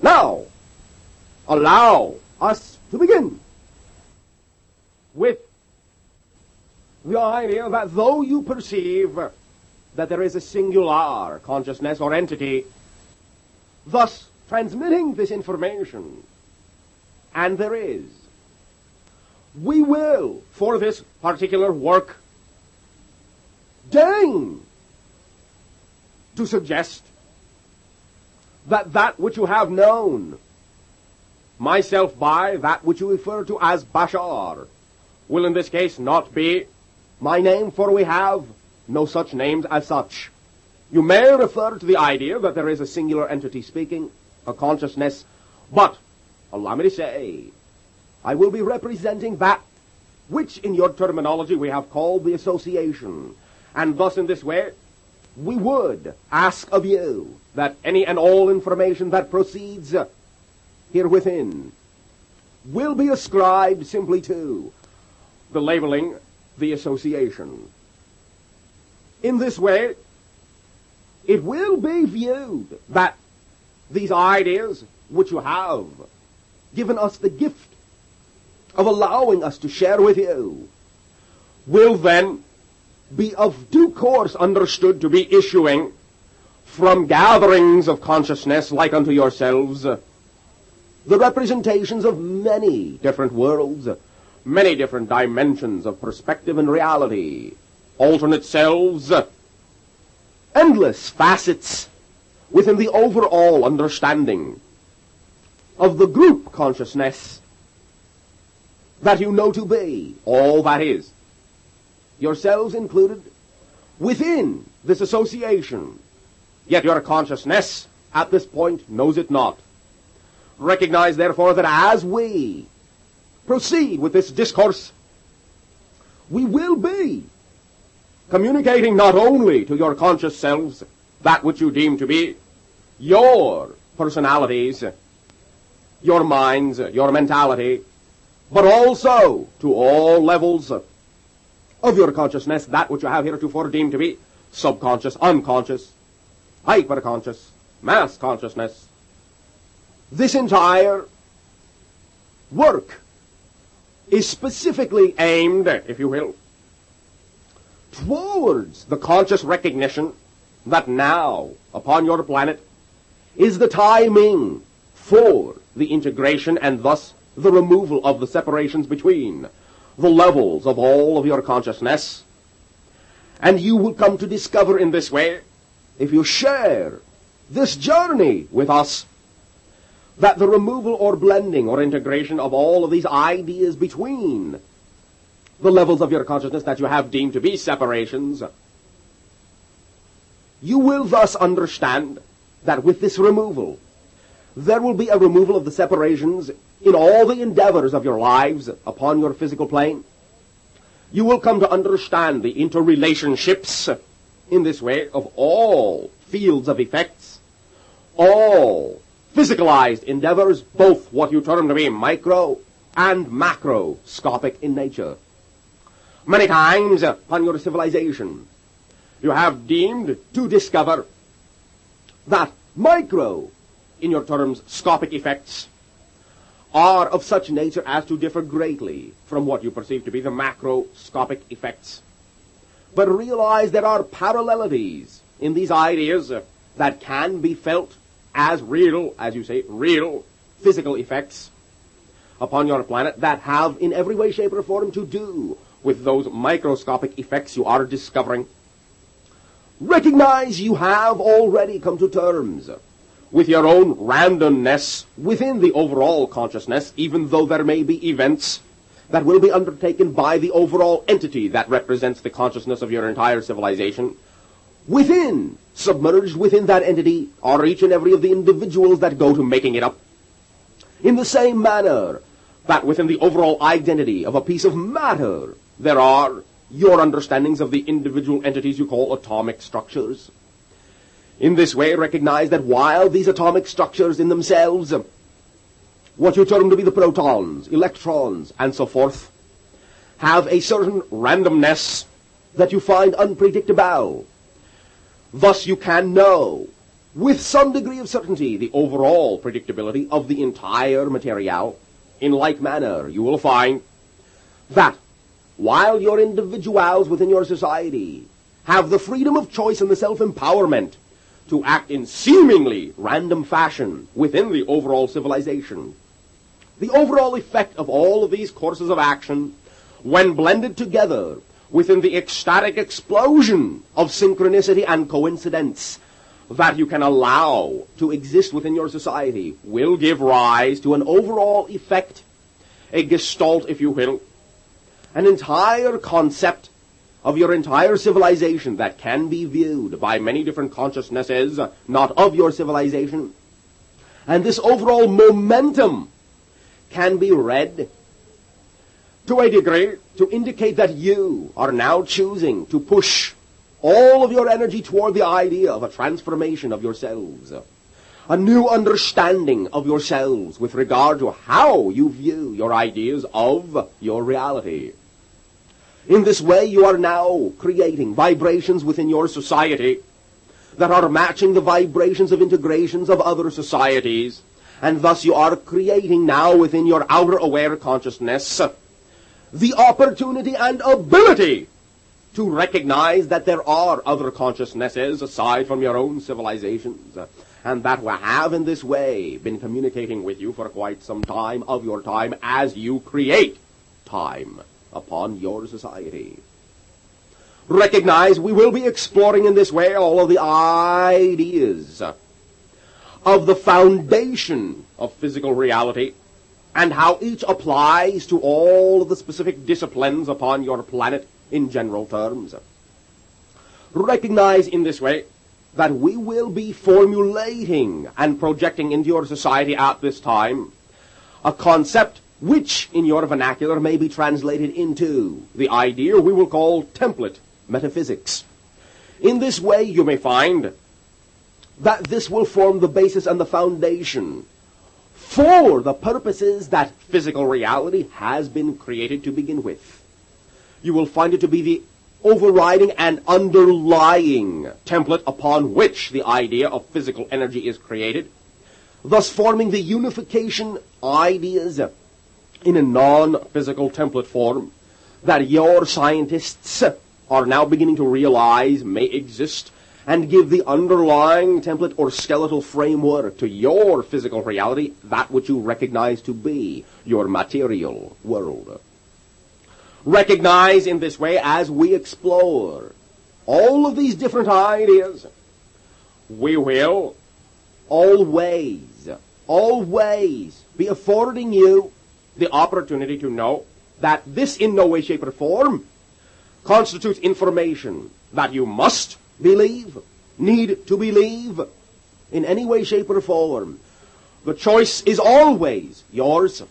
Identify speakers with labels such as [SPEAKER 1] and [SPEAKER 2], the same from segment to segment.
[SPEAKER 1] Now, allow us to begin with the idea that though you perceive that there is a singular consciousness or entity thus transmitting this information, and there is, we will, for this particular work, deign to suggest that that which you have known myself by, that which you refer to as Bashar, will in this case not be my name, for we have no such names as such. You may refer to the idea that there is a singular entity speaking, a consciousness, but, allow me to say, I will be representing that which in your terminology we have called the association, and thus in this way we would ask of you that any and all information that proceeds here within will be ascribed simply to the labeling, the association. In this way, it will be viewed that these ideas which you have given us the gift of allowing us to share with you will then be of due course understood to be issuing from gatherings of consciousness like unto yourselves, the representations of many different worlds, many different dimensions of perspective and reality, alternate selves, endless facets within the overall understanding of the group consciousness that you know to be all that is, yourselves included, within this association. Yet your consciousness at this point knows it not. Recognize therefore that as we proceed with this discourse, we will be communicating not only to your conscious selves that which you deem to be your personalities, your minds, your mentality, but also to all levels of your consciousness, that which you have heretofore deemed to be subconscious, unconscious, hyperconscious, mass consciousness. This entire work is specifically aimed, if you will, towards the conscious recognition that now, upon your planet, is the timing for the integration and thus the removal of the separations between the levels of all of your consciousness. And you will come to discover in this way, if you share this journey with us, that the removal or blending or integration of all of these ideas between the levels of your consciousness that you have deemed to be separations, you will thus understand that with this removal, there will be a removal of the separations in all the endeavors of your lives upon your physical plane. You will come to understand the interrelationships in this way of all fields of effects, all physicalized endeavors, both what you term to be micro and macroscopic in nature. Many times upon your civilization, you have deemed to discover that micro, in your terms, scopic effects, are of such nature as to differ greatly from what you perceive to be the macroscopic effects. But realize there are parallelities in these ideas that can be felt as real, as you say, real physical effects upon your planet that have in every way, shape, or form to do with those microscopic effects you are discovering. Recognize you have already come to terms with your own randomness within the overall consciousness, even though there may be events that will be undertaken by the overall entity that represents the consciousness of your entire civilization. Within, submerged within that entity, are each and every of the individuals that go to making it up. In the same manner that within the overall identity of a piece of matter, there are your understandings of the individual entities you call atomic structures. In this way, recognize that while these atomic structures in themselves, what you term to be the protons, electrons, and so forth, have a certain randomness that you find unpredictable. Thus you can know with some degree of certainty the overall predictability of the entire material. In like manner, you will find that while your individuals within your society have the freedom of choice and the self-empowerment to act in seemingly random fashion within the overall civilization, the overall effect of all of these courses of action, when blended together within the ecstatic explosion of synchronicity and coincidence that you can allow to exist within your society, will give rise to an overall effect, a gestalt, if you will, an entire concept of your entire civilization that can be viewed by many different consciousnesses, not of your civilization. And this overall momentum can be read to a degree to indicate that you are now choosing to push all of your energy toward the idea of a transformation of yourselves, a new understanding of yourselves with regard to how you view your ideas of your reality. In this way, you are now creating vibrations within your society that are matching the vibrations of integrations of other societies, and thus you are creating now within your outer aware consciousness the opportunity and ability to recognize that there are other consciousnesses aside from your own civilizations, and that we have in this way been communicating with you for quite some time of your time as you create time upon your society. Recognize we will be exploring in this way all of the ideas of the foundation of physical reality and how each applies to all of the specific disciplines upon your planet in general terms. Recognize in this way that we will be formulating and projecting into your society at this time a concept which in your vernacular may be translated into the idea we will call template metaphysics. In this way you may find that this will form the basis and the foundation for the purposes that physical reality has been created to begin with. You will find it to be the overriding and underlying template upon which the idea of physical energy is created, thus forming the unification ideas in a non-physical template form that your scientists are now beginning to realize may exist and give the underlying template or skeletal framework to your physical reality, that which you recognize to be your material world. Recognize in this way as we explore all of these different ideas, we will always be affording you the opportunity to know that this in no way, shape, or form constitutes information that you must believe, need to believe, in any way, shape, or form. The choice is always yours.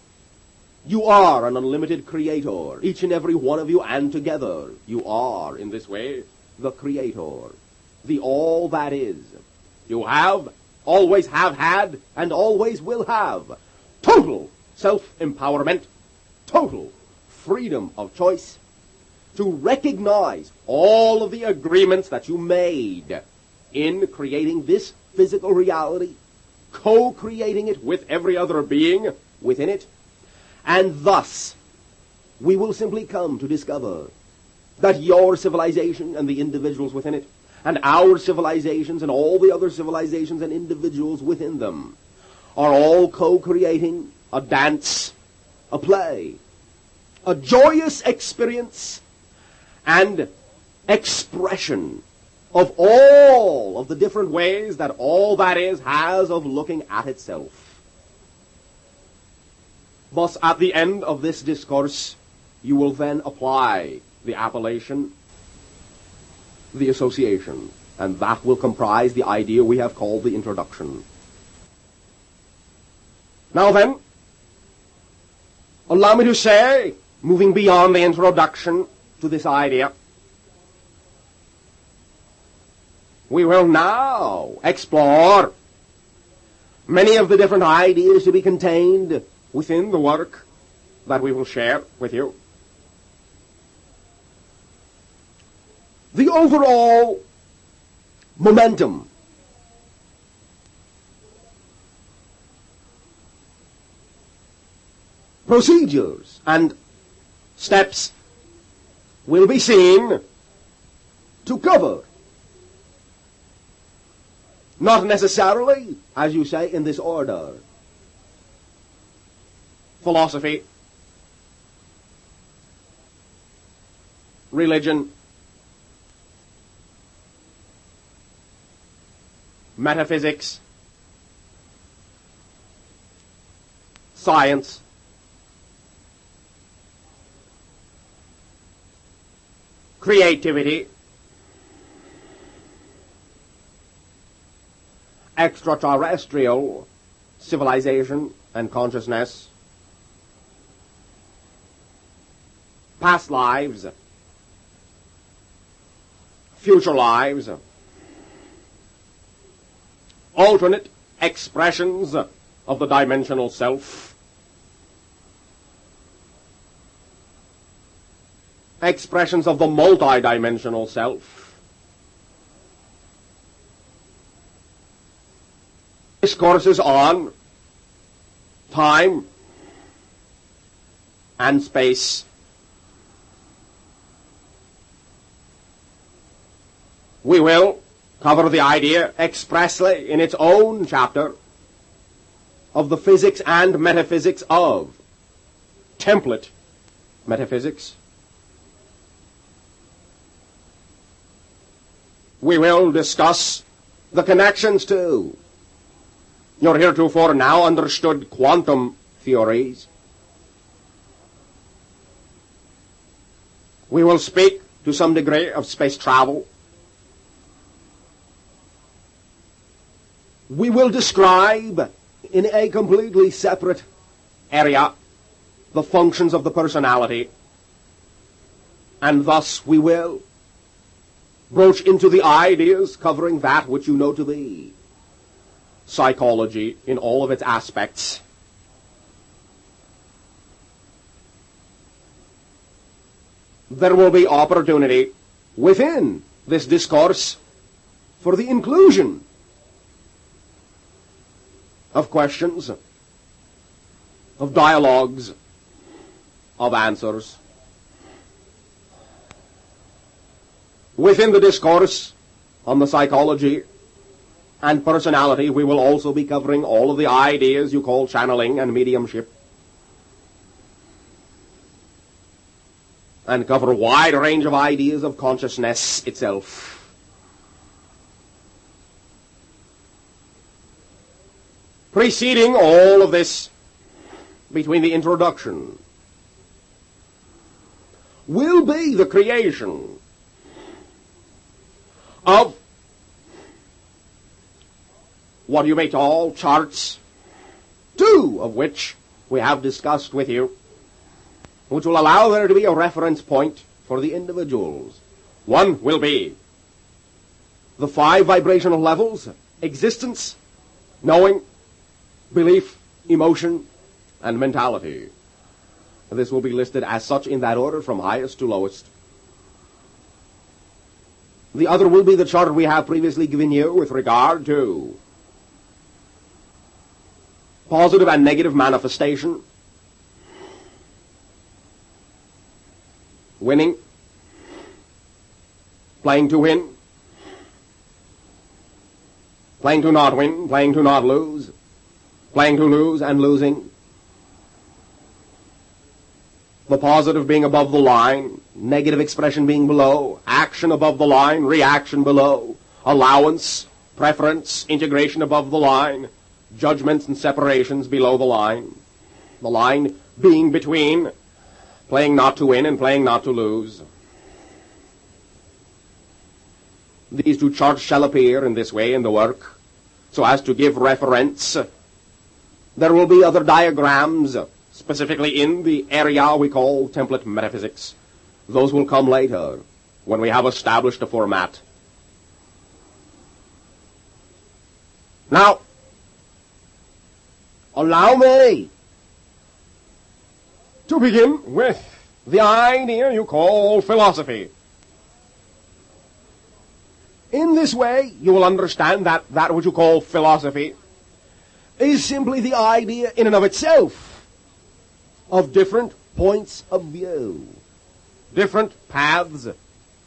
[SPEAKER 1] You are an unlimited creator, each and every one of you, and together you are, in this way, the creator, the all that is. You have, always have had, and always will have total self-empowerment, total freedom of choice, to recognize all of the agreements that you made in creating this physical reality, co-creating it with every other being within it, and thus we will simply come to discover that your civilization and the individuals within it, and our civilizations and all the other civilizations and individuals within them, are all co-creating a dance, a play, a joyous experience, and expression of all of the different ways that all that is has of looking at itself. Thus, at the end of this discourse, you will then apply the appellation, the association, and that will comprise the idea we have called the introduction. Now then, allow me to say, moving beyond the introduction to this idea, we will now explore many of the different ideas to be contained within the work that we will share with you. The overall momentum procedures and steps will be seen to cover. Not necessarily, as you say, in this order. Philosophy, religion, metaphysics, science, creativity, extraterrestrial civilization and consciousness, past lives, future lives, alternate expressions of the dimensional self, expressions of the multidimensional self, discourses on time and space, we will cover the idea expressly in its own chapter of the physics and metaphysics of template metaphysics. We will discuss the connections to your heretofore now understood quantum theories. We will speak to some degree of space travel. We will describe in a completely separate area the functions of the personality, and thus we will broach into the ideas covering that which you know to be psychology in all of its aspects. There will be opportunity within this discourse for the inclusion of questions, of dialogues, of answers. Within the discourse on the psychology and personality, we will also be covering all of the ideas you call channeling and mediumship, and cover a wide range of ideas of consciousness itself. Preceding all of this, between the introduction, will be the creation of what you may call charts, two of which we have discussed with you, which will allow there to be a reference point for the individuals. One will be the 5 vibrational levels: existence, knowing, belief, emotion, and mentality. This will be listed as such in that order from highest to lowest. The other will be the chart we have previously given you with regard to positive and negative manifestation, winning, playing to win, playing to not win, playing to not lose, playing to lose and losing. The positive being above the line, negative expression being below, action above the line, reaction below, allowance, preference, integration above the line, judgments and separations below the line being between playing not to win and playing not to lose. These two charts shall appear in this way in the work, so as to give reference. There will be other diagrams, specifically in the area we call template metaphysics. Those will come later, when we have established a format. Now, allow me to begin with the idea you call philosophy. In this way, you will understand that that which you call philosophy is simply the idea in and of itself of different points of view, different paths,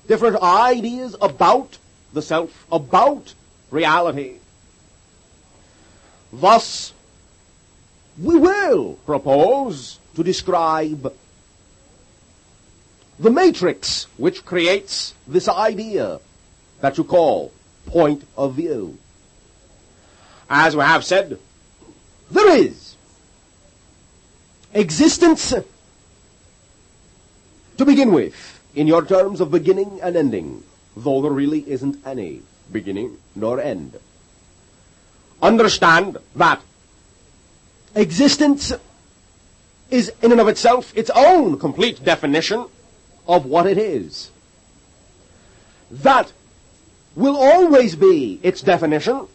[SPEAKER 1] different ideas about the self, about reality. Thus, we will propose to describe the matrix which creates this idea that you call point of view. As we have said, there is existence to begin with, in your terms of beginning and ending, though there really isn't any beginning nor end. Understand that existence is in and of itself its own complete definition of what it is. That will always be its definition,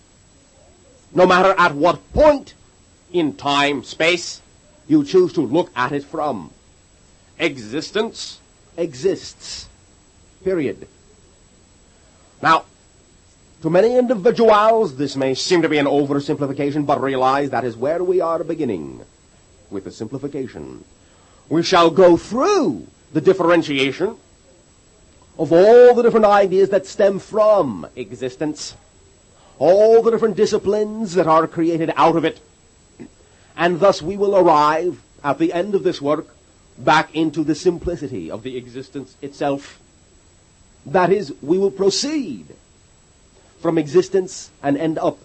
[SPEAKER 1] no matter at what point in time, space, you choose to look at it from. Existence exists. Period. Now, to many individuals, this may seem to be an oversimplification, but realize that is where we are beginning with the simplification. We shall go through the differentiation of all the different ideas that stem from existence, all the different disciplines that are created out of it, and thus we will arrive, at the end of this work, back into the simplicity of the existence itself. That is, we will proceed from existence and end up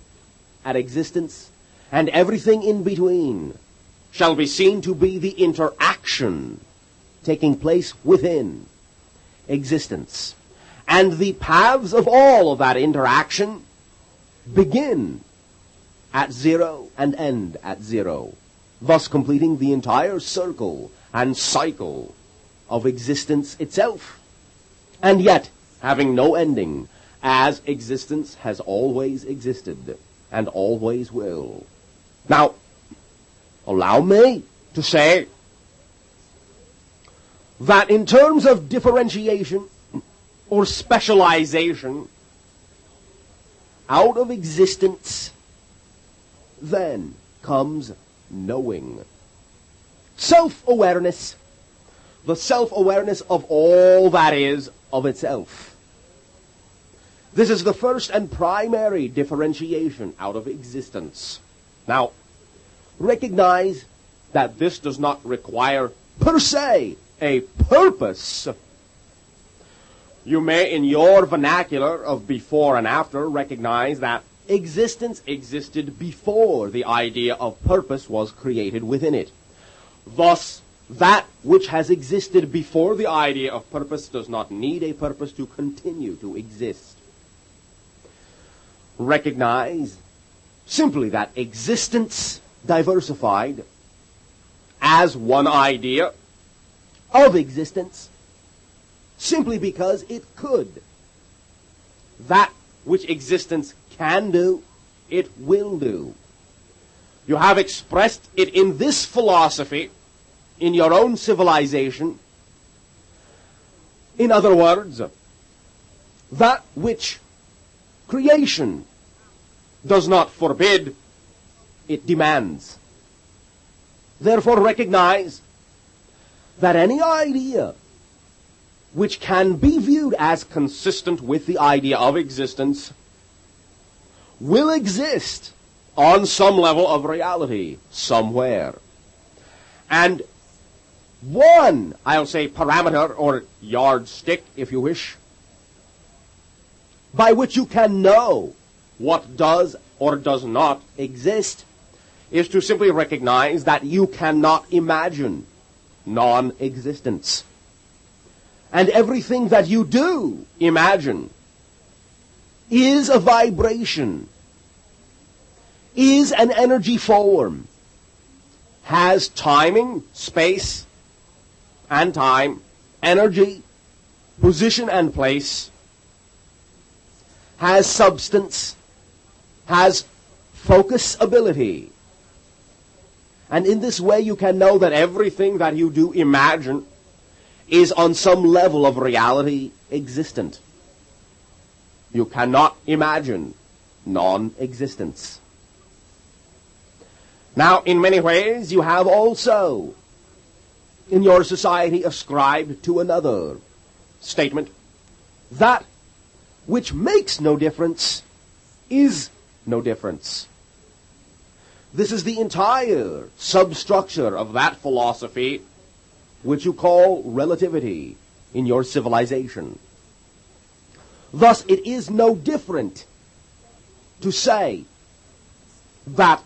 [SPEAKER 1] at existence, and everything in between shall be seen to be the interaction taking place within existence. And the paths of all of that interaction begin at zero and end at zero, thus completing the entire circle and cycle of existence itself, and yet having no ending, as existence has always existed and always will. Now, allow me to say that in terms of differentiation or specialization, out of existence then comes knowing. Self-awareness, the self-awareness of all that is of itself. This is the first and primary differentiation out of existence. Now, recognize that this does not require, per se, a purpose. You may, in your vernacular of before and after, recognize that existence existed before the idea of purpose was created within it. Thus, that which has existed before the idea of purpose does not need a purpose to continue to exist. Recognize simply that existence diversified as one idea of existence simply because it could. That which existence can do, it will do. You have expressed it in this philosophy, in your own civilization. In other words, that which creation does not forbid, it demands. Therefore, recognize that any idea which can be viewed as consistent with the idea of existence will exist on some level of reality somewhere. And one, I'll say, parameter or yardstick, if you wish, by which you can know what does or does not exist is to simply recognize that you cannot imagine non-existence. And everything that you do imagine is a vibration, is an energy form, has timing, space and time, energy, position and place, has substance, has focus ability. And in this way you can know that everything that you do imagine is on some level of reality existent. You cannot imagine non-existence. Now, in many ways, you have also in your society ascribe to another statement. That which makes no difference is no difference. This is the entire substructure of that philosophy which you call relativity in your civilization. Thus, it is no different to say that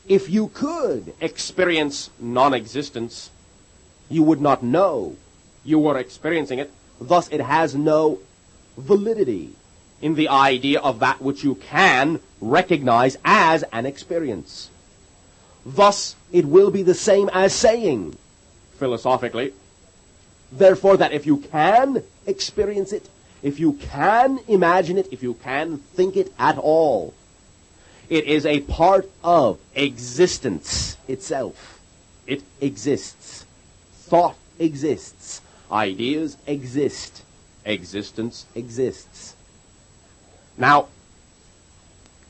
[SPEAKER 1] if you could experience non-existence, you would not know you were experiencing it. Thus, it has no validity in the idea of that which you can recognize as an experience. Thus, it will be the same as saying, philosophically, therefore, that if you can experience it, if you can imagine it, if you can think it at all, it is a part of existence itself. It exists. Thought exists. Ideas exist. Existence exists. Now,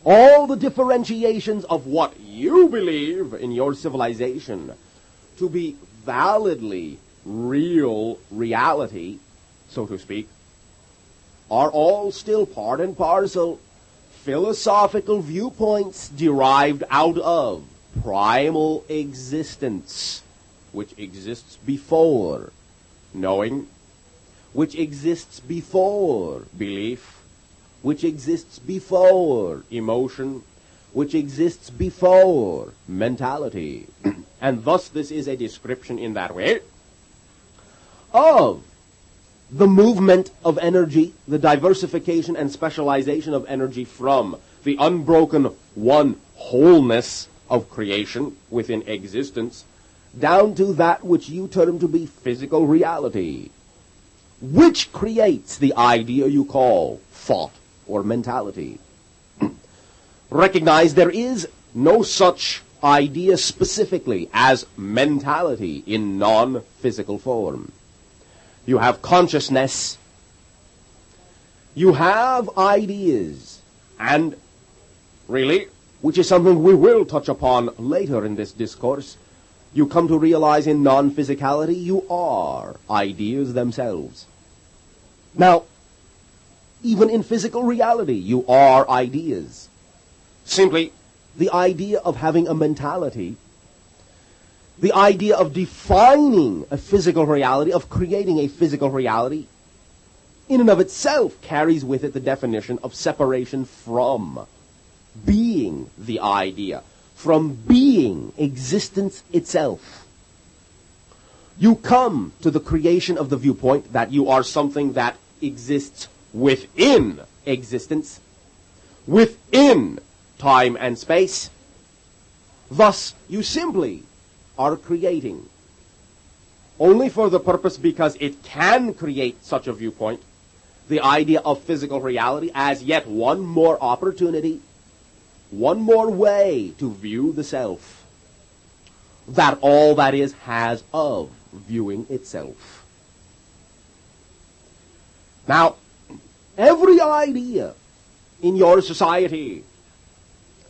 [SPEAKER 1] all the differentiations of what you believe in your civilization to be validly real reality, so to speak, are all still part and parcel philosophical viewpoints derived out of primal existence, which exists before knowing, which exists before belief, which exists before emotion, which exists before mentality. And thus this is a description in that way of the movement of energy, the diversification and specialization of energy from the unbroken one wholeness of creation within existence down to that which you term to be physical reality, which creates the idea you call thought or mentality. Recognize there is no such idea specifically as mentality in non-physical form. You have consciousness, you have ideas, and really, which is something we will touch upon later in this discourse, you come to realize in non-physicality you are ideas themselves. Now, even in physical reality, you are ideas. Simply, the idea of having a mentality, the idea of defining a physical reality, of creating a physical reality, in and of itself carries with it the definition of separation from being the idea, from being existence itself. You come to the creation of the viewpoint that you are something that exists within existence, within time and space. Thus, you simply are creating only for the purpose because it can create such a viewpoint, the idea of physical reality as yet one more opportunity, one more way to view the self, that all that is has of viewing itself. Now, every idea in your society,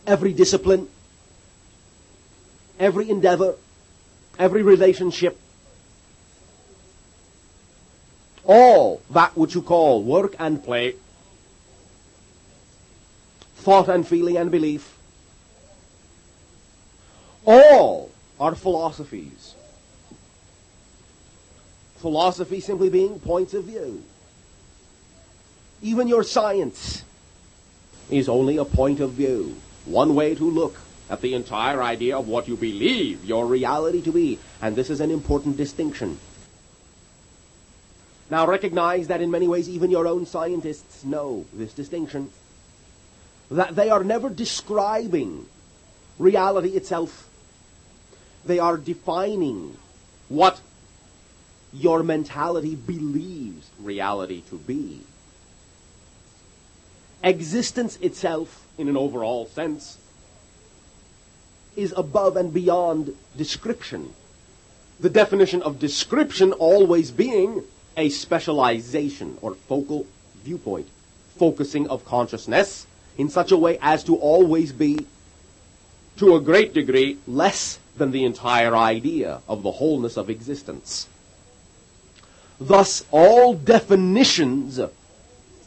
[SPEAKER 1] every discipline, every endeavor, every relationship, all that which you call work and play, thought and feeling and belief, all are philosophies. Philosophy simply being points of view. Even your science is only a point of view, one way to look at the entire idea of what you believe your reality to be. And this is an important distinction. Now recognize that in many ways even your own scientists know this distinction, that they are never describing reality itself. They are defining what your mentality believes reality to be. Existence itself, in an overall sense, is above and beyond description. The definition of description always being a specialization or focal viewpoint, focusing of consciousness in such a way as to always be, to a great degree, less than the entire idea of the wholeness of existence. Thus, all definitions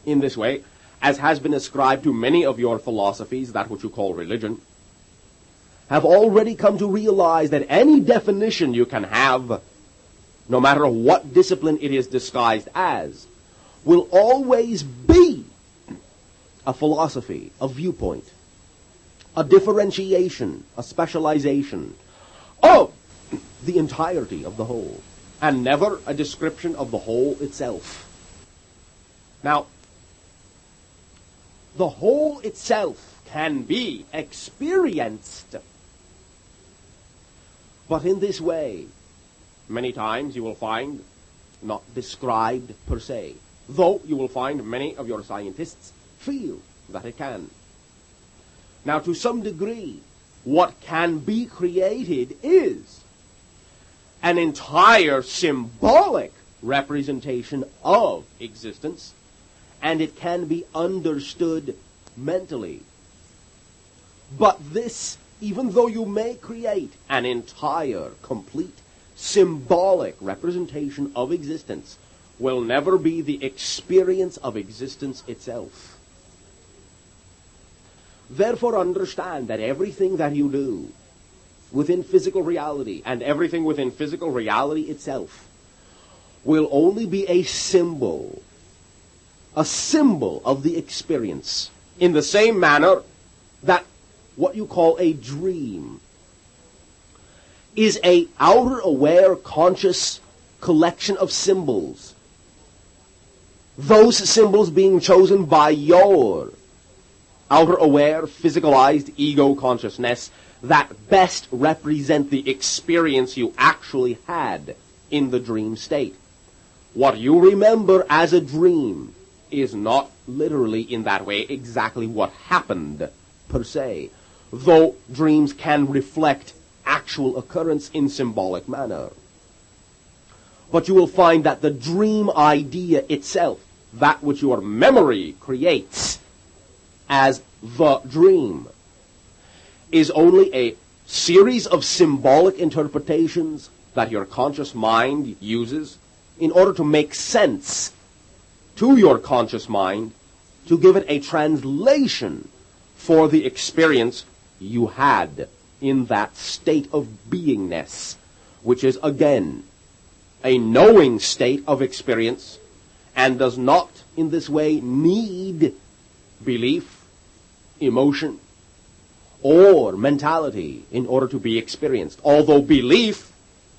[SPEAKER 1] in this way, as has been ascribed to many of your philosophies, that which you call religion, have already come to realize that any definition you can have, no matter what discipline it is disguised as, will always be a philosophy, a viewpoint, a differentiation, a specialization of the entirety of the whole, and never a description of the whole itself. Now, the whole itself can be experienced, but in this way, many times you will find not described per se, though you will find many of your scientists feel that it can. Now, to some degree, what can be created is an entire symbolic representation of existence, and it can be understood mentally. But this, even though you may create an entire, complete, symbolic representation of existence, will never be the experience of existence itself. Therefore, understand that everything that you do within physical reality, and everything within physical reality itself, will only be a symbol of the experience, in the same manner that what you call a dream is a outer aware conscious collection of symbols, those symbols being chosen by your outer aware physicalized ego consciousness that best represent the experience you actually had in the dream state. What you remember as a dream is not literally in that way exactly what happened per se, though dreams can reflect actual occurrence in symbolic manner. But you will find that the dream idea itself, that which your memory creates as the dream, is only a series of symbolic interpretations that your conscious mind uses in order to make sense to your conscious mind, to give it a translation for the experience you had in that state of beingness, which is, again, a knowing state of experience, and does not, in this way, need belief, emotion, or mentality in order to be experienced. Although belief,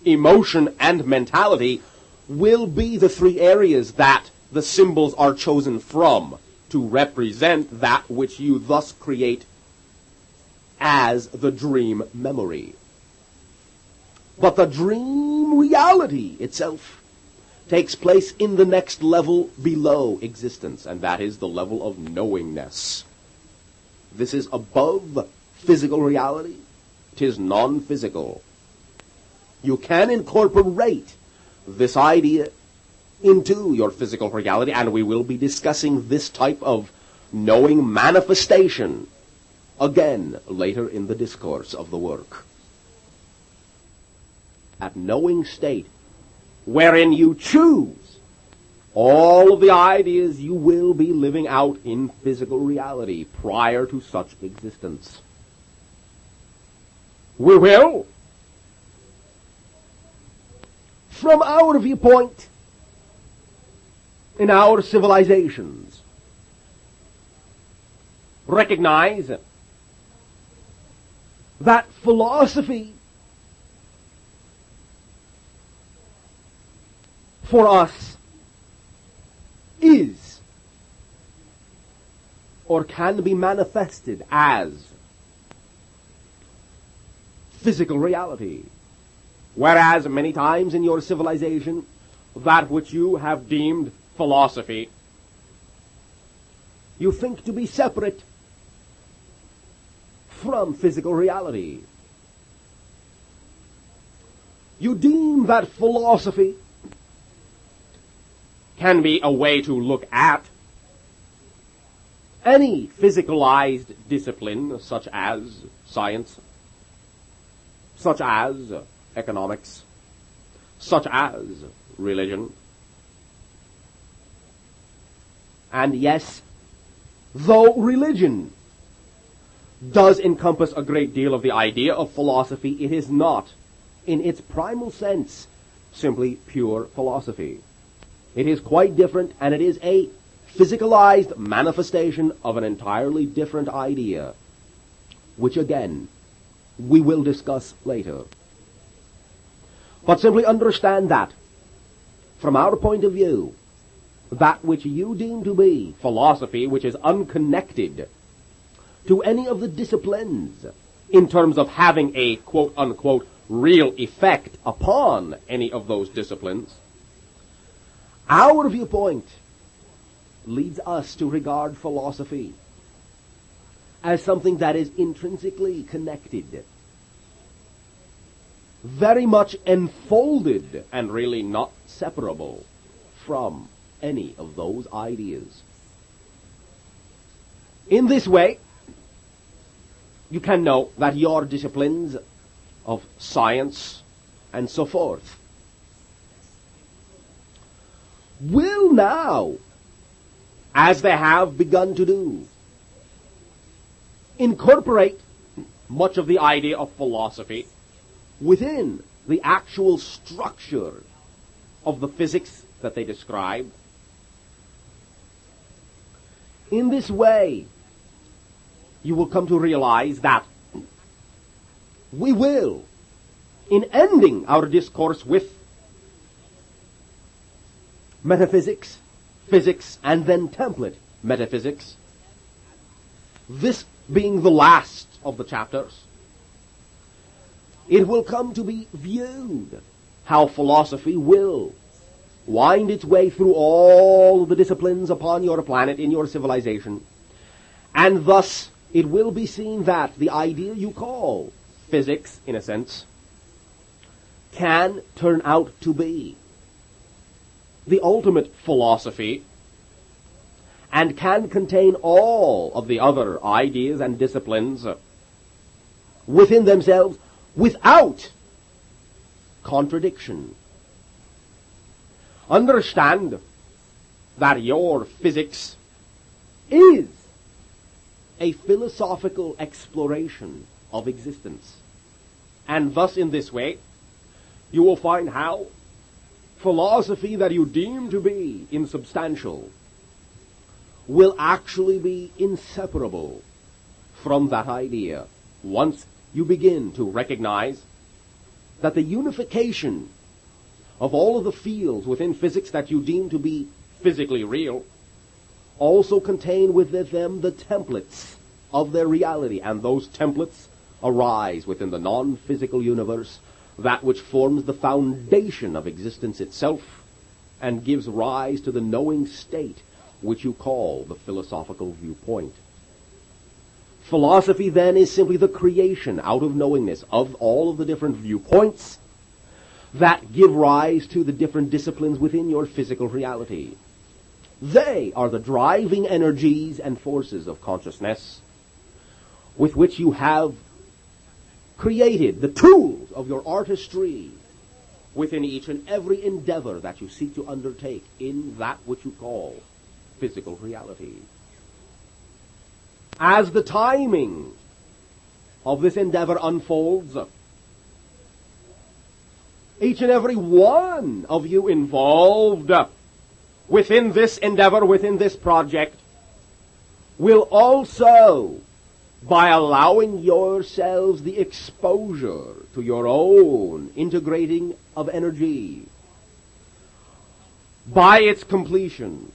[SPEAKER 1] emotion, and mentality will be the three areas that the symbols are chosen from to represent that which you thus create as the dream memory. But the dream reality itself takes place in the next level below existence, and that is the level of knowingness. This is above physical reality. It is non-physical. You can incorporate this idea into your physical reality, and we will be discussing this type of knowing manifestation again later in the discourse of the work. That knowing state wherein you choose all of the ideas you will be living out in physical reality prior to such existence. We will, from our viewpoint, in our civilizations, recognize that philosophy for us is or can be manifested as physical reality. Whereas many times in your civilization, that which you have deemed philosophy, you think to be separate from physical reality. You deem that philosophy can be a way to look at any physicalized discipline such as science, such as economics, such as religion. And yes, though religion does encompass a great deal of the idea of philosophy, it is not, in its primal sense, simply pure philosophy. It is quite different, and it is a physicalized manifestation of an entirely different idea, which again, we will discuss later. But simply understand that, from our point of view, that which you deem to be philosophy, which is unconnected to any of the disciplines in terms of having a quote-unquote real effect upon any of those disciplines, our viewpoint leads us to regard philosophy as something that is intrinsically connected, very much enfolded, and really not separable from any of those ideas. In this way, you can know that your disciplines of science and so forth will now, as they have begun to do, incorporate much of the idea of philosophy within the actual structure of the physics that they describe. In this way, you will come to realize that we will, in ending our discourse with metaphysics, physics, and then template metaphysics, this being the last of the chapters, it will come to be viewed how philosophy will wind its way through all the disciplines upon your planet, in your civilization, and thus it will be seen that the idea you call physics, in a sense, can turn out to be the ultimate philosophy and can contain all of the other ideas and disciplines within themselves without contradiction. Understand that your physics is a philosophical exploration of existence. And thus, in this way, you will find how philosophy that you deem to be insubstantial will actually be inseparable from that idea once you begin to recognize that the unification of all of the fields within physics that you deem to be physically real also contain within them the templates of their reality, and those templates arise within the non-physical universe, that which forms the foundation of existence itself and gives rise to the knowing state which you call the philosophical viewpoint. Philosophy, then, is simply the creation out of knowingness of all of the different viewpoints that give rise to the different disciplines within your physical reality. They are the driving energies and forces of consciousness with which you have created the tools of your artistry within each and every endeavor that you seek to undertake in that which you call physical reality. As the timing of this endeavor unfolds, each and every one of you involved within this endeavor, within this project, will also, by allowing yourselves the exposure to your own integrating of energy, by its completion,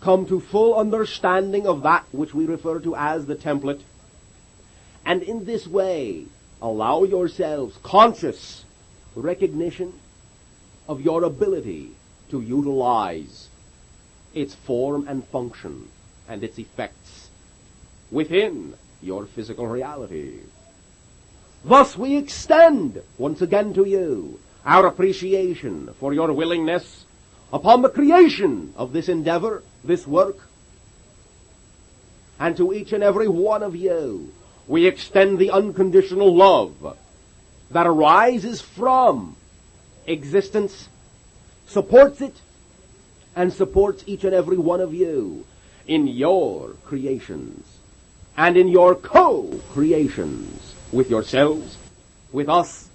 [SPEAKER 1] come to full understanding of that which we refer to as the template, and in this way allow yourselves conscious recognition of your ability to utilize its form and function and its effects within your physical reality. Thus we extend once again to you our appreciation for your willingness upon the creation of this endeavor, this work. And to each and every one of you, we extend the unconditional love that arises from existence, supports it, and supports each and every one of you in your creations and in your co-creations with yourselves, with us,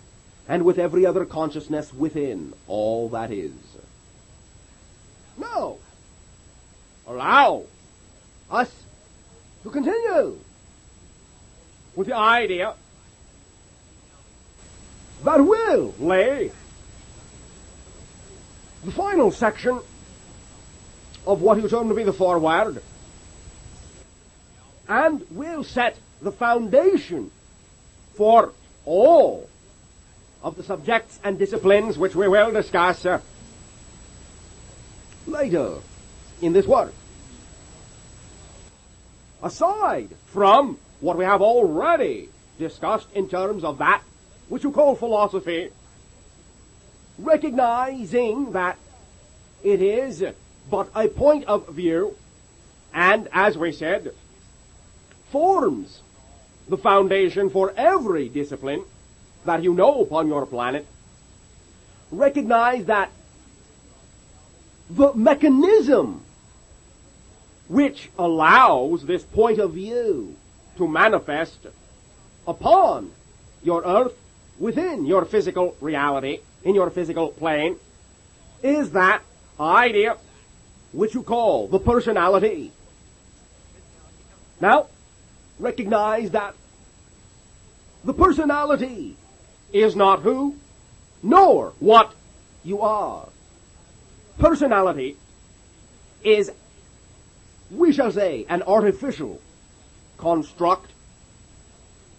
[SPEAKER 1] and with every other consciousness within all that is. Now, allow us to continue with the idea that will lay the final section of what you term to be the foreword, and will set the foundation for all of the subjects and disciplines which we will discuss later in this work. Aside from what we have already discussed in terms of that which you call philosophy, recognizing that it is but a point of view, and, as we said, forms the foundation for every discipline that you know upon your planet, recognize that the mechanism which allows this point of view to manifest upon your earth, within your physical reality, in your physical plane, is that idea which you call the personality. Now, recognize that the personality is not who, nor what you are. Personality is, we shall say, an artificial construct,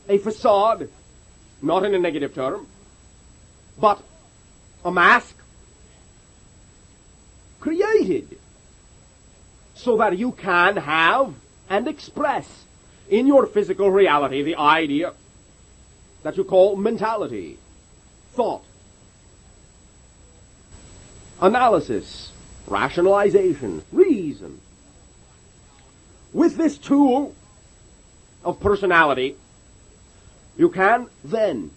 [SPEAKER 1] a facade, not in a negative term, but a mask created so that you can have and express in your physical reality the idea that you call mentality, thought, analysis, rationalization, reason. With this tool of personality, you can then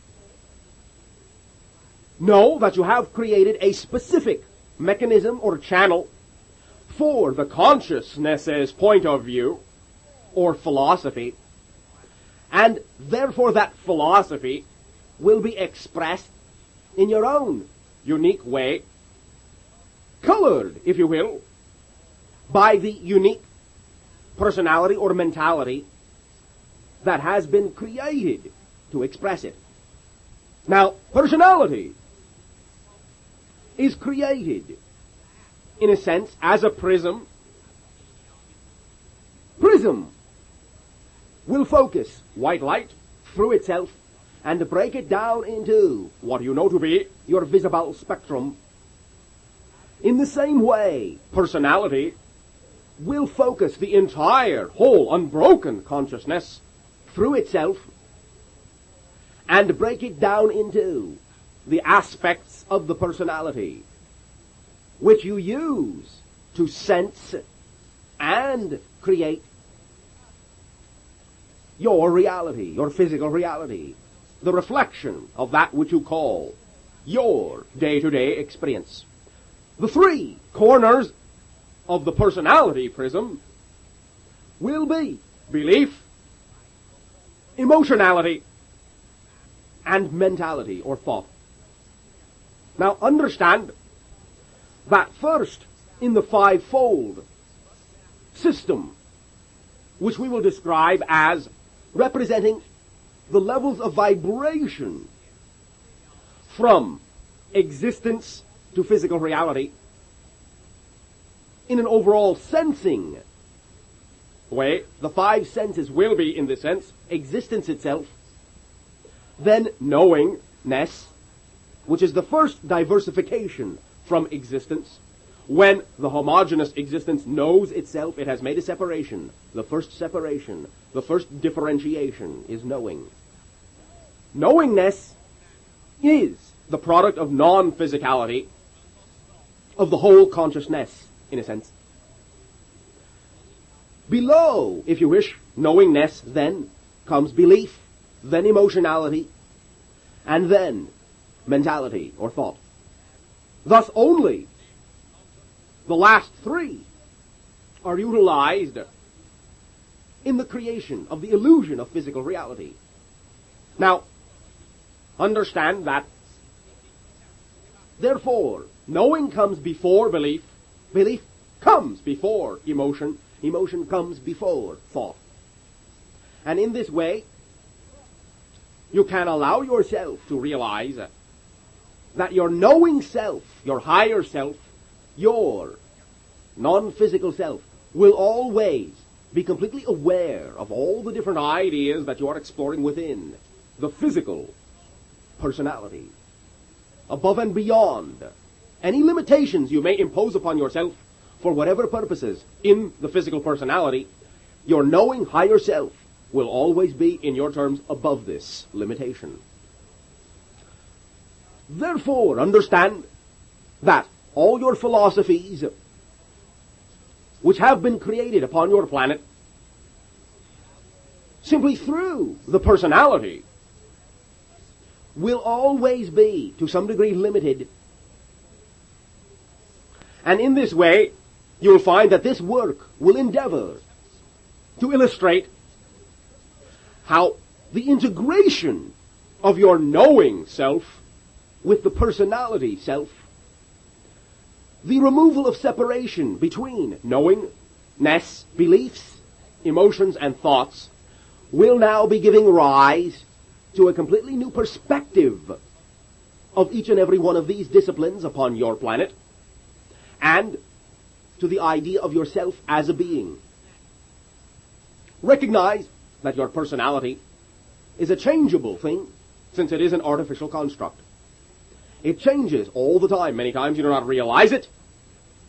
[SPEAKER 1] know that you have created a specific mechanism or channel for the consciousness's point of view or philosophy, and therefore that philosophy will be expressed in your own unique way, colored, if you will, by the unique personality or mentality that has been created to express it. Now, personality is created, in a sense, as a prism. Prism will focus white light through itself and break it down into what you know to be your visible spectrum. In the same way, personality will focus the entire, whole, unbroken consciousness through itself and break it down into the aspects of the personality which you use to sense and create your reality, your physical reality, the reflection of that which you call your day-to-day experience. The three corners of the personality prism will be belief, emotionality, and mentality or thought. Now understand that first in the fivefold system, which we will describe as representing the levels of vibration from existence to physical reality in an overall sensing way, the five senses will be, in this sense, existence itself, then knowingness, which is the first diversification from existence. When the homogeneous existence knows itself, it has made a separation. The first separation, the first differentiation is knowing. Knowingness is the product of non-physicality, of the whole consciousness, in a sense. Below, if you wish, knowingness, then comes belief, then emotionality, and then mentality or thought. Thus only the last three are utilized in the creation of the illusion of physical reality. Now, understand that, therefore, knowing comes before belief, belief comes before emotion, emotion comes before thought. And in this way, you can allow yourself to realize that your knowing self, your higher self, your non-physical self, will always be completely aware of all the different ideas that you are exploring within the physical personality, above and beyond any limitations you may impose upon yourself for whatever purposes in the physical personality. Your knowing higher self will always be, in your terms, above this limitation. Therefore, understand that all your philosophies which have been created upon your planet simply through the personality will always be, to some degree, limited. And in this way, you'll find that this work will endeavor to illustrate how the integration of your knowing self with the personality self, the removal of separation between knowingness, beliefs, emotions, and thoughts, will now be giving rise to a completely new perspective of each and every one of these disciplines upon your planet, and to the idea of yourself as a being. Recognize that your personality is a changeable thing, since it is an artificial construct. It changes all the time. Many times you do not realize it,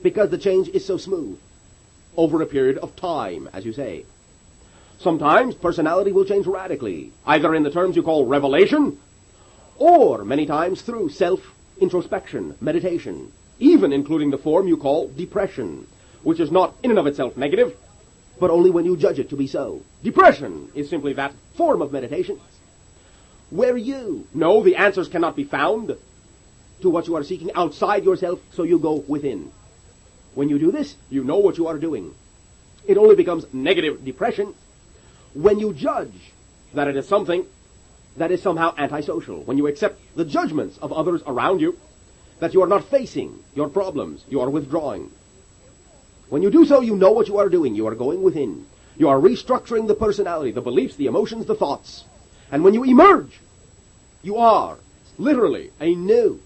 [SPEAKER 1] because the change is so smooth, over a period of time, as you say. Sometimes personality will change radically, either in the terms you call revelation, or many times through self-introspection, meditation, even including the form you call depression, which is not in and of itself negative, but only when you judge it to be so. Depression is simply that form of meditation where you know the answers cannot be found to what you are seeking outside yourself, so you go within. When you do this, you know what you are doing. It only becomes negative depression when you judge that it is something that is somehow antisocial, when you accept the judgments of others around you, that you are not facing your problems, you are withdrawing. When you do so, you know what you are doing. You are going within. You are restructuring the personality, the beliefs, the emotions, the thoughts. And when you emerge, you are literally a new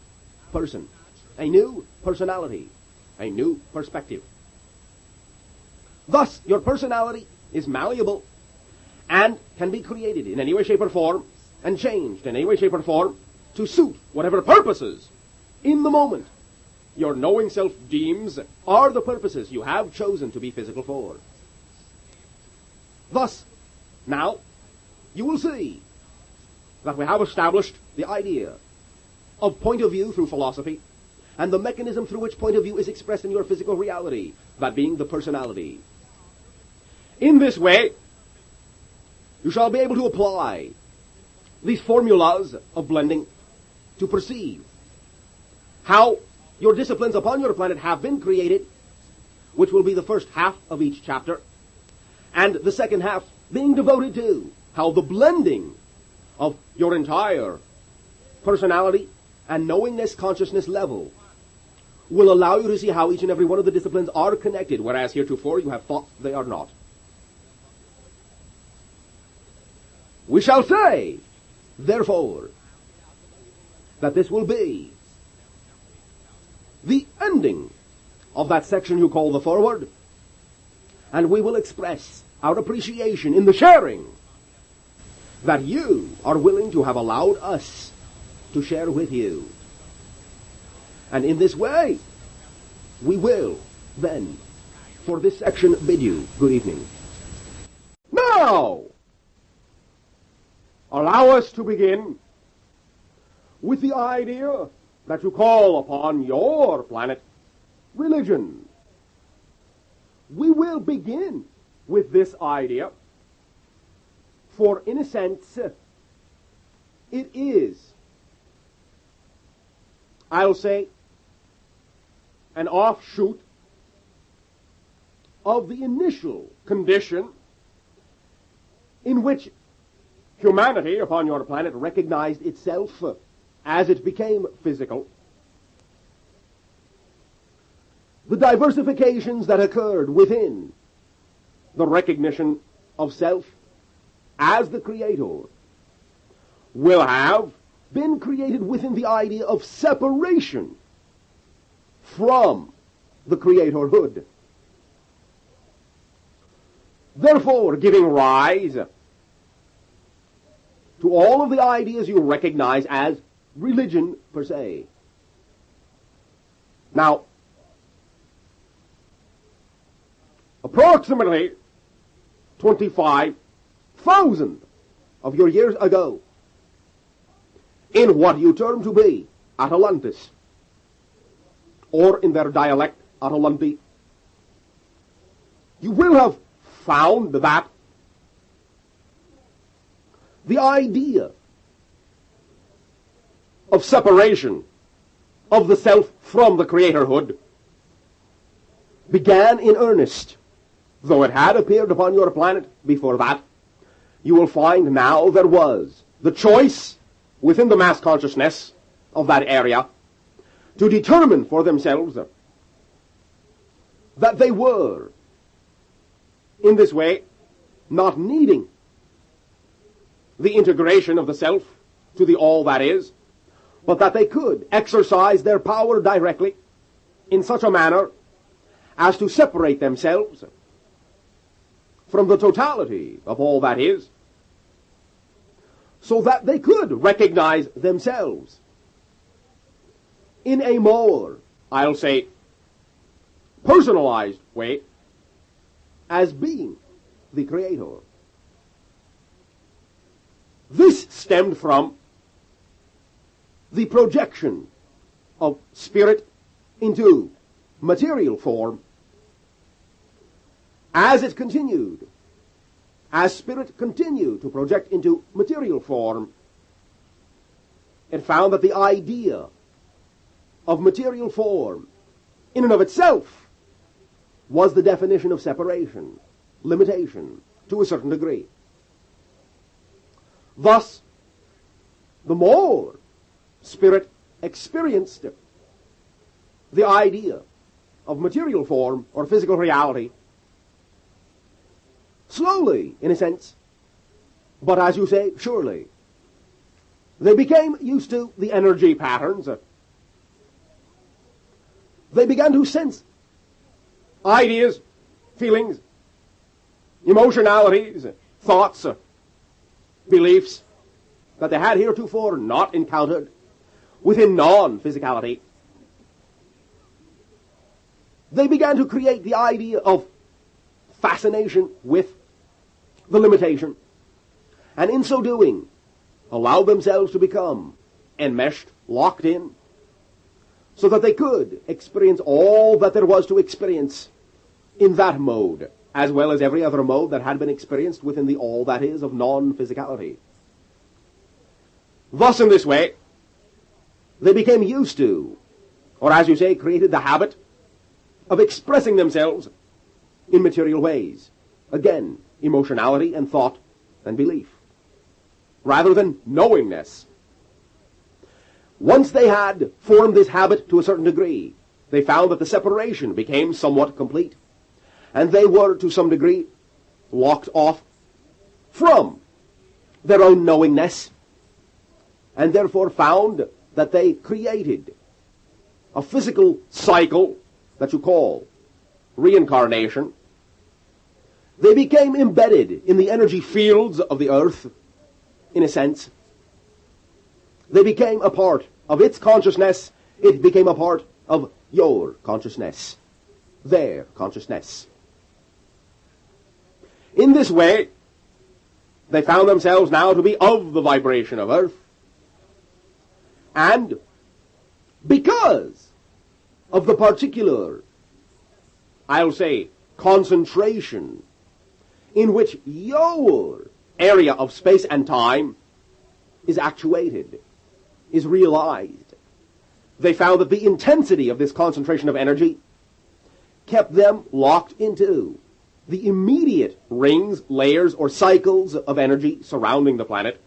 [SPEAKER 1] person, a new personality, a new perspective. Thus, your personality is malleable and can be created in any way, shape, or form, and changed in any way, shape, or form to suit whatever purposes in the moment your knowing self deems are the purposes you have chosen to be physical for. Thus, now, you will see that we have established the idea of point of view through philosophy, and the mechanism through which point of view is expressed in your physical reality, that being the personality. In this way, you shall be able to apply these formulas of blending to perceive how your disciplines upon your planet have been created, which will be the first half of each chapter, and the second half being devoted to how the blending of your entire personality and knowingness consciousness level will allow you to see how each and every one of the disciplines are connected, whereas heretofore you have thought they are not. We shall say, therefore, that this will be the ending of that section you call the foreword, and we will express our appreciation in the sharing that you are willing to have allowed us to share with you. And in this way, we will then, for this section, bid you good evening. Now, allow us to begin with the idea that you call upon your planet religion. We will begin with this idea, for in a sense, it is I'll say, an offshoot of the initial condition in which humanity upon your planet recognized itself as it became physical. The diversifications that occurred within the recognition of self as the creator will have been created within the idea of separation from the creatorhood, therefore giving rise to all of the ideas you recognize as religion per se. Now, approximately 25,000 of your years ago, in what you term to be Atlantis, or in their dialect, Atalanti, you will have found that the idea of separation of the self from the creatorhood began in earnest. Though it had appeared upon your planet before that, you will find now there was the choice within the mass consciousness of that area to determine for themselves that they were, in this way, not needing the integration of the self to the all that is, but that they could exercise their power directly in such a manner as to separate themselves from the totality of all that is, so that they could recognize themselves in a more, I'll say, personalized way as being the creator. This stemmed from the projection of spirit into material form. As it continued, as spirit continued to project into material form, it found that the idea of material form in and of itself was the definition of separation, limitation, to a certain degree. Thus, the more spirit experienced the idea of material form or physical reality, slowly, in a sense, but as you say, surely, they became used to the energy patterns. They began to sense ideas, feelings, emotionalities, thoughts, beliefs that they had heretofore not encountered within non-physicality. They began to create the idea of fascination with the limitation, and in so doing, allowed themselves to become enmeshed, locked in, so that they could experience all that there was to experience in that mode, as well as every other mode that had been experienced within the all that is of non-physicality. Thus, in this way, they became used to, or as you say, created the habit of expressing themselves in material ways. Again, emotionality and thought and belief, rather than knowingness. Once they had formed this habit to a certain degree, they found that the separation became somewhat complete, and they were, to some degree, locked off from their own knowingness, and therefore found that they created a physical cycle that you call reincarnation. They became embedded in the energy fields of the earth, in a sense. They became a part of its consciousness. It became a part of your consciousness, their consciousness. In this way, they found themselves now to be of the vibration of earth. And because of the particular, I'll say, concentration in which your area of space and time is actuated, is realized, they found that the intensity of this concentration of energy kept them locked into the immediate rings, layers, or cycles of energy surrounding the planet,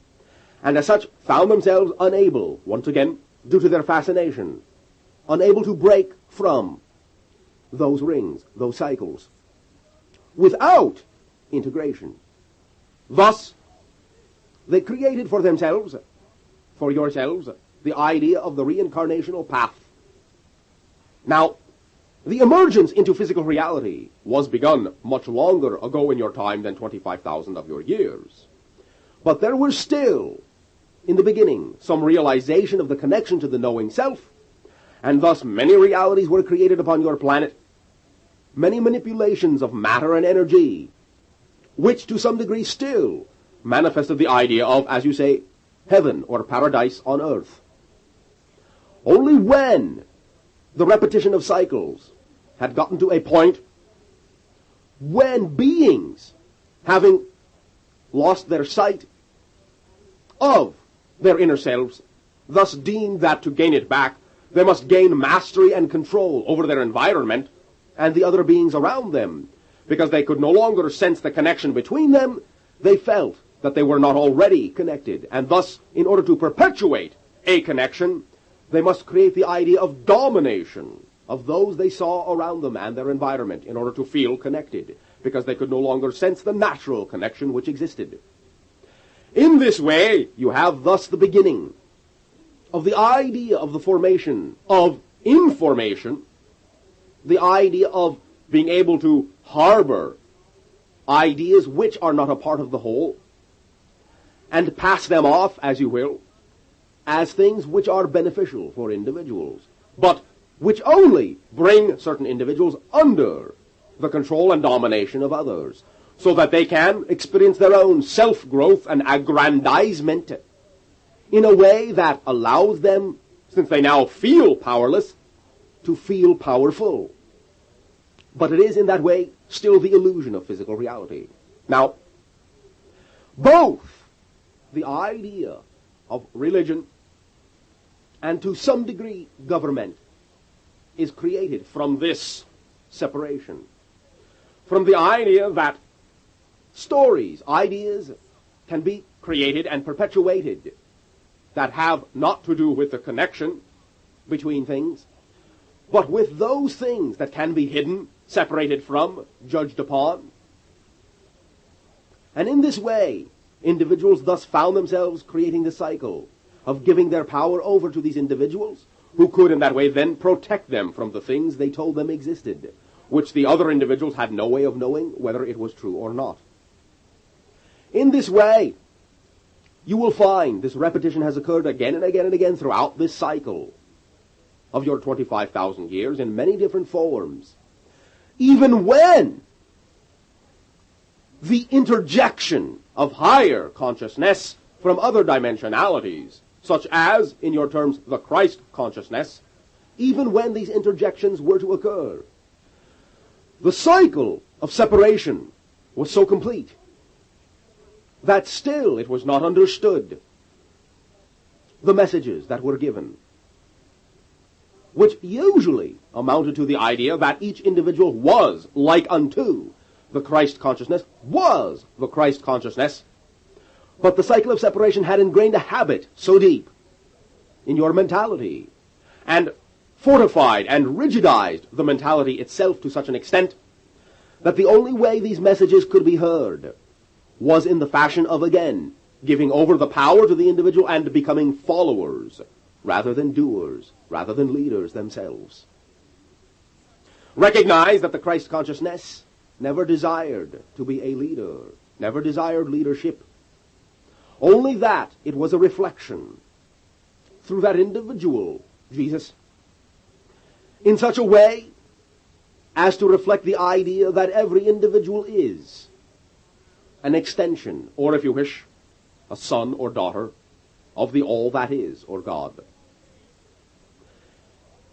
[SPEAKER 1] and as such found themselves unable, once again, due to their fascination, unable to break from those rings, those cycles, without integration. Thus, they created for themselves, for yourselves, the idea of the reincarnational path. Now, the emergence into physical reality was begun much longer ago in your time than 25,000 of your years. But there was still, in the beginning, some realization of the connection to the knowing self, and thus many realities were created upon your planet, many manipulations of matter and energy, which to some degree still manifested the idea of, as you say, heaven or paradise on earth. Only when the repetition of cycles had gotten to a point when beings, having lost their sight of their inner selves, thus deemed that to gain it back, they must gain mastery and control over their environment and the other beings around them. Because they could no longer sense the connection between them, they felt that they were not already connected. And thus, in order to perpetuate a connection, they must create the idea of domination of those they saw around them and their environment in order to feel connected, because they could no longer sense the natural connection which existed. In this way, you have thus the beginning of the idea of the formation of information, the idea of being able to harbor ideas which are not a part of the whole, and pass them off, as you will, as things which are beneficial for individuals, but which only bring certain individuals under the control and domination of others, so that they can experience their own self-growth and aggrandizement in a way that allows them, since they now feel powerless, to feel powerful. But it is in that way still the illusion of physical reality. Now, both the idea of religion and to some degree government is created from this separation. From the idea that stories, ideas can be created and perpetuated that have not to do with the connection between things, but with those things that can be hidden, separated from, judged upon. And in this way, individuals thus found themselves creating the cycle of giving their power over to these individuals, who could in that way then protect them from the things they told them existed, which the other individuals had no way of knowing whether it was true or not. In this way, you will find this repetition has occurred again and again and again throughout this cycle of your 25,000 years in many different forms. Even when the interjection of higher consciousness from other dimensionalities, such as, in your terms, the Christ consciousness, even when these interjections were to occur, the cycle of separation was so complete that still it was not understood the messages that were given, which usually amounted to the idea that each individual was like unto the Christ consciousness, was the Christ consciousness, but the cycle of separation had ingrained a habit so deep in your mentality, and fortified and rigidized the mentality itself to such an extent that the only way these messages could be heard was in the fashion of, again, giving over the power to the individual and becoming followers rather than doers, rather than leaders themselves. Recognize that the Christ consciousness never desired to be a leader, never desired leadership, only that it was a reflection through that individual, Jesus, in such a way as to reflect the idea that every individual is an extension, or if you wish, a son or daughter of the all that is, or God.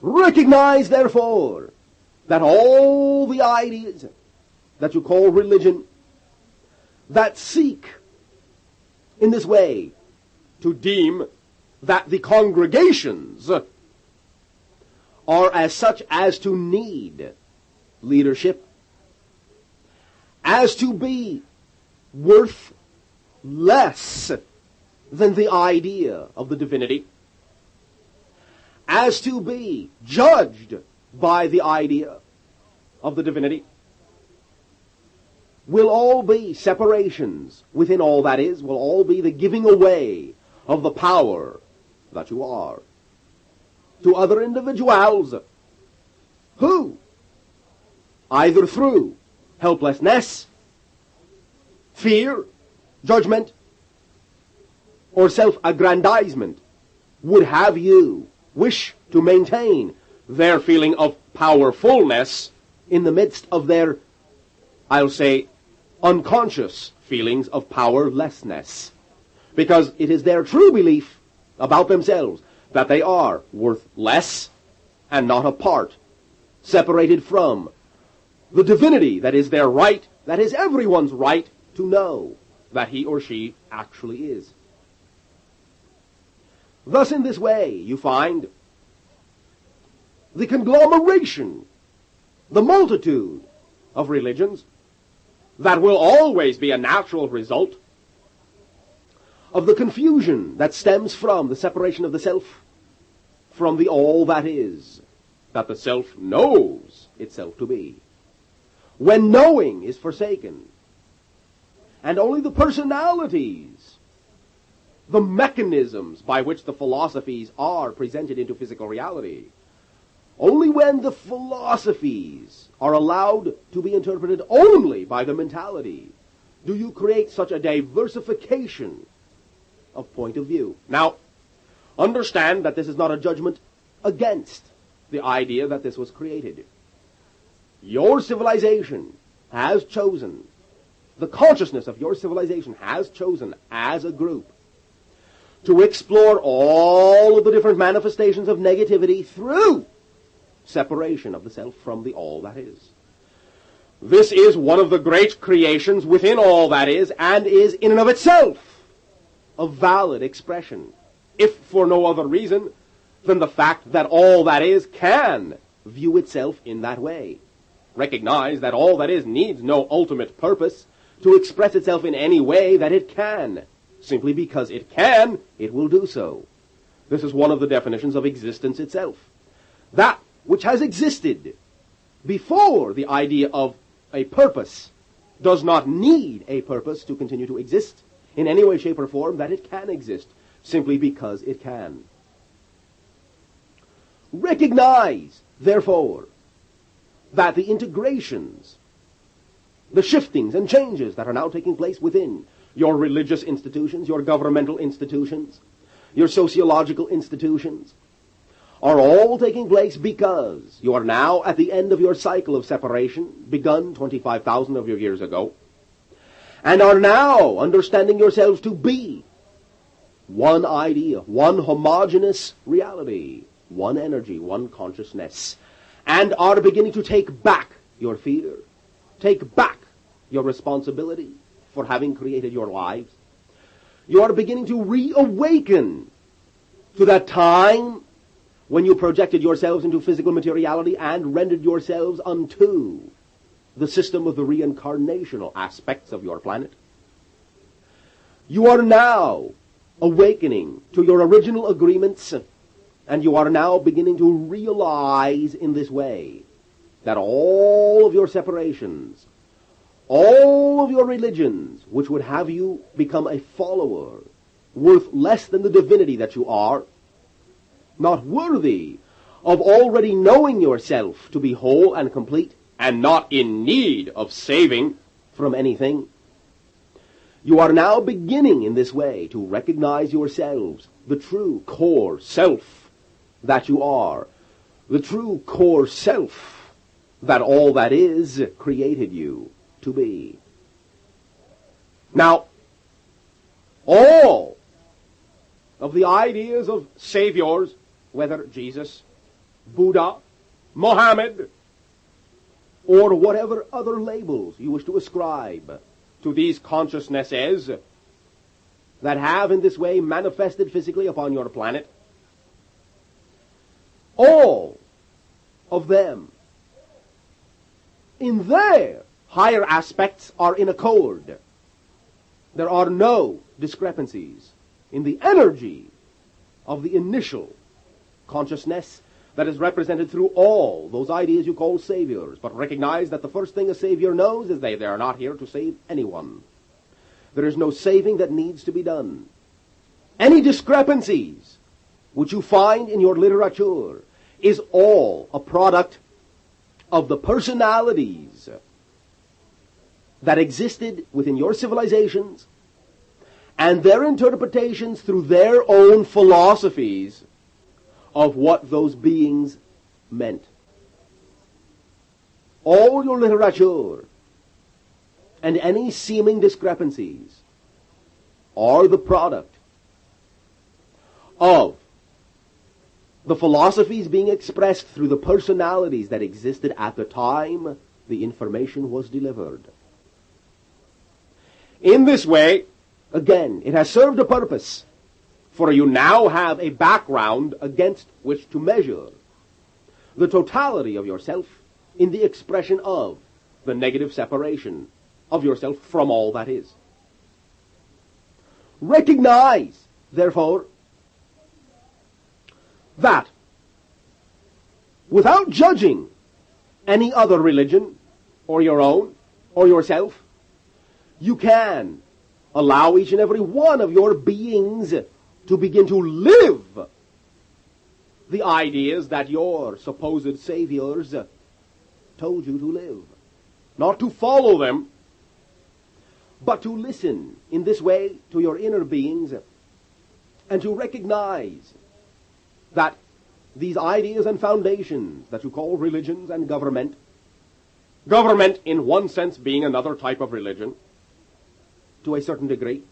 [SPEAKER 1] Recognize, therefore, that all the ideas that you call religion, that seek in this way to deem that the congregations are as such as to need leadership, as to be worth less than the idea of the divinity, as to be judged by the idea of the divinity, will all be separations within all that is, will all be the giving away of the power that you are to other individuals who, either through helplessness, fear, judgment, or self-aggrandizement, would have you wish to maintain their feeling of powerfulness in the midst of their, I'll say, unconscious feelings of powerlessness. Because it is their true belief about themselves that they are worth less and not a part, separated from the divinity that is their right, that is everyone's right to know that he or she actually is. Thus, in this way, you find the conglomeration, the multitude of religions that will always be a natural result of the confusion that stems from the separation of the self from the all that is, that the self knows itself to be. When knowing is forsaken, and only the personalities, the mechanisms by which the philosophies are presented into physical reality, only when the philosophies are allowed to be interpreted only by the mentality do you create such a diversification of point of view. Now, understand that this is not a judgment against the idea that this was created. Your civilization has chosen, the consciousness of your civilization has chosen as a group to explore all of the different manifestations of negativity through separation of the self from the all that is. This is one of the great creations within all that is, and is in and of itself a valid expression, if for no other reason than the fact that all that is can view itself in that way. Recognize that all that is needs no ultimate purpose to express itself in any way that it can. Simply because it can, it will do so. This is one of the definitions of existence itself. That which has existed before the idea of a purpose does not need a purpose to continue to exist in any way, shape, or form, that it can exist simply because it can. Recognize, therefore, that the integrations, the shiftings and changes that are now taking place within your religious institutions, your governmental institutions, your sociological institutions, are all taking place because you are now at the end of your cycle of separation, begun 25,000 of your years ago, and are now understanding yourselves to be one idea, one homogeneous reality, one energy, one consciousness, and are beginning to take back your fear, take back your responsibility for having created your lives. You are beginning to reawaken to that time when you projected yourselves into physical materiality and rendered yourselves unto the system of the reincarnational aspects of your planet. You are now awakening to your original agreements, and you are now beginning to realize in this way that all of your separations, all of your religions, which would have you become a follower, worth less than the divinity that you are, not worthy of already knowing yourself to be whole and complete, and not in need of saving from anything. You are now beginning in this way to recognize yourselves, the true core self that you are, the true core self that all that is created you to be. Now, all of the ideas of saviors, whether Jesus, Buddha, Mohammed, or whatever other labels you wish to ascribe to these consciousnesses that have in this way manifested physically upon your planet, all of them. In their higher aspects are in accord. There are no discrepancies in the energy of the initial consciousness that is represented through all those ideas you call saviors. But recognize that the first thing a savior knows is they are not here to save anyone. There is no saving that needs to be done. Any discrepancies which you find in your literature is all a product of the personalities that existed within your civilizations and their interpretations through their own philosophies of what those beings meant. All your literature and any seeming discrepancies are the product of the philosophies being expressed through the personalities that existed at the time the information was delivered. In this way, again, it has served a purpose, for you now have a background against which to measure the totality of yourself in the expression of the negative separation of yourself from all that is. Recognize, therefore, that without judging any other religion or your own or yourself, you can allow each and every one of your beings to begin to live the ideas that your supposed saviors told you to live. Not to follow them, but to listen in this way to your inner beings and to recognize that these ideas and foundations that you call religions and government in one sense being another type of religion to a certain degree,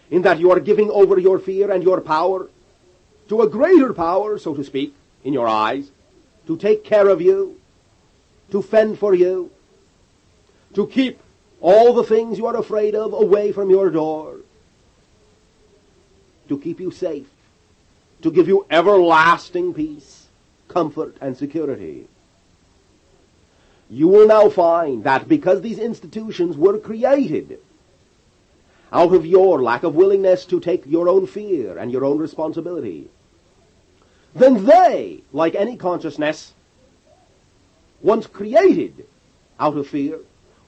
[SPEAKER 1] in that you are giving over your fear and your power to a greater power, so to speak, in your eyes, to take care of you, to fend for you, to keep all the things you are afraid of away from your door, to keep you safe, to give you everlasting peace, comfort, and security. You will now find that because these institutions were created out of your lack of willingness to take your own fear and your own responsibility, then they, like any consciousness, once created out of fear,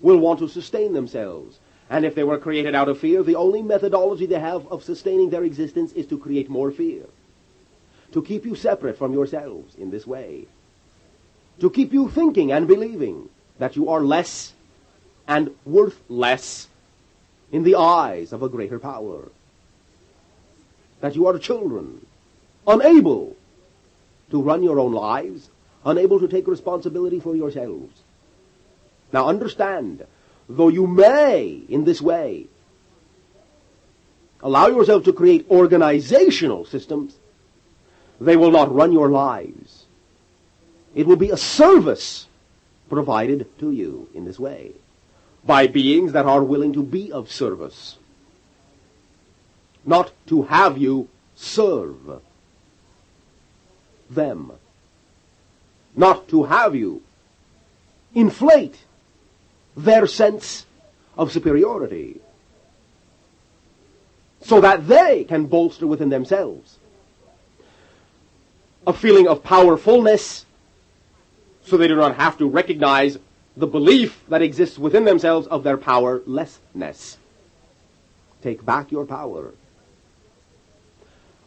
[SPEAKER 1] will want to sustain themselves. And if they were created out of fear, the only methodology they have of sustaining their existence is to create more fear. To keep you separate from yourselves in this way. To keep you thinking and believing that you are less and worth less in the eyes of a greater power. That you are children, unable to run your own lives, unable to take responsibility for yourselves. Now understand, though you may, in this way, allow yourself to create organizational systems, they will not run your lives. It will be a service provided to you in this way by beings that are willing to be of service, not to have you serve them, not to have you inflate their sense of superiority so that they can bolster within themselves a feeling of powerfulness, so they do not have to recognize the belief that exists within themselves of their powerlessness. Take back your power.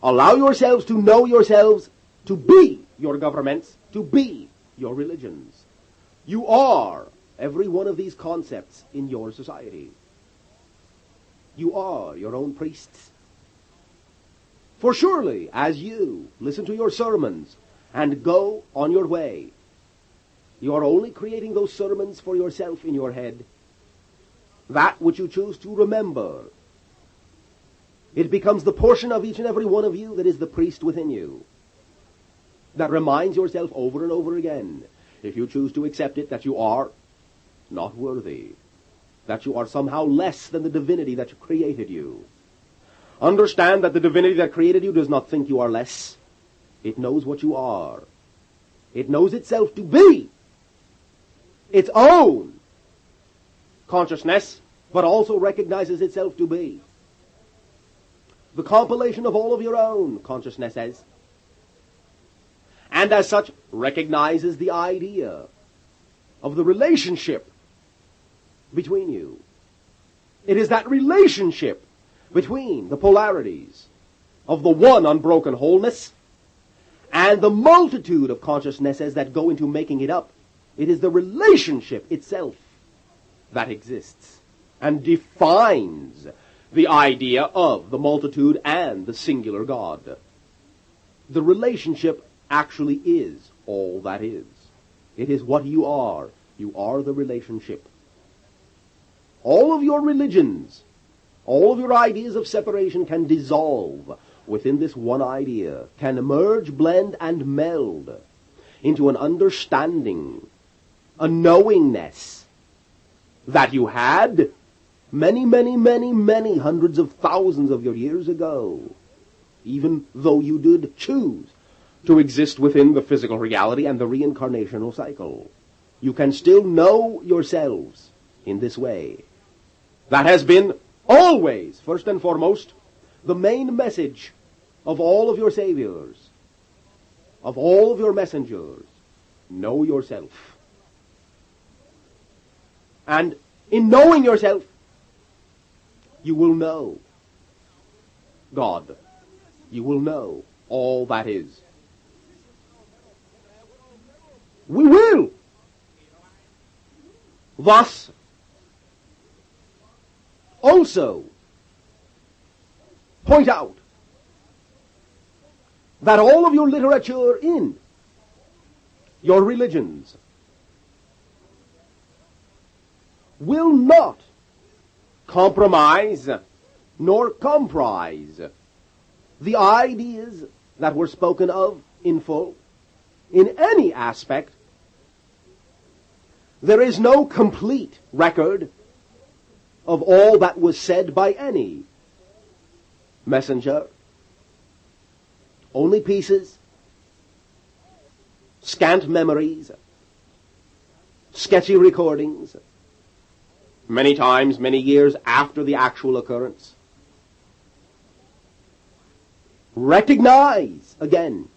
[SPEAKER 1] Allow yourselves to know yourselves to be your governments, to be your religions. You are every one of these concepts in your society. You are your own priests. For surely, as you listen to your sermons and go on your way, you are only creating those sermons for yourself in your head, that which you choose to remember. It becomes the portion of each and every one of you that is the priest within you, that reminds yourself over and over again, if you choose to accept it, that you are not worthy, that you are somehow less than the divinity that created you. Understand that the divinity that created you does not think you are less. It knows what you are. It knows itself to be its own consciousness, but also recognizes itself to be the compilation of all of your own consciousnesses, and as such recognizes the idea of the relationship between you. It is that relationship between the polarities of the one unbroken wholeness and the multitude of consciousnesses that go into making it up. It is the relationship itself that exists and defines the idea of the multitude and the singular God. The relationship actually is all that is. It is what you are. You are the relationship. All of your religions, all of your ideas of separation can dissolve within this one idea, can emerge, blend, and meld into an understanding, a knowingness that you had many, many, many, many hundreds of thousands of your years ago, even though you did choose to exist within the physical reality and the reincarnational cycle. You can still know yourselves in this way. That has been always, first and foremost, the main message of all of your saviors, of all of your messengers. Know yourself. And in knowing yourself, you will know God. You will know all that is. We will thus also point out that all of your literature in your religions will not compromise nor comprise the ideas that were spoken of in full in any aspect. There is no complete record of all that was said by any messenger. Only pieces, scant memories, sketchy recordings, many times, many years after the actual occurrence. Recognize, again,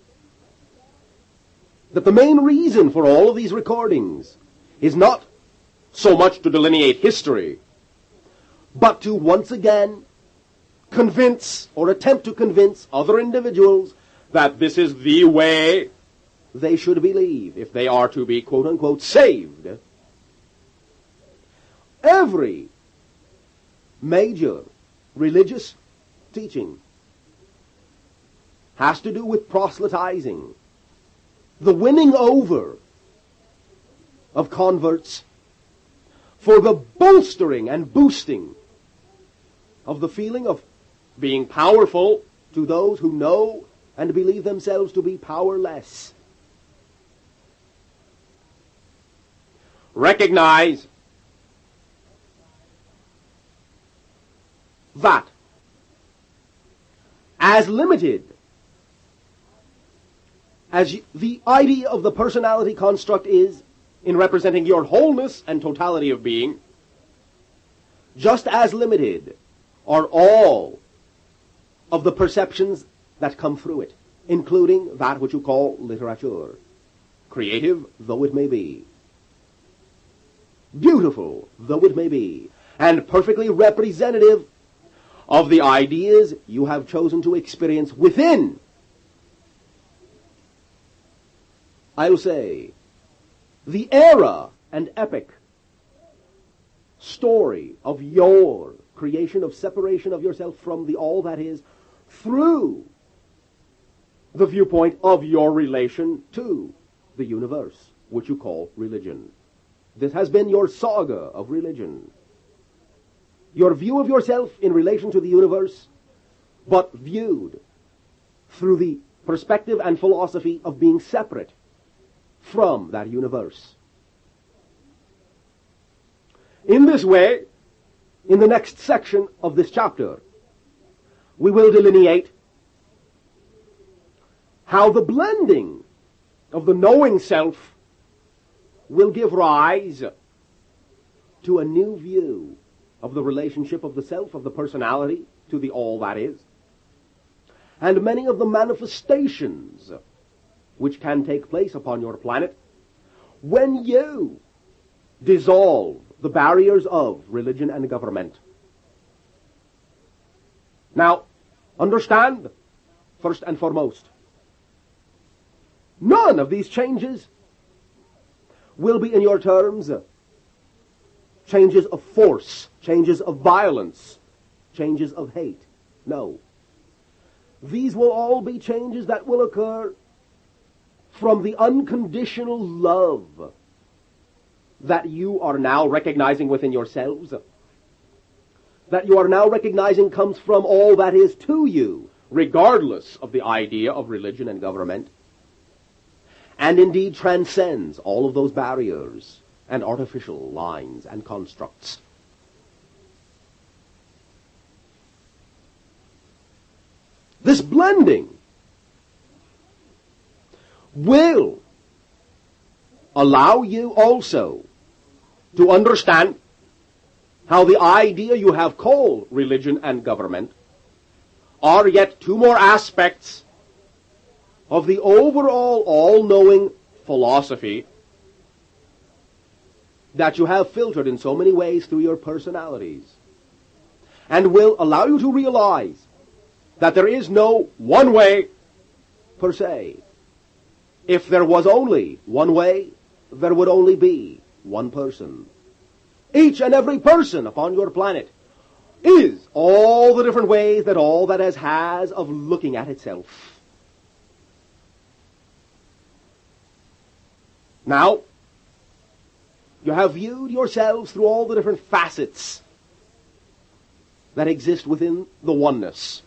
[SPEAKER 1] that the main reason for all of these recordings is not so much to delineate history, but to once again convince or attempt to convince other individuals that this is the way they should believe if they are to be, quote-unquote, saved. Every major religious teaching has to do with proselytizing, the winning over of converts for the bolstering and boosting of the feeling of being powerful to those who know and believe themselves to be powerless. Recognize that as limited as the idea of the personality construct is in representing your wholeness and totality of being, just as limited are all of the perceptions that come through it, including that which you call literature, creative though it may be, beautiful though it may be, and perfectly representative of the ideas you have chosen to experience within, I'll say, the era and epic story of your creation of separation of yourself from the all that is through the viewpoint of your relation to the universe, which you call religion. This has been your saga of religion. Your view of yourself in relation to the universe, but viewed through the perspective and philosophy of being separate from that universe. In this way, in the next section of this chapter, we will delineate how the blending of the knowing self will give rise to a new view of the relationship of the self, of the personality, to the all that is. And many of the manifestations which can take place upon your planet when you dissolve the barriers of religion and government. Now, understand, first and foremost, none of these changes will be in your terms changes of force, changes of violence, changes of hate. No. These will all be changes that will occur from the unconditional love that you are now recognizing within yourselves, that you are now recognizing comes from all that is to you, regardless of the idea of religion and government, and indeed transcends all of those barriers and artificial lines and constructs. This blending will allow you also to understand how the idea you have called religion and government are yet two more aspects of the overall all-knowing philosophy that you have filtered in so many ways through your personalities, and will allow you to realize that there is no one way per se. If there was only one way, there would only be one person. Each and every person upon your planet is all the different ways that all that has of looking at itself. Now, you have viewed yourselves through all the different facets that exist within the oneness.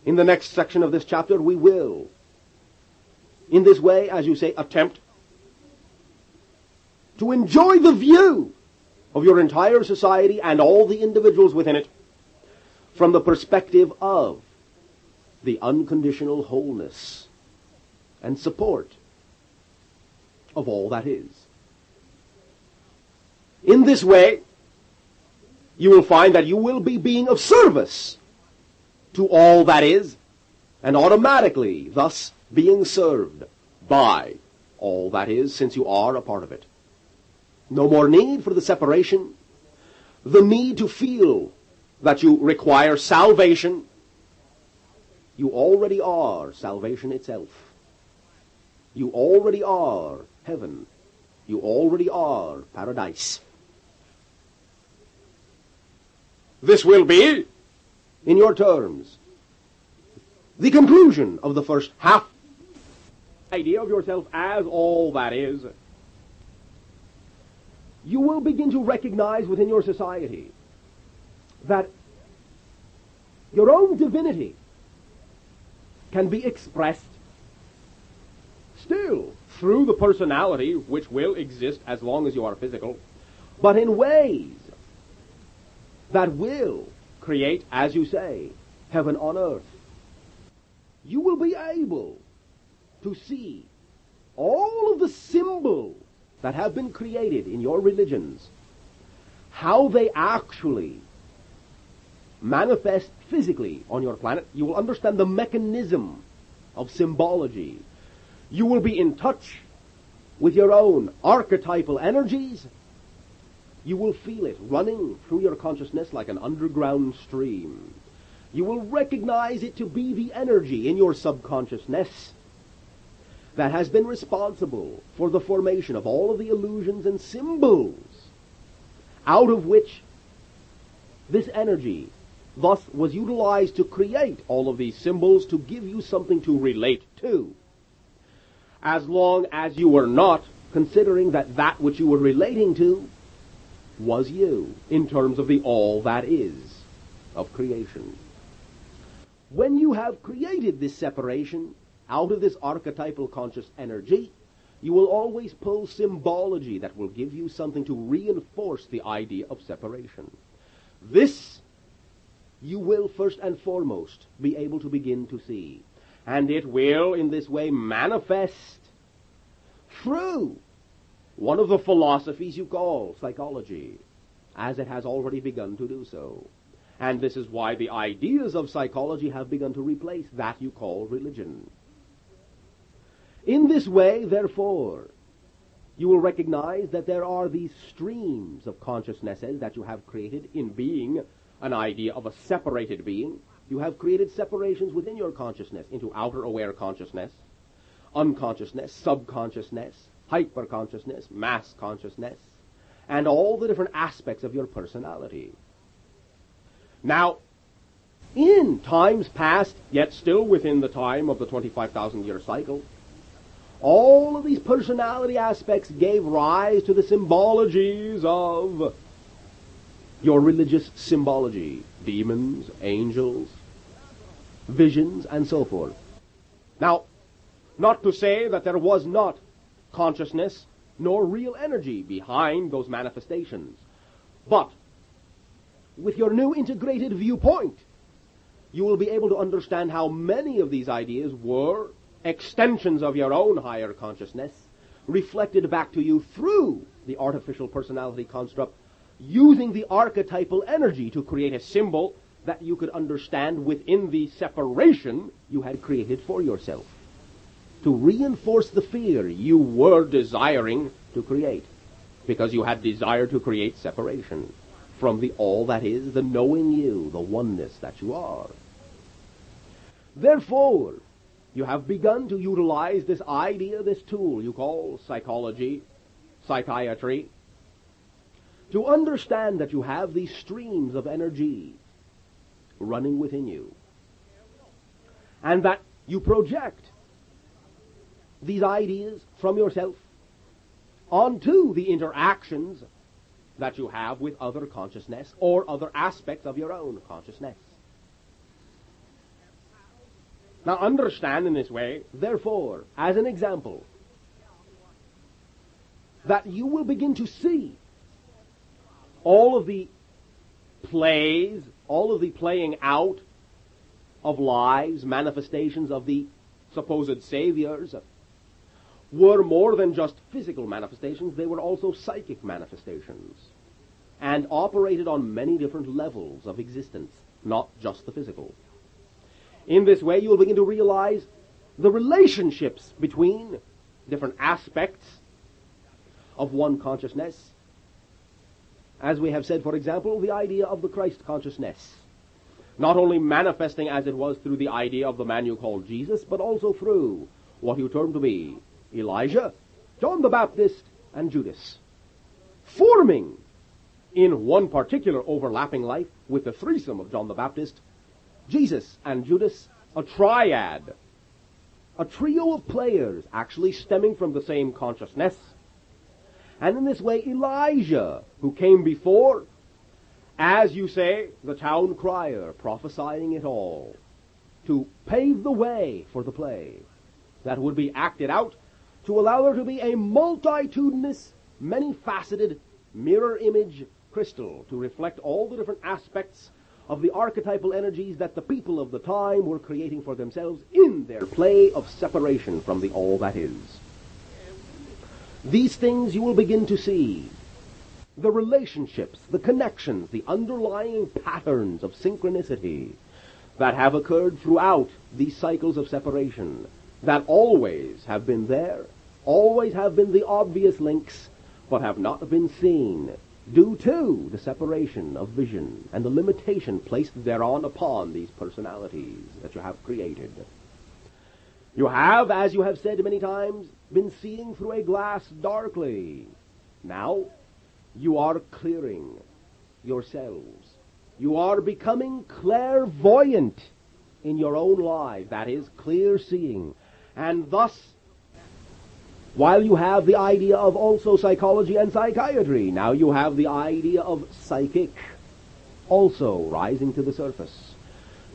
[SPEAKER 1] In the next section of this chapter, we will, in this way, as you say, attempt to enjoy the view of your entire society and all the individuals within it from the perspective of the unconditional wholeness and support of all that is. In this way, you will find that you will be being of service to all that is, and automatically, thus, being served by all that is, since you are a part of it. No more need for the separation, the need to feel that you require salvation. You already are salvation itself. You already are heaven. You already are paradise. This will be, in your terms, the conclusion of the first half. Idea of yourself as all that is. You will begin to recognize within your society that your own divinity can be expressed still through the personality which will exist as long as you are physical, but in ways that will create, as you say, heaven on earth. You will be able to see all of the symbols that have been created in your religions, how they actually manifest physically on your planet. You will understand the mechanism of symbology. You will be in touch with your own archetypal energies. You will feel it running through your consciousness like an underground stream. You will recognize it to be the energy in your subconsciousness that has been responsible for the formation of all of the illusions and symbols, out of which this energy thus was utilized to create all of these symbols to give you something to relate to. As long as you were not considering that that which you were relating to was you, in terms of the all that is of creation. When you have created this separation out of this archetypal conscious energy, you will always pull symbology that will give you something to reinforce the idea of separation. This you will first and foremost be able to begin to see. And it will, in this way, manifest through one of the philosophies you call psychology, as it has already begun to do so. And this is why the ideas of psychology have begun to replace that you call religion. In this way, therefore, you will recognize that there are these streams of consciousnesses that you have created in being an idea of a separated being. You have created separations within your consciousness into outer aware consciousness, unconsciousness, subconsciousness, hyperconsciousness, mass consciousness, and all the different aspects of your personality. Now, in times past, yet still within the time of the 25,000-year cycle, all of these personality aspects gave rise to the symbologies of your religious symbology, demons, angels, visions, and so forth. Now, not to say that there was not consciousness nor real energy behind those manifestations, but with your new integrated viewpoint, you will be able to understand how many of these ideas were extensions of your own higher consciousness, reflected back to you through the artificial personality construct, using the archetypal energy to create a symbol that you could understand within the separation you had created for yourself, to reinforce the fear you were desiring to create, because you had desired to create separation from the all that is, the knowing you, the oneness that you are. Therefore, you have begun to utilize this idea, this tool you call psychology, psychiatry, to understand that you have these streams of energy running within you, and that you project these ideas from yourself onto the interactions that you have with other consciousness or other aspects of your own consciousness. Now understand in this way, therefore, as an example, that you will begin to see all of the plays, all of the playing out of lives, manifestations of the supposed saviors, were more than just physical manifestations. They were also psychic manifestations, and operated on many different levels of existence, not just the physical. In this way, you will begin to realize the relationships between different aspects of one consciousness. As we have said, for example, the idea of the Christ consciousness, not only manifesting as it was through the idea of the man you called Jesus, but also through what you termed to be Elijah, John the Baptist, and Judas, forming in one particular overlapping life with the threesome of John the Baptist, Jesus, and Judas, a triad, a trio of players actually stemming from the same consciousness. And in this way, Elijah, who came before, as you say, the town crier, prophesying it all, to pave the way for the play that would be acted out, to allow there to be a multitudinous, many-faceted mirror image crystal to reflect all the different aspects of the archetypal energies that the people of the time were creating for themselves in their play of separation from the all that is. These things you will begin to see. The relationships, the connections, the underlying patterns of synchronicity that have occurred throughout these cycles of separation, that always have been there, always have been the obvious links, but have not been seen, due to the separation of vision and the limitation placed thereon upon these personalities that you have created. You have, as you have said many times, been seeing through a glass darkly. Now, you are clearing yourselves. You are becoming clairvoyant in your own life, that is, clear seeing. And thus, while you have the idea of also psychology and psychiatry, now you have the idea of psychic also rising to the surface.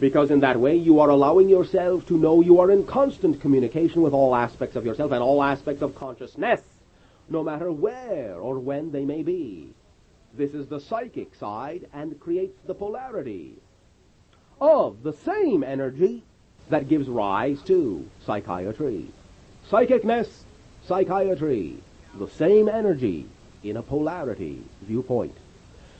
[SPEAKER 1] Because in that way you are allowing yourself to know you are in constant communication with all aspects of yourself and all aspects of consciousness, no matter where or when they may be. This is the psychic side and creates the polarity of the same energy that gives rise to psychiatry. Psychicness, psychiatry, the same energy in a polarity viewpoint.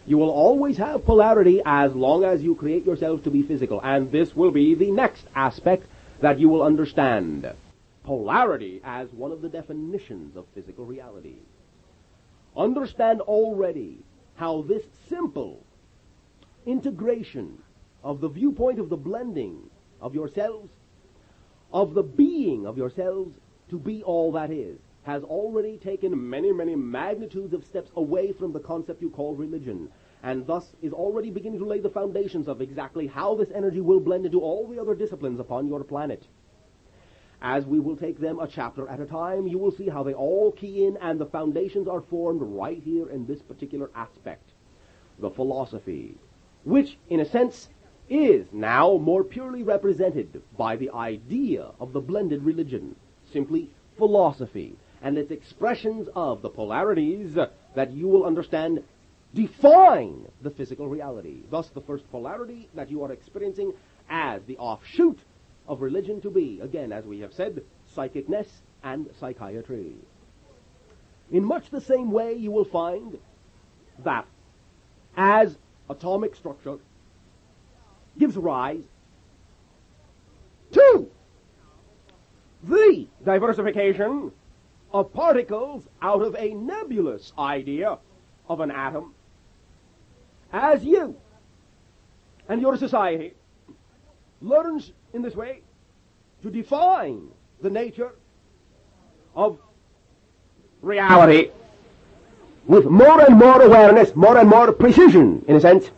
[SPEAKER 1] You will always have polarity as long as you create yourself to be physical, and this will be the next aspect that you will understand. Polarity as one of the definitions of physical reality. Understand already how this simple integration of the viewpoint of the blending of yourselves, of the being of yourselves to be all that is, has already taken many, many magnitudes of steps away from the concept you call religion, and thus is already beginning to lay the foundations of exactly how this energy will blend into all the other disciplines upon your planet. As we will take them a chapter at a time, you will see how they all key in, and the foundations are formed right here in this particular aspect. The philosophy, which, in a sense, is now more purely represented by the idea of the blended religion, simply philosophy, and its expressions of the polarities that you will understand define the physical reality. Thus, the first polarity that you are experiencing as the offshoot of religion to be, again, as we have said, psychicness and psychiatry. In much the same way, you will find that as atomic structure gives rise to the diversification of particles out of a nebulous idea of an atom, as you and your society learns in this way to define the nature of reality with more and more awareness, more and more precision, in a sense.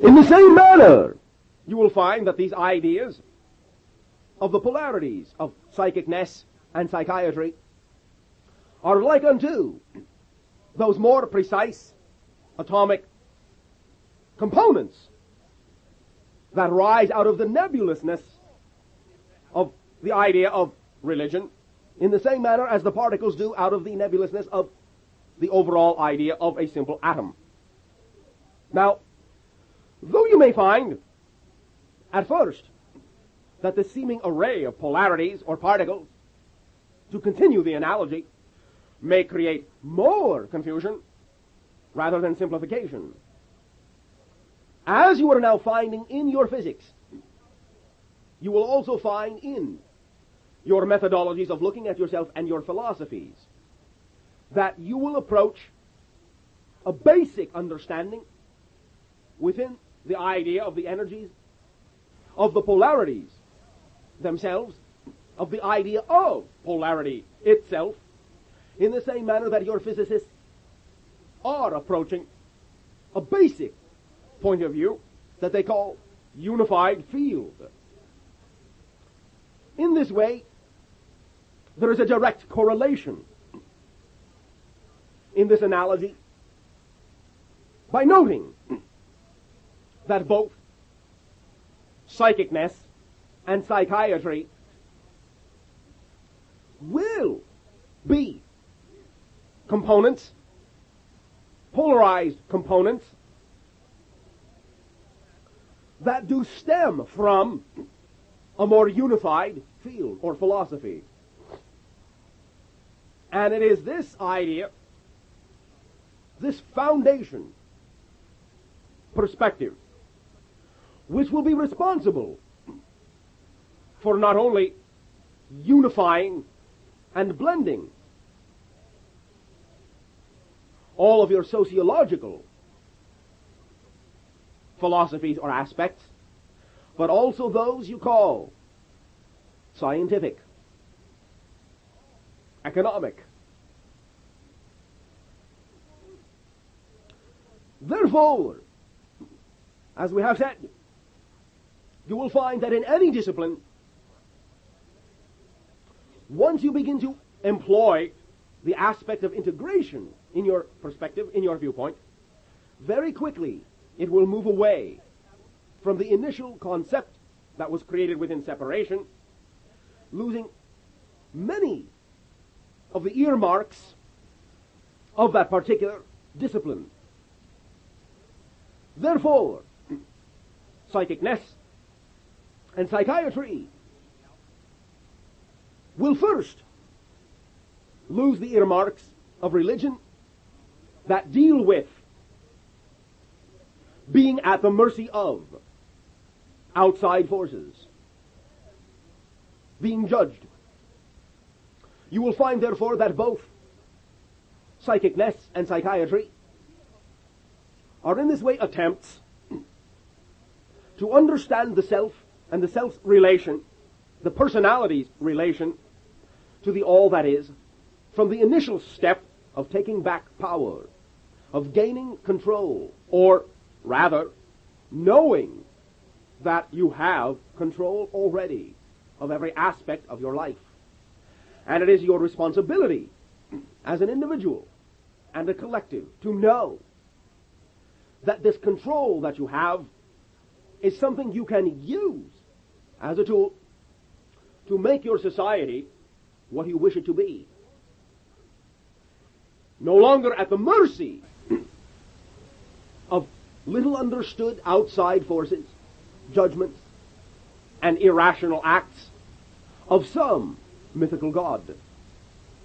[SPEAKER 1] In the same manner, you will find that these ideas of the polarities of psychicness and psychiatry are like unto those more precise atomic components that rise out of the nebulousness of the idea of religion, in the same manner as the particles do out of the nebulousness of the overall idea of a simple atom. Now, though you may find at first that the seeming array of polarities or particles, to continue the analogy, may create more confusion rather than simplification, as you are now finding in your physics, you will also find in your methodologies of looking at yourself and your philosophies that you will approach a basic understanding within the idea of the energies, of the polarities themselves, of the idea of polarity itself, in the same manner that your physicists are approaching a basic point of view that they call unified field. In this way, there is a direct correlation in this analogy by noting that both psychicness and psychiatry will be components, polarized components, that do stem from a more unified field or philosophy. And it is this idea, this foundation perspective, which will be responsible for not only unifying and blending all of your sociological philosophies or aspects, but also those you call scientific, economic. Therefore, as we have said, you will find that in any discipline, once you begin to employ the aspect of integration in your perspective, in your viewpoint, very quickly it will move away from the initial concept that was created within separation, losing many of the earmarks of that particular discipline. Therefore, psychicness And psychiatry will first lose the earmarks of religion that deal with being at the mercy of outside forces, being judged. You will find, therefore, that both psychicness and psychiatry are in this way attempts to understand the self and the self's relation, the personality's relation to the all that is, from the initial step of taking back power, of gaining control, or rather, knowing that you have control already of every aspect of your life. And it is your responsibility as an individual and a collective to know that this control that you have is something you can use as a tool to make your society what you wish it to be. No longer at the mercy of little understood outside forces, judgments, and irrational acts of some mythical god,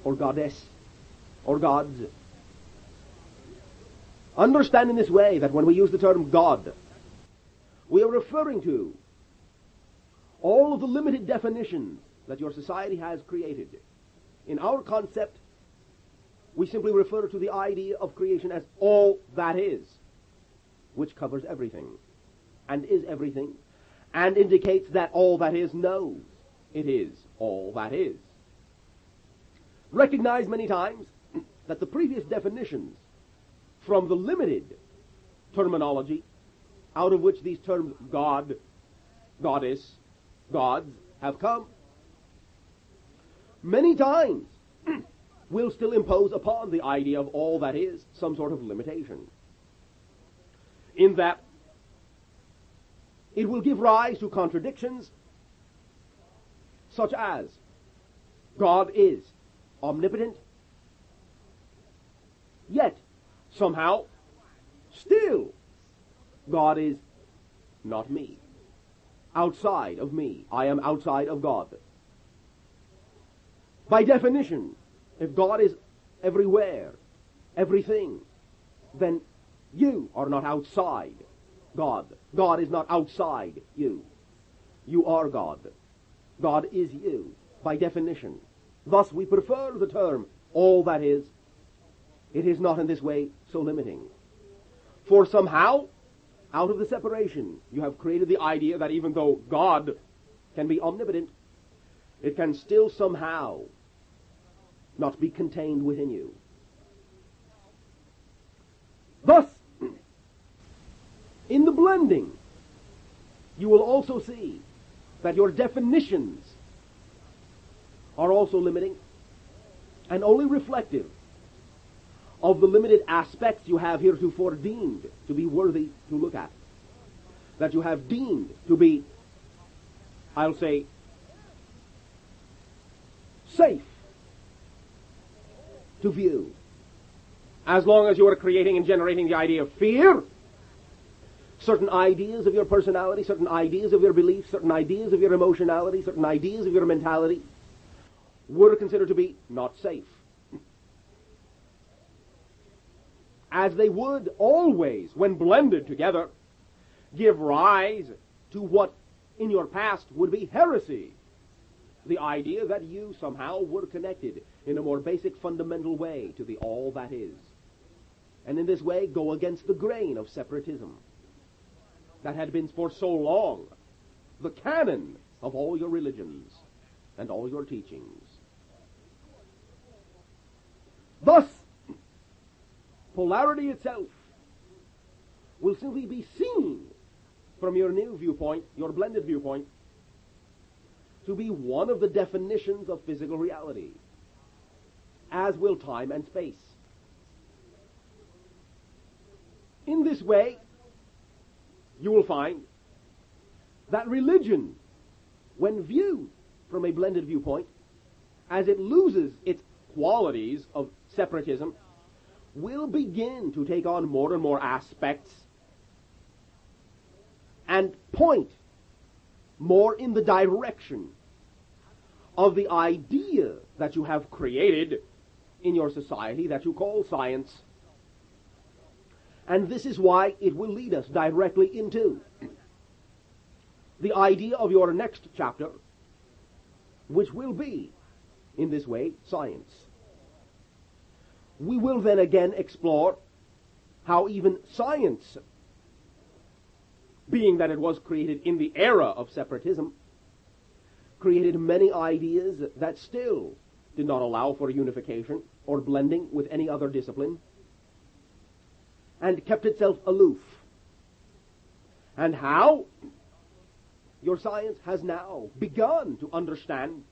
[SPEAKER 1] or goddess, or gods. Understand in this way that when we use the term God, we are referring to all of the limited definitions that your society has created. In our concept, we simply refer to the idea of creation as all that is, which covers everything, and is everything, and indicates that all that is knows it is all that is. Recognize many times that the previous definitions from the limited terminology out of which these terms God, goddess, gods have come, many times will still impose upon the idea of all that is some sort of limitation, in that it will give rise to contradictions such as God is omnipotent, yet somehow still God is not me, outside of me. I am outside of God. By definition, if God is everywhere, everything, then you are not outside God. God is not outside you. You are God. God is you, by definition. Thus, we prefer the term all that is. It is not in this way so limiting. For somehow, out of the separation, you have created the idea that even though God can be omnipotent, it can still somehow not be contained within you. Thus, in the blending, you will also see that your definitions are also limiting and only reflective of the limited aspects you have heretofore deemed to be worthy to look at, that you have deemed to be, I'll say, safe to view. As long as you are creating and generating the idea of fear, certain ideas of your personality, certain ideas of your beliefs, certain ideas of your emotionality, certain ideas of your mentality were considered to be not safe. As they would always, when blended together, give rise to what in your past would be heresy. The idea that you somehow were connected in a more basic, fundamental way to the all that is. And in this way go against the grain of separatism that had been for so long the canon of all your religions and all your teachings. Thus, polarity itself will simply be seen from your new viewpoint, your blended viewpoint, to be one of the definitions of physical reality, as will time and space. In this way, you will find that religion, when viewed from a blended viewpoint, as it loses its qualities of separatism, will begin to take on more and more aspects and point more in the direction of the idea that you have created in your society that you call science. And this is why it will lead us directly into the idea of your next chapter, which will be, in this way, science. We will then again explore how even science, being that it was created in the era of separatism, created many ideas that still did not allow for unification or blending with any other discipline, and kept itself aloof. And how your science has now begun to understand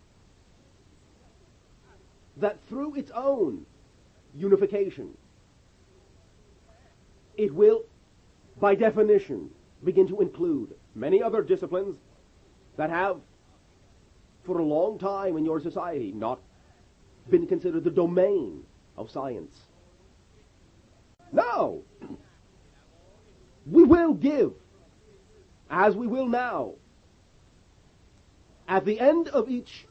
[SPEAKER 1] that through its own unification, it will, by definition, begin to include many other disciplines that have, for a long time in your society, not been considered the domain of science. Now, we will give, as we will now, at the end of each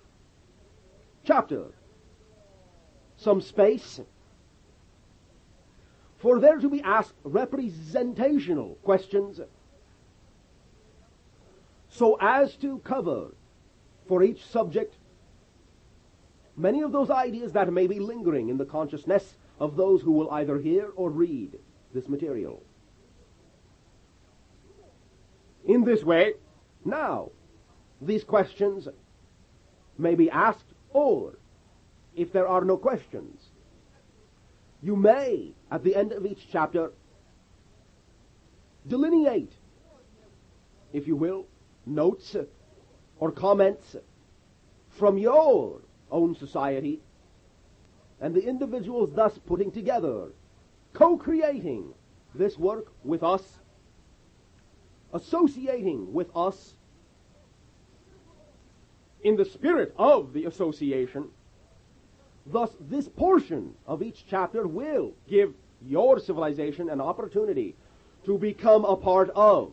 [SPEAKER 1] chapter, some space for there to be asked representational questions, so as to cover for each subject many of those ideas that may be lingering in the consciousness of those who will either hear or read this material. In this way, now, these questions may be asked, or, if there are no questions, you may, at the end of each chapter, delineate, if you will, notes or comments from your own society, and the individuals thus putting together, co-creating this work with us, associating with us in the spirit of the association. Thus, this portion of each chapter will give your civilization an opportunity to become a part of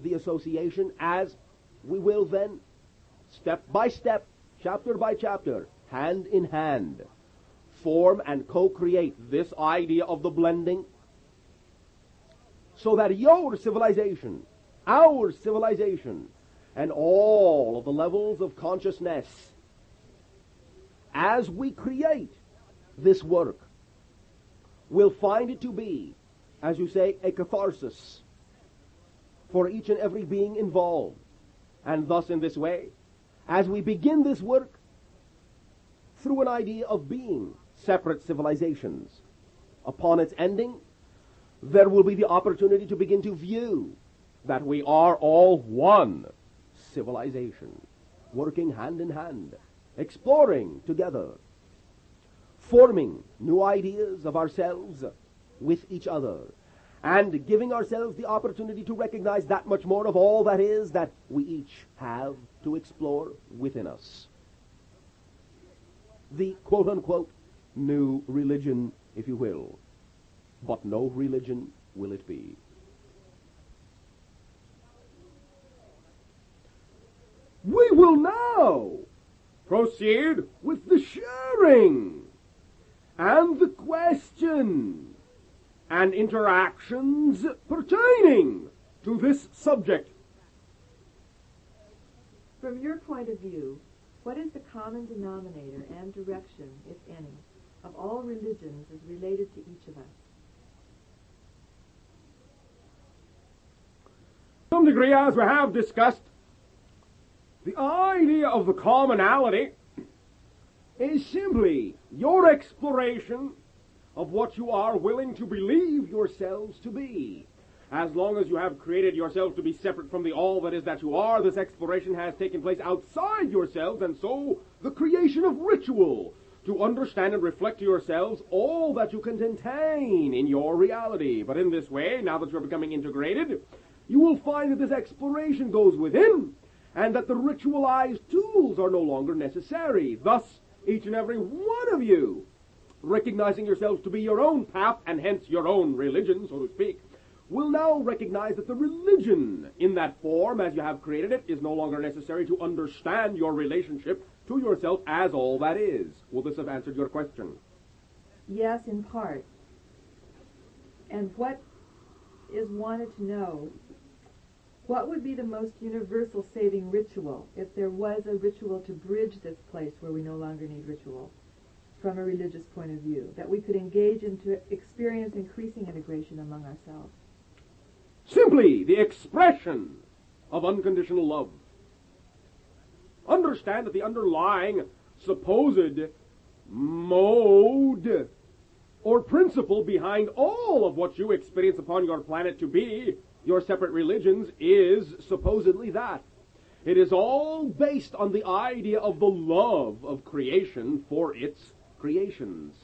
[SPEAKER 1] the association, as we will then, step by step, chapter by chapter, hand in hand, form and co-create this idea of the blending, so that your civilization, our civilization, and all of the levels of consciousness, as we create this work, will find it to be, as you say, a catharsis for each and every being involved. And thus, in this way, as we begin this work through an idea of being separate civilizations, upon its ending, there will be the opportunity to begin to view that we are all one civilization, working hand in hand, exploring together, forming new ideas of ourselves with each other, and giving ourselves the opportunity to recognize that much more of all that is that we each have to explore within us. The quote-unquote new religion, if you will, but no religion will it be. We will now proceed with the sharing and the question and interactions pertaining to this subject.
[SPEAKER 2] From your point of view, what is the common denominator and direction, if any, of all religions as related to each of us?
[SPEAKER 1] To some degree, as we have discussed, the idea of the commonality is simply your exploration of what you are willing to believe yourselves to be. As long as you have created yourselves to be separate from the all that is that you are, this exploration has taken place outside yourselves, and so the creation of ritual to understand and reflect to yourselves all that you can contain in your reality. But in this way, now that you're becoming integrated, you will find that this exploration goes within, and that the ritualized tools are no longer necessary. Thus, each and every one of you, recognizing yourselves to be your own path, and hence your own religion, so to speak, will now recognize that the religion in that form, as you have created it, is no longer necessary to understand your relationship to yourself as all that is. Will this have answered your question?
[SPEAKER 2] Yes, in part. And what is wanted to know, what would be the most universal saving ritual if there was a ritual to bridge this place where we no longer need ritual from a religious point of view, that we could engage in to experience increasing integration among ourselves?
[SPEAKER 1] Simply the expression of unconditional love. Understand that the underlying supposed mode or principle behind all of what you experience upon your planet to be your separate religions is supposedly that. It is all based on the idea of the love of creation for its creations.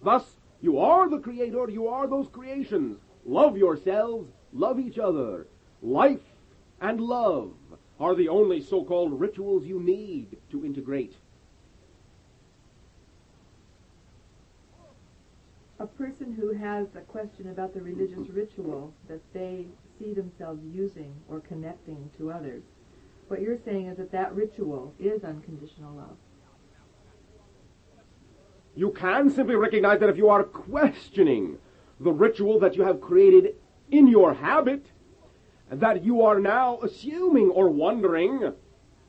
[SPEAKER 1] Thus, you are the creator, you are those creations. Love yourselves, love each other. Life and love are the only so-called rituals you need to integrate.
[SPEAKER 2] A person who has a question about the religious ritual that they see themselves using or connecting to others, what you're saying is that that ritual is unconditional love.
[SPEAKER 1] You can simply recognize that if you are questioning the ritual that you have created in your habit, that you are now assuming or wondering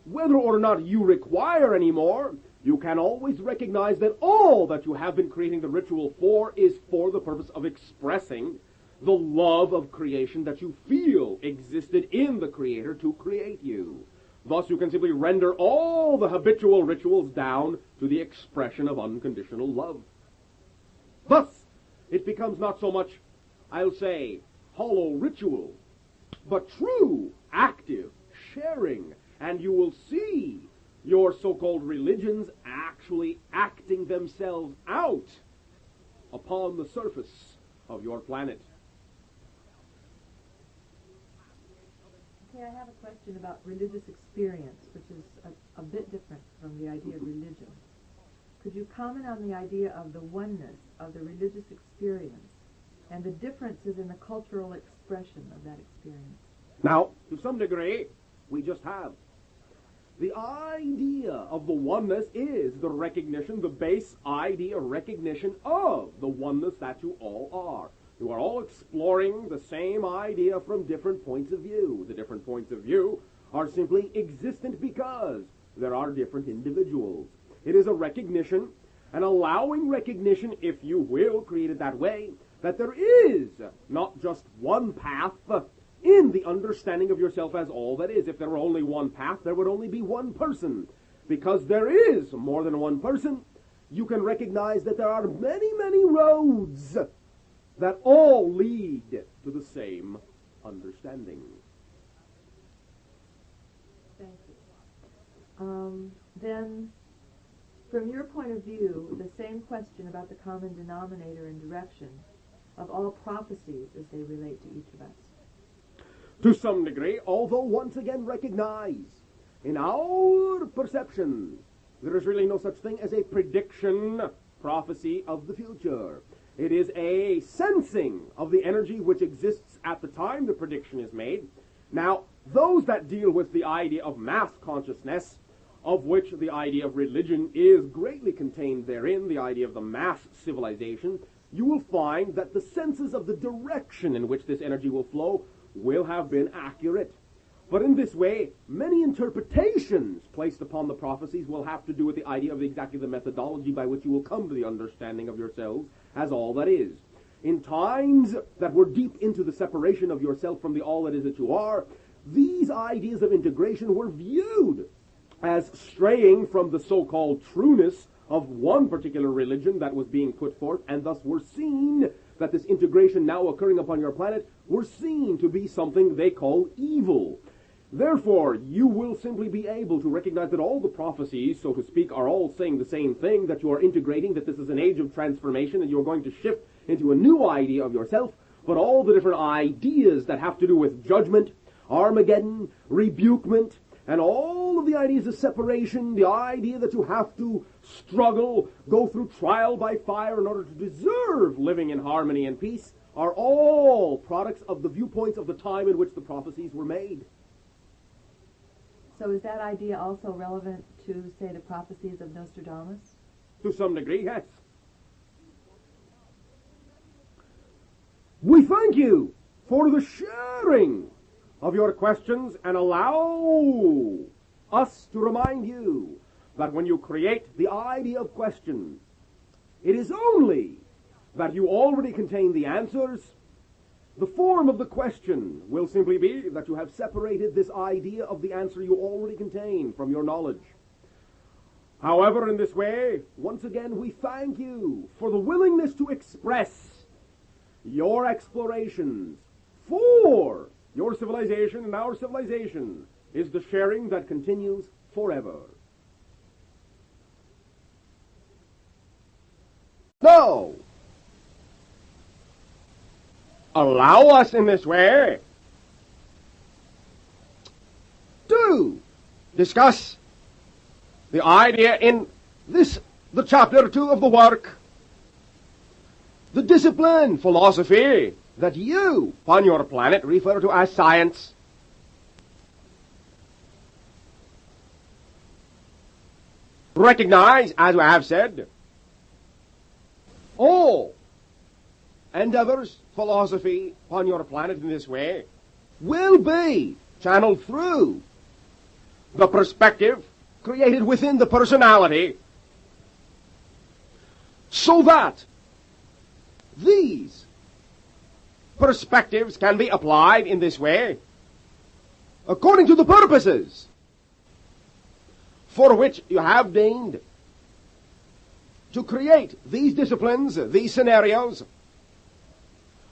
[SPEAKER 1] whether or not you require any more, you can always recognize that all that you have been creating the ritual for is for the purpose of expressing the love of creation that you feel existed in the Creator to create you. Thus, you can simply render all the habitual rituals down to the expression of unconditional love. Thus, it becomes not so much, I'll say, hollow ritual, but true, active, sharing, and you will see your so-called religions actually acting themselves out upon the surface of your planet.
[SPEAKER 2] Okay, I have a question about religious experience, which is a bit different from the idea of religion. Could you comment on the idea of the oneness of the religious experience and the differences in the cultural expression of that experience?
[SPEAKER 1] Now, to some degree, we just have. The idea of the oneness is the recognition, the base idea recognition of the oneness that you all are. You are all exploring the same idea from different points of view. The different points of view are simply existent because there are different individuals. It is a recognition, an allowing recognition, if you will, created that way, that there is not just one path in the understanding of yourself as all that is. If there were only one path, there would only be one person. Because there is more than one person, you can recognize that there are many, many roads that all lead to the same understanding.
[SPEAKER 2] Thank you. Then, from your point of view, the same question about the common denominator and direction of all prophecies as they relate to each of us.
[SPEAKER 1] To some degree, although once again recognize in our perception there is really no such thing as a prediction, prophecy of the future. It is a sensing of the energy which exists at the time the prediction is made. Now, those that deal with the idea of mass consciousness, of which the idea of religion is greatly contained therein, the idea of the mass civilization, you will find that the senses of the direction in which this energy will flow will have been accurate. But in this way, many interpretations placed upon the prophecies will have to do with the idea of exactly the methodology by which you will come to the understanding of yourselves as all that is. In times that were deep into the separation of yourself from the all that is that you are, these ideas of integration were viewed as straying from the so-called trueness of one particular religion that was being put forth, and thus were seen that this integration now occurring upon your planet were seen to be something they call evil. Therefore, you will simply be able to recognize that all the prophecies, so to speak, are all saying the same thing, that you are integrating, that this is an age of transformation, and you're going to shift into a new idea of yourself, but all the different ideas that have to do with judgment, Armageddon, rebukement, and all of the ideas of separation, the idea that you have to struggle, go through trial by fire in order to deserve living in harmony and peace, are all products of the viewpoints of the time in which the prophecies were made.
[SPEAKER 2] So is that idea also relevant to, say, the prophecies of Nostradamus?
[SPEAKER 1] To some degree, yes. We thank you for the sharing of your questions and allow us to remind you that when you create the idea of question, it is only that you already contain the answers. The form of the question will simply be that you have separated this idea of the answer you already contain from your knowledge. However, in this way, once again, we thank you for the willingness to express your explorations for your civilization, and our civilization is the sharing that continues forever. So, allow us in this way to discuss the idea in the chapter 2 of the work, the discipline, philosophy, that you, upon your planet, refer to as science. Recognize, as I have said, all endeavors, philosophy, upon your planet in this way, will be channeled through the perspective created within the personality, so that these perspectives can be applied in this way according to the purposes for which you have deigned to create these disciplines, these scenarios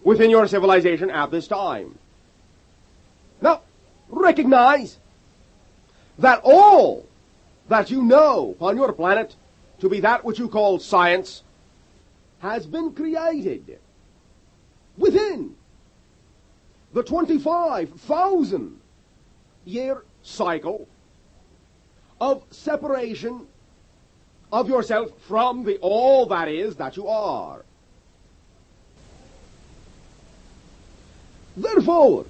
[SPEAKER 1] within your civilization at this time. Now, recognize that all that you know on your planet to be that which you call science has been created within the 25,000 year cycle of separation of yourself from the all that is that you are. Therefore,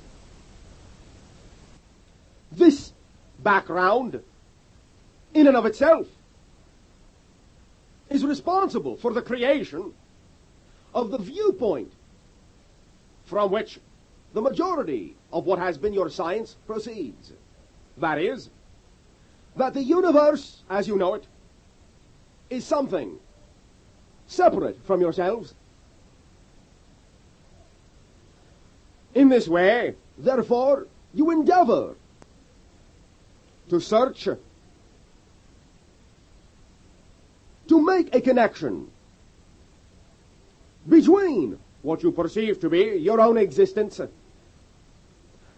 [SPEAKER 1] this background in and of itself is responsible for the creation of the viewpoint from which the majority of what has been your science proceeds. That is, that the universe, as you know it, is something separate from yourselves. In this way, therefore, you endeavor to search, to make a connection between what you perceive to be your own existence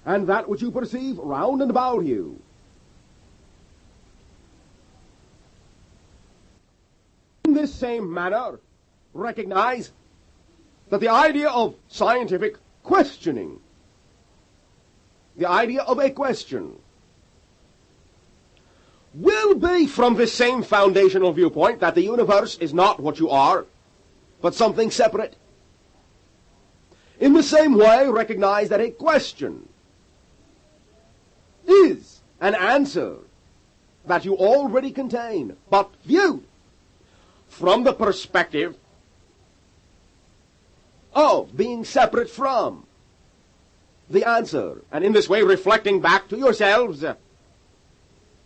[SPEAKER 1] and that which you perceive round and about you. In this same manner, recognize that the idea of scientific questioning, the idea of a question, will be from this same foundational viewpoint that the universe is not what you are, but something separate. In the same way, recognize that a question is an answer that you already contain, but viewed from the perspective of being separate from the answer, and in this way reflecting back to yourselves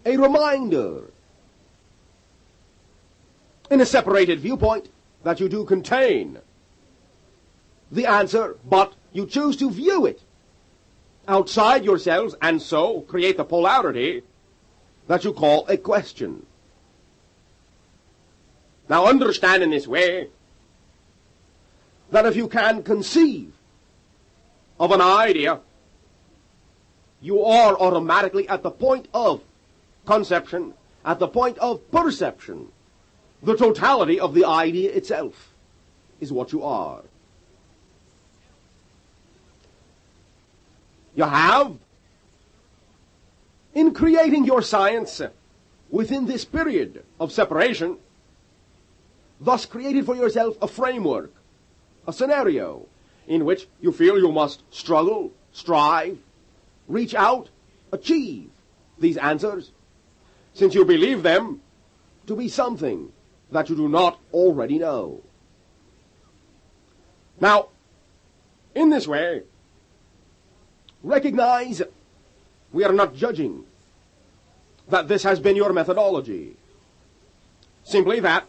[SPEAKER 1] a reminder in a separated viewpoint that you do contain the answer, but you choose to view it outside yourselves and so create the polarity that you call a question. Now understand in this way that if you can conceive of an idea, you are automatically at the point of conception, at the point of perception. The totality of the idea itself is what you are. You have, in creating your science within this period of separation, thus created for yourself a framework, a scenario, in which you feel you must struggle, strive, reach out, achieve these answers, since you believe them to be something that you do not already know. Now, in this way, recognize we are not judging that this has been your methodology. Simply that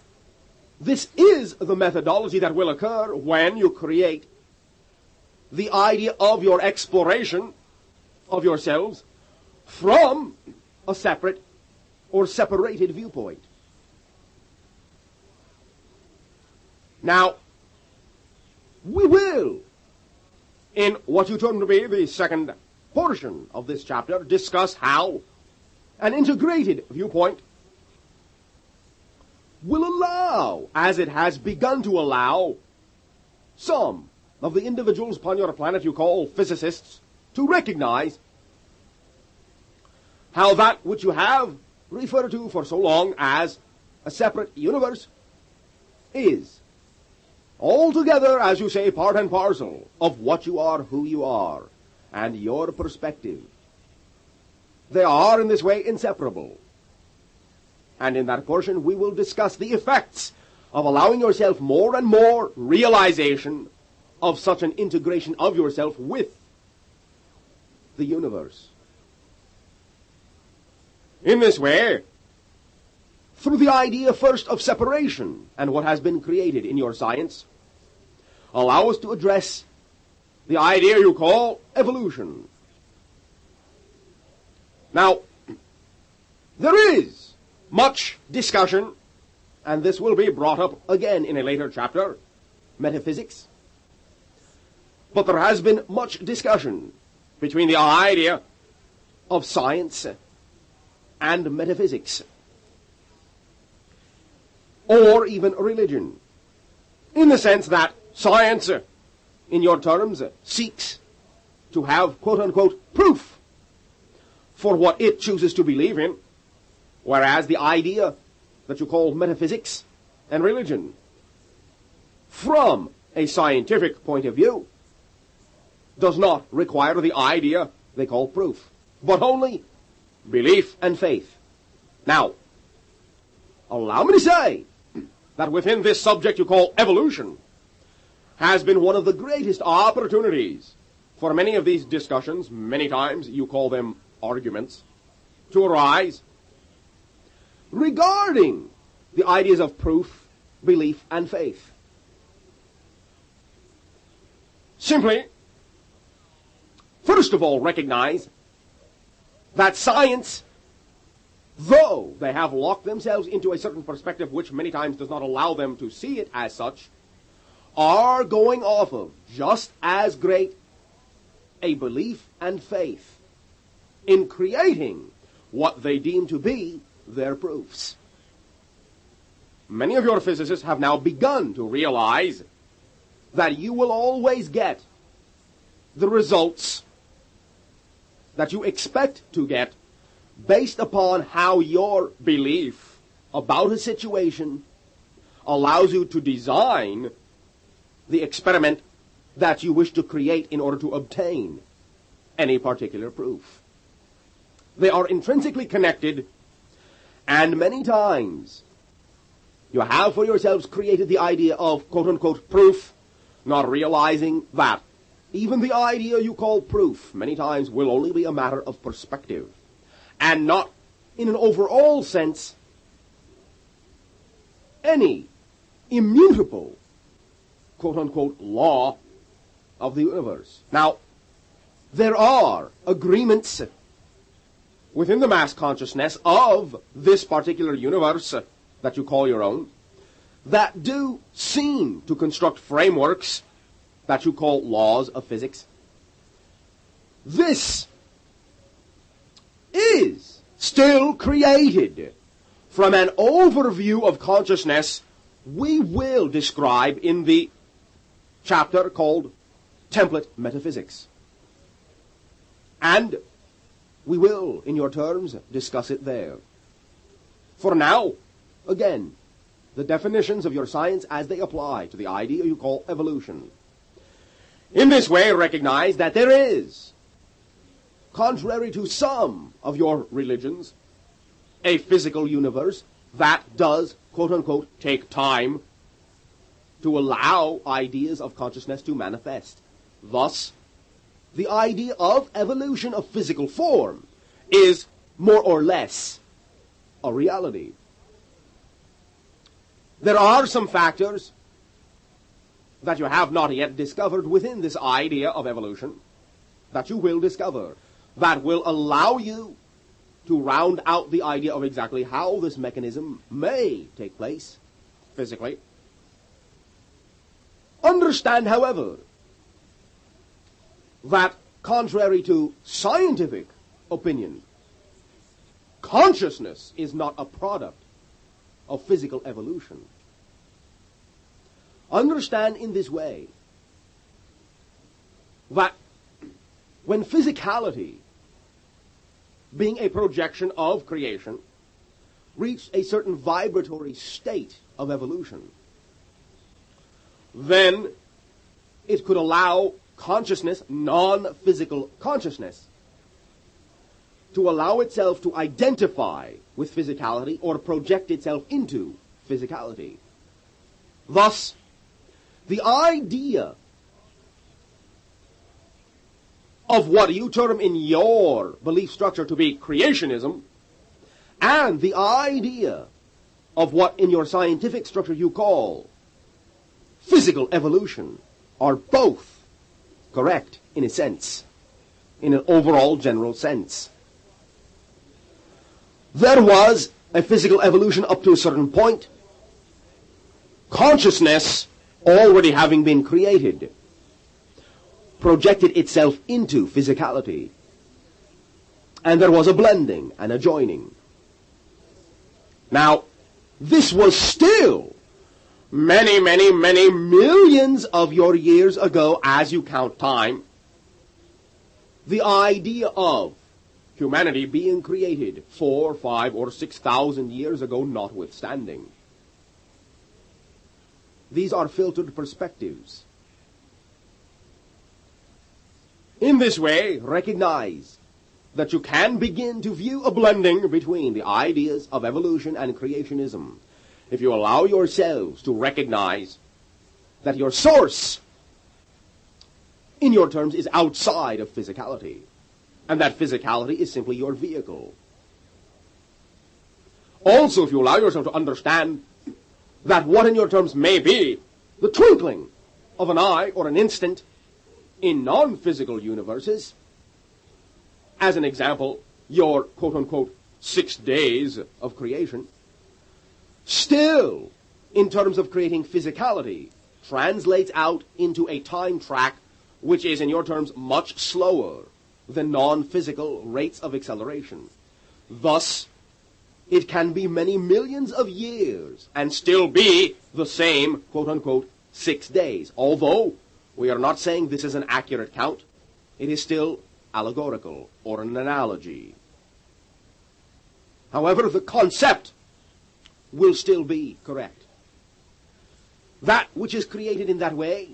[SPEAKER 1] this is the methodology that will occur when you create the idea of your exploration of yourselves from a separate or separated viewpoint. Now, we will, in what you term to be the second portion of this chapter, discuss how an integrated viewpoint will allow, as it has begun to allow, some of the individuals upon your planet you call physicists to recognize how that which you have referred to for so long as a separate universe is altogether, as you say, part and parcel of what you are, who you are, and your perspective. They are in this way inseparable. And in that portion we will discuss the effects of allowing yourself more and more realization of such an integration of yourself with the universe. In this way, through the idea first of separation and what has been created in your science, allow us to address the idea you call evolution. Now, there is much discussion, and this will be brought up again in a later chapter, metaphysics. But there has been much discussion between the idea of science and metaphysics, or even religion, in the sense that science, in your terms, seeks to have, quote-unquote, proof for what it chooses to believe in, whereas the idea that you call metaphysics and religion, from a scientific point of view, does not require the idea they call proof, but only belief and faith. Now, allow me to say that within this subject you call evolution has been one of the greatest opportunities for many of these discussions, many times you call them arguments, to arise regarding the ideas of proof, belief, and faith. Simply, first of all, recognize that science, though they have locked themselves into a certain perspective which many times does not allow them to see it as such, are going off of just as great a belief and faith in creating what they deem to be their proofs. Many of your physicists have now begun to realize that you will always get the results that you expect to get based upon how your belief about a situation allows you to design the experiment that you wish to create in order to obtain any particular proof. They are intrinsically connected, and many times you have for yourselves created the idea of quote-unquote proof, not realizing that even the idea you call proof many times will only be a matter of perspective, and not, in an overall sense, any immutable quote-unquote law of the universe. Now, there are agreements within the mass consciousness of this particular universe that you call your own that do seem to construct frameworks that you call laws of physics. This is still created from an overview of consciousness we will describe in the chapter called Template Metaphysics. And we will, in your terms, discuss it there. For now, again, the definitions of your science as they apply to the idea you call evolution. In this way, recognize that there is, contrary to some of your religions, a physical universe that does, quote-unquote, take time to allow ideas of consciousness to manifest. Thus, the idea of evolution of physical form is more or less a reality. There are some factors that you have not yet discovered within this idea of evolution that you will discover that will allow you to round out the idea of exactly how this mechanism may take place physically. Understand, however, that contrary to scientific opinion, consciousness is not a product of physical evolution. Understand in this way that when physicality, being a projection of creation, reached a certain vibratory state of evolution, then it could allow consciousness, non-physical consciousness, to allow itself to identify with physicality or project itself into physicality. Thus, the idea of what you term in your belief structure to be creationism, and the idea of what in your scientific structure you call physical evolution, are both correct in a sense, in an overall general sense. There was a physical evolution up to a certain point. Consciousness, already having been created, projected itself into physicality. And there was a blending and a joining. Now, this was still many, many, many millions of your years ago, as you count time, the idea of humanity being created 4, 5, or 6,000 years ago notwithstanding. These are filtered perspectives. In this way, recognize that you can begin to view a blending between the ideas of evolution and creationism if you allow yourselves to recognize that your source, in your terms, is outside of physicality, and that physicality is simply your vehicle. Also, if you allow yourself to understand that what in your terms may be the twinkling of an eye or an instant in non-physical universes, as an example, your quote-unquote 6 days of creation, still, in terms of creating physicality, translates out into a time track which is, in your terms, much slower than non-physical rates of acceleration. Thus, it can be many millions of years and still be the same, quote-unquote, 6 days. Although we are not saying this is an accurate count, it is still allegorical or an analogy. However, the concept will still be correct. That which is created in that way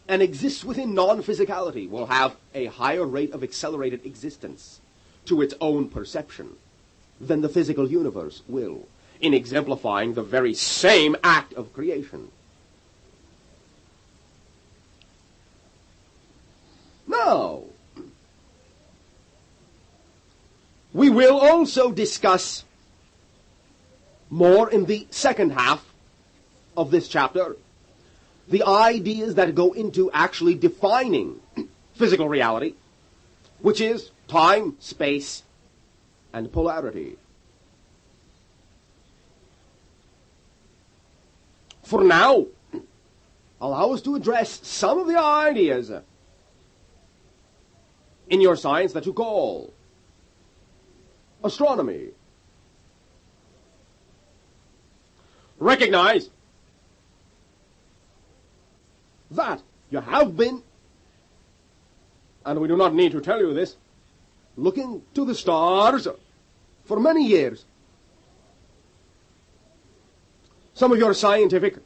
[SPEAKER 1] and exists within non-physicality will have a higher rate of accelerated existence to its own perception than the physical universe will, in exemplifying the very same act of creation. Now, we will also discuss more in the second half of this chapter the ideas that go into actually defining physical reality, which is time, space, and polarity. For now, allow us to address some of the ideas in your science that you call astronomy. Recognize that you have been, and we do not need to tell you this, looking to the stars for many years. Some of your scientific,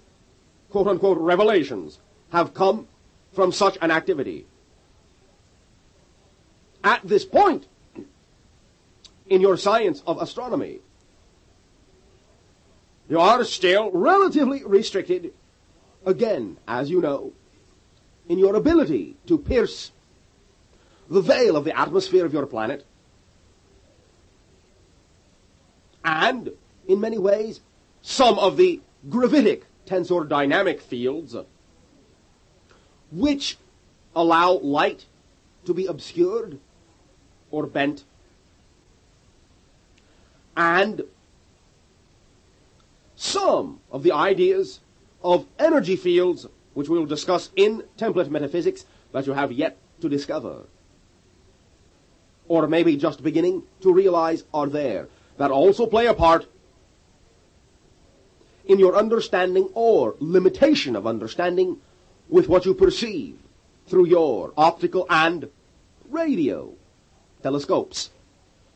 [SPEAKER 1] quote-unquote, revelations have come from such an activity. At this point in your science of astronomy, you are still relatively restricted, again, as you know, in your ability to pierce the veil of the atmosphere of your planet, and, in many ways, some of the gravitic tensor dynamic fields which allow light to be obscured or bent, and some of the ideas of energy fields which we will discuss in template metaphysics that you have yet to discover, or maybe just beginning to realize are there, that also play a part in your understanding or limitation of understanding with what you perceive through your optical and radio telescopes.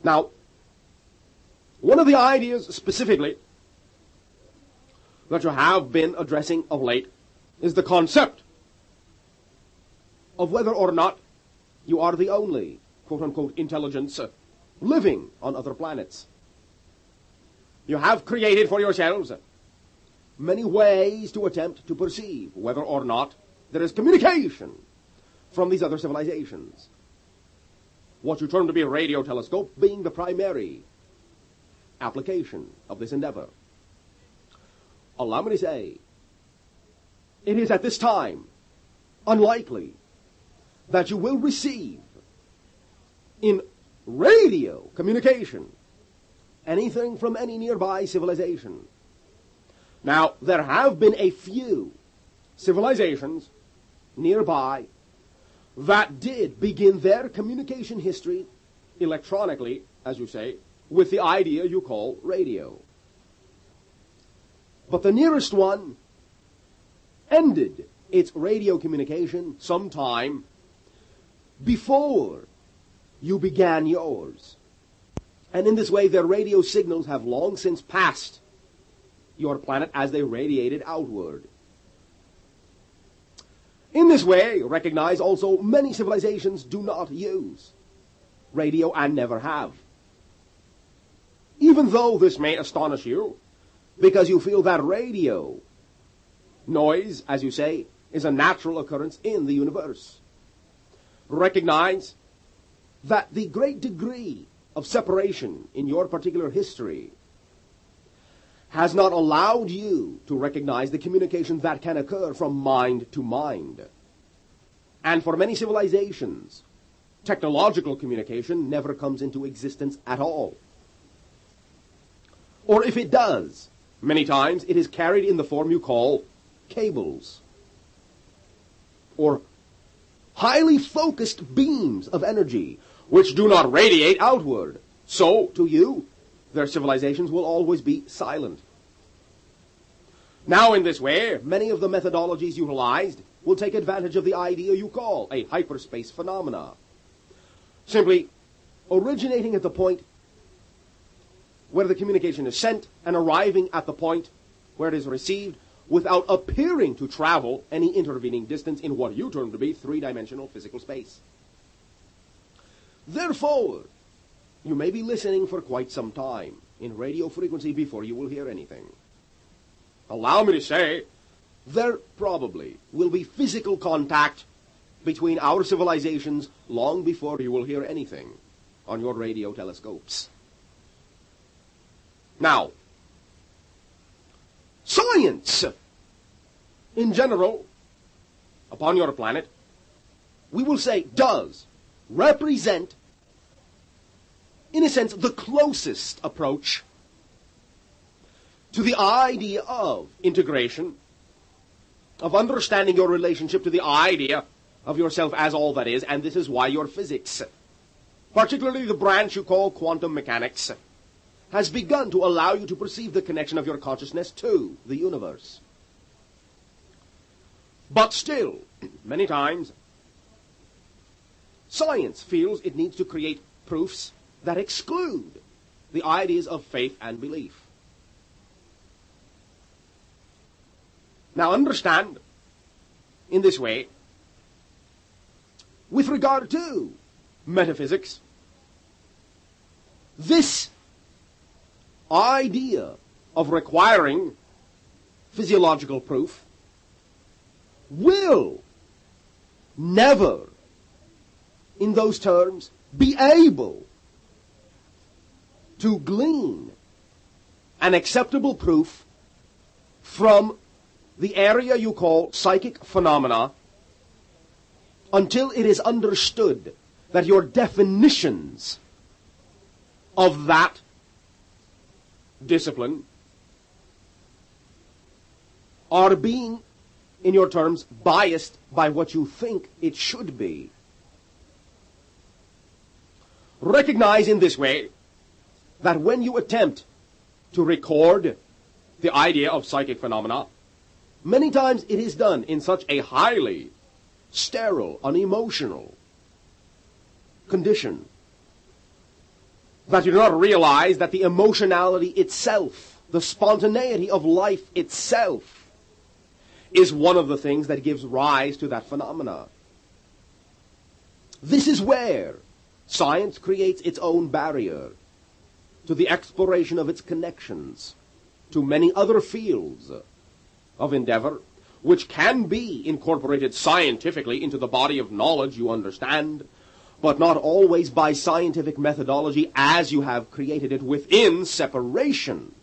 [SPEAKER 1] Now, one of the ideas specifically that you have been addressing of late is the concept of whether or not you are the only quote-unquote intelligence living on other planets. You have created for yourselves many ways to attempt to perceive whether or not there is communication from these other civilizations. What you term to be a radio telescope being the primary application of this endeavor. Allow me to say, it is at this time unlikely that you will receive in radio communication anything from any nearby civilization. Now, there have been a few civilizations nearby that did begin their communication history electronically, as you say, with the idea you call radio. But the nearest one ended its radio communication sometime before you began yours. And in this way, their radio signals have long since passed your planet as they radiated outward. In this way, recognize also many civilizations do not use radio and never have. Even though this may astonish you, because you feel that radio noise, as you say, is a natural occurrence in the universe. Recognize that the great degree of separation in your particular history has not allowed you to recognize the communication that can occur from mind to mind. And for many civilizations, technological communication never comes into existence at all. Or if it does, many times it is carried in the form you call cables, or highly focused beams of energy which do not radiate outward. So, to you, their civilizations will always be silent. Now, in this way, many of the methodologies utilized will take advantage of the idea you call a hyperspace phenomena, simply originating at the point where the communication is sent and arriving at the point where it is received without appearing to travel any intervening distance in what you term to be three-dimensional physical space. Therefore, you may be listening for quite some time in radio frequency before you will hear anything. Allow me to say, there probably will be physical contact between our civilizations long before you will hear anything on your radio telescopes. Now, science, in general, upon your planet, we will say, does represent, in a sense, the closest approach to the idea of integration, of understanding your relationship to the idea of yourself as all that is, and this is why your physics, particularly the branch you call quantum mechanics, has begun to allow you to perceive the connection of your consciousness to the universe. But still, many times, science feels it needs to create proofs that exclude the ideas of faith and belief. Now understand, in this way, with regard to metaphysics, this idea of requiring physiological proof will never, in those terms, be able to glean an acceptable proof from the area you call psychic phenomena until it is understood that your definitions of that discipline are being, in your terms, biased by what you think it should be. Recognize in this way that when you attempt to record the idea of psychic phenomena, many times it is done in such a highly sterile, unemotional condition that you do not realize that the emotionality itself, the spontaneity of life itself, is one of the things that gives rise to that phenomena. This is where science creates its own barrier to the exploration of its connections to many other fields of endeavor, which can be incorporated scientifically into the body of knowledge you understand, but not always by scientific methodology as you have created it within separation.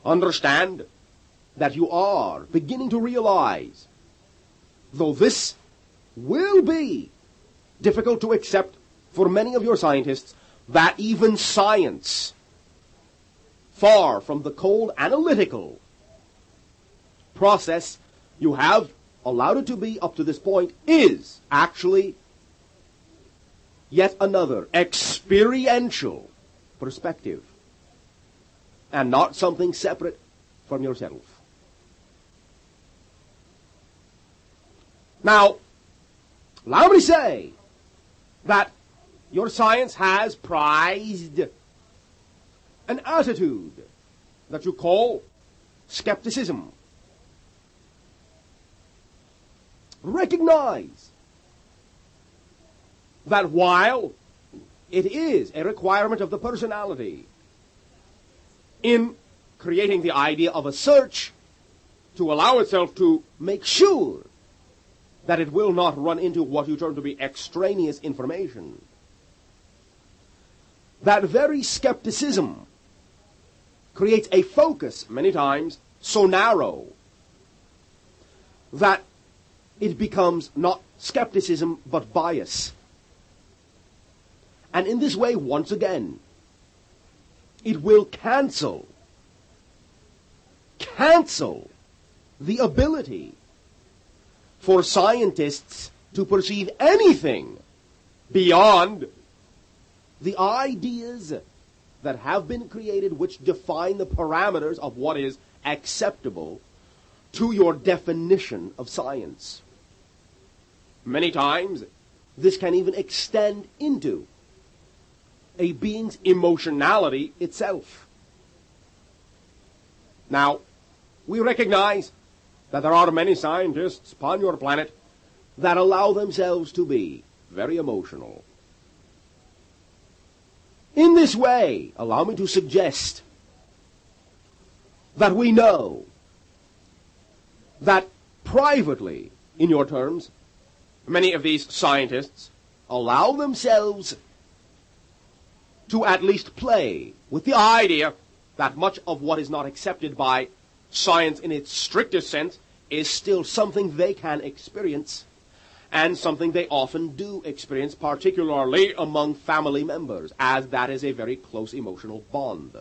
[SPEAKER 1] Understand that you are beginning to realize, though this will be difficult to accept for many of your scientists, that even science, far from the cold analytical process you have allowed it to be up to this point, is actually yet another experiential perspective, and not something separate from yourself. Now, allow me to say that your science has prized an attitude that you call skepticism. Recognize that while it is a requirement of the personality in creating the idea of a search to allow itself to make sure that it will not run into what you term to be extraneous information, that very skepticism creates a focus, many times, so narrow that it becomes not skepticism, but bias. And in this way, once again, it will cancel the ability for scientists to perceive anything beyond the ideas that have been created, which define the parameters of what is acceptable to your definition of science. Many times, this can even extend into a being's emotionality itself. Now, we recognize that there are many scientists upon your planet that allow themselves to be very emotional. In this way, allow me to suggest that we know that privately, in your terms, many of these scientists allow themselves to at least play with the idea that much of what is not accepted by science in its strictest sense is still something they can experience, and something they often do experience, particularly among family members, as that is a very close emotional bond.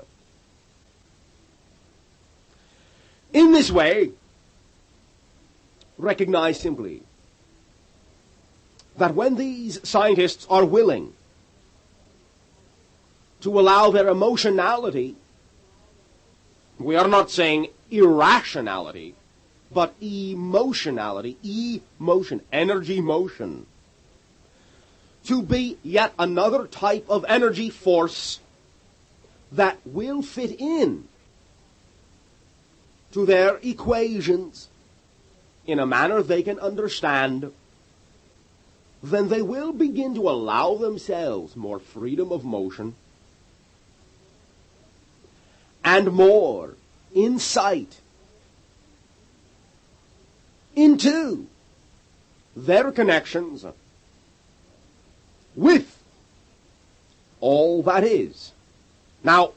[SPEAKER 1] In this way, recognize simply that when these scientists are willing to allow their emotionality, we are not saying irrationality, but emotionality, emotion, energy motion, to be yet another type of energy force that will fit in to their equations in a manner they can understand, then they will begin to allow themselves more freedom of motion and more insight into their connections with all that is. Now,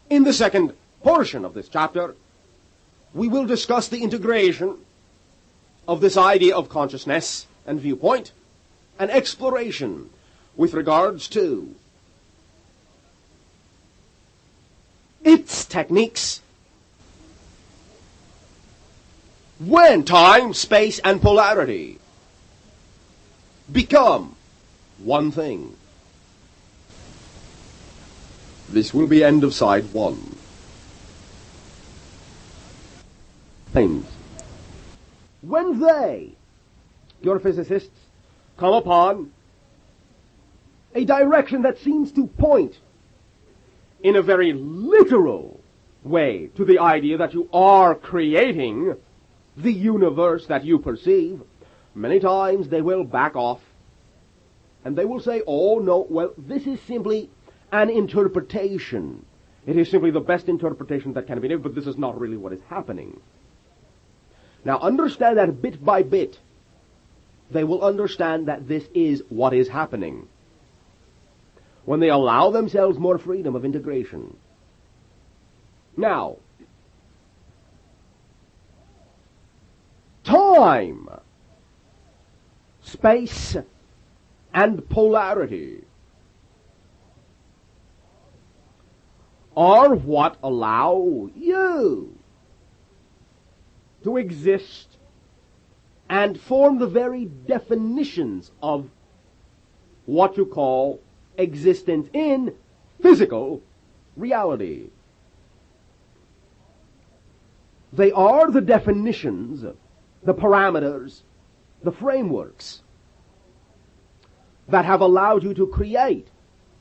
[SPEAKER 1] in the second portion of this chapter, we will discuss the integration of this idea of consciousness and viewpoint and exploration with regards to its techniques when time, space, and polarity become one thing. This will be end of side 1. Things. When they, your physicists, come upon a direction that seems to point in a very literal way to the idea that you are creating the universe that you perceive, many times they will back off and they will say, oh no, well, this is simply an interpretation. It is simply the best interpretation that can be given, but this is not really what is happening. Now understand that bit by bit, they will understand that this is what is happening when they allow themselves more freedom of integration. Now, time, space, and polarity are what allow you to exist and form the very definitions of what you call existence in physical reality. They are the definitions, the parameters, the frameworks that have allowed you to create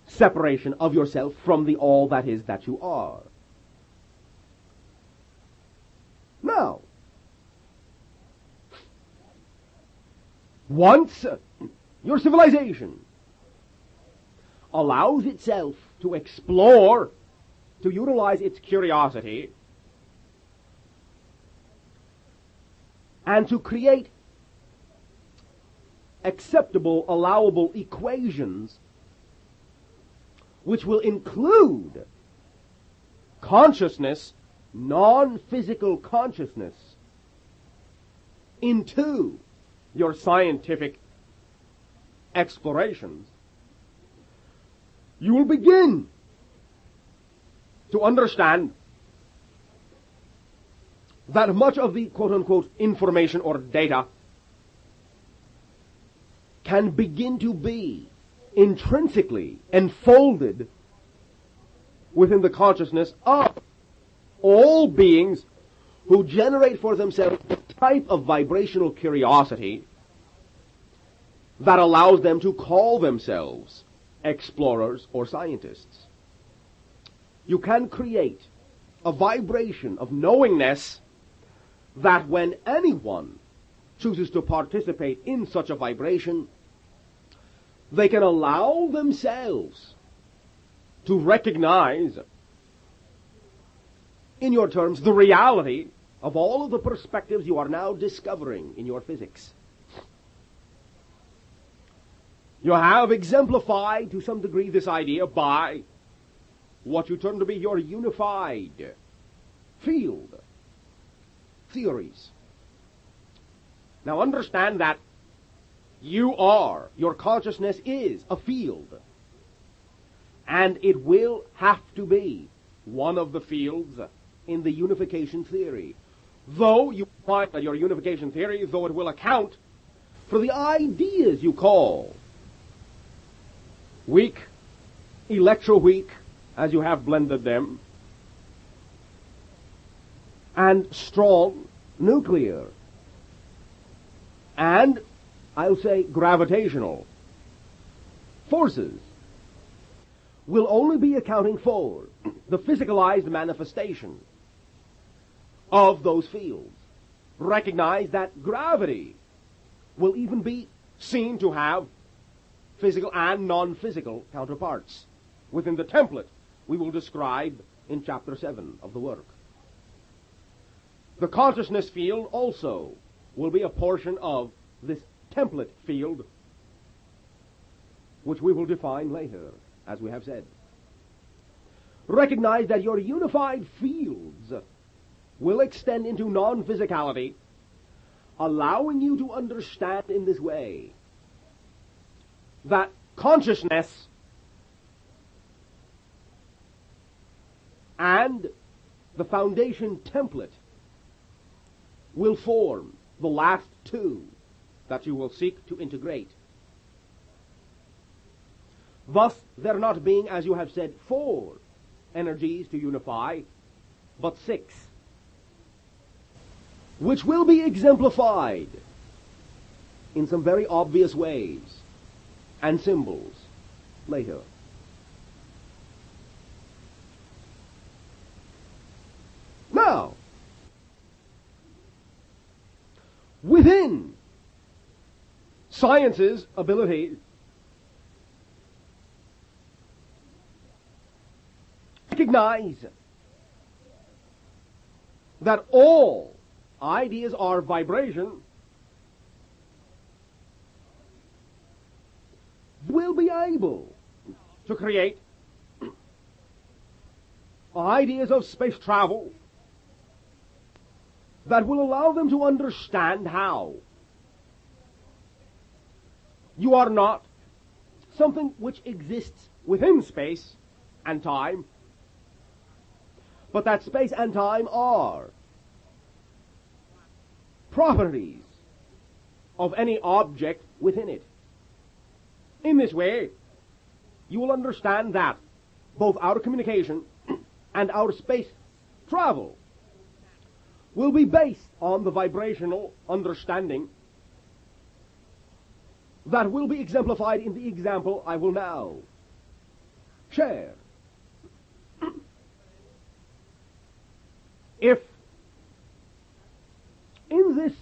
[SPEAKER 1] separation of yourself from the all that is that you are. Now, once your civilization allows itself to explore, to utilize its curiosity, and to create acceptable, allowable equations which will include consciousness, non-physical consciousness, into your scientific explorations, you will begin to understand that much of the quote-unquote information or data can begin to be intrinsically enfolded within the consciousness of all beings who generate for themselves a type of vibrational curiosity that allows them to call themselves explorers or scientists. You can create a vibration of knowingness that when anyone chooses to participate in such a vibration, they can allow themselves to recognize, in your terms, the reality of all of the perspectives you are now discovering in your physics. You have exemplified to some degree this idea by what you term to be your unified field theories. Now understand that your consciousness is a field, and it will have to be one of the fields in the unification theory. Though you find that your unification theory, though it will account for the ideas you call weak, electroweak, as you have blended them, and strong, nuclear, and I'll say gravitational forces, will only be accounting for the physicalized manifestation of those fields. recognize that gravity will even be seen to have physical and non-physical counterparts within the template we will describe in Chapter 7 of the work. The consciousness field also will be a portion of this template field, which we will define later, as we have said. Recognize that your unified fields will extend into non-physicality, allowing you to understand in this way that consciousness and the foundation template will form the last two that you will seek to integrate. Thus, there not being, as you have said, 4 energies to unify, but 6, which will be exemplified in some very obvious ways and symbols later. Now, within science's ability to recognize that all ideas are vibration, will be able to create ideas of space travel that will allow them to understand how you are not something which exists within space and time, but that space and time are properties of any object within it. In this way, you will understand that both our communication and our space travel will be based on the vibrational understanding that will be exemplified in the example I will now share. If in this,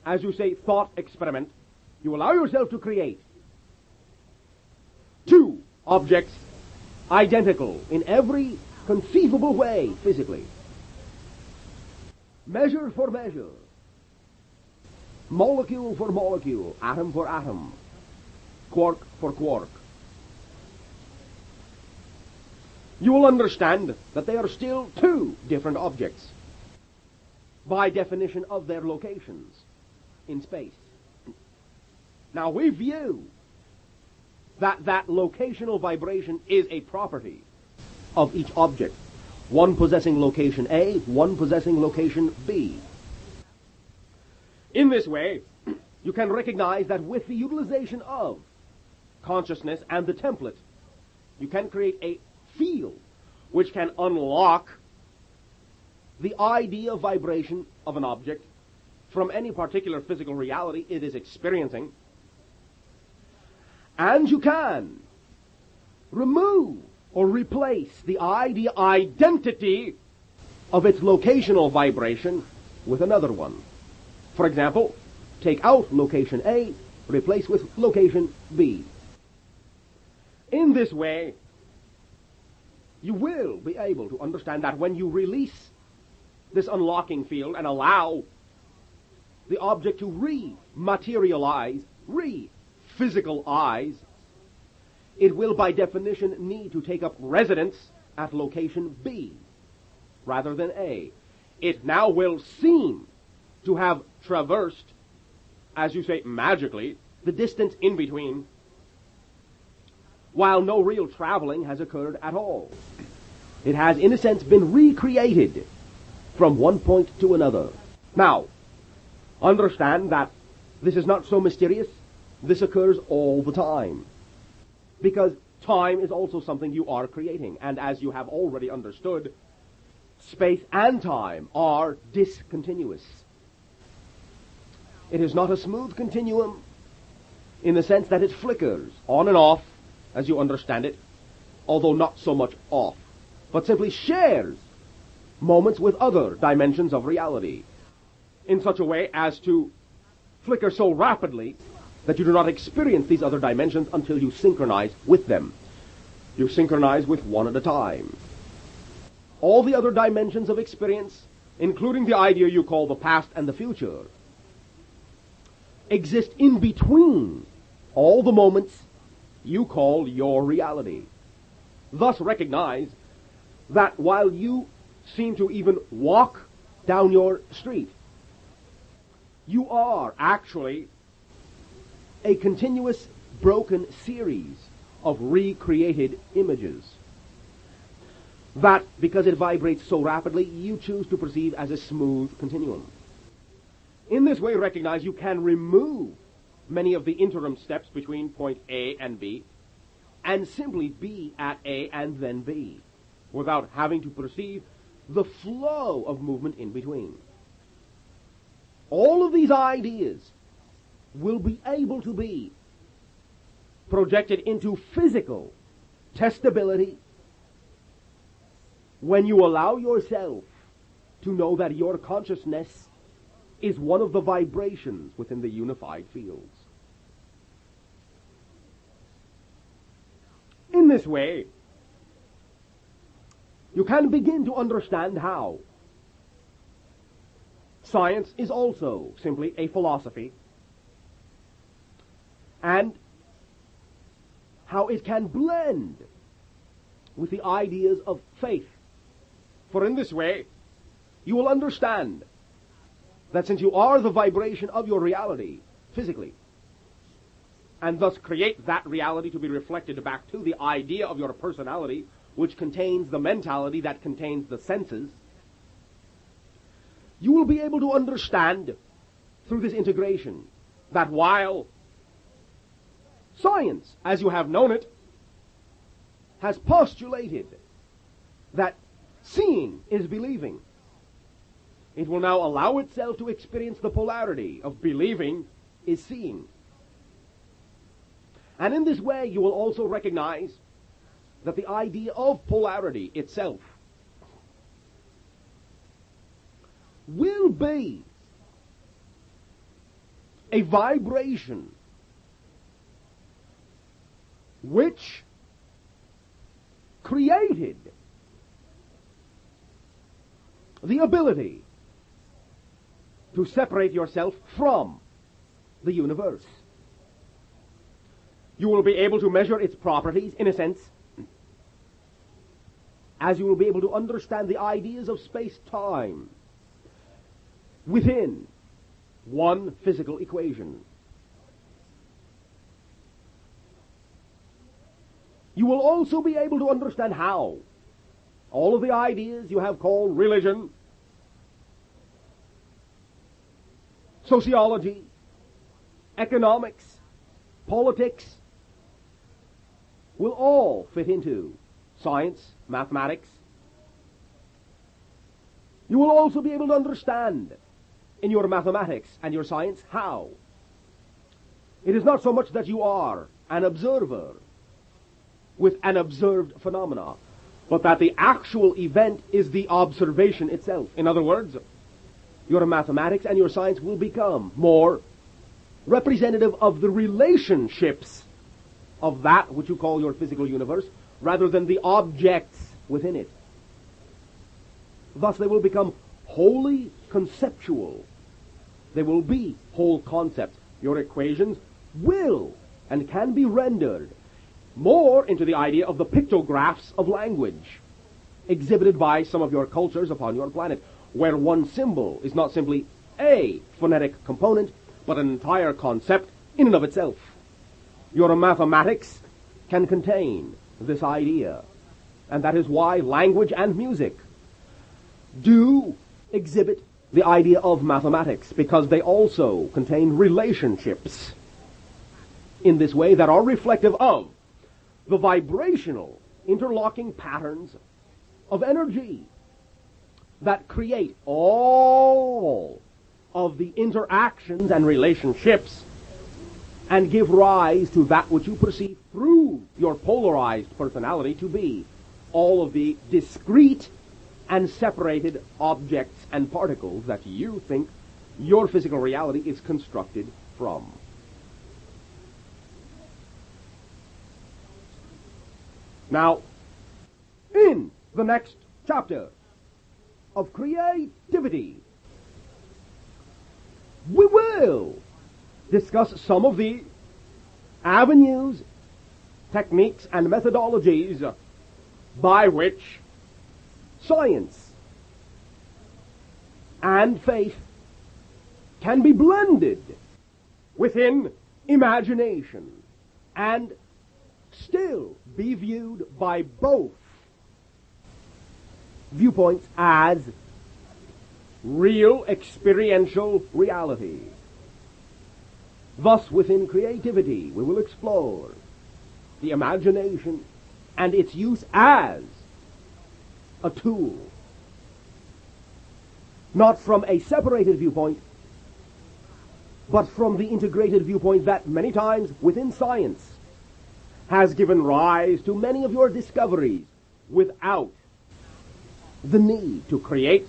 [SPEAKER 1] as you say, thought experiment, you allow yourself to create 2 objects identical in every conceivable way physically, measure for measure, molecule for molecule, atom for atom, quark for quark, you will understand that they are still 2 different objects by definition of their locations in space. Now we view that locational vibration is a property of each object, one possessing location A, one possessing location B. In this way, you can recognize that with the utilization of consciousness and the template, you can create a field which can unlock the idea of vibration of an object from any particular physical reality it is experiencing, and you can remove or replace the idea identity of its locational vibration with another one. For example, take out location A, replace with location B. In this way, you will be able to understand that when you release this unlocking field and allow the object to re-materialize, re-physicalize, it will by definition need to take up residence at location B rather than A. It now will seem to have traversed, as you say, magically, the distance in between, while no real traveling has occurred at all. It has, in a sense, been recreated from one point to another. Now, understand that this is not so mysterious. This occurs all the time, because time is also something you are creating, and as you have already understood, space and time are discontinuous. It is not a smooth continuum in the sense that it flickers on and off, as you understand it, although not so much off, but simply shares moments with other dimensions of reality. in such a way as to flicker so rapidly that you do not experience these other dimensions until you synchronize with them. You synchronize with one at a time. All the other dimensions of experience, including the idea you call the past and the future, exist in between all the moments you call your reality. Thus recognize that while you seem to even walk down your street, you are actually a continuous broken series of recreated images that, because it vibrates so rapidly, you choose to perceive as a smooth continuum. In this way, recognize you can remove many of the interim steps between point A and B and simply be at A and then B without having to perceive the flow of movement in between. All of these ideas will be able to be projected into physical testability when you allow yourself to know that your consciousness is one of the vibrations within the unified fields. In this way, you can begin to understand how science is also simply a philosophy, and how it can blend with the ideas of faith. For in this way, you will understand that since you are the vibration of your reality physically, and thus create that reality to be reflected back to the idea of your personality, which contains the mentality that contains the senses, you will be able to understand through this integration that while science, as you have known it, has postulated that seeing is believing, it will now allow itself to experience the polarity of believing is seeing. And in this way, you will also recognize that the idea of polarity itself will be a vibration which created the ability to separate yourself from the universe. You will be able to measure its properties, in a sense, as you will be able to understand the ideas of space-time within one physical equation. You will also be able to understand how all of the ideas you have called religion, sociology, economics, politics, will all fit into science, mathematics. You will also be able to understand in your mathematics and your science how it is not so much that you are an observer with an observed phenomena, but that the actual event is the observation itself. In other words, your mathematics and your science will become more representative of the relationships of that which you call your physical universe, rather than the objects within it. Thus they will become wholly conceptual. They will be whole concepts. Your equations will and can be rendered more into the idea of the pictographs of language exhibited by some of your cultures upon your planet, where one symbol is not simply a phonetic component, but an entire concept in and of itself. Your mathematics can contain this idea, and that is why language and music do exhibit the idea of mathematics, because they also contain relationships in this way that are reflective of the vibrational interlocking patterns of energy that create all of the interactions and relationships and give rise to that which you perceive through your polarized personality to be all of the discrete and separated objects and particles that you think your physical reality is constructed from. Now, in the next chapter of creativity, we will discuss some of the avenues, techniques, and methodologies by which science and faith can be blended within imagination and still be viewed by both viewpoints as real experiential reality. Thus, within creativity, we will explore the imagination and its use as a tool, not from a separated viewpoint, but from the integrated viewpoint that many times within science has given rise to many of your discoveries without the need to create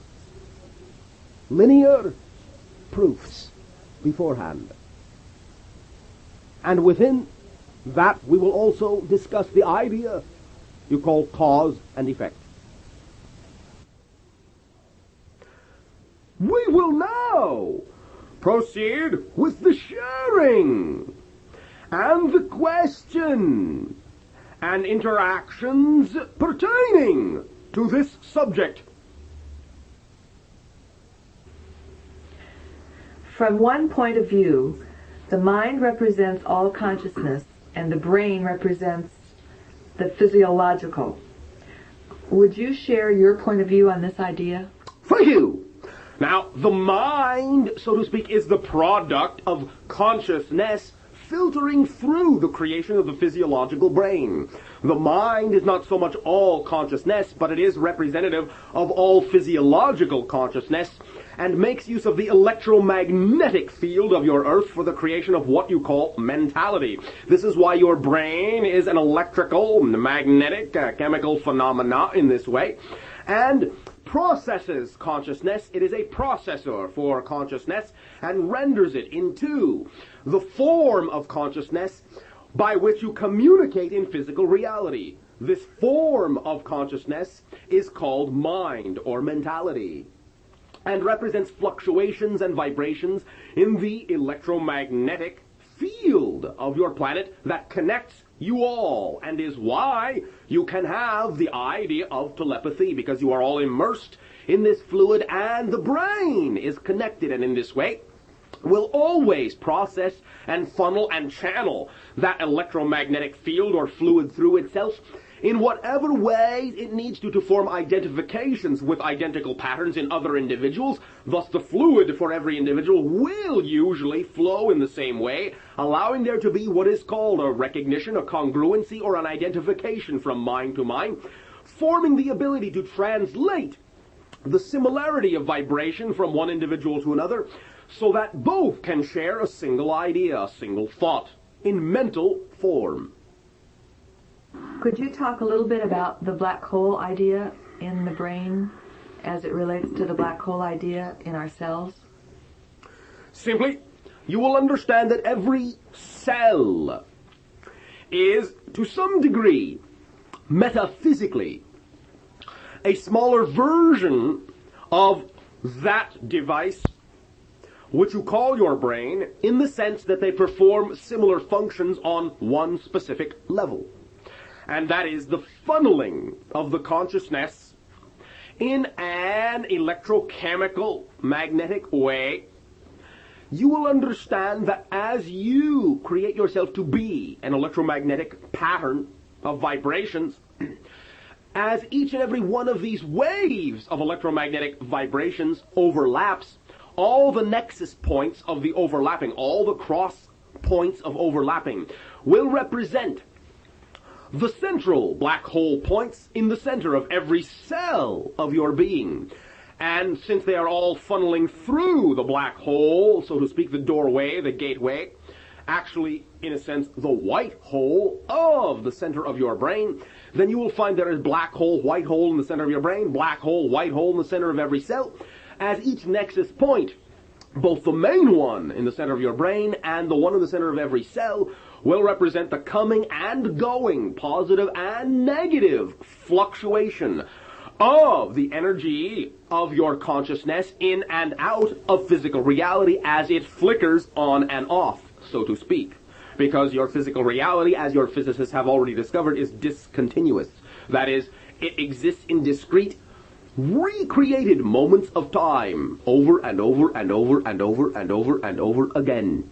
[SPEAKER 1] linear proofs beforehand. And within that we will also discuss the idea you call cause and effect. We will now proceed with the sharing and the question and interactions pertaining to this subject.
[SPEAKER 2] From one point of view, the mind represents all consciousness and the brain represents the physiological. Would you share your point of view on this idea?
[SPEAKER 1] Thank you. Now, the mind, so to speak, is the product of consciousness filtering through the creation of the physiological brain. The mind is not so much all consciousness, but it is representative of all physiological consciousness and makes use of the electromagnetic field of your earth for the creation of what you call mentality. This is why your brain is an electrical, magnetic, chemical phenomena in this way, and processes consciousness. It is a processor for consciousness and renders it into the form of consciousness by which you communicate in physical reality. This form of consciousness is called mind or mentality and represents fluctuations and vibrations in the electromagnetic field of your planet that connects you all, and is why you can have the idea of telepathy, because you are all immersed in this fluid and the brain is connected, and in this way will always process and funnel and channel that electromagnetic field or fluid through itself in whatever way it needs to form identifications with identical patterns in other individuals. Thus the fluid for every individual will usually flow in the same way, allowing there to be what is called a recognition, a congruency, or an identification from mind to mind, forming the ability to translate the similarity of vibration from one individual to another, so that both can share a single idea, a single thought, in mental form.
[SPEAKER 2] Could you talk a little bit about the black hole idea in the brain as it relates to the black hole idea in our cells?
[SPEAKER 1] Simply, you will understand that every cell is, to some degree, metaphysically, a smaller version of that device which you call your brain, in the sense that they perform similar functions on one specific level. And that is the funneling of the consciousness in an electrochemical magnetic way. You will understand that as you create yourself to be an electromagnetic pattern of vibrations, as each and every one of these waves of electromagnetic vibrations overlaps, all the nexus points of the overlapping, all the cross points of overlapping, will represent the central black hole points in the center of every cell of your being. And since they are all funneling through the black hole, so to speak, the doorway, the gateway, actually, in a sense, the white hole of the center of your brain, then you will find there is black hole, white hole in the center of your brain, black hole, white hole in the center of every cell, as each nexus point both the main one in the center of your brain and the one in the center of every cell will represent the coming and going, positive and negative fluctuation of the energy of your consciousness in and out of physical reality as it flickers on and off, so to speak. Because your physical reality, as your physicists have already discovered, is discontinuous. That is, it exists in discrete, recreated moments of time, over and over and over and over and over and over again.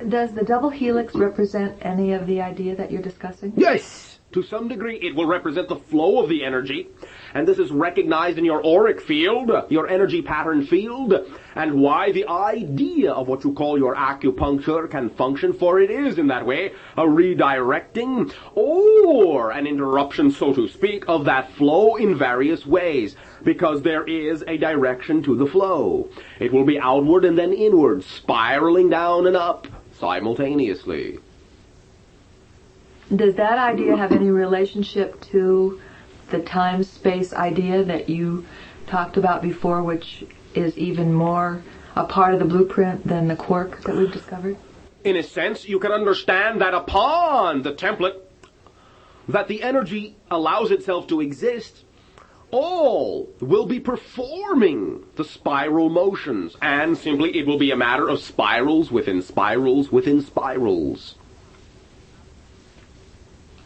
[SPEAKER 2] Does the double helix represent any of the idea that you're discussing?
[SPEAKER 1] Yes! To some degree, it will represent the flow of the energy, and this is recognized in your auric field, your energy pattern field, and why the idea of what you call your acupuncture can function, for it is, in that way, a redirecting or an interruption, so to speak, of that flow in various ways, because there is a direction to the flow. It will be outward and then inward, spiraling down and up simultaneously.
[SPEAKER 2] Does that idea have any relationship to the time-space idea that you talked about before, which is even more a part of the blueprint than the quark that we've discovered?
[SPEAKER 1] In a sense, you can understand that upon the template that the energy allows itself to exist, all will be performing the spiral motions, and simply it will be a matter of spirals within spirals within spirals.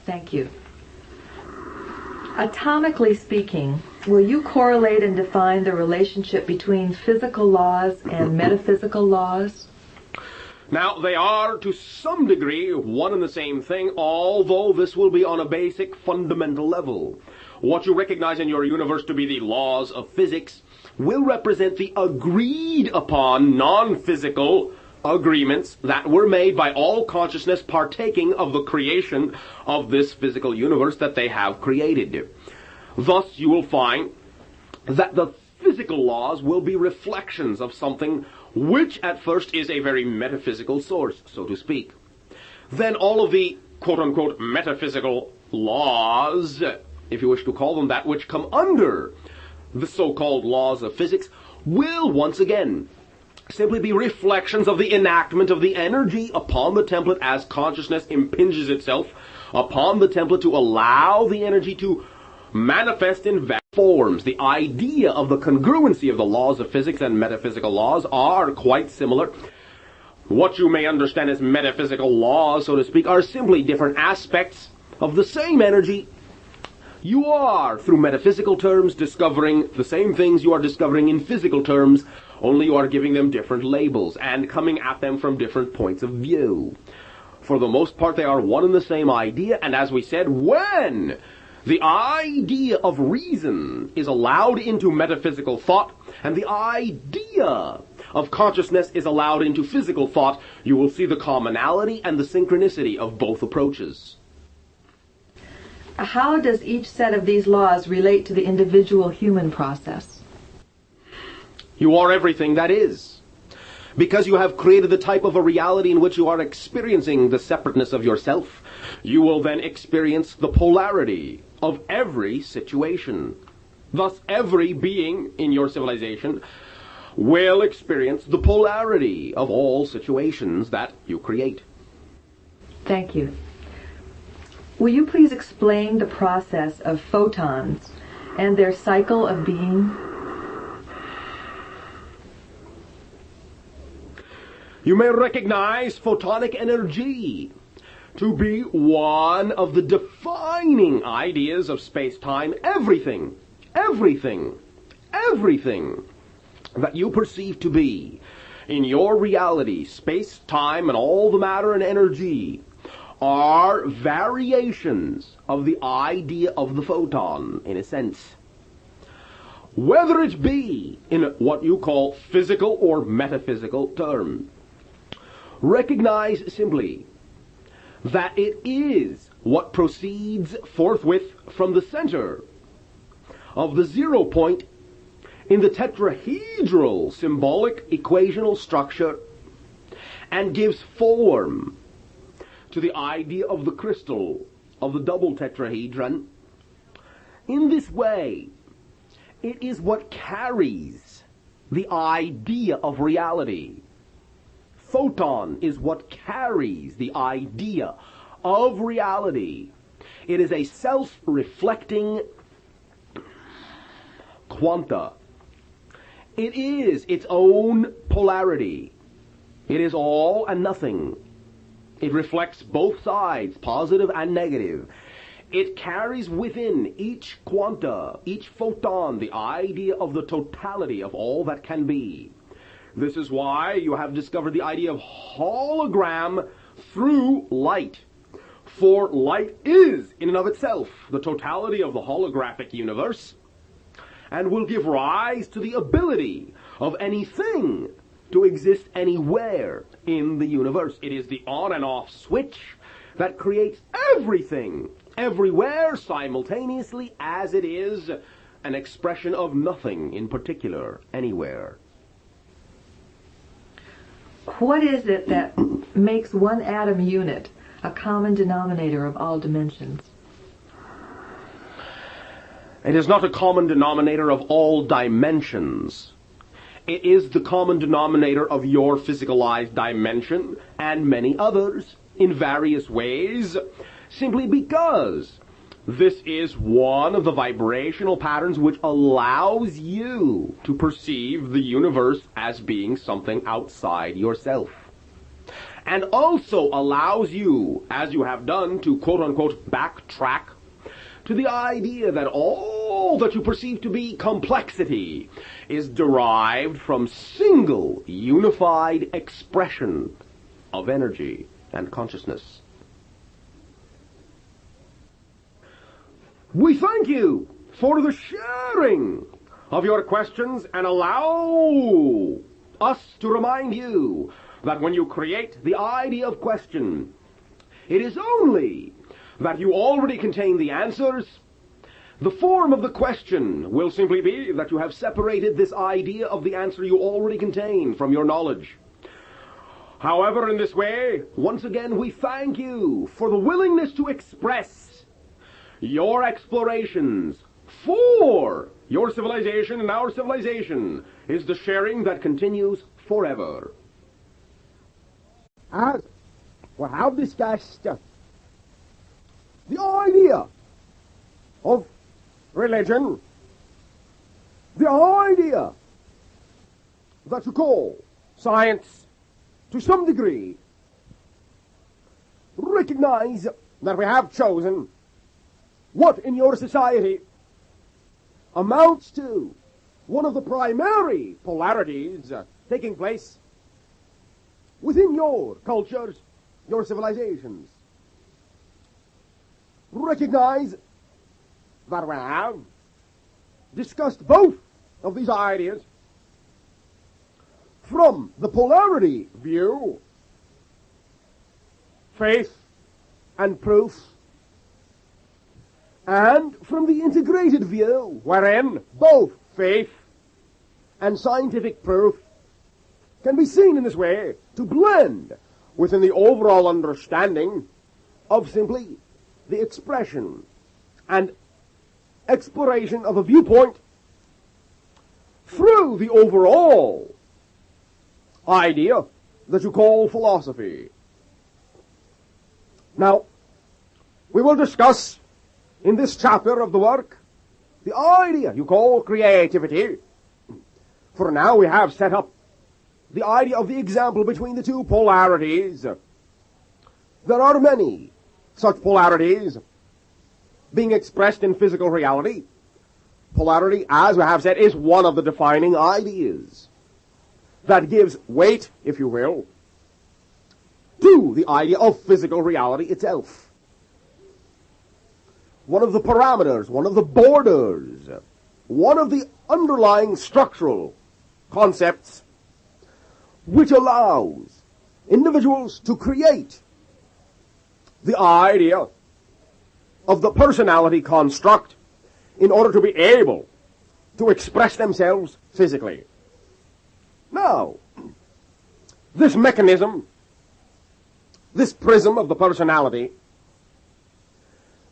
[SPEAKER 2] Thank you. Atomically speaking, will you correlate and define the relationship between physical laws and metaphysical laws?
[SPEAKER 1] Now, they are, to some degree, one and the same thing, although this will be on a basic, fundamental level. What you recognize in your universe to be the laws of physics will represent the agreed upon non-physical agreements that were made by all consciousness partaking of the creation of this physical universe that they have created. Thus, you will find that the physical laws will be reflections of something which at first is a very metaphysical source, so to speak. Then all of the quote-unquote metaphysical laws, if you wish to call them that, which come under the so-called laws of physics, will once again simply be reflections of the enactment of the energy upon the template as consciousness impinges itself upon the template to allow the energy to manifest in various forms. The idea of the congruency of the laws of physics and metaphysical laws are quite similar. What you may understand as metaphysical laws, so to speak, are simply different aspects of the same energy. You are, through metaphysical terms, discovering the same things you are discovering in physical terms, only you are giving them different labels and coming at them from different points of view. For the most part, they are one and the same idea, and as we said, when the idea of reason is allowed into metaphysical thought, and the idea of consciousness is allowed into physical thought, you will see the commonality and the synchronicity of both approaches.
[SPEAKER 2] How does each set of these laws relate to the individual human process?
[SPEAKER 1] You are everything that is. Because you have created the type of a reality in which you are experiencing the separateness of yourself, you will then experience the polarity of every situation. Thus, every being in your civilization will experience the polarity of all situations that you create.
[SPEAKER 2] Thank you. Will you please explain the process of photons and their cycle of being?
[SPEAKER 1] You may recognize photonic energy to be one of the defining ideas of space-time. Everything that you perceive to be in your reality, space-time and all the matter and energy, are variations of the idea of the photon, in a sense. Whether it be in what you call physical or metaphysical terms, recognize simply that it is what proceeds forthwith from the center of the 0 point in the tetrahedral symbolic equational structure and gives form to the idea of the crystal of the double tetrahedron. In this way, it is what carries the idea of reality. Photon is what carries the idea of reality. It is a self-reflecting quanta. It is its own polarity. It is all and nothing. It reflects both sides, positive and negative. It carries within each quanta, each photon, the idea of the totality of all that can be. This is why you have discovered the idea of hologram through light. For light is, in and of itself, the totality of the holographic universe, and will give rise to the ability of anything to exist anywhere in the universe. It is the on and off switch that creates everything, everywhere, simultaneously, as it is an expression of nothing in particular, anywhere.
[SPEAKER 2] What is it that makes one atom unit a common denominator of all dimensions?
[SPEAKER 1] It is not a common denominator of all dimensions. It is the common denominator of your physicalized dimension and many others in various ways, simply because this is one of the vibrational patterns which allows you to perceive the universe as being something outside yourself. And also allows you, as you have done, to quote-unquote backtrack to the idea that all that you perceive to be complexity is derived from single, unified expression of energy and consciousness. We thank you for the sharing of your questions and allow us to remind you that when you create the idea of question, it is only that you already contain the answers. The form of the question will simply be that you have separated this idea of the answer you already contain from your knowledge. However, in this way, once again, we thank you for the willingness to express your explorations for your civilization and our civilization is the sharing that continues forever.
[SPEAKER 3] As we have discussed the idea of religion, the idea that you call science, to some degree, recognize that we have chosen what in your society amounts to one of the primary polarities taking place within your cultures, your civilizations. Recognize that we have discussed both of these ideas from the polarity view, faith and proof, and from the integrated view, wherein both faith and scientific proof can be seen in this way to blend within the overall understanding of simply the expression and exploration of a viewpoint through the overall idea that you call philosophy. Now, we will discuss in this chapter of the work the idea you call creativity. For now we have set up the idea of the example between the two polarities. There are many such polarities being expressed in physical reality. Polarity, as we have said, is one of the defining ideas that gives weight, if you will, to the idea of physical reality itself. One of the parameters, one of the borders, one of the underlying structural concepts which allows individuals to create the idea of the personality construct in order to be able to express themselves physically. Now, this mechanism, this prism of the personality,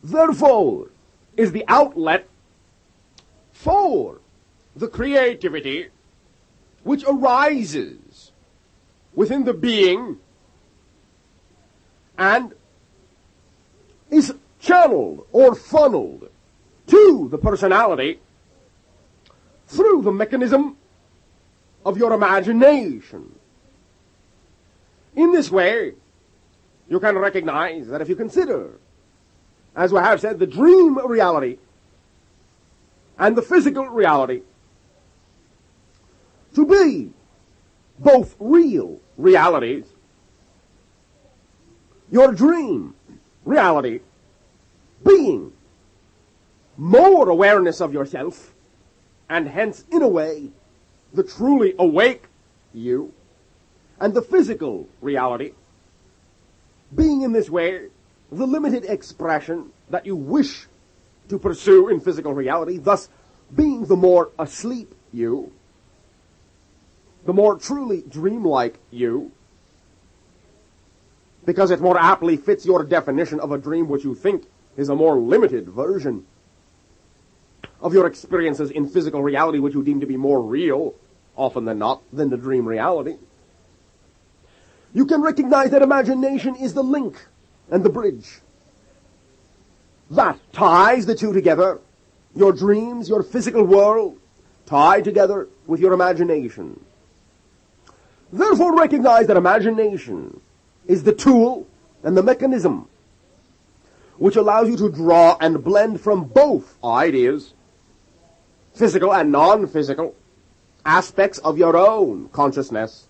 [SPEAKER 3] therefore, is the outlet for the creativity
[SPEAKER 1] which arises within the being and is channeled or funneled to the personality through the mechanism of your imagination. In this way, you can recognize that if you consider, as we have said, the dream reality and the physical reality to be both real realities, your dream reality being more awareness of yourself, and hence, in a way, the truly awake you, and the physical reality being in this way the limited expression that you wish to pursue in physical reality, thus being the more asleep you, the more truly dreamlike you, because it more aptly fits your definition of a dream which you think is a more limited version of your experiences in physical reality, which you deem to be more real, often than not, than the dream reality. You can recognize that imagination is the link and the bridge that ties the two together, your dreams, your physical world, tied together with your imagination. Therefore, recognize that imagination is the tool and the mechanism which allows you to draw and blend from both ideas, physical and non-physical, aspects of your own consciousness.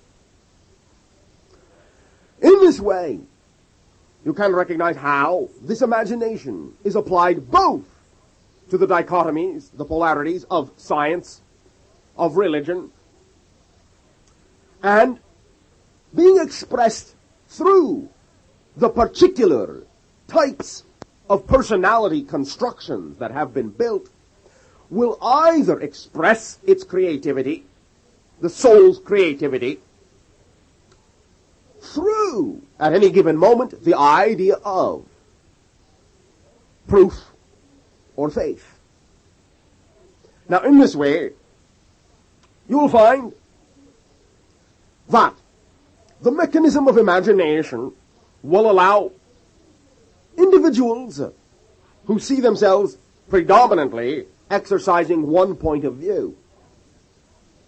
[SPEAKER 1] In this way, you can recognize how this imagination is applied both to the dichotomies, the polarities of science, of religion, and being expressed through the particular types of personality constructions that have been built, will either express its creativity, the soul's creativity, through, at any given moment, the idea of proof or faith. Now, in this way, you will find that the mechanism of imagination will allow individuals who see themselves predominantly exercising one point of view,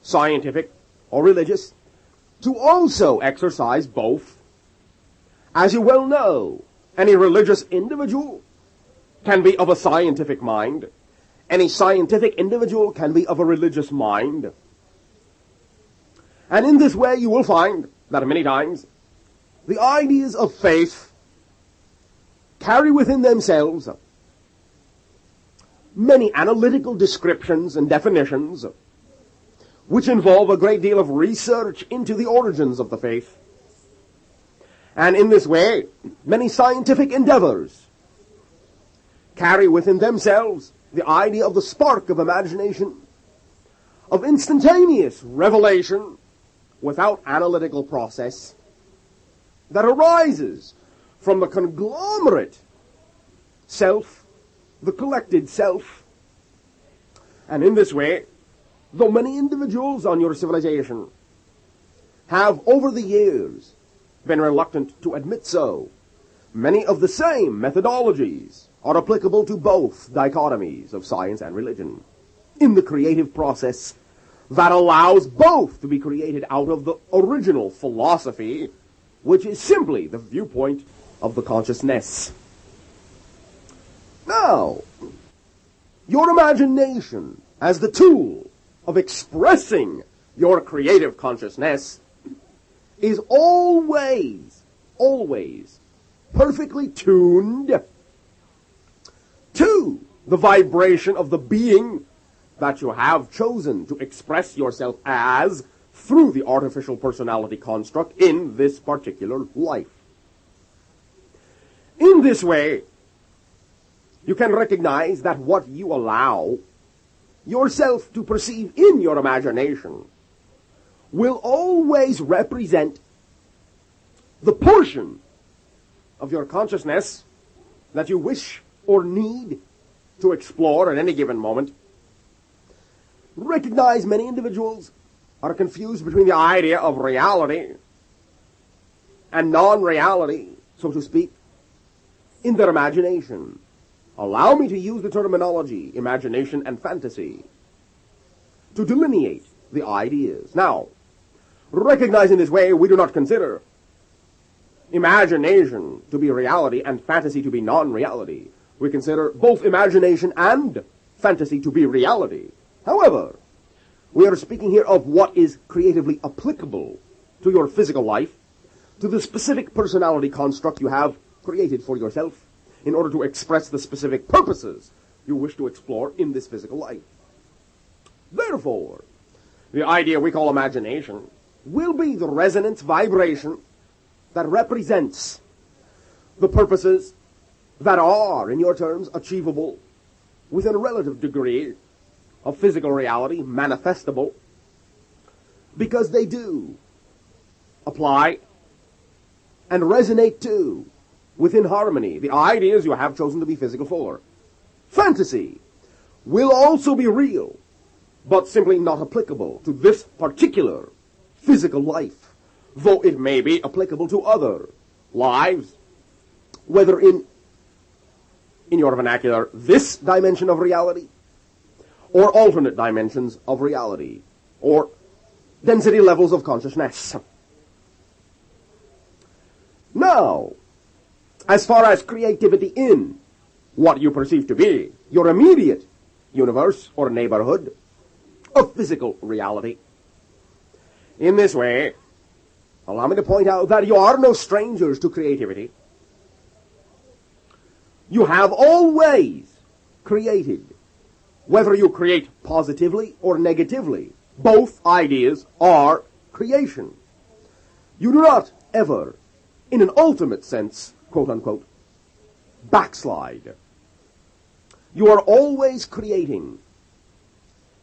[SPEAKER 1] scientific or religious, to also exercise both. As you well know, any religious individual can be of a scientific mind. Any scientific individual can be of a religious mind. And in this way you will find that many times the ideas of faith carry within themselves many analytical descriptions and definitions which involve a great deal of research into the origins of the faith. And in this way, many scientific endeavors carry within themselves the idea of the spark of imagination, of instantaneous revelation without analytical process that arises from the conglomerate self, the collected self. And in this way, though many individuals on your civilization have over the years been reluctant to admit so, many of the same methodologies are applicable to both dichotomies of science and religion in the creative process that allows both to be created out of the original philosophy, which is simply the viewpoint of the consciousness. Now, your imagination as the tool of expressing your creative consciousness is always perfectly tuned to the vibration of the being that you have chosen to express yourself as through the artificial personality construct in this particular life. In this way, you can recognize that what you allow yourself to perceive in your imagination will always represent the portion of your consciousness that you wish or need to explore at any given moment. Recognize many individuals
[SPEAKER 3] are confused between the idea of reality and non-reality, so to speak, in their imagination. Allow me to use the terminology imagination and fantasy to delineate the ideas. Now, recognizing this way, we do not consider imagination to be reality and fantasy to be non-reality. We consider both imagination and fantasy to be reality. However, we are speaking here of what is creatively applicable to your physical life, to the specific personality construct you have created for yourself in order to express the specific purposes you wish to explore in this physical life. Therefore, the idea we call imagination will be the resonance vibration that represents the purposes that are, in your terms, achievable within a relative degree of physical reality, manifestable, because they do apply and resonate too within harmony the ideas you have chosen to be physical for. Fantasy will also be real, but simply not applicable to this particular physical life, though it may be applicable to other lives, whether in your vernacular, this dimension of reality, or alternate dimensions of reality, or density levels of consciousness. Now, as far as creativity in what you perceive to be your immediate universe or neighborhood of physical reality, in this way, allow me to point out that you are no strangers to creativity. You have always created. Whether you create positively or negatively, both ideas are creation. You do not ever, in an ultimate sense, quote-unquote, backslide. You are always creating.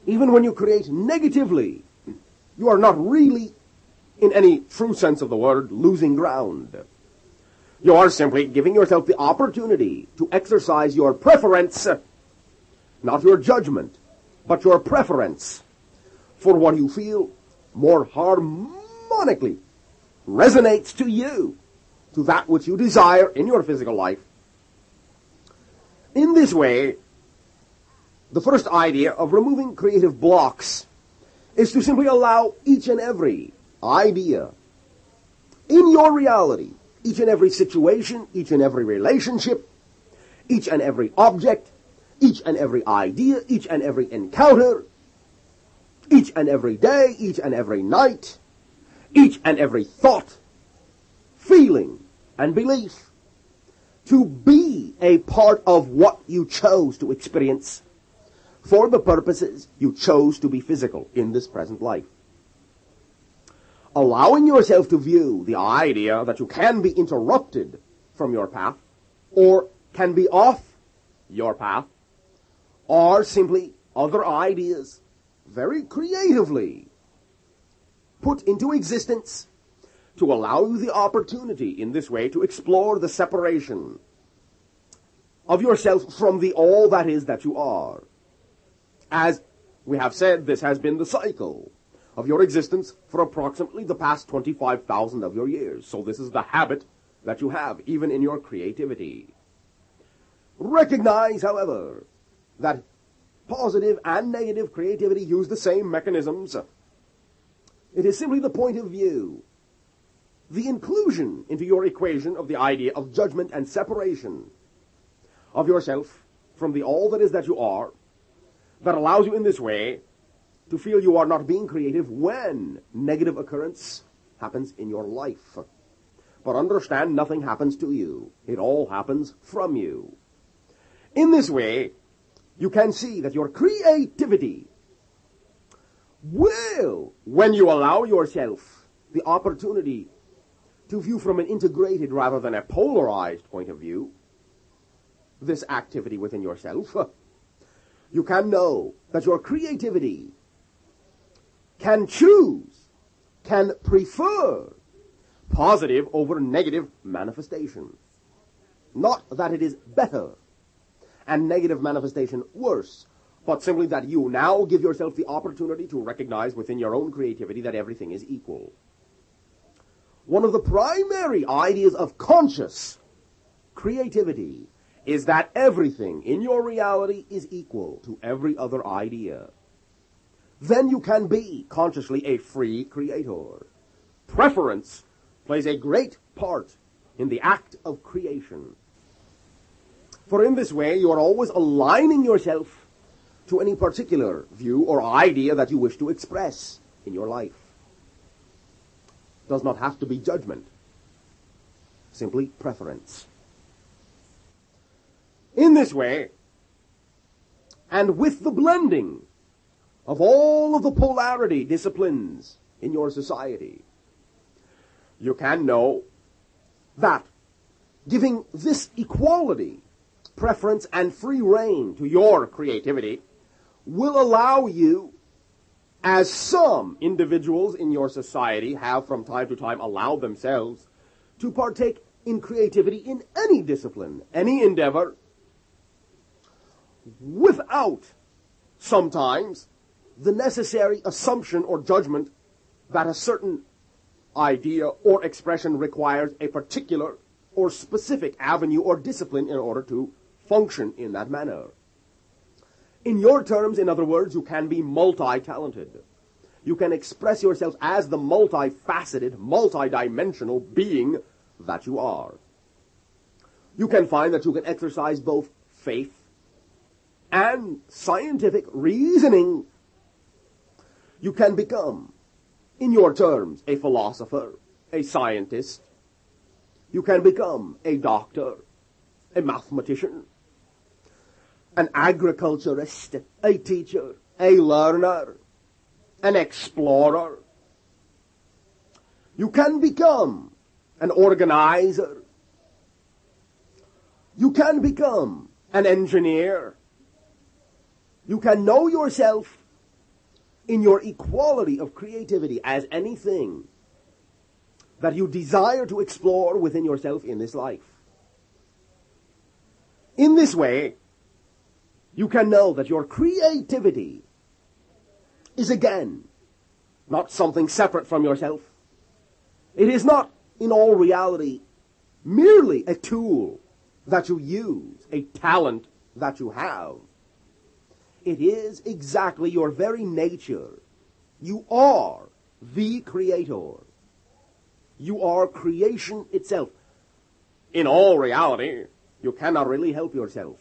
[SPEAKER 3] Even when you create negatively, you are not really, in any true sense of the word, losing ground. You are simply giving yourself the opportunity to exercise your preference, not your judgment, but your preference for what you feel more harmonically resonates to you, to that which you desire in your physical life. In this way, the first idea of removing creative blocks is to simply allow each and every idea in your reality, each and every situation, each and every relationship, each and every object, each and every idea, each and every encounter, each and every day, each and every night, each and every thought, feeling, and belief to be a part of what you chose to experience for the purposes you chose to be physical in this present life. Allowing yourself to view the idea that you can be interrupted from your path or can be off your path are simply other ideas very creatively put into existence to allow you the opportunity in this way to explore the separation of yourself from the all that is that you are. As we have said, this has been the cycle of your existence for approximately the past 25,000 of your years. So this is the habit that you have, even in your creativity. Recognize, however, that positive and negative creativity use the same mechanisms. It is simply the point of view, the inclusion into your equation of the idea of judgment and separation of yourself from the all that is that you are, that allows you in this way to feel you are not being creative when negative occurrence happens in your life. But understand, nothing happens to you. It all happens from you. In this way, you can see that your creativity will, when you allow yourself the opportunity to view from an integrated rather than a polarized point of view, this activity within yourself, you can know that your creativity can choose, can prefer positive over negative manifestation. Not that it is better and negative manifestation worse. but simply that you now give yourself the opportunity to recognize within your own creativity that everything is equal. One of the primary ideas of conscious creativity is that everything in your reality is equal to every other idea. Then you can be consciously a free creator. Preference plays a great part in the act of creation. For in this way, you are always aligning yourself to any particular view or idea that you wish to express in your life. It does not have to be judgment, simply preference. In this way, and with the blending of all of the polarity disciplines in your society, you can know that giving this equality, preference, and free rein to your creativity will allow you, as some individuals in your society have from time to time allowed themselves, to partake in creativity in any discipline, any endeavor, without sometimes the necessary assumption or judgment that a certain idea or expression requires a particular or specific avenue or discipline in order to function in that manner. In your terms, in other words, you can be multi-talented. You can express yourself as the multifaceted, multidimensional being that you are. You can find that you can exercise both faith and scientific reasoning. You can become, in your terms, a philosopher, a scientist. You can become a doctor, a mathematician, an agriculturist, a teacher, a learner, an explorer. You can become an organizer. You can become an engineer. You can know yourself in your equality of creativity as anything that you desire to explore within yourself in this life. In this way, you can know that your creativity is again not something separate from yourself. It is not, in all reality, merely a tool that you use, a talent that you have. It is exactly your very nature. You are the creator. You are creation itself. In all reality, you cannot really help yourself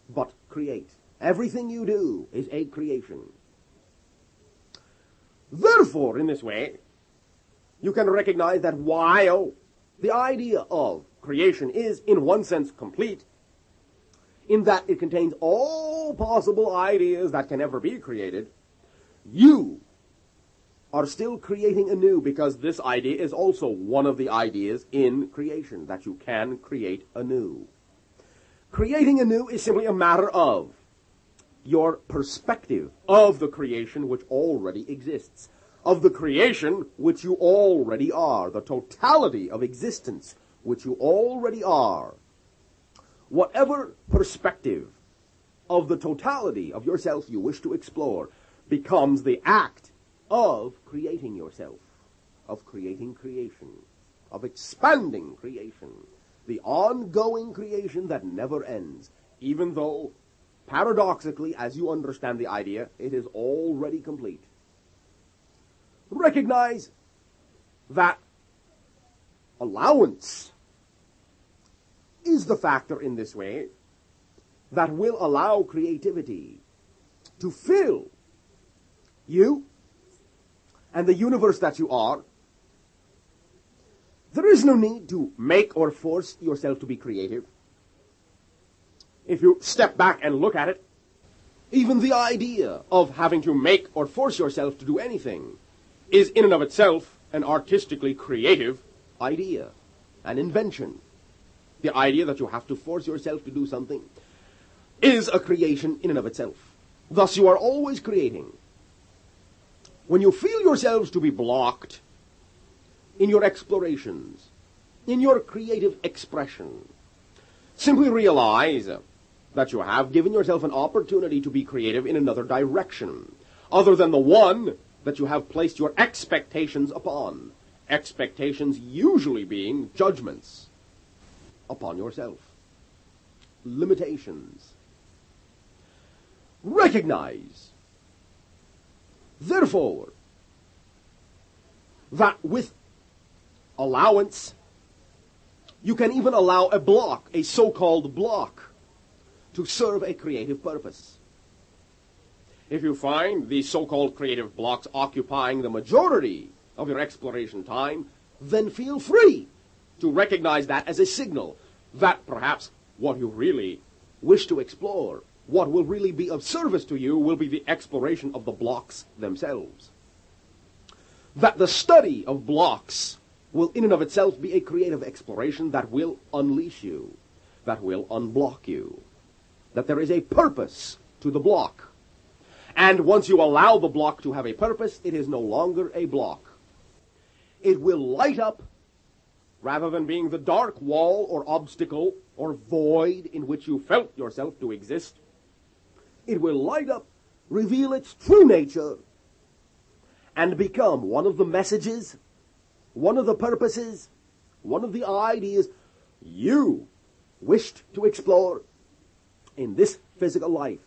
[SPEAKER 3] but create. Everything you do is a creation. Therefore, in this way, you can recognize that while the idea of creation is, in one sense, complete, in that it contains all possible ideas that can ever be created, you are still creating anew, because this idea is also one of the ideas in creation, that you can create anew. Creating anew is simply a matter of your perspective of the creation which already exists, of the creation which you already are, the totality of existence which you already are. Whatever perspective of the totality of yourself you wish to explore becomes the act of creating yourself, of creating creation, of expanding creation, the ongoing creation that never ends, even though, paradoxically, as you understand the idea, it is already complete. Recognize that allowance is the factor in this way that will allow creativity to fill you and the universe that you are. There is no need to make or force yourself to be creative. If you step back and look at it, even the idea of having to make or force yourself to do anything is in and of itself an artistically creative idea, an invention. The idea that you have to force yourself to do something is a creation in and of itself. Thus you are always creating. When you feel yourselves to be blocked in your explorations, in your creative expression, simply realize
[SPEAKER 1] that you have given yourself an opportunity to be creative in another direction, other than the one that you have placed your expectations upon. Expectations usually being judgments upon yourself. Limitations. Recognize, therefore, that with allowance, you can even allow a block, a so-called block, to serve a creative purpose. If you find these so-called creative blocks occupying the majority of your exploration time, then feel free to recognize that as a signal that perhaps what you really wish to explore, what will really be of service to you, will be the exploration of the blocks themselves. That the study of blocks will in and of itself be a creative exploration that will unleash you, that will unblock you, that there is a purpose to the block. And once you allow the block to have a purpose, it is no longer a block. It will light up, rather than being the dark wall or obstacle or void in which you felt yourself to exist. It will light up, reveal its true nature, and become one of the messages, one of the purposes, one of the ideas you wished to explore in this physical life.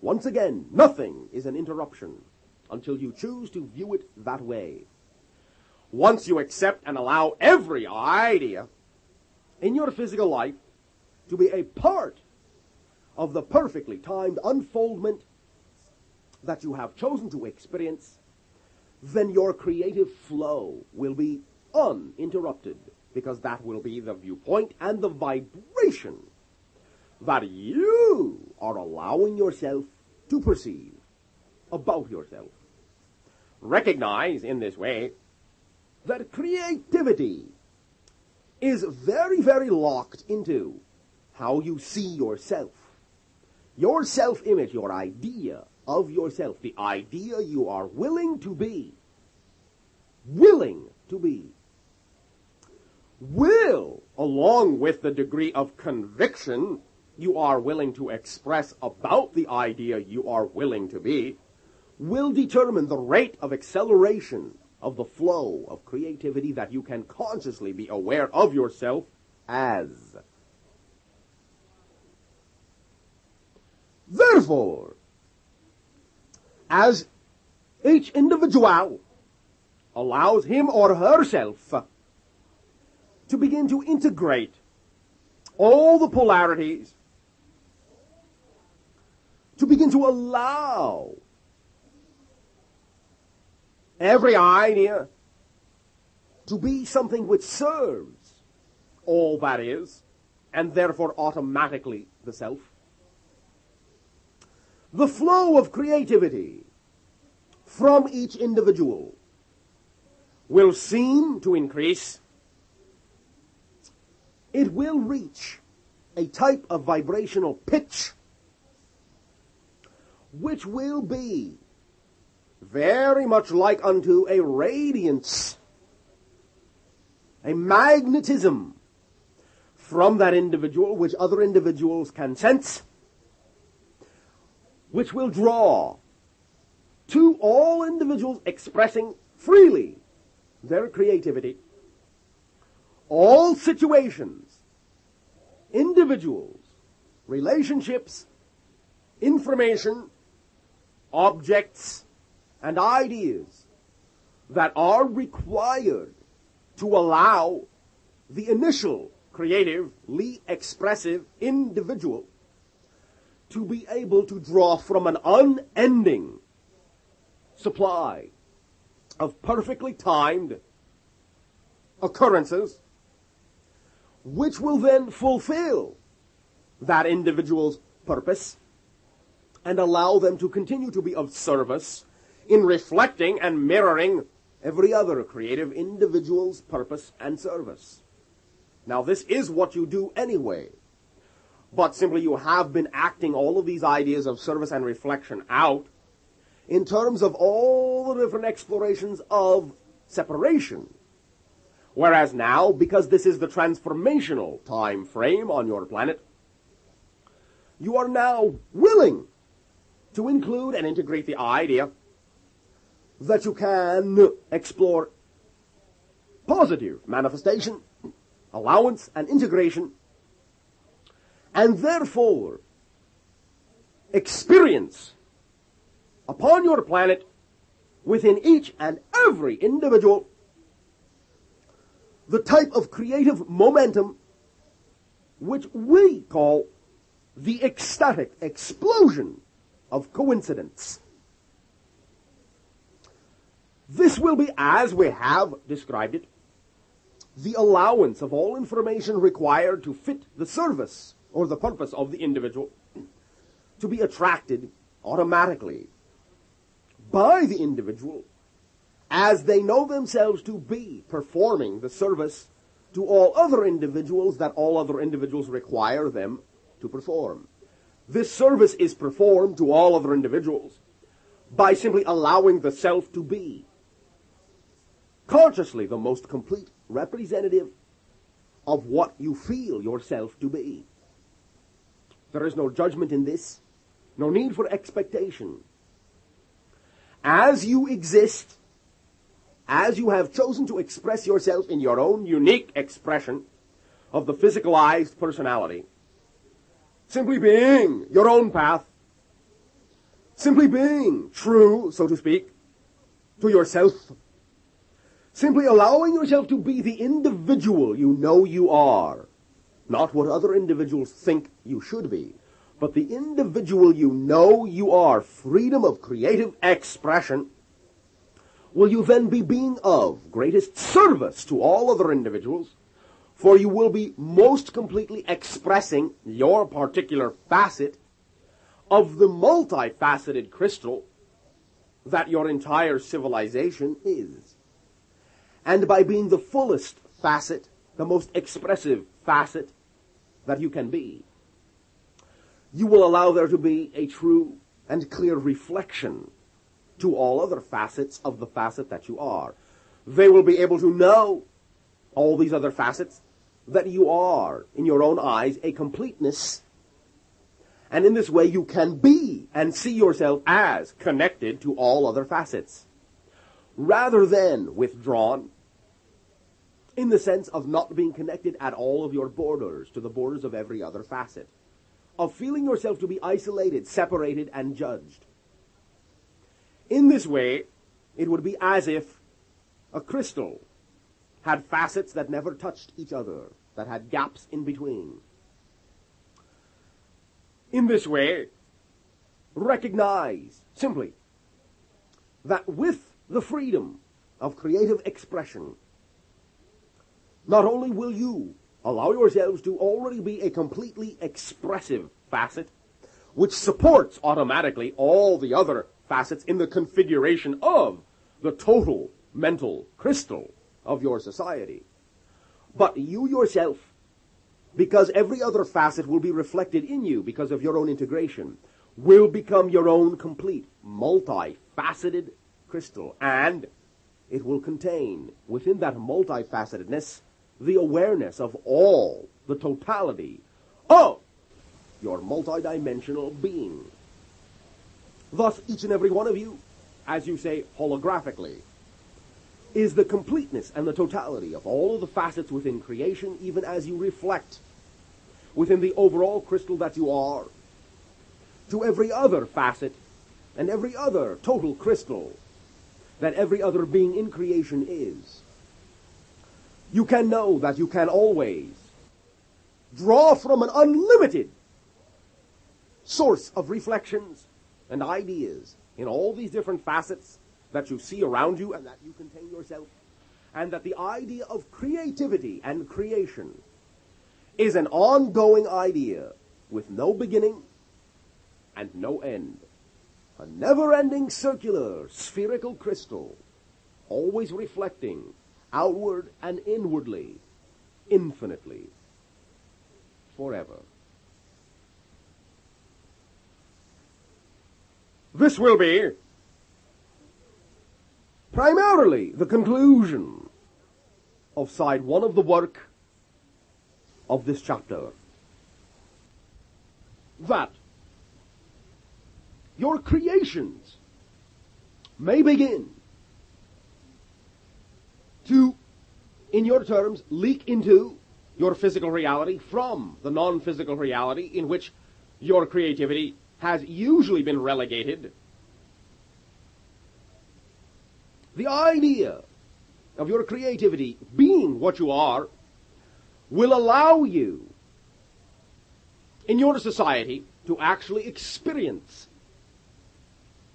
[SPEAKER 1] Once again, nothing is an interruption until you choose to view it that way. Once you accept and allow every idea in your physical life to be a part of the perfectly timed unfoldment that you have chosen to experience, then your creative flow will be uninterrupted, because that will be the viewpoint and the vibration that you are allowing yourself to perceive about yourself. Recognize in this way that creativity is very, very locked into how you see yourself. Your self-image, your idea of yourself, the idea you are willing to be, will, along with the degree of conviction you are willing to express about the idea you are willing to be, will determine the rate of acceleration of the flow of creativity that you can consciously be aware of yourself as. Therefore, as each individual allows him or herself to begin to integrate all the polarities, to begin to allow every idea to be something which serves all that is, and therefore automatically the self, the flow of creativity from each individual will seem to increase. It will reach a type of vibrational pitch which will be very much like unto a radiance, a magnetism from that individual which other individuals can sense, which will draw to all individuals expressing freely their creativity, all situations, individuals, relationships, information, objects, and ideas that are required to allow the initial creatively expressive individual to be able to draw from an unending supply of perfectly timed occurrences, which will then fulfill that individual's purpose and allow them to continue to be of service in reflecting and mirroring every other creative individual's purpose and service. Now, this is what you do anyway, but simply you have been acting all of these ideas of service and reflection out in terms of all the different explorations of separation. Whereas now, because this is the transformational time frame on your planet, you are now willing to include and integrate the idea that you can explore positive manifestation, allowance, and integration, and therefore experience upon your planet, within each and every individual, the type of creative momentum which we call the ecstatic explosion of coincidence. This will be, as we have described it, the allowance of all information required to fit the service or the purpose of the individual to be attracted automatically by the individual as they know themselves to be performing the service to all other individuals that all other individuals require them to perform. This service is performed to all other individuals by simply allowing the self to be consciously the most complete representative of what you feel yourself to be. There is no judgment in this, no need for expectation. As you exist, as you have chosen to express yourself in your own unique expression of the physicalized personality, simply being your own path, simply being true, so to speak, to yourself, simply allowing yourself to be the individual you know you are, not what other individuals think you should be, but the individual you know you are, freedom of creative expression, will you then be being of greatest service to all other individuals, for you will be most completely expressing your particular facet of the multifaceted crystal that your entire civilization is. And by being the fullest facet, the most expressive facet that you can be, you will allow there to be a true and clear reflection to all other facets of the facet that you are. They will be able to know, all these other facets, that you are, in your own eyes, a completeness. And in this way you can be and see yourself as connected to all other facets, rather than withdrawn, in the sense of not being connected at all of your borders to the borders of every other facet, of feeling yourself to be isolated, separated, and judged. In this way, it would be as if a crystal had facets that never touched each other, that had gaps in between. In this way, recognize simply that with the freedom of creative expression, not only will you allow yourselves to already be a completely expressive facet, which supports automatically all the other facets in the configuration of the total mental crystal of your society, but you yourself, because every other facet will be reflected in you because of your own integration, will become your own complete, multifaceted crystal, and it will contain, within that multifacetedness, the awareness of all, the totality of your multidimensional being. Thus, each and every one of you, as you say holographically, is the completeness and the totality of all of the facets within creation, even as you reflect within the overall crystal that you are, to every other facet and every other total crystal that every other being in creation is. You can know that you can always draw from an unlimited source of reflections and ideas in all these different facets that you see around you and that you contain yourself, and that the idea of creativity and creation is an ongoing idea with no beginning and no end. A never-ending circular spherical crystal, always reflecting outward and inwardly, infinitely, forever. This will be primarily the conclusion of side 1 of the work of this chapter.
[SPEAKER 3] that your creations may begin to, in your terms, leak into your physical reality from the non-physical reality in which your creativity has usually been relegated. The idea of your creativity being what you are will allow you, in your society, to actually experience,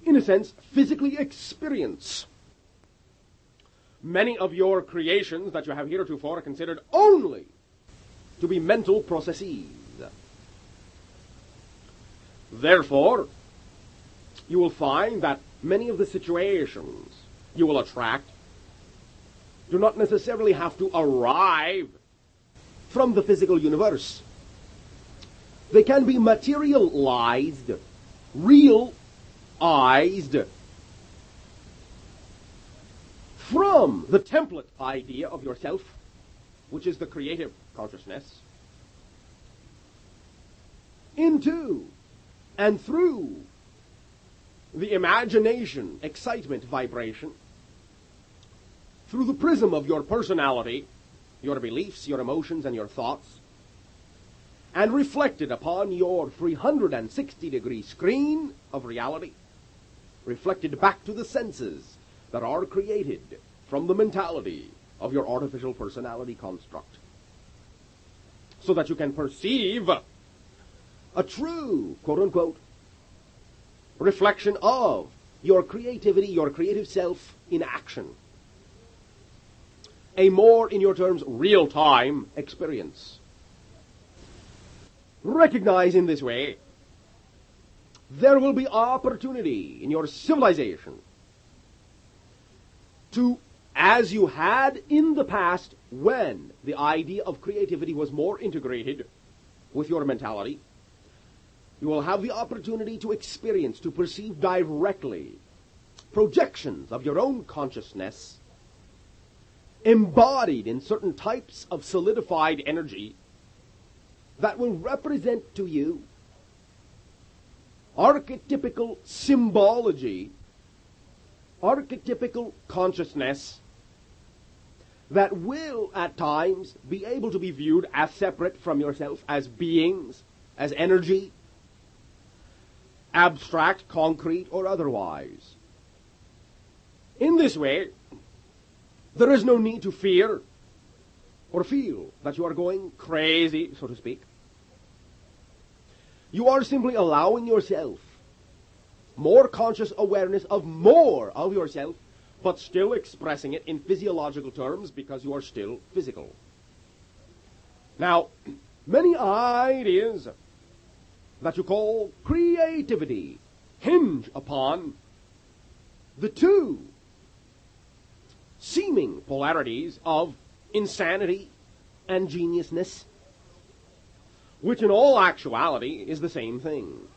[SPEAKER 3] in a sense, physically experience many of your creations that you have heretofore considered only to be mental processes. Therefore, you will find that many of the situations you will attract do not necessarily have to arrive from the physical universe. They can be materialized, realized from the template idea of yourself, which is the creative consciousness, into and through the imagination, excitement, vibration, through the prism of your personality, your beliefs, your emotions, and your thoughts, and reflected upon your 360-degree screen of reality, reflected back to the senses that are created from the mentality of your artificial personality construct, so that you can perceive a true, quote-unquote, reflection of your creativity, your creative self in action. A more, in your terms, real-time experience. Recognize in this way, there will be opportunity in your civilization to, as you had in the past when the idea of creativity was more integrated with your mentality, you will have the opportunity to experience, to perceive directly projections of your own consciousness embodied in certain types of solidified energy that will represent to you archetypical symbology, archetypical consciousness that will at times be able to be viewed as separate from yourself, as beings, as energy, abstract, concrete, or otherwise. In this way, there is no need to fear or feel that you are going crazy, so to speak. You are simply allowing yourself more conscious awareness of more of yourself, but still expressing it in physiological terms because you are still physical. Now, many ideas that you call creativity hinge upon the two seeming polarities of insanity and geniusness, which in all actuality is the same thing.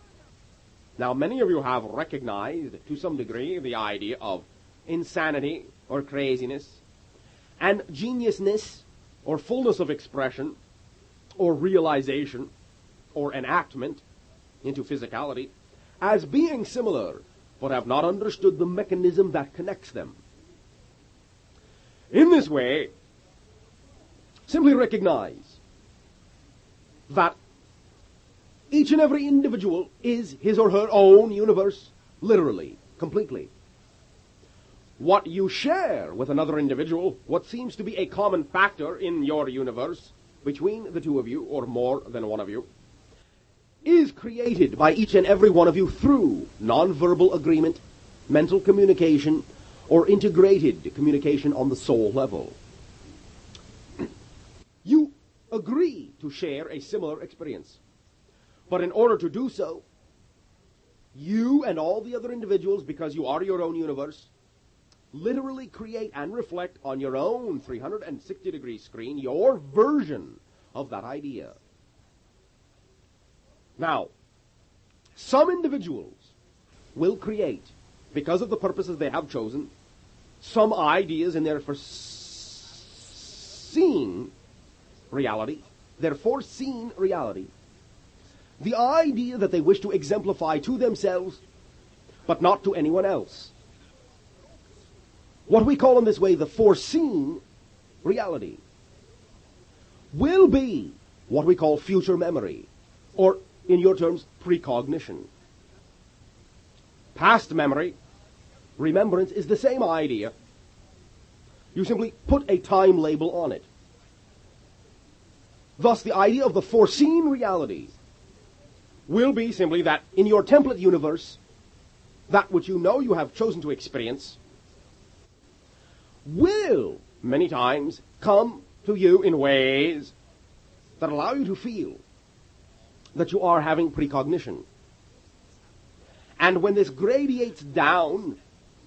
[SPEAKER 3] Now, many of you have recognized to some degree the idea of insanity or craziness and geniusness or fullness of expression or realization or enactment into physicality as being similar, but have not understood the mechanism that connects them. In this way, simply recognize that each and every individual is his or her own universe, literally, completely. What you share with another individual, what seems to be a common factor in your universe between the two of you, or more than one of you, is created by each and every one of you through nonverbal agreement, mental communication, or integrated communication on the soul level. You agree to share a similar experience. But in order to do so, you and all the other individuals, because you are your own universe, literally create and reflect on your own 360-degree screen your version of that idea. Now, some individuals will create, because of the purposes they have chosen, some ideas in their foreseen reality, the idea that they wish to exemplify to themselves, but not to anyone else. What we call in this way the foreseen reality will be what we call future memory, or in your terms, precognition. Past memory, remembrance, is the same idea. You simply put a time label on it. Thus, the idea of the foreseen reality will be simply that in your template universe, that which you know you have chosen to experience will, many times, come to you in ways that allow you to feel that you are having precognition. And when this gradiates down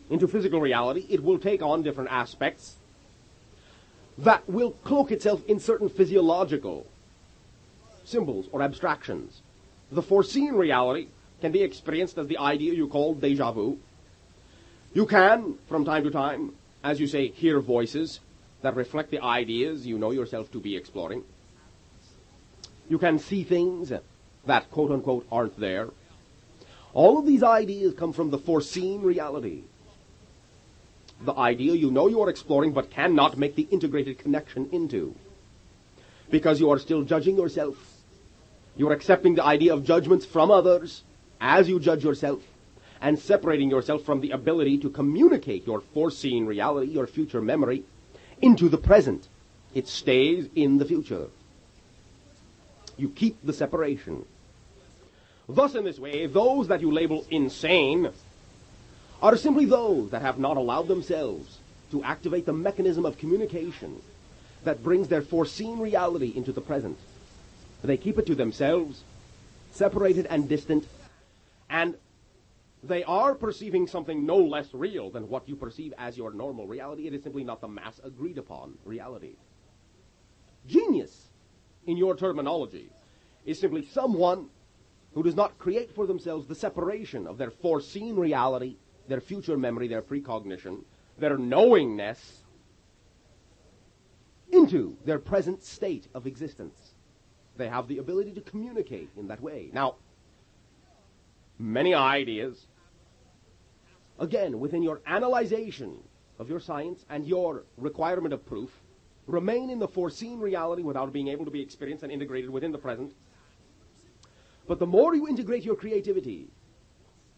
[SPEAKER 3] into physical reality, it will take on different aspects that will cloak itself in certain physiological symbols or abstractions. The foreseen reality can be experienced as the idea you call déjà vu. You can, from time to time, as you say, hear voices that reflect the ideas you know yourself to be exploring. You can see things that, quote-unquote, aren't there. All of these ideas come from the foreseen reality. The idea you know you are exploring but cannot make the integrated connection into, because you are still judging yourself. You are accepting the idea of judgments from others as you judge yourself, and separating yourself from the ability to communicate your foreseen reality, your future memory, into the present. It stays in the future. You keep the separation. Thus, in this way, those that you label insane are simply those that have not allowed themselves to activate the mechanism of communication that brings their foreseen reality into the present. They keep it to themselves, separated and distant, and they are perceiving something no less real than what you perceive as your normal reality. It is simply not the mass agreed upon reality. Genius, in your terminology, is simply someone who does not create for themselves the separation of their foreseen reality, their future memory, their precognition, their knowingness, into their present state of existence. They have the ability to communicate in that way. Now, many ideas, again, within your analyzation of your science and your requirement of proof, remain in the foreseen reality without being able to be experienced and integrated within the present. But the more you integrate your creativity,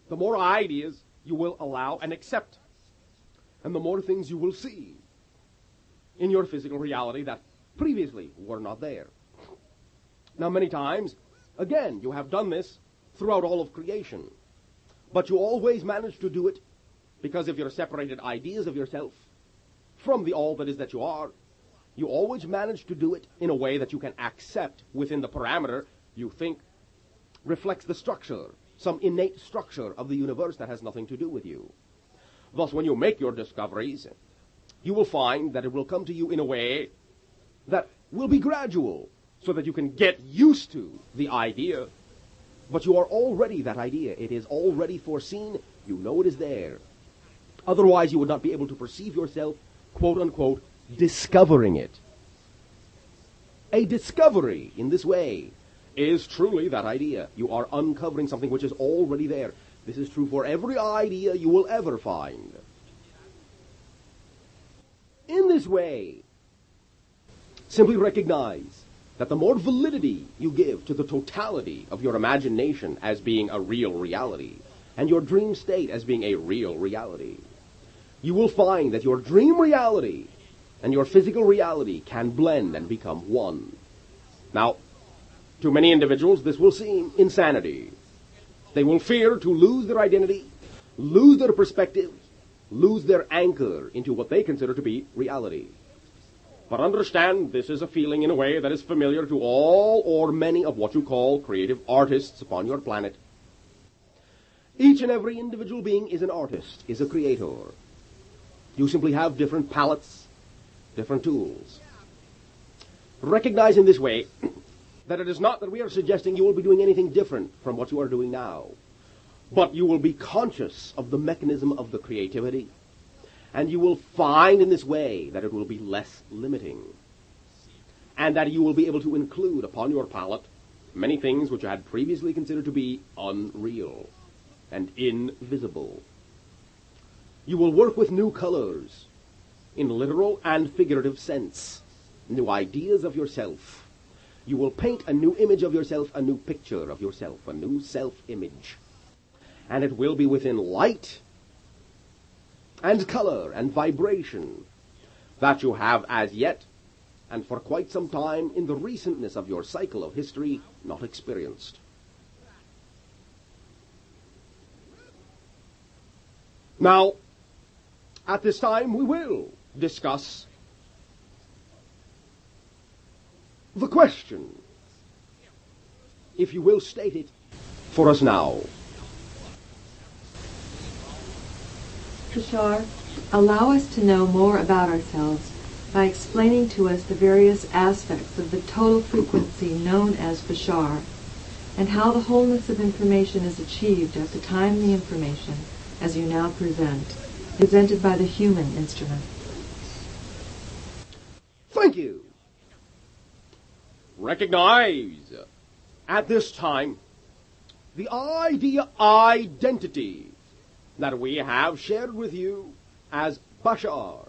[SPEAKER 3] the more ideas you will allow and accept, and the more things you will see in your physical reality that previously were not there. Now, many times, again, you have done this throughout all of creation, but you always manage to do it because of your separated ideas of yourself from the all that is that you are. You always manage to do it in a way that you can accept within the parameter you think reflects the structure, some innate structure of the universe that has nothing to do with you. Thus, when you make your discoveries, you will find that it will come to you in a way that will be gradual, so that you can get used to the idea, but you are already that idea. It is already foreseen. You know it is there. Otherwise, you would not be able to perceive yourself, quote-unquote, discovering it. A discovery, in this way, is truly that idea. You are uncovering something which is already there. This is true for every idea you will ever find. In this way, simply recognize that the more validity you give to the totality of your imagination as being a real reality, and your dream state as being a real reality, you will find that your dream reality and your physical reality can blend and become one. Now, to many individuals, this will seem insanity. They will fear to lose their identity, lose their perspective, lose their anchor into what they consider to be reality. But understand, this is a feeling in a way that is familiar to all or many of what you call creative artists upon your planet. Each and every individual being is an artist, is a creator. You simply have different palettes, different tools. Recognize in this way that it is not that we are suggesting you will be doing anything different from what you are doing now, but you will be conscious of the mechanism of the creativity, and you will find in this way that it will be less limiting, and that you will be able to include upon your palette
[SPEAKER 1] many things which you had previously considered to be unreal and invisible. You will work with new colors, in literal and figurative sense, new ideas of yourself. You will paint a new image of yourself, a new picture of yourself, a new self-image. And it will be within light and color and vibration that you have as yet, and for quite some time in the recentness of your cycle of history, not experienced. Now, at this time we will discuss the question, if you will state it for us now.
[SPEAKER 2] Bashar, allow us to know more about ourselves by explaining to us the various aspects of the total frequency known as Bashar, and how the wholeness of information is achieved at the time the information, as you now present, is presented by the human instrument.
[SPEAKER 1] Thank you. Recognize at this time the idea identity that we have shared with you as Bashar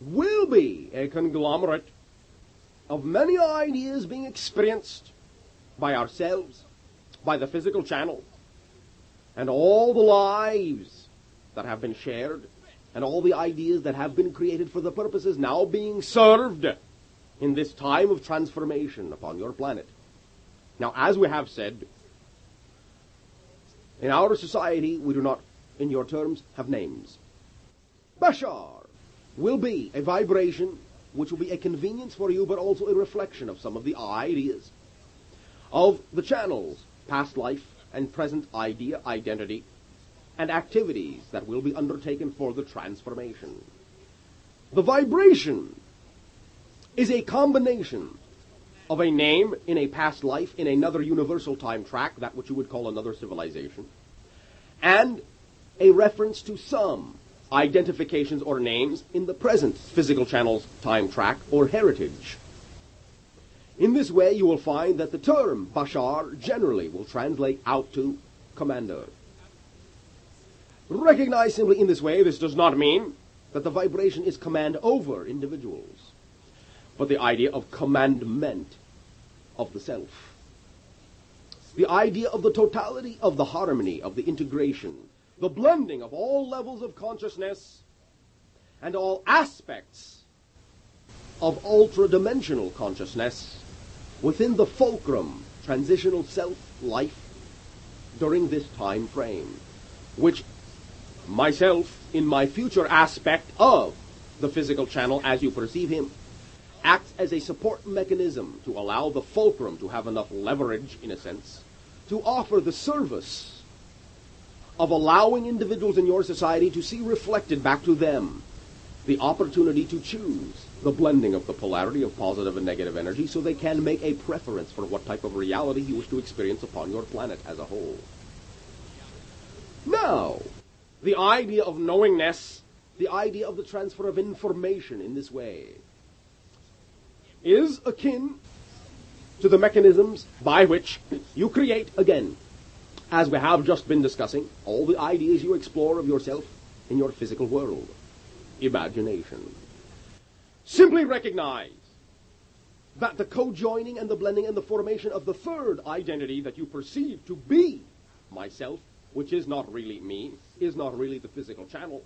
[SPEAKER 1] will be a conglomerate of many ideas being experienced by ourselves, by the physical channel, and all the lives that have been shared, and all the ideas that have been created for the purposes now being served in this time of transformation upon your planet. Now, as we have said, in our society, we do not, in your terms, have names. Bashar will be a vibration which will be a convenience for you, but also a reflection of some of the ideas of the channels, past life and present idea, identity, and activities that will be undertaken for the transformation. The vibration is a combination of a name in a past life, in another universal time track, that which you would call another civilization, and a reference to some identifications or names in the present physical channel's time track or heritage. In this way, you will find that the term Bashar generally will translate out to commander. Recognize simply in this way, this does not mean that the vibration is command over individuals, but the idea of commandment of the self. The idea of the totality, of the harmony, of the integration, the blending of all levels of consciousness and all aspects of ultra-dimensional consciousness within the fulcrum, transitional self-life during this time frame, which myself, in my future aspect of the physical channel as you perceive him, acts as a support mechanism to allow the fulcrum to have enough leverage, in a sense, to offer the service of allowing individuals in your society to see reflected back to them the opportunity to choose the blending of the polarity of positive and negative energy, so they can make a preference for what type of reality you wish to experience upon your planet as a whole. Now, the idea of knowingness, the idea of the transfer of information in this way, is akin to the mechanisms by which you create, again, as we have just been discussing, all the ideas you explore of yourself in your physical world. Imagination. Simply recognize that the co-joining and the blending and the formation of the third identity that you perceive to be myself, which is not really me, is not really the physical channel,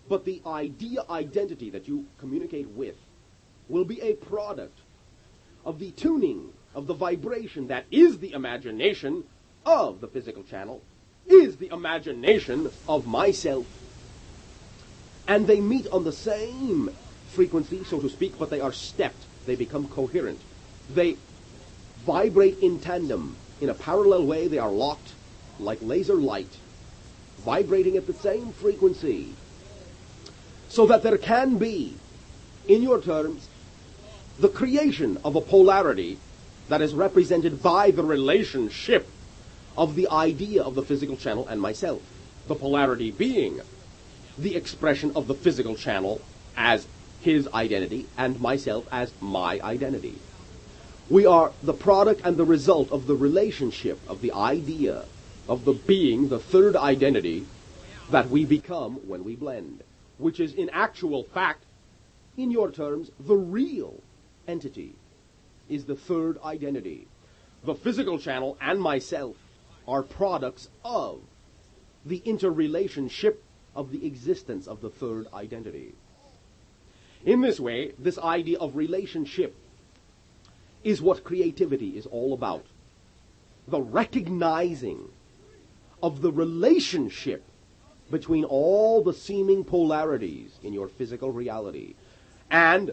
[SPEAKER 1] but the idea identity that you communicate with will be a product of the tuning of the vibration that is the imagination of the physical channel, is the imagination of myself. And they meet on the same frequency, so to speak, but they are stepped. They become coherent. They vibrate in tandem. In a parallel way, they are locked like laser light, vibrating at the same frequency, so that there can be, in your terms, the creation of a polarity that is represented by the relationship of the idea of the physical channel and myself. The polarity being the expression of the physical channel as his identity and myself as my identity. We are the product and the result of the relationship, of the idea, of the being, the third identity that we become when we blend, which is in actual fact, in your terms, the real entity, is the third identity. The physical channel and myself are products of the interrelationship of the existence of the third identity. In this way, this idea of relationship is what creativity is all about. The recognizing of the relationship between all the seeming polarities in your physical reality and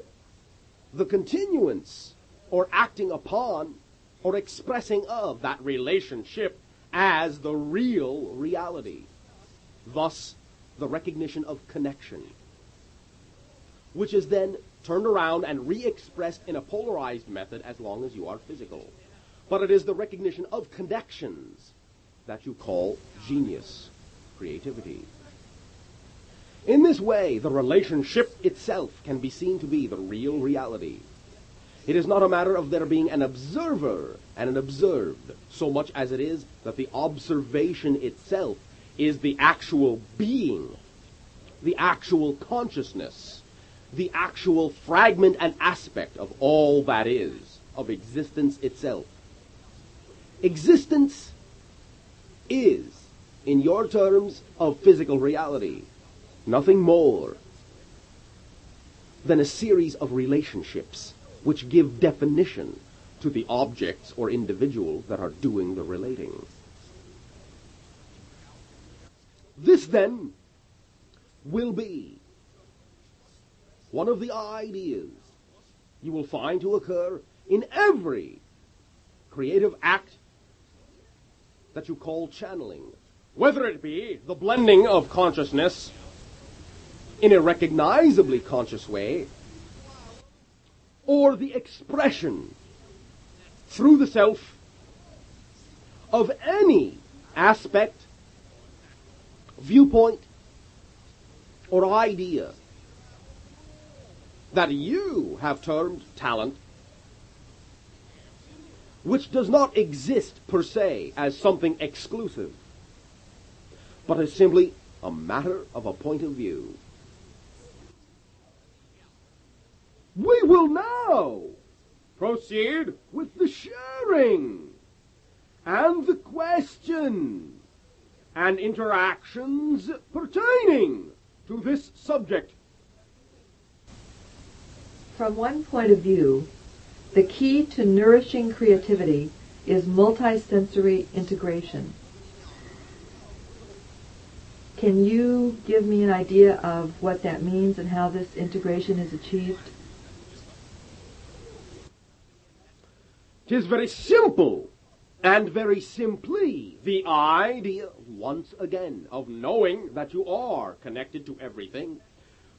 [SPEAKER 1] the continuance or acting upon or expressing of that relationship as the real reality. Thus, the recognition of connection, which is then turned around and re-expressed in a polarized method as long as you are physical. But it is the recognition of connections that you call genius, creativity. In this way, the relationship itself can be seen to be the real reality. It is not a matter of there being an observer and an observed, so much as it is that the observation itself is the actual being, the actual consciousness, the actual fragment and aspect of all that is, of existence itself. Existence is, in your terms of physical reality, nothing more than a series of relationships which give definition to the objects or individuals that are doing the relating. This, then, will be one of the ideas you will find to occur in every creative act that you call channeling, whether it be the blending of consciousness in a recognizably conscious way, or the expression through the self of any aspect, viewpoint, or idea that you have termed talent, which does not exist per se as something exclusive, but is simply a matter of a point of view. We will now proceed with the sharing and the questions and interactions pertaining to this subject.
[SPEAKER 2] From one point of view, the key to nourishing creativity is multisensory integration. Can you give me an idea of what that means and how this integration is achieved?
[SPEAKER 1] It is very simple, and very simply the idea, once again, of knowing that you are connected to everything.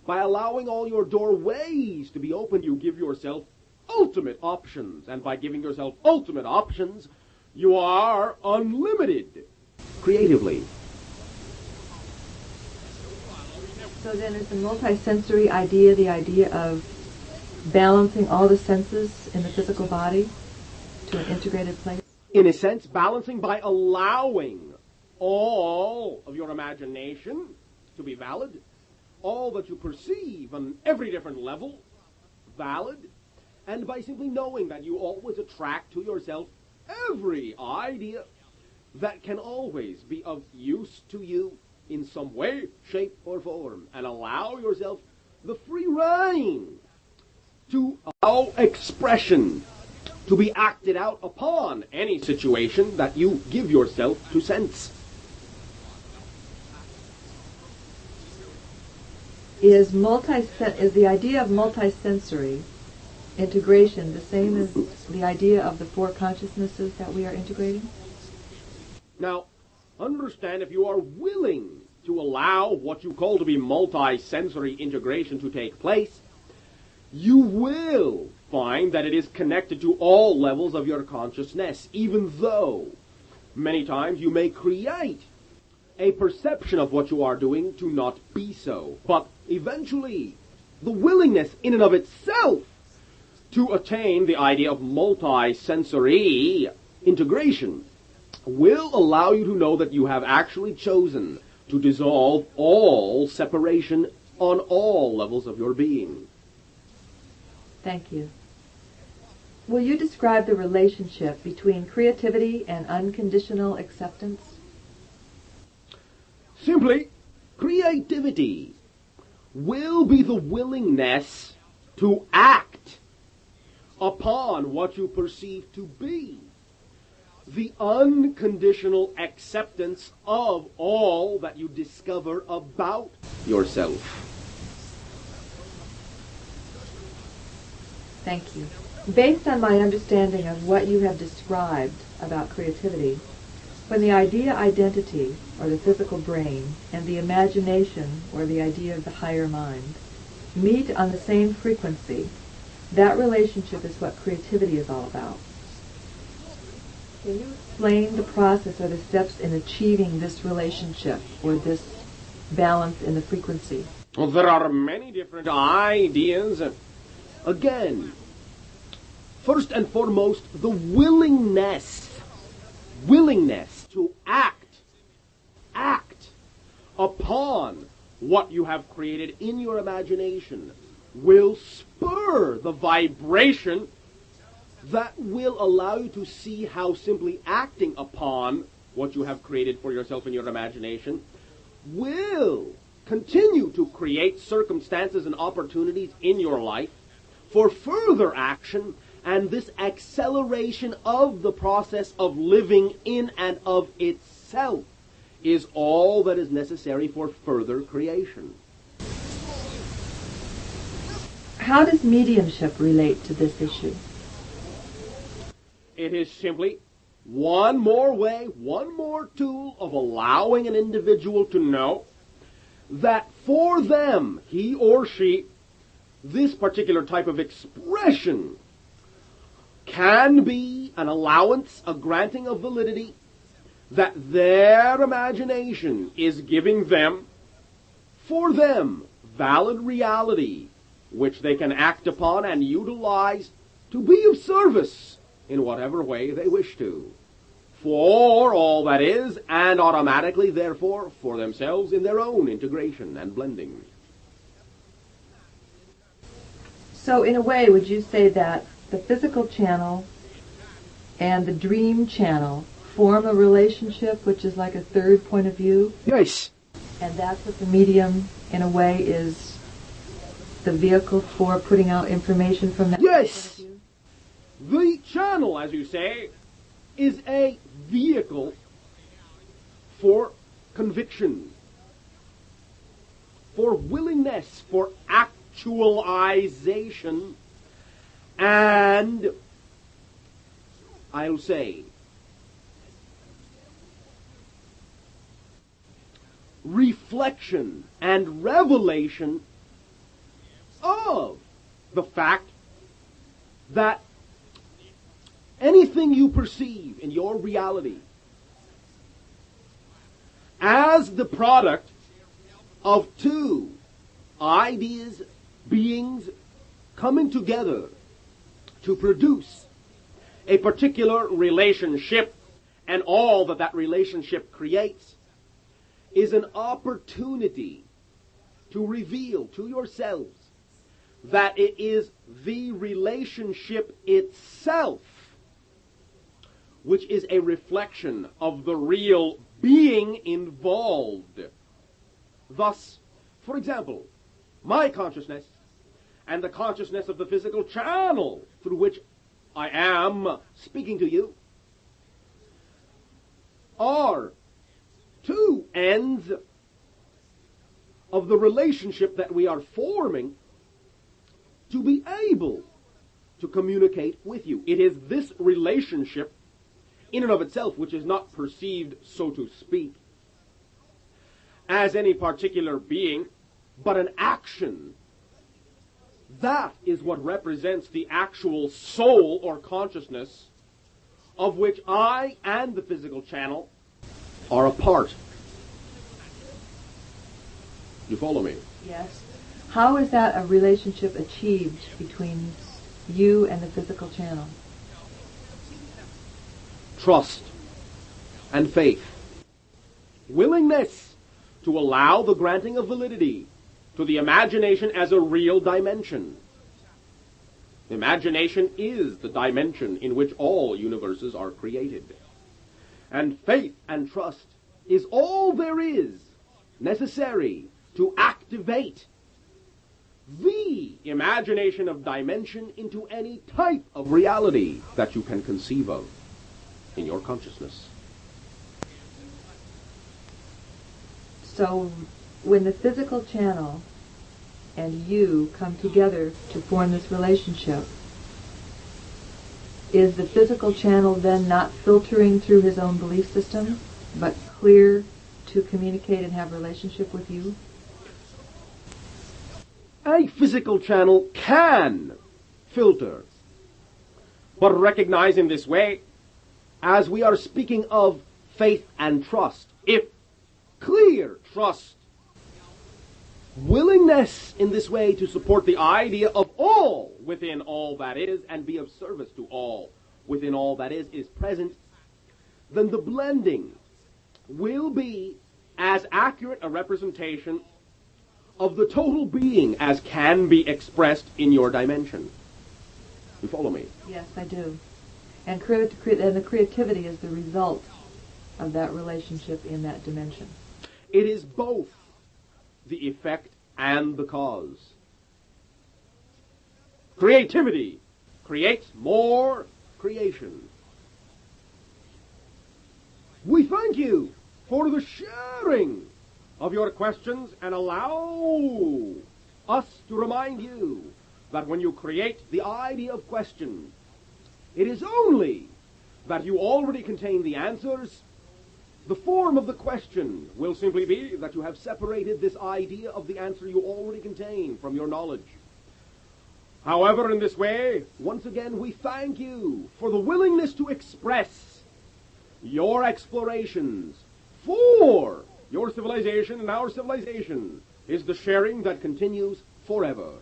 [SPEAKER 1] By allowing all your doorways to be open, you give yourself ultimate options, and by giving yourself ultimate options, you are unlimited creatively.
[SPEAKER 2] So then is the multisensory idea the idea of balancing all the senses in the physical body to an integrated place?
[SPEAKER 1] In a sense, balancing by allowing all of your imagination to be valid, all that you perceive on every different level valid, and by simply knowing that you always attract to yourself every idea that can always be of use to you in some way, shape, or form, and allow yourself the free rein to allow expression to be acted out upon any situation that you give yourself to sense.
[SPEAKER 2] Is the idea of multisensory integration the same as the idea of the four consciousnesses that we are integrating?
[SPEAKER 1] Now, understand, if you are willing to allow what you call to be multisensory integration to take place, you will find that it is connected to all levels of your consciousness, even though many times you may create a perception of what you are doing to not be so. But eventually, the willingness in and of itself to attain the idea of multi-sensory integration will allow you to know that you have actually chosen to dissolve all separation on all levels of your being.
[SPEAKER 2] Thank you. Will you describe the relationship between creativity and unconditional acceptance?
[SPEAKER 1] Simply, creativity will be the willingness to act upon what you perceive to be the unconditional acceptance of all that you discover about yourself.
[SPEAKER 2] Thank you. Based on my understanding of what you have described about creativity, when the idea identity, or the physical brain, and the imagination, or the idea of the higher mind, meet on the same frequency, that relationship is what creativity is all about. Can you explain the process or the steps in achieving this relationship, or this balance in the frequency?
[SPEAKER 1] Well, there are many different ideas. Again, first and foremost, the willingness to act upon what you have created in your imagination will spur the vibration that will allow you to see how simply acting upon what you have created for yourself in your imagination will continue to create circumstances and opportunities in your life for further action, and this acceleration of the process of living in and of itself is all that is necessary for further creation.
[SPEAKER 2] How does mediumship relate to this issue?
[SPEAKER 1] It is simply one more way, one more tool of allowing an individual to know that for them, he or she, this particular type of expression can be an allowance, a granting of validity, that their imagination is giving them, for them, valid reality, which they can act upon and utilize to be of service in whatever way they wish to, for all that is, and automatically, therefore, for themselves in their own integration and blending.
[SPEAKER 2] So in a way, would you say that the physical channel and the dream channel form a relationship which is like a third point of view?
[SPEAKER 1] Yes.
[SPEAKER 2] And that's what the medium, in a way, is the vehicle for putting out information from that
[SPEAKER 1] Yes.
[SPEAKER 2] point of view?
[SPEAKER 1] The channel, as you say, is a vehicle for conviction, for willingness, for actualization, and I'll say reflection and revelation of the fact that anything you perceive in your reality as the product of two ideas, beings coming together to produce a particular relationship, and all that that relationship creates is an opportunity to reveal to yourselves that it is the relationship itself which is a reflection of the real being involved. Thus, for example, my consciousness and the consciousness of the physical channel through which I am speaking to you are two ends of the relationship that we are forming to be able to communicate with you. It is this relationship in and of itself which is not perceived, so to speak, as any particular being, but an action. That is what represents the actual soul or consciousness of which I and the physical channel are a part. You follow me?
[SPEAKER 2] Yes. How is that a relationship achieved between you and the physical channel?
[SPEAKER 1] Trust and faith. Willingness to allow the granting of validity to the imagination as a real dimension. Imagination is the dimension in which all universes are created. And faith and trust is all there is necessary to activate the imagination of dimension into any type of reality that you can conceive of in your consciousness.
[SPEAKER 2] So when the physical channel and you come together to form this relationship, is the physical channel then not filtering through his own belief system, but clear to communicate and have a relationship with you?
[SPEAKER 1] A physical channel can filter, but recognize in this way, as we are speaking of faith and trust, if clear trust, willingness in this way to support the idea of all within all that is and be of service to all within all that is present, then the blending will be as accurate a representation of the total being as can be expressed in your dimension. You follow me?
[SPEAKER 2] Yes, I do. And the creativity is the result of that relationship in that dimension.
[SPEAKER 1] It is both the effect and the cause. Creativity creates more creation. We thank you for the sharing of your questions and allow us to remind you that when you create the idea of question, it is only that you already contain the answers. The form of the question will simply be that you have separated this idea of the answer you already contain from your knowledge. However, in this way, once again, we thank you for the willingness to express your explorations for your civilization and our civilization is the sharing that continues forever.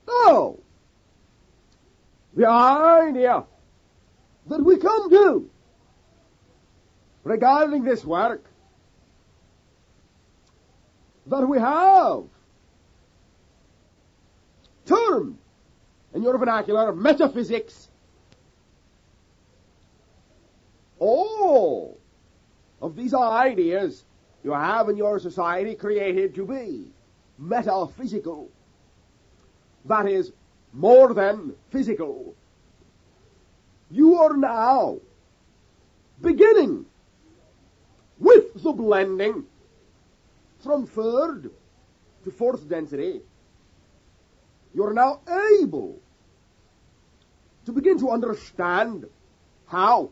[SPEAKER 1] So, the idea that we come to regarding this work, that we have termed in your vernacular metaphysics, all of these ideas you have in your society created to be metaphysical, that is, more than physical. You are now beginning with the blending from third to fourth density. You are now able to begin to understand how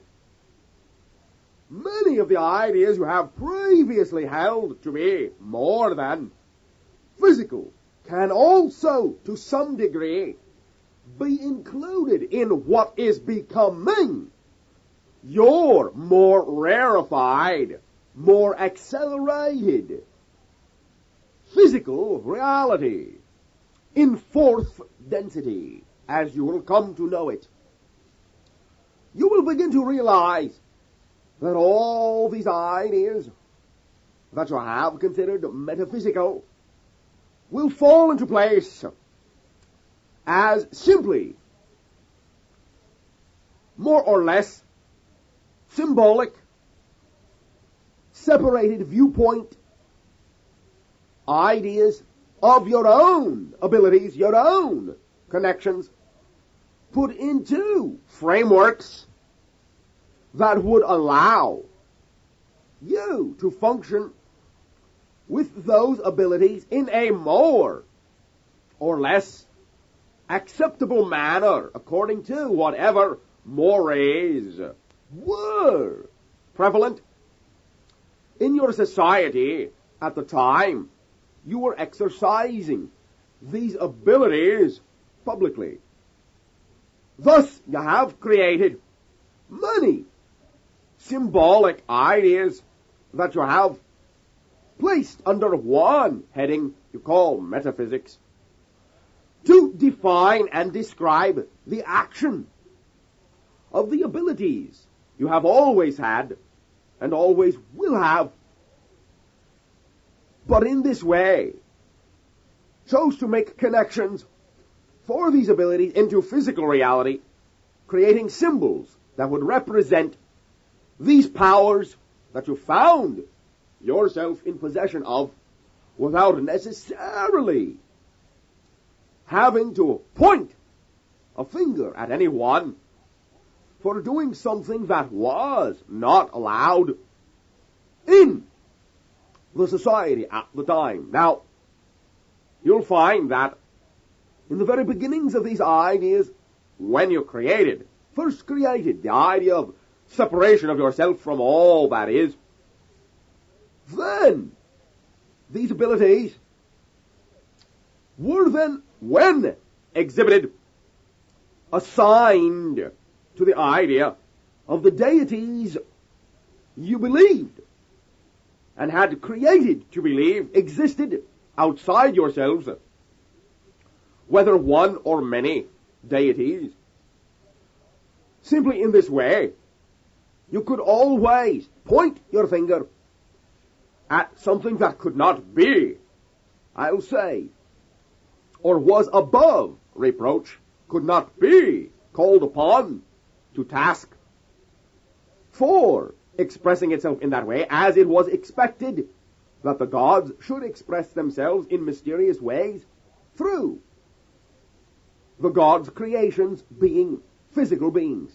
[SPEAKER 1] many of the ideas you have previously held to be more than physical can also, to some degree, be included in what is becoming your more rarefied, more accelerated physical reality in fourth density, as you will come to know it. You will begin to realize that all these ideas that you have considered metaphysical will fall into place as simply more or less symbolic, separated viewpoint ideas of your own abilities, your own connections, put into frameworks that would allow you to function with those abilities in a more or less acceptable manner according to whatever mores were prevalent in your society at the time you were exercising these abilities publicly. Thus, you have created many symbolic ideas that you have
[SPEAKER 3] placed under one heading you call metaphysics, to define and describe the action of the abilities you have always had and always will have, but in this way chose to make connections for these abilities into physical reality, creating symbols that would represent these powers that you found yourself in possession of without necessarily having to point a finger at anyone for doing something that was not allowed in the society at the time. Now, you'll find that in the very beginnings of these ideas, when you first created the idea of separation of yourself from all that is, then these abilities were then, when exhibited, assigned to the idea of the deities you believed and had created to believe existed outside yourselves, whether one or many deities. Simply in this way, you could always point your finger at something that could not be, I'll say, or was above reproach, could not be called upon to task for expressing itself in that way, as it was expected that the gods should express themselves in mysterious ways through the gods' creations being physical beings.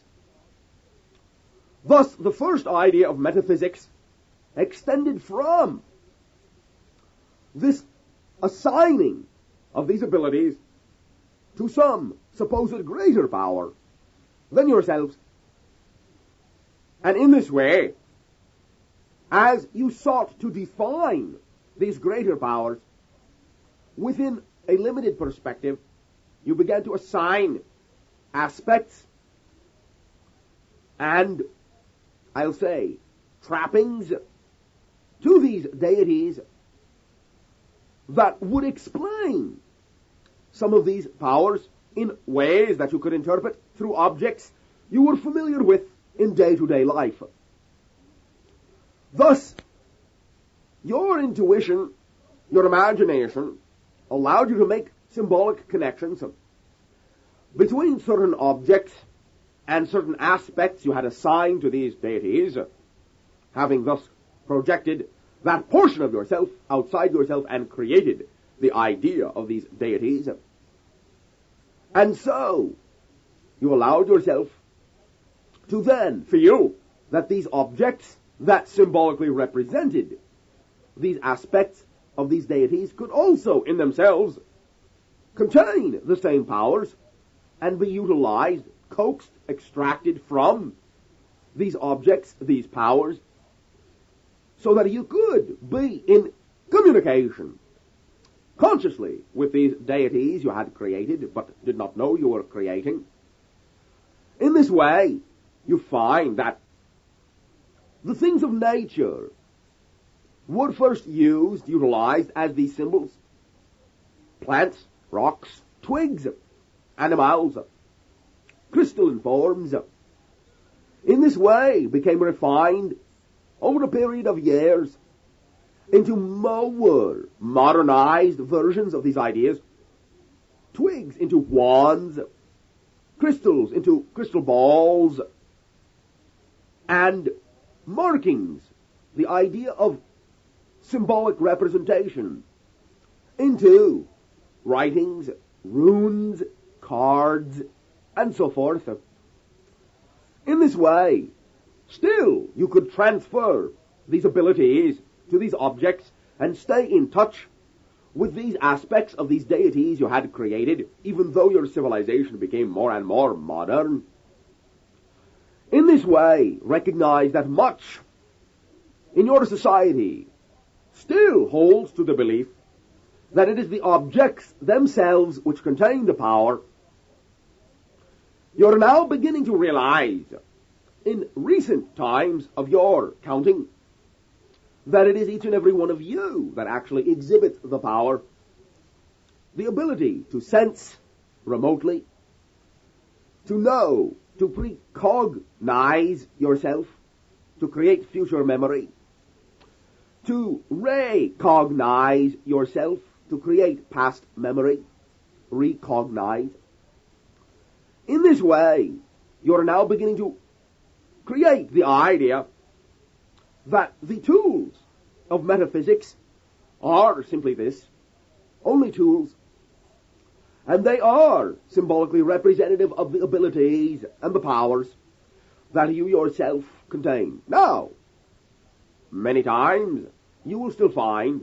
[SPEAKER 3] Thus, the first idea of metaphysics extended from this assigning of these abilities to some supposed greater power than yourselves. And in this way, as you sought to define these greater powers within a limited perspective, you began to assign aspects and, I'll say, trappings to these deities that would explain some of these powers in ways that you could interpret through objects you were familiar with in day-to-day life. Thus, your intuition, your imagination, allowed you to make symbolic connections between certain objects and certain aspects you had assigned to these deities, having thus projected that portion of yourself outside yourself and created the idea of these deities. And so, you allowed yourself to then feel that these objects that symbolically represented these aspects of these deities could also in themselves contain the same powers and be utilized, coaxed, extracted from these objects, these powers, so that you could be in communication consciously with these deities you had created but did not know you were creating. In this way, you find that the things of nature were first utilized as these symbols. Plants, rocks, twigs, animals, crystalline forms. In this way became refined over a period of years into more modernized versions of these ideas. Twigs into wands, crystals into crystal balls, and markings, the idea of symbolic representation, into writings, runes, cards, and so forth. In this way, still you could transfer these abilities to these objects and stay in touch with these aspects of these deities you had created, even though your civilization became more and more modern. In this way, recognize that much in your society still holds to the belief that it is the objects themselves which contain the power. You're now beginning to realize, in recent times of your counting,
[SPEAKER 1] that it is each and every one of you that actually exhibits the power, the ability to sense remotely, to know, to precognize yourself, to create future memory, to recognize yourself, to create past memory, recognize. In this way, you're now beginning to create the idea that the tools of metaphysics are simply this, only tools, and they are symbolically representative of the abilities and the powers that you yourself contain. Now, many times you will still find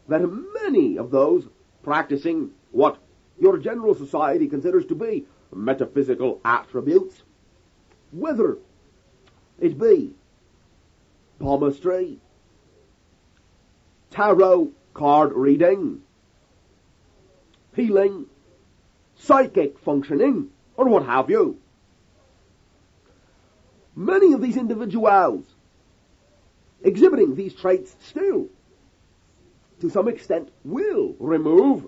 [SPEAKER 1] that many of those practicing what your general society considers to be metaphysical attributes, whether it be palmistry, tarot card reading, healing, psychic functioning, or what have you. Many of these individuals exhibiting these traits still, to some extent, will remove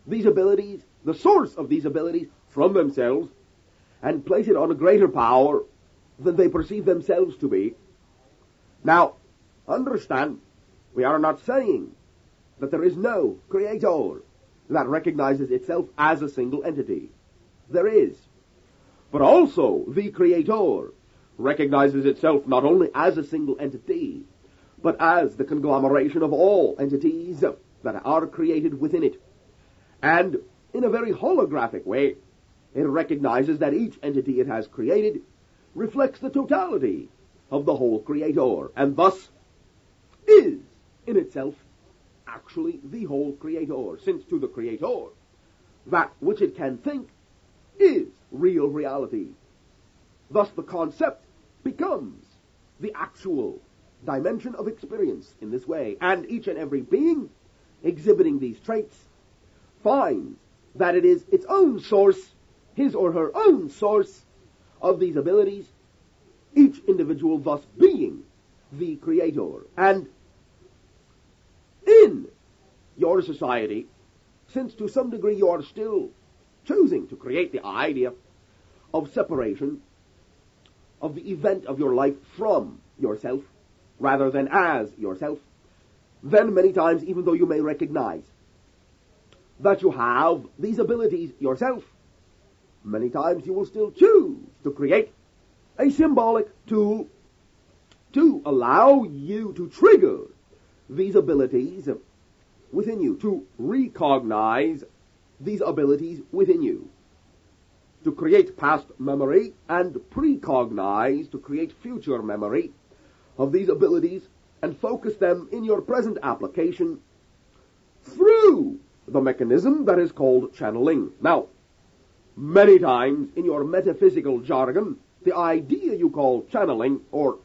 [SPEAKER 1] these abilities, the source of these abilities, from themselves and place it on a greater power than they perceive themselves to be. Now, understand, we are not saying that there is no creator that recognizes itself as a single entity. There is. But also, the creator recognizes itself not only as a single entity, but as the conglomeration of all entities that are created within it. And in a very holographic way, it recognizes that each entity it has created reflects the totality of the whole creator, and thus is in itself actually the whole creator, since to the creator that which it can think is real reality. Thus the concept becomes the actual dimension of experience in this way, and each and every being exhibiting these traits finds that it is its own source, his or her own source of these abilities, each individual thus being the creator. And in your society, since to some degree you are still choosing to create the idea of separation of the event of your life from yourself, rather than as yourself, then many times, even though you may recognize that you have these abilities yourself, many times you will still choose to create a symbolic tool to allow you to trigger these abilities within you, to recognize these abilities within you, to create past memory and precognize, to create future memory of these abilities and focus them in your present application through the mechanism that is called channeling. Now, many times in your metaphysical jargon, the idea you call channeling, or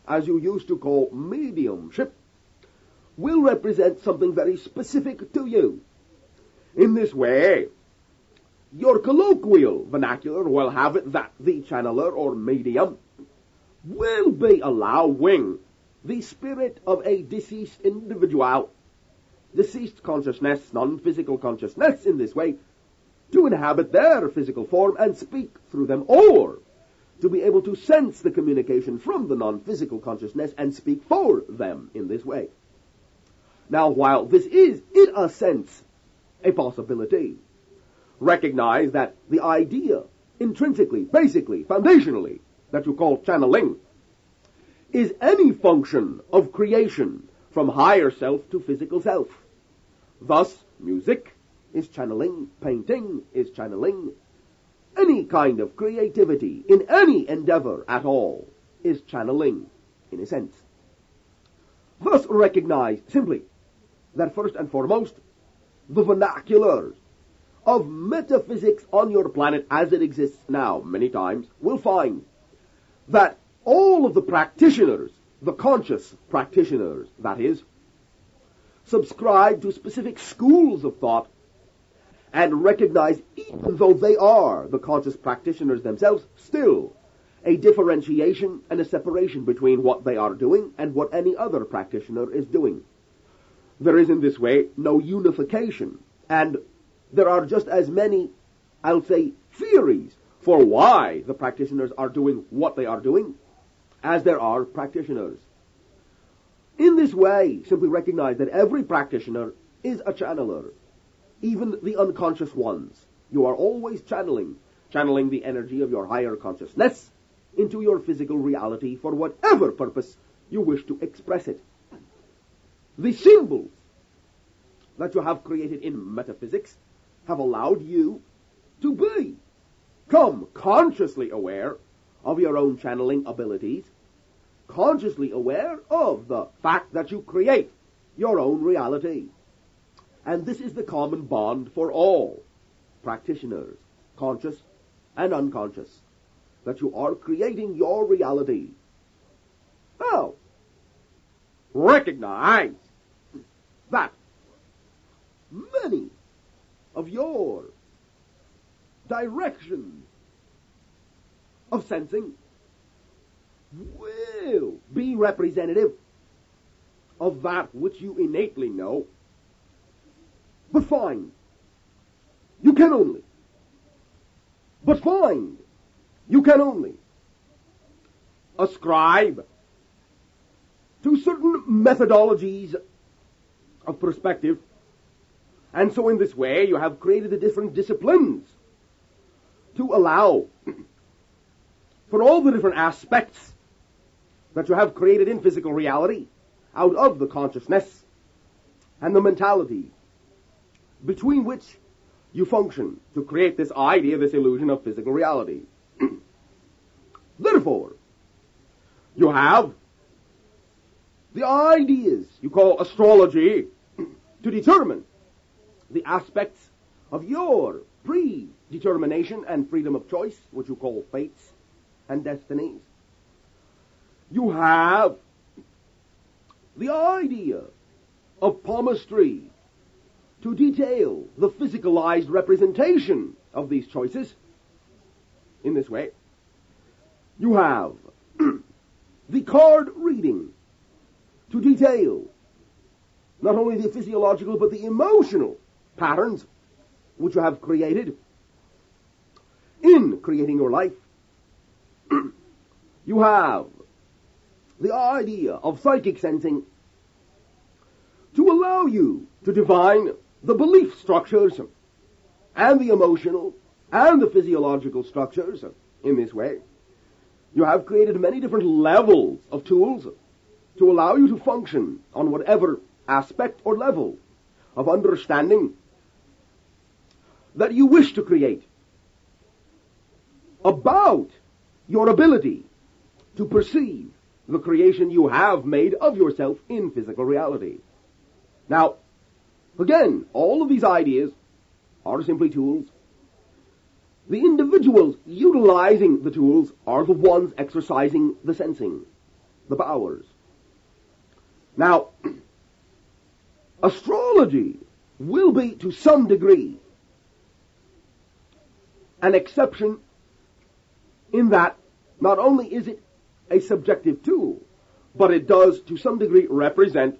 [SPEAKER 1] as you used to call mediumship, will represent something very specific to you. In this way, your colloquial vernacular will have it that the channeler or medium will be allowing the spirit of a deceased individual, deceased consciousness, non-physical consciousness in this way, to inhabit their physical form and speak through them, or to be able to sense the communication from the non-physical consciousness and speak for them in this way. Now, while this is, in a sense, a possibility, recognize that the idea, intrinsically, basically, foundationally, that you call channeling, is any function of creation from higher self to physical self. Thus, music is channeling, painting is channeling, any kind of creativity in any endeavor at all is channeling, in a sense. Thus recognize simply that first and foremost, the vernacular of metaphysics on your planet as it exists now, many times, will find that all of the practitioners, the conscious practitioners, that is, subscribe to specific schools of thought and recognize, even though they are the conscious practitioners themselves, still
[SPEAKER 3] a differentiation and a separation between what they are doing and what any other practitioner is doing. There is in this way no unification, and there are just as many, I'll say, theories for why the practitioners are doing what they are doing as there are practitioners. In this way, simply recognize that every practitioner is a channeler, even the unconscious ones. You are always channeling the energy of your higher consciousness into your physical reality for whatever purpose you wish to express it. The symbols that you have created in metaphysics have allowed you to become consciously aware of your own channeling abilities, consciously aware of the fact that you create your own reality. And this is the common bond for all practitioners, conscious and unconscious, that you are creating your reality. Now, recognize that many of your directions of sensing will be representative of that which you innately know. But find, you can only ascribe to certain methodologies of perspective. And so in this way, you have created the different disciplines to allow for all the different aspects that you have created in physical reality out of the consciousness and the mentality between which you function to create this idea, this illusion of physical reality. Therefore, you have the ideas you call astrology to determine the aspects of your predetermination and freedom of choice, which you call fates and destinies. You have the idea of palmistry to detail the physicalized representation of these choices. In this way, you have the card reading to detail not only the physiological but the emotional patterns which you have created in creating your life. You have the idea of psychic sensing to allow you to divine the belief structures and the emotional and the physiological structures. In this way, you have created many different levels of tools to allow you to function on whatever aspect or level of understanding that you wish to create about your ability to perceive the creation you have made of yourself in physical reality. Now, again, all of these ideas are simply tools. The individuals utilizing the tools are the ones exercising the sensing, the powers. Now, astrology will be, to some degree, an exception in that not only is it a subjective tool, but it does, to some degree, represent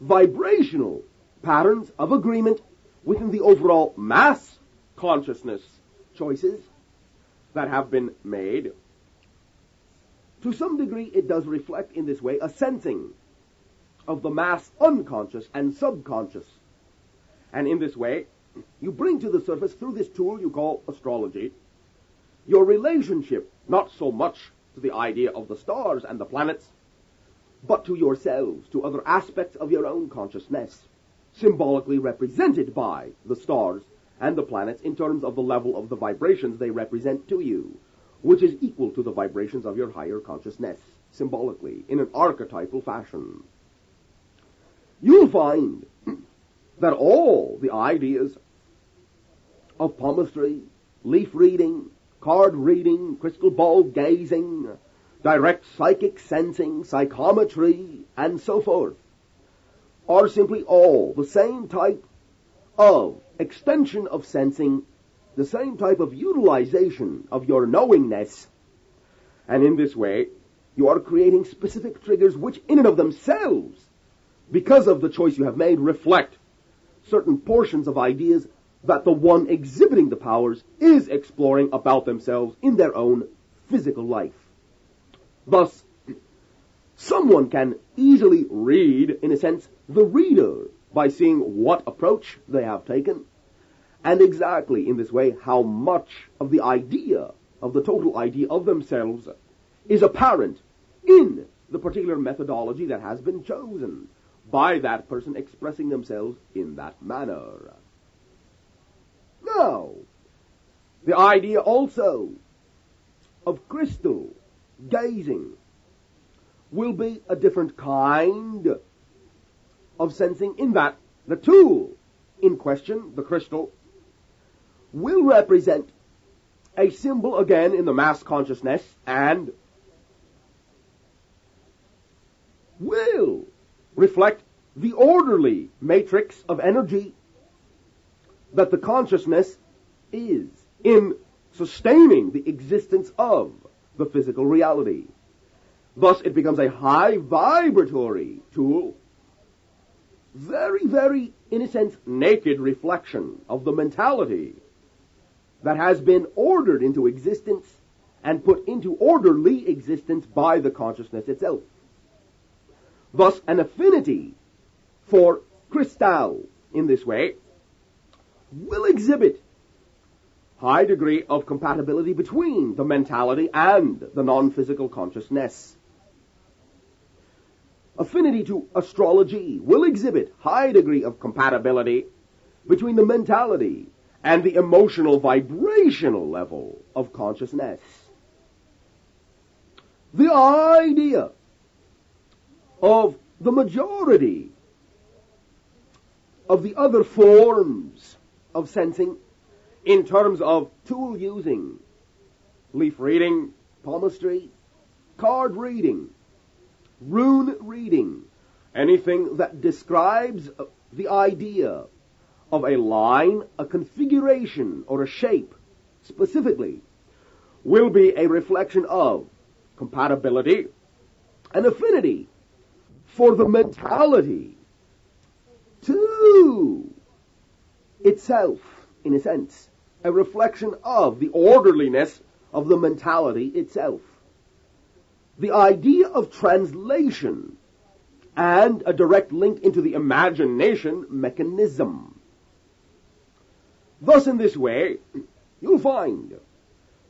[SPEAKER 3] vibrational patterns of agreement within the overall mass consciousness choices that have been made. To some degree, it does reflect in this way a sensing of the mass unconscious and subconscious. And in this way, you bring to the surface, through this tool you call astrology, your relationship, not so much to the idea of the stars and the planets, but to yourselves, to other aspects of your own consciousness, symbolically represented by the stars and the planets in terms of the level of the vibrations they represent to you, which is equal to the vibrations of your higher consciousness, symbolically, in an archetypal fashion. You'll find that all the ideas of palmistry, leaf reading, card reading, crystal ball gazing, direct psychic sensing, psychometry, and so forth, are simply all the same type of extension of sensing, the same type of utilization of your knowingness And in this way, you are creating specific triggers which in and of themselves, because of the choice you have made, reflect certain portions of ideas that the one exhibiting the powers is exploring about themselves in their own physical life. Thus, someone can easily read, in a sense, the reader by seeing what approach they have taken, and exactly in this way how much of the idea, of the total idea of themselves, is apparent in the particular methodology that has been chosen by that person expressing themselves in that manner. Now, the idea also of crystal gazing will be a different kind of sensing, in that the tool in question, the crystal, will represent a symbol again in the mass consciousness and will reflect the orderly matrix of energy that the consciousness is in sustaining the existence of the physical reality. Thus it becomes a high vibratory tool, very, very, in a sense, naked reflection of the mentality that has been ordered into existence and put into orderly existence by the consciousness itself. Thus, an affinity for crystal in this way will exhibit high degree of compatibility between the mentality and the non-physical consciousness. Affinity to astrology will exhibit high degree of compatibility between the mentality and the emotional vibrational level of consciousness. The idea of the majority of the other forms of sensing in terms of tool using, leaf reading, palmistry, card reading, rune reading, anything that describes the idea of a line, a configuration, or a shape specifically, will be a reflection of compatibility and affinity for the mentality to itself, in a sense, a reflection of the orderliness of the mentality itself. The idea of translation and a direct link into the imagination mechanism. Thus, in this way, you'll find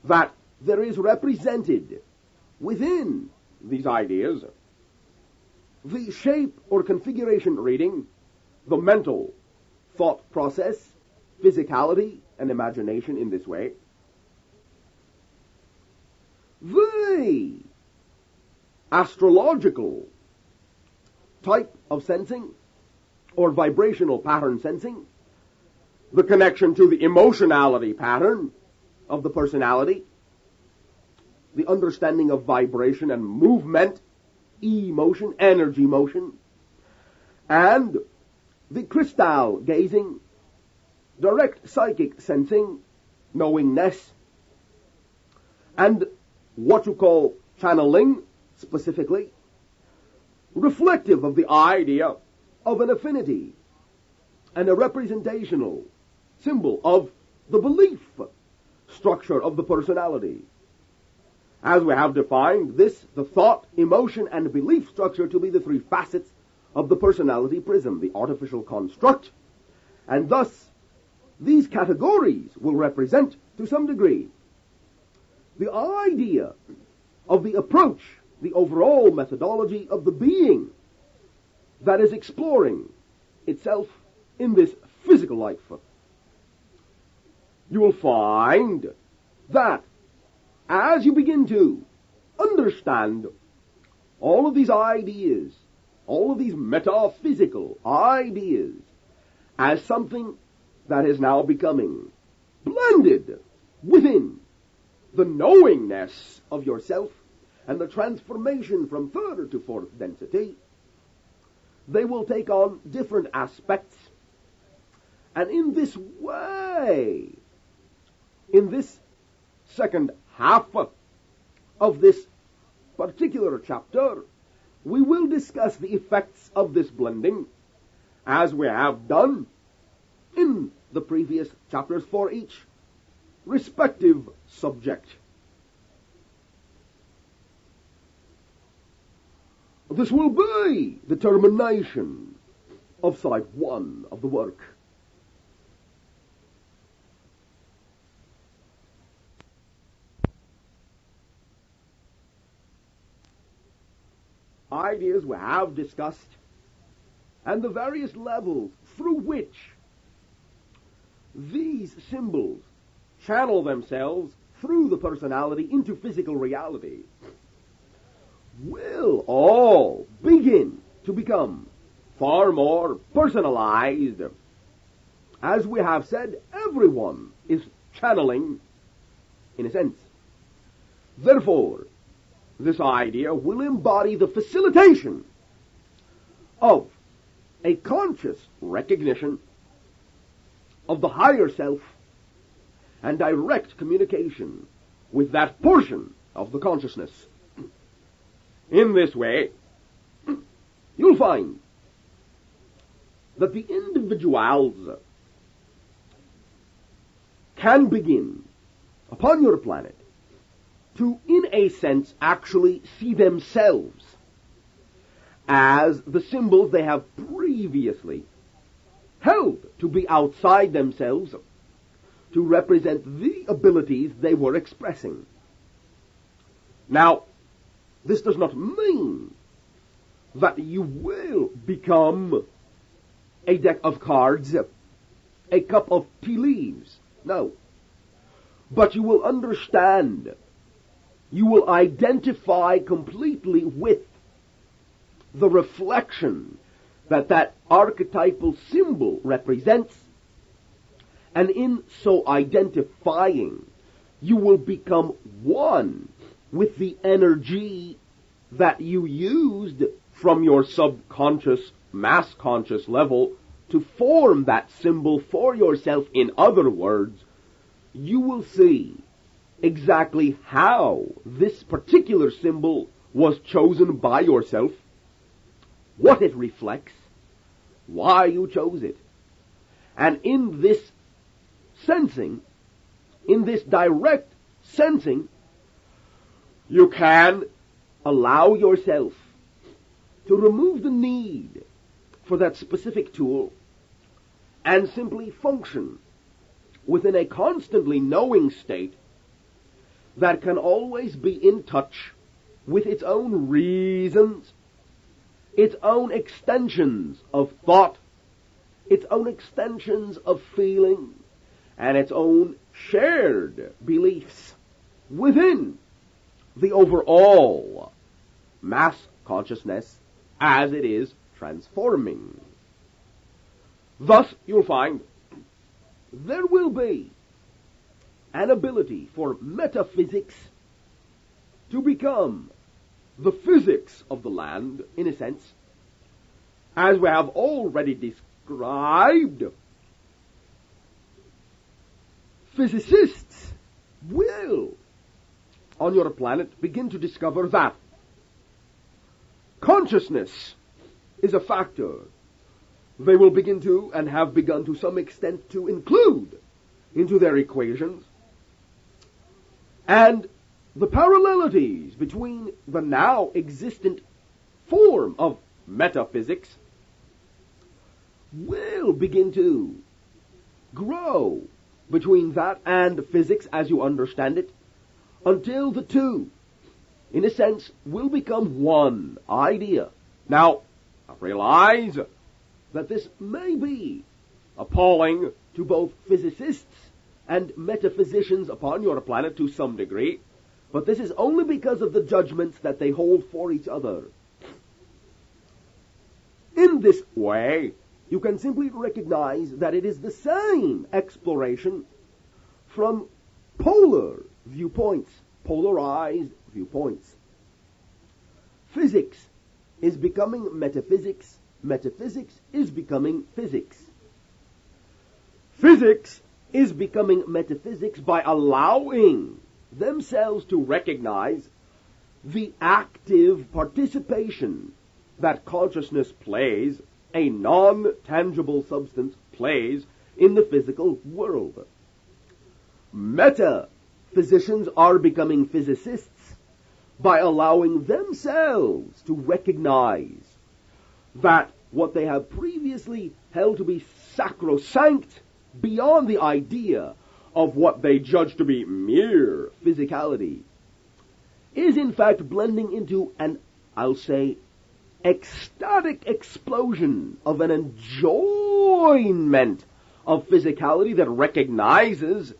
[SPEAKER 3] that there is represented within these ideas the shape or configuration reading, the mental thought process, physicality, and imagination in this way. The astrological type of sensing or vibrational pattern sensing, the connection to the emotionality pattern of the personality, the understanding of vibration and movement, emotion, energy motion, and the crystal gazing, direct psychic sensing, knowingness, and what you call channeling, specifically, reflective of the idea of an affinity and a representational symbol of the belief structure of the personality. As we have defined this, the thought, emotion, and belief structure to be the three facets of the personality prism, the artificial construct, and thus these categories will represent, to some degree, the idea of the approach, the overall methodology of the being that is exploring itself in this physical life. You will find that as you begin to understand all of these ideas, all of these metaphysical ideas, as something that is now becoming blended within the knowingness of yourself and the transformation from third to fourth density, they will take on different aspects. And in this way, in this second half of this particular chapter, we will discuss the effects of this blending, as we have done in the previous chapters for each respective subject. This will be the termination of side 1 of the work. Ideas we have discussed, and the various levels through which these symbols channel themselves through the personality into physical reality, will all begin to become far more personalized. As we have said, everyone is channeling in a sense. Therefore, this idea will embody the facilitation of a conscious recognition of the higher self and direct communication with that portion of the consciousness. In this way, you'll find that the individuals can begin upon your planet to, in a sense, actually see themselves as the symbols they have previously held to be outside themselves, to represent the abilities they were expressing. Now, this does not mean that you will become a deck of cards, a cup of tea leaves. No. But you will understand, you will identify completely with the reflection that that archetypal symbol represents, and in so identifying, you will become one with the energy that you used from your subconscious, mass conscious level to form that symbol for yourself. In other words, you will see exactly how this particular symbol was chosen by yourself, what it reflects, why you chose it. And in this sensing, in this direct sensing, you can allow yourself to remove the need for that specific tool and simply function within a constantly knowing state that can always be in touch with its own reasons, its own extensions of thought, its own extensions of feeling, and its own shared beliefs within the overall mass consciousness as it is transforming. Thus, you'll find there will be an ability for metaphysics to become the physics of the land, in a sense, as we have already described. Physicists will, on your planet, begin to discover that consciousness is a factor they will begin to, and have begun to some extent, to include into their equations. And the parallelities between the now existent form of metaphysics will begin to grow between that and physics as you understand it, until the two, in a sense, will become one idea. Now, I realize that this may be appalling to both physicists and metaphysicians upon your planet to some degree, but this is only because of the judgments that they hold for each other. In this way, you can simply recognize that it is the same exploration from polar viewpoints, polarized viewpoints. Physics is becoming metaphysics. Metaphysics is becoming physics. Physics is becoming metaphysics by allowing themselves to recognize
[SPEAKER 1] the active participation that consciousness plays, a non-tangible substance plays in the physical world. Metaphysicians are becoming physicists by allowing themselves to recognize that what they have previously held to be sacrosanct, beyond the idea of what they judge to be mere physicality, is in fact blending into an, I'll say, ecstatic explosion of an enjoyment of physicality that recognizes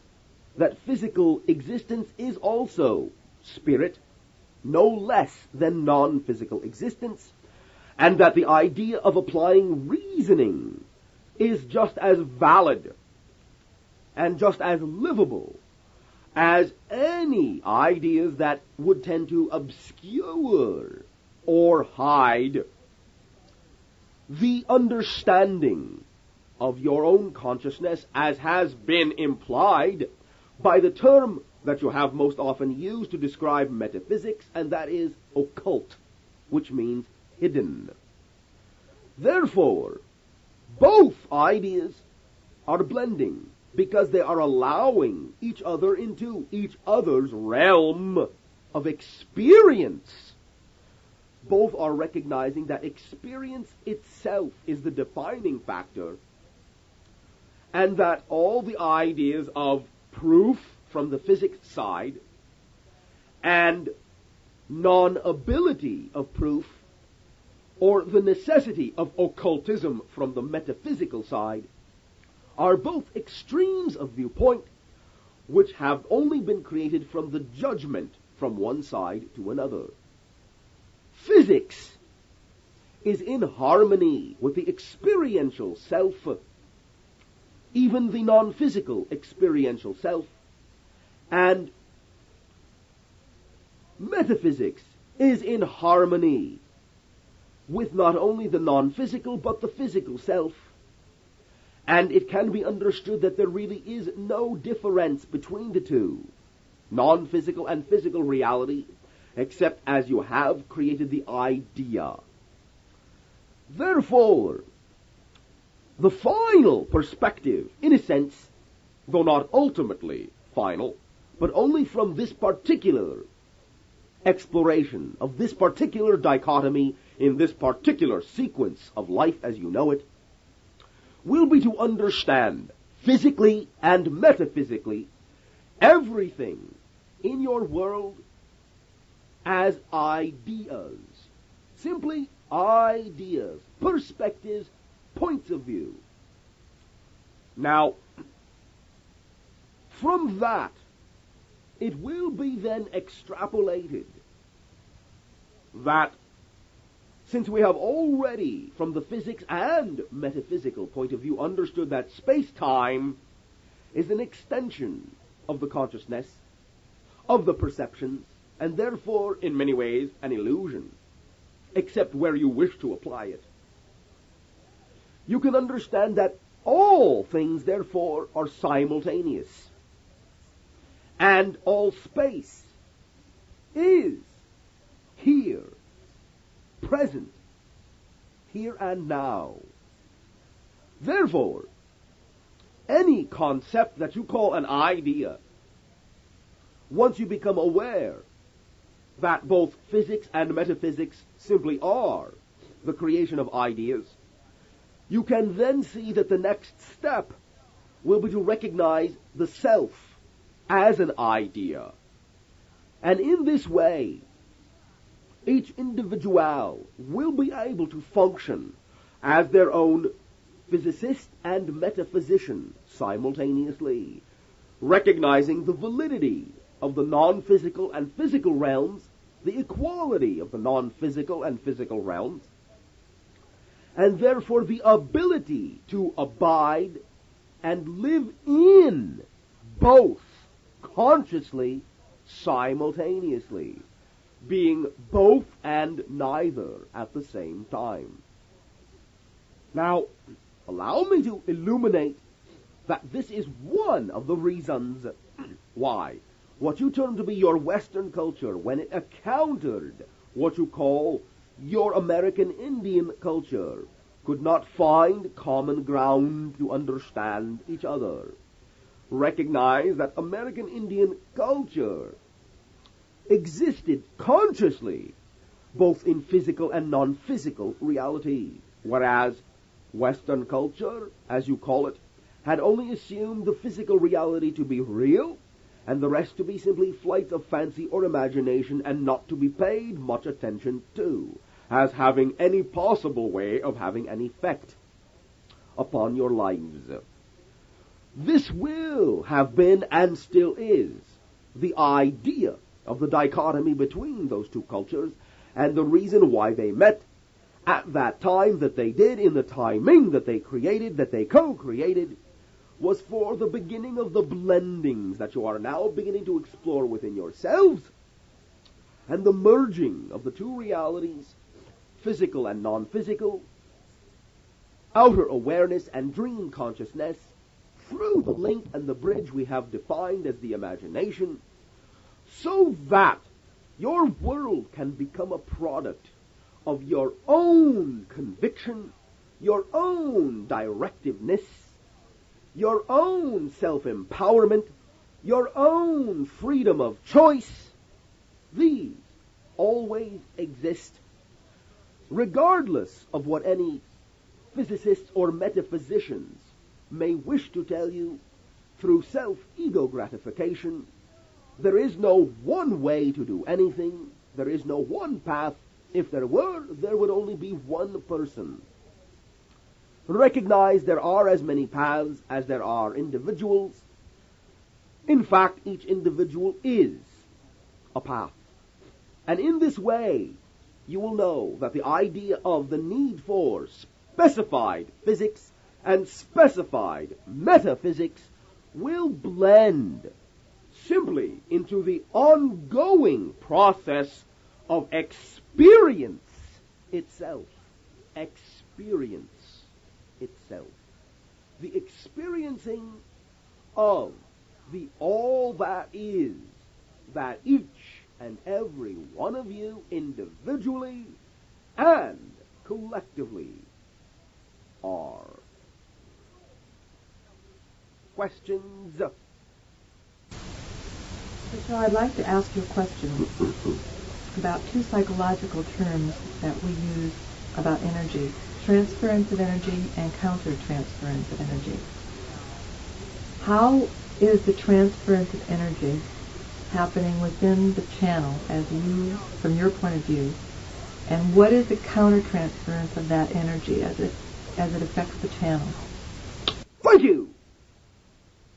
[SPEAKER 1] that physical existence is also spirit, no less than non-physical existence, and that the idea of applying reasoning is just as valid and just as livable as any ideas that would tend to obscure or hide the understanding of your own consciousness, as has been implied by the term that you have most often used to describe metaphysics, and that is occult, which means hidden. Therefore, both ideas are blending because they are allowing each other into each other's realm of experience. Both are recognizing that experience itself is the defining factor, and that all the ideas of proof from the physics side and non-ability of proof, or the necessity of occultism from the metaphysical side, are both extremes of viewpoint which have only been created from the judgment from one side to another. Physics is in harmony with the experiential self, even the non-physical experiential self, and metaphysics is in harmony with not only the non-physical but the physical self. And it can be understood that there really is no difference between the two, non-physical and physical reality, except as you have created the idea. Therefore, the final perspective, in a sense, though not ultimately final, but only from this particular exploration of this particular dichotomy in this particular sequence of life as you know it, will be to understand physically and metaphysically everything in your world as ideas. Simply ideas, perspectives, points of view. Now, from that, it will be then extrapolated that since we have already, from the physics and metaphysical point of view, understood that space-time is an extension of the consciousness, of the perceptions, and therefore, in many ways, an illusion, except where you wish to apply it, you can understand that all things, therefore, are simultaneous, and all space is here, present, here and now. Therefore, any concept that you call an idea, once you become aware that both physics and metaphysics simply are the creation of ideas, you can then see that the next step will be to recognize the self as an idea. And in this way, each individual will be able to function as their own physicist and metaphysician simultaneously, recognizing the validity of the non-physical and physical realms, the equality of the non-physical and physical realms, and therefore the ability to abide and live in both consciously, simultaneously, being both and neither at the same time. Now, allow me to illuminate that this is one of the reasons why what you term to be your Western culture, when it encountered what you call your American Indian culture, could not find common ground to understand each other. Recognize that American Indian culture existed consciously both in physical and non-physical reality, whereas Western culture, as you call it, had only assumed the physical reality to be real and the rest to be simply flights of fancy or imagination and not to be paid much attention to, as having any possible way of having an effect upon your lives. This will have been and still is the idea of the dichotomy between those two cultures, and the reason why they met at that time that they did, in the timing that they created, that they co-created, was for the beginning of the blendings that you are now beginning to explore within yourselves, and the merging of the two realities, physical and non-physical, outer awareness and dream consciousness, through the link and the bridge we have defined as the imagination, so that your world can become a product of your own conviction, your own directiveness, your own self-empowerment, your own freedom of choice. These always exist, regardless of what any physicists or metaphysicians may wish to tell you through self-ego gratification. There is no one way to do anything. There is no one path. If there were, there would only be one person. Recognize there are as many paths as there are individuals. In fact, each individual is a path. And in this way, you will know that the idea of the need for specified physics and specified metaphysics will blend simply into the ongoing process of experience itself. Experience itself. The experiencing of the all that is, that each and every one of you individually and collectively are. Questions?
[SPEAKER 2] So I'd like to ask you a question about two psychological terms that we use about energy: transference of energy and counter-transference of energy. How is the transference of energy happening within the channel from your point of view, and what is the counter-transference of that energy as it affects the channel?
[SPEAKER 1] Thank you!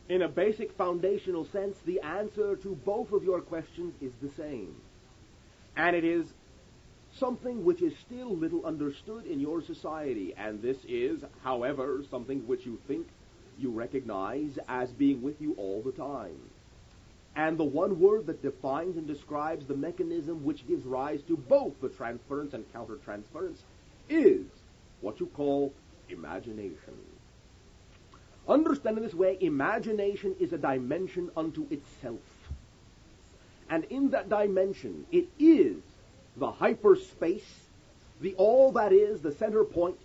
[SPEAKER 1] In a basic foundational sense, the answer to both of your questions is the same. And it is something which is still little understood in your society, and this is, however, something which you think you recognize as being with you all the time. And the one word that defines and describes the mechanism which gives rise to both the transference and counter-transference is what you call imagination. Understand in this way, imagination is a dimension unto itself. And in that dimension, it is the hyperspace, the all that is, the center point,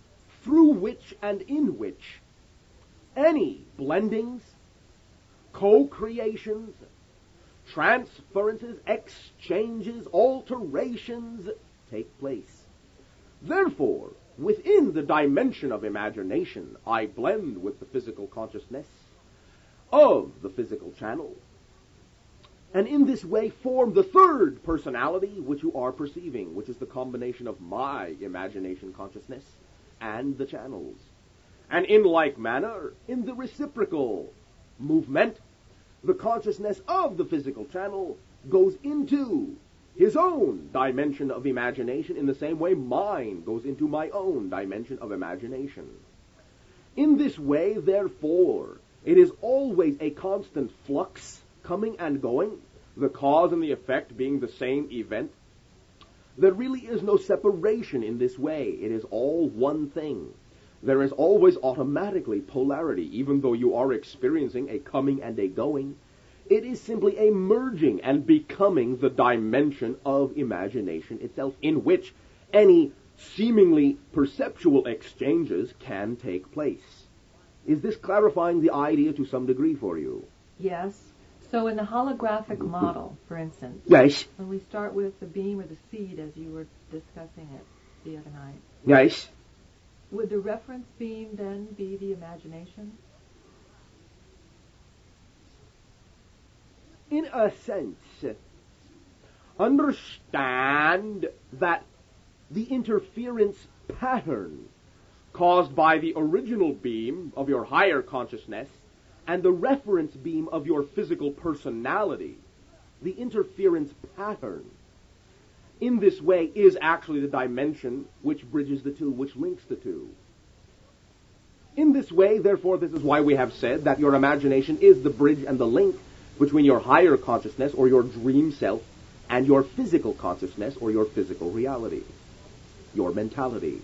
[SPEAKER 1] through which and in which any blendings, co-creations, transferences, exchanges, alterations take place. Therefore, within the dimension of imagination, I blend with the physical consciousness of the physical channel, and in this way form the third personality which you are perceiving, which is the combination of my imagination consciousness and the channels. And in like manner, in the reciprocal movement, the consciousness of the physical channel goes into his own dimension of imagination in the same way mine goes into my own dimension of imagination. In this way, therefore, it is always a constant flux, coming and going, the cause and the effect being the same event. There really is no separation in this way. It is all one thing. There is always automatically polarity, even though you are experiencing a coming and a going. It is simply a merging and becoming the dimension of imagination itself, in which any seemingly perceptual exchanges can take place. Is this clarifying the idea to some degree for you?
[SPEAKER 2] Yes. So in the holographic model, for instance,
[SPEAKER 1] Yes.
[SPEAKER 2] when we start with the beam or the seed, as you were discussing it the other night,
[SPEAKER 1] Yes.
[SPEAKER 2] would the reference beam then be the imagination?
[SPEAKER 1] In a sense, understand that the interference pattern caused by the original beam of your higher consciousness and the reference beam of your physical personality, the interference pattern, in this way is actually the dimension which bridges the two, which links the two. In this way, therefore, this is why we have said that your imagination is the bridge and the link between your higher consciousness or your dream self and your physical consciousness or your physical reality, your mentality.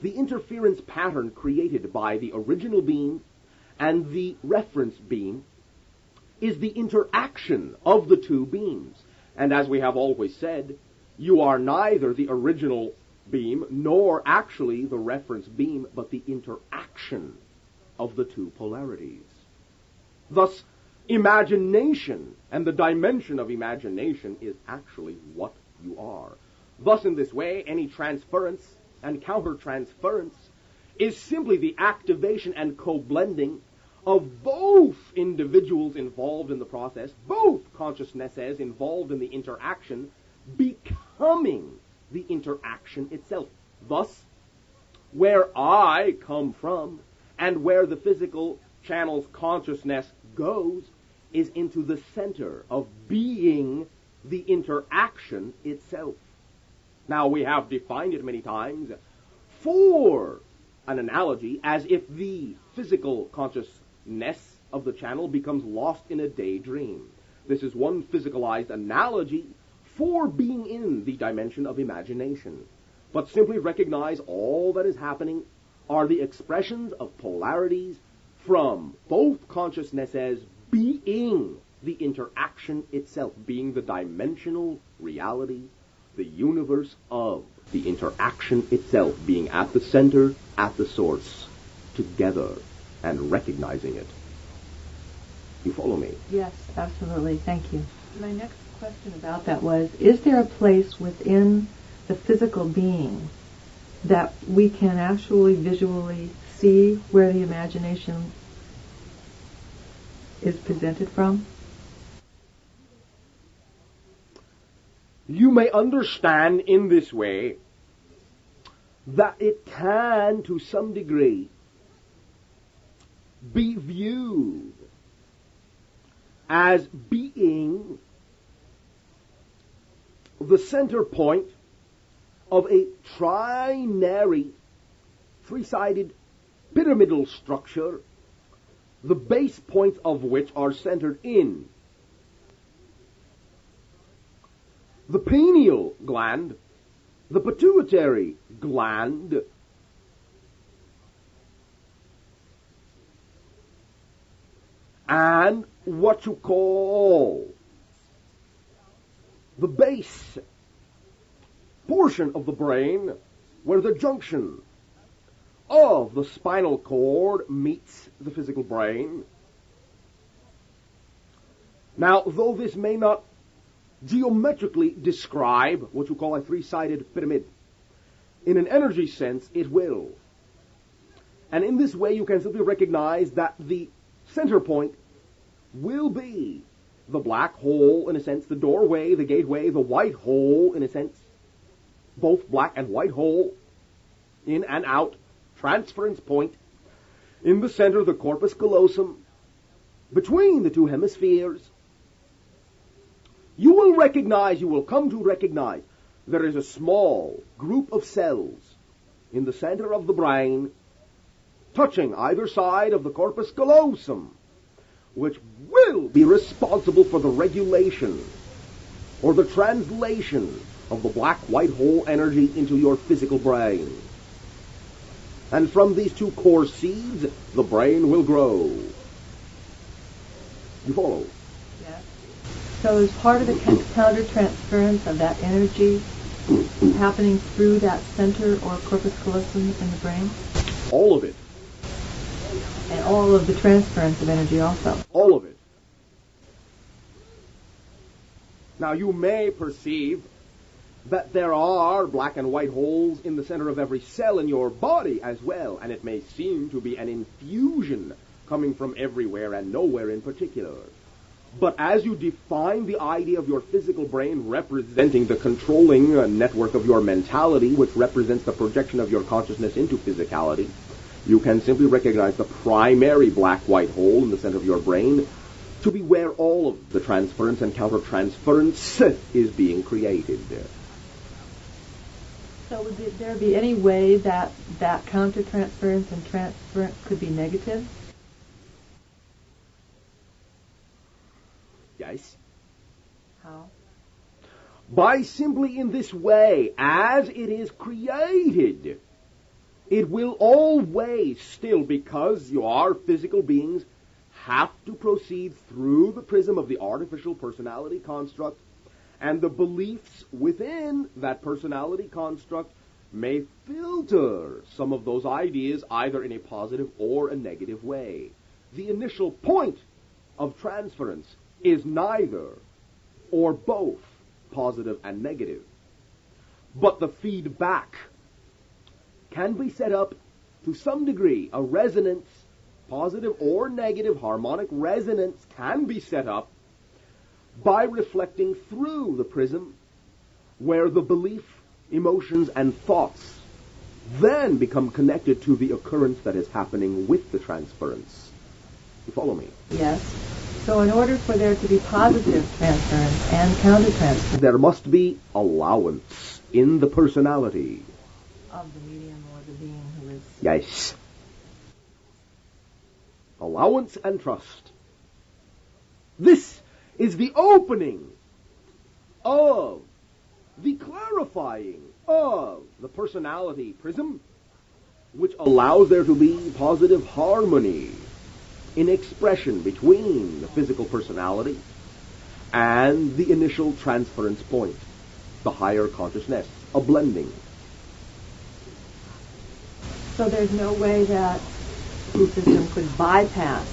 [SPEAKER 1] The interference pattern created by the original beam and the reference beam is the interaction of the two beams. And as we have always said, you are neither the original beam nor actually the reference beam, but the interaction of the two polarities. Thus, imagination and the dimension of imagination is actually what you are. Thus, in this way, any transference and counter-transference is simply the activation and co-blending of both individuals involved in the process, both consciousnesses involved in the interaction, becoming the interaction itself. Thus, where I come from and where the physical channel's consciousness goes is into the center of being the interaction itself. Now, we have defined it many times for an analogy as if the physical consciousness of the channel becomes lost in a daydream. This is one physicalized analogy for being in the dimension of imagination. But simply recognize all that is happening are the expressions of polarities from both consciousnesses being the interaction itself, being the dimensional reality, the universe of the interaction itself, being at the center, at the source, together, and recognizing it. You follow me?
[SPEAKER 2] Yes, absolutely. Thank you. My next question about that was, is there a place within the physical being that we can actually visually see where the imagination is presented from?
[SPEAKER 1] You may understand in this way that it can, to some degree, be viewed as being the center point of a trinary, three-sided pyramidal structure, the base points of which are centered in the pineal gland, the pituitary gland, and what you call the base portion of the brain, where the junction of the spinal cord meets the physical brain. Now, though this may not geometrically describe what you call a three-sided pyramid, in an energy sense it will. And in this way you can simply recognize that the center point will be the black hole, in a sense, the doorway, the gateway, the white hole, in a sense, both black and white hole, in and out, transference point, in the center, the corpus callosum, between the two hemispheres. You will come to recognize there is a small group of cells in the center of the brain touching either side of the corpus callosum, which will be responsible for the regulation or the translation of the black-white hole energy into your physical brain. And from these two core seeds, the brain will grow. You follow?
[SPEAKER 2] Yes. So is part of the countertransference of that energy happening through that center or corpus callosum in the brain?
[SPEAKER 1] All of it.
[SPEAKER 2] And all of the transference of energy also?
[SPEAKER 1] All of it. Now, you may perceive that there are black and white holes in the center of every cell in your body as well, and it may seem to be an infusion coming from everywhere and nowhere in particular. But as you define the idea of your physical brain representing the controlling network of your mentality, which represents the projection of your consciousness into physicality, you can simply recognize the primary black-white hole in the center of your brain to be where all of the transference and countertransference is being created.
[SPEAKER 2] So would there be any way that that countertransference and transference could be negative?
[SPEAKER 1] Yes.
[SPEAKER 2] How?
[SPEAKER 1] By simply in this way, as it is created, it will always still, because you are physical beings, have to proceed through the prism of the artificial personality construct, and the beliefs within that personality construct may filter some of those ideas either in a positive or a negative way. The initial point of transference is neither or both positive and negative. But the feedback can be set up to some degree. A resonance, positive or negative harmonic resonance, can be set up by reflecting through the prism where the belief, emotions, and thoughts then become connected to the occurrence that is happening with the transference. You follow me?
[SPEAKER 2] Yes. So in order for there to be positive transference and countertransference,
[SPEAKER 1] there must be allowance in the personality
[SPEAKER 2] of the medium or the being who is...
[SPEAKER 1] Yes. Allowance and trust. This is the opening of the clarifying of the personality prism, which allows there to be positive harmony in expression between the physical personality and the initial transference point, the higher consciousness, a blending.
[SPEAKER 2] So there's no way that the system could bypass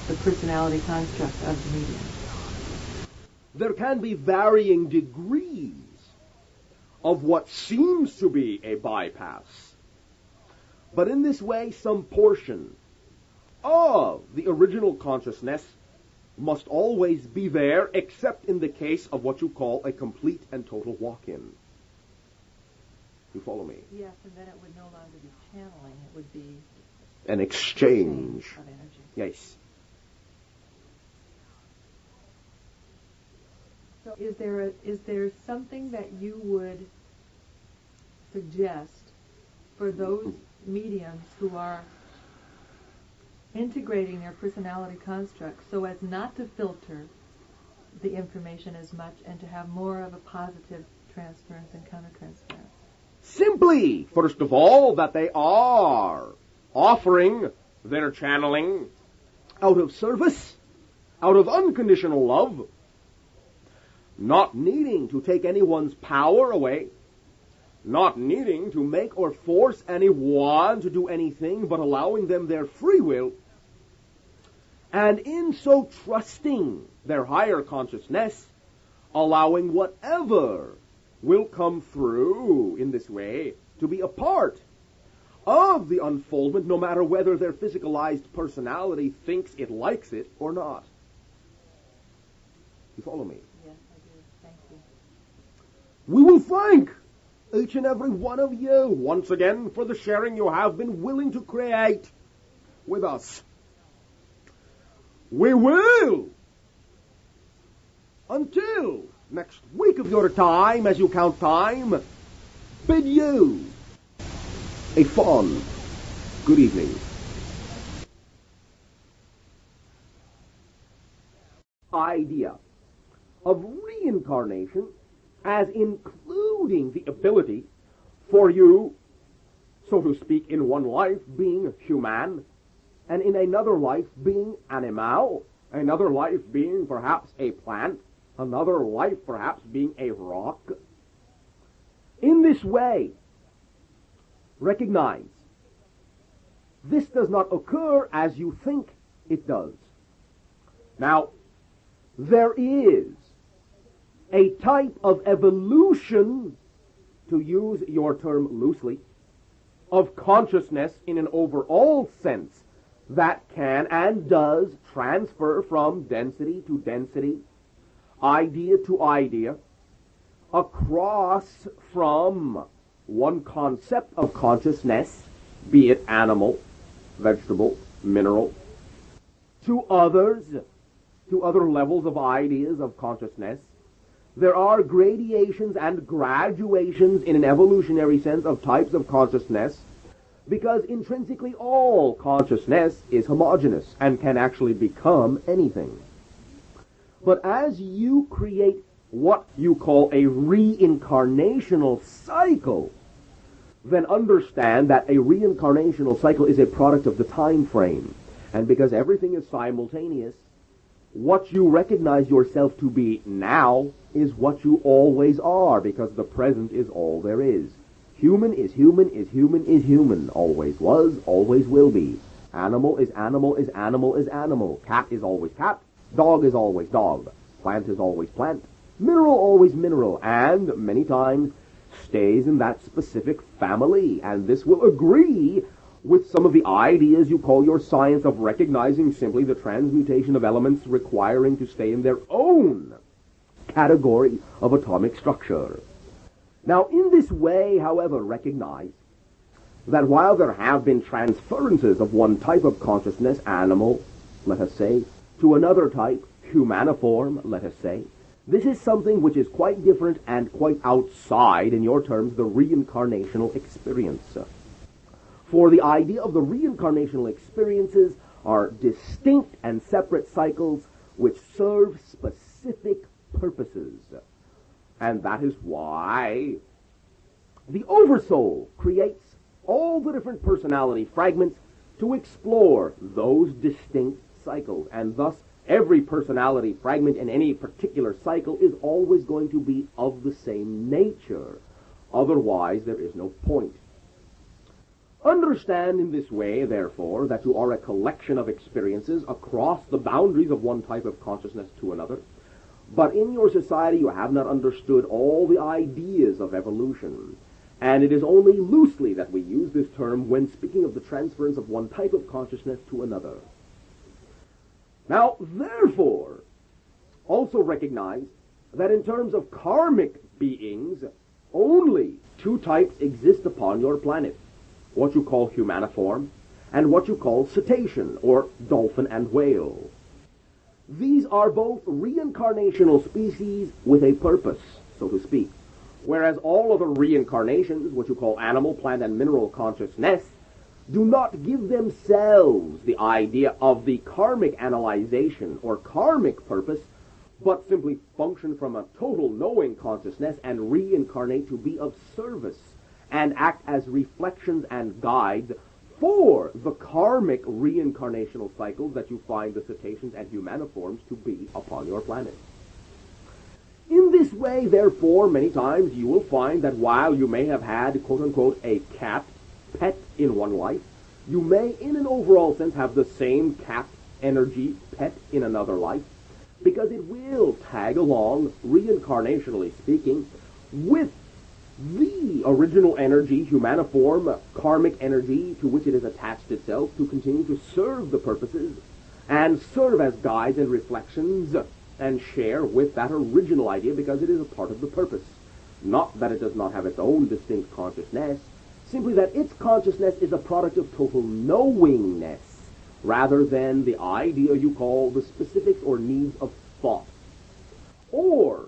[SPEAKER 2] the personality construct of the medium?
[SPEAKER 1] There can be varying degrees of what seems to be a bypass. But in this way, some portion of the original consciousness must always be there, except in the case of what you call a complete and total walk-in. You follow me?
[SPEAKER 2] Yes, and then it would no longer be channeling. It would be
[SPEAKER 1] an exchange
[SPEAKER 2] of energy.
[SPEAKER 1] Yes.
[SPEAKER 2] So is there something that you would suggest for those mediums who are integrating their personality construct so as not to filter the information as much and to have more of a positive transference and countertransference?
[SPEAKER 1] Simply, first of all, that they are offering their channeling out of service, out of unconditional love, not needing to take anyone's power away, not needing to make or force anyone to do anything, but allowing them their free will, and in so trusting their higher consciousness, allowing whatever will come through in this way to be a part of the unfoldment, no matter whether their physicalized personality thinks it likes it or not. You follow me?
[SPEAKER 2] Yes, I do. Thank you.
[SPEAKER 1] We will thank each and every one of you once again for the sharing you have been willing to create with us. We will, until next week of your time, as you count time, bid you a fond good evening. Idea of reincarnation as including the ability for you, so to speak, in one life being human and in another life being animal,
[SPEAKER 3] another life being perhaps a plant, another life perhaps being a rock. In this way, recognize this does not occur as you think it does. Now, there is a type of evolution, to use your term loosely, of consciousness in an overall sense that can and does transfer from density to density, idea to idea, across from one concept of consciousness, be it animal, vegetable, mineral, to others, to other levels of ideas of consciousness. There are gradations and graduations in an evolutionary sense of types of consciousness, because intrinsically all consciousness is homogeneous and can actually become anything. But as you create what you call a reincarnational cycle, then understand that a reincarnational cycle is a product of the time frame. And because everything is simultaneous, what you recognize yourself to be now is what you always are, because the present is all there is. Human is human is human is human. Always was, always will be. Animal is animal is animal is animal. Cat is always cat. Dog is always dog. Plant is always plant. Mineral always mineral. And many times stays in that specific family. And this will agree with some of the ideas you call your science of recognizing simply the transmutation of elements requiring to stay in their own category of atomic structure. Now, in this way, however, recognize that while there have been transferences of one type of consciousness, animal, let us say, to another type, humaniform, let us say, this is something which is quite different and quite outside, in your terms, the reincarnational experience. For the idea of the reincarnational experiences are distinct and separate cycles which serve specific purposes. And that is why the Oversoul creates all the different personality fragments to explore those distinct cycles. And thus, every personality fragment in any particular cycle is always going to be of the same nature. Otherwise, there is no point. Understand in this way, therefore, that you are a collection of experiences across the boundaries of one type of consciousness to another. But in your society, you have not understood all the ideas of evolution. And it is only loosely that we use this term when speaking of the transference of one type of consciousness to another. Now, therefore, also recognize that in terms of karmic beings, only two types exist upon your planet. What you call humaniform, and what you call cetacean, or dolphin and whale. These are both reincarnational species with a purpose, so to speak, whereas all other reincarnations, what you call animal, plant, and mineral consciousness, do not give themselves the idea of the karmic analyzation or karmic purpose, but simply function from a total knowing consciousness and reincarnate to be of service and act as reflections and guides for the karmic reincarnational cycles that you find the cetaceans and humaniforms to be upon your planet. In this way, therefore, many times you will find that while you may have had, quote-unquote, a cat pet in one life, you may, in an overall sense, have the same cat energy pet in another life, because it will tag along, reincarnationally speaking, with the original energy, humaniform, karmic energy to which it has attached itself to continue to serve the purposes and serve as guides and reflections and share with that original idea because it is a part of the purpose. Not that it does not have its own distinct consciousness, simply that its consciousness is a product of total knowingness rather than the idea you call the specifics or needs of thought or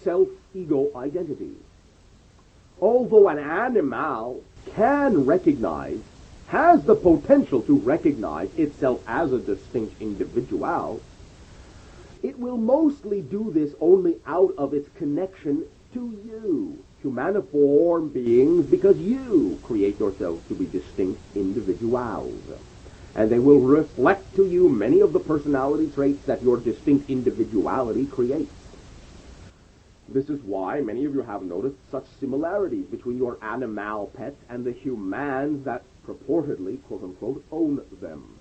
[SPEAKER 3] self-ego identity. Although an animal can recognize, has the potential to recognize itself as a distinct individual, it will mostly do this only out of its connection to you, humaniform beings, because you create yourselves to be distinct individuals. and they will reflect to you many of the personality traits that your distinct individuality creates. This is why many of you have noticed such similarities between your animal pets and the humans that purportedly, quote-unquote, own them.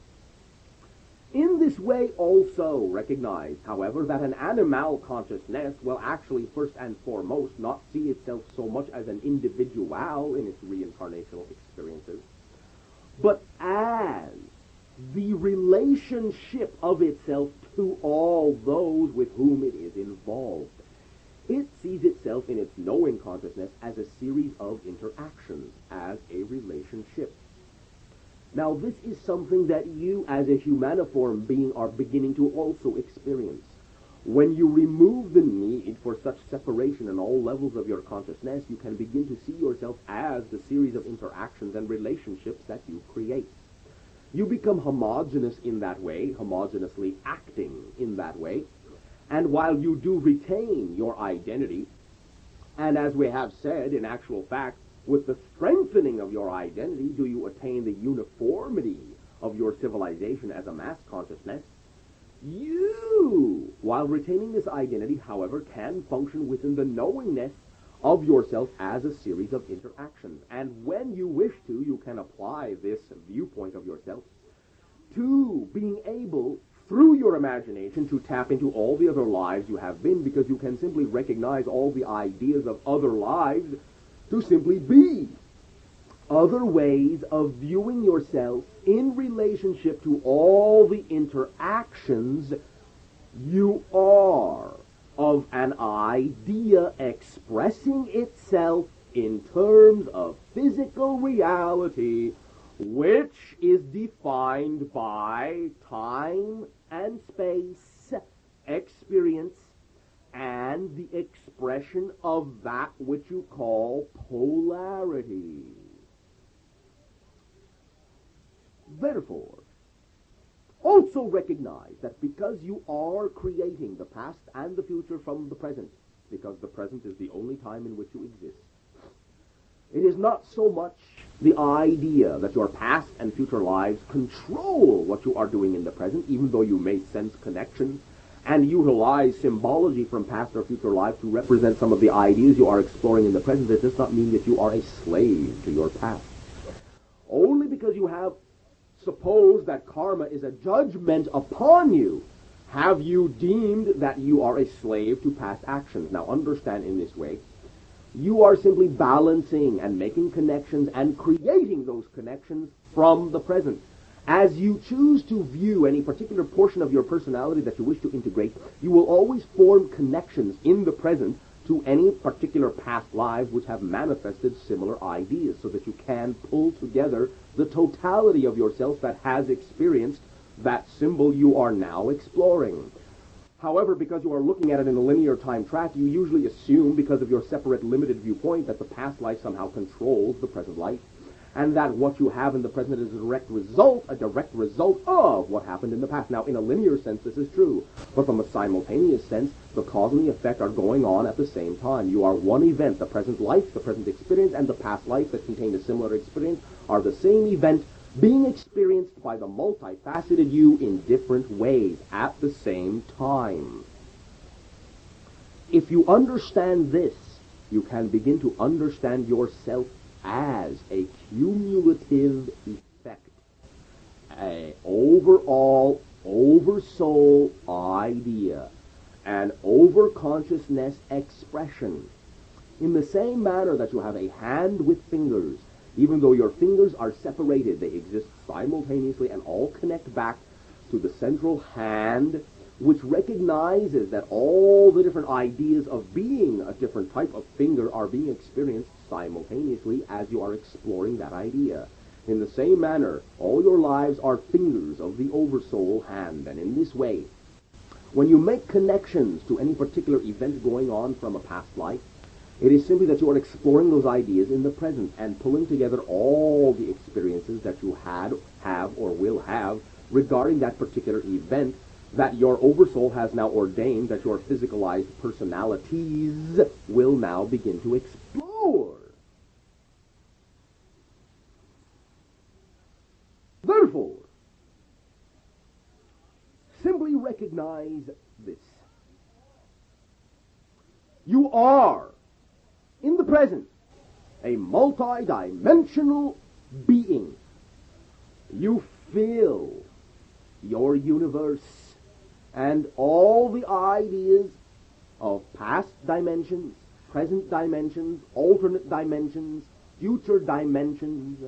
[SPEAKER 3] In this way also recognize, however, that an animal consciousness will actually first and foremost not see itself so much as an individual in its reincarnational experiences, but as the relationship of itself to all those with whom it is involved. It sees itself in its knowing consciousness as a series of interactions, as a relationship. Now, this is something that you, as a humaniform being, are beginning to also experience. When you remove the need for such separation in all levels of your consciousness, you can begin to see yourself as the series of interactions and relationships that you create. You become homogeneous in that way, homogeneously acting in that way, and while you do retain your identity, and as we have said, in actual fact, with the strengthening of your identity, do you attain the uniformity of your civilization as a mass consciousness, you, while retaining this identity, however, can function within the knowingness of yourself as a series of interactions. And when you wish to, you can apply this viewpoint of yourself to being able, through your imagination, to tap into all the other lives you have been, because you can simply recognize all the ideas of other lives to simply be other ways of viewing yourself in relationship to all the interactions you are of an idea expressing itself in terms of physical reality, which is defined by time and space, experience, and the expression of that which you call polarity. Therefore, also recognize that because you are creating the past and the future from the present, because the present is the only time in which you exist, it is not so much the idea that your past and future lives control what you are doing in the present, even though you may sense connections and utilize symbology from past or future lives to represent some of the ideas you are exploring in the present. It does not mean that you are a slave to your past. Only because you have supposed that karma is a judgment upon you, have you deemed that you are a slave to past actions. Now understand, in this way, you are simply balancing and making connections and creating those connections from the present. As you choose to view any particular portion of your personality that you wish to integrate, you will always form connections in the present to any particular past lives which have manifested similar ideas, so that you can pull together the totality of yourself that has experienced that symbol you are now exploring. However, because you are looking at it in a linear time track, you usually assume, because of your separate limited viewpoint, that the past life somehow controls the present life, and that what you have in the present is a direct result of what happened in the past. Now, in a linear sense, this is true, but from a simultaneous sense, the cause and the effect are going on at the same time. You are one event. The present life, the present experience, and the past life that contained a similar experience are the same event being experienced by the multifaceted you in different ways at the same time. If you understand this, you can begin to understand yourself as a cumulative effect, an overall, over-soul idea, an over-consciousness expression. In the same manner that you have a hand with fingers, even though your fingers are separated, they exist simultaneously and all connect back to the central hand, which recognizes that all the different ideas of being a different type of finger are being experienced simultaneously as you are exploring that idea. In the same manner, all your lives are fingers of the oversoul hand, and in this way, when you make connections to any particular event going on from a past life, it is simply that you are exploring those ideas in the present and pulling together all the experiences that you had, have, or will have regarding that particular event that your oversoul has now ordained that your physicalized personalities will now begin to explore. Therefore, recognize this. You are, in the present, a multi-dimensional being. You fill your universe and all the ideas of past dimensions, present dimensions, alternate dimensions, future dimensions,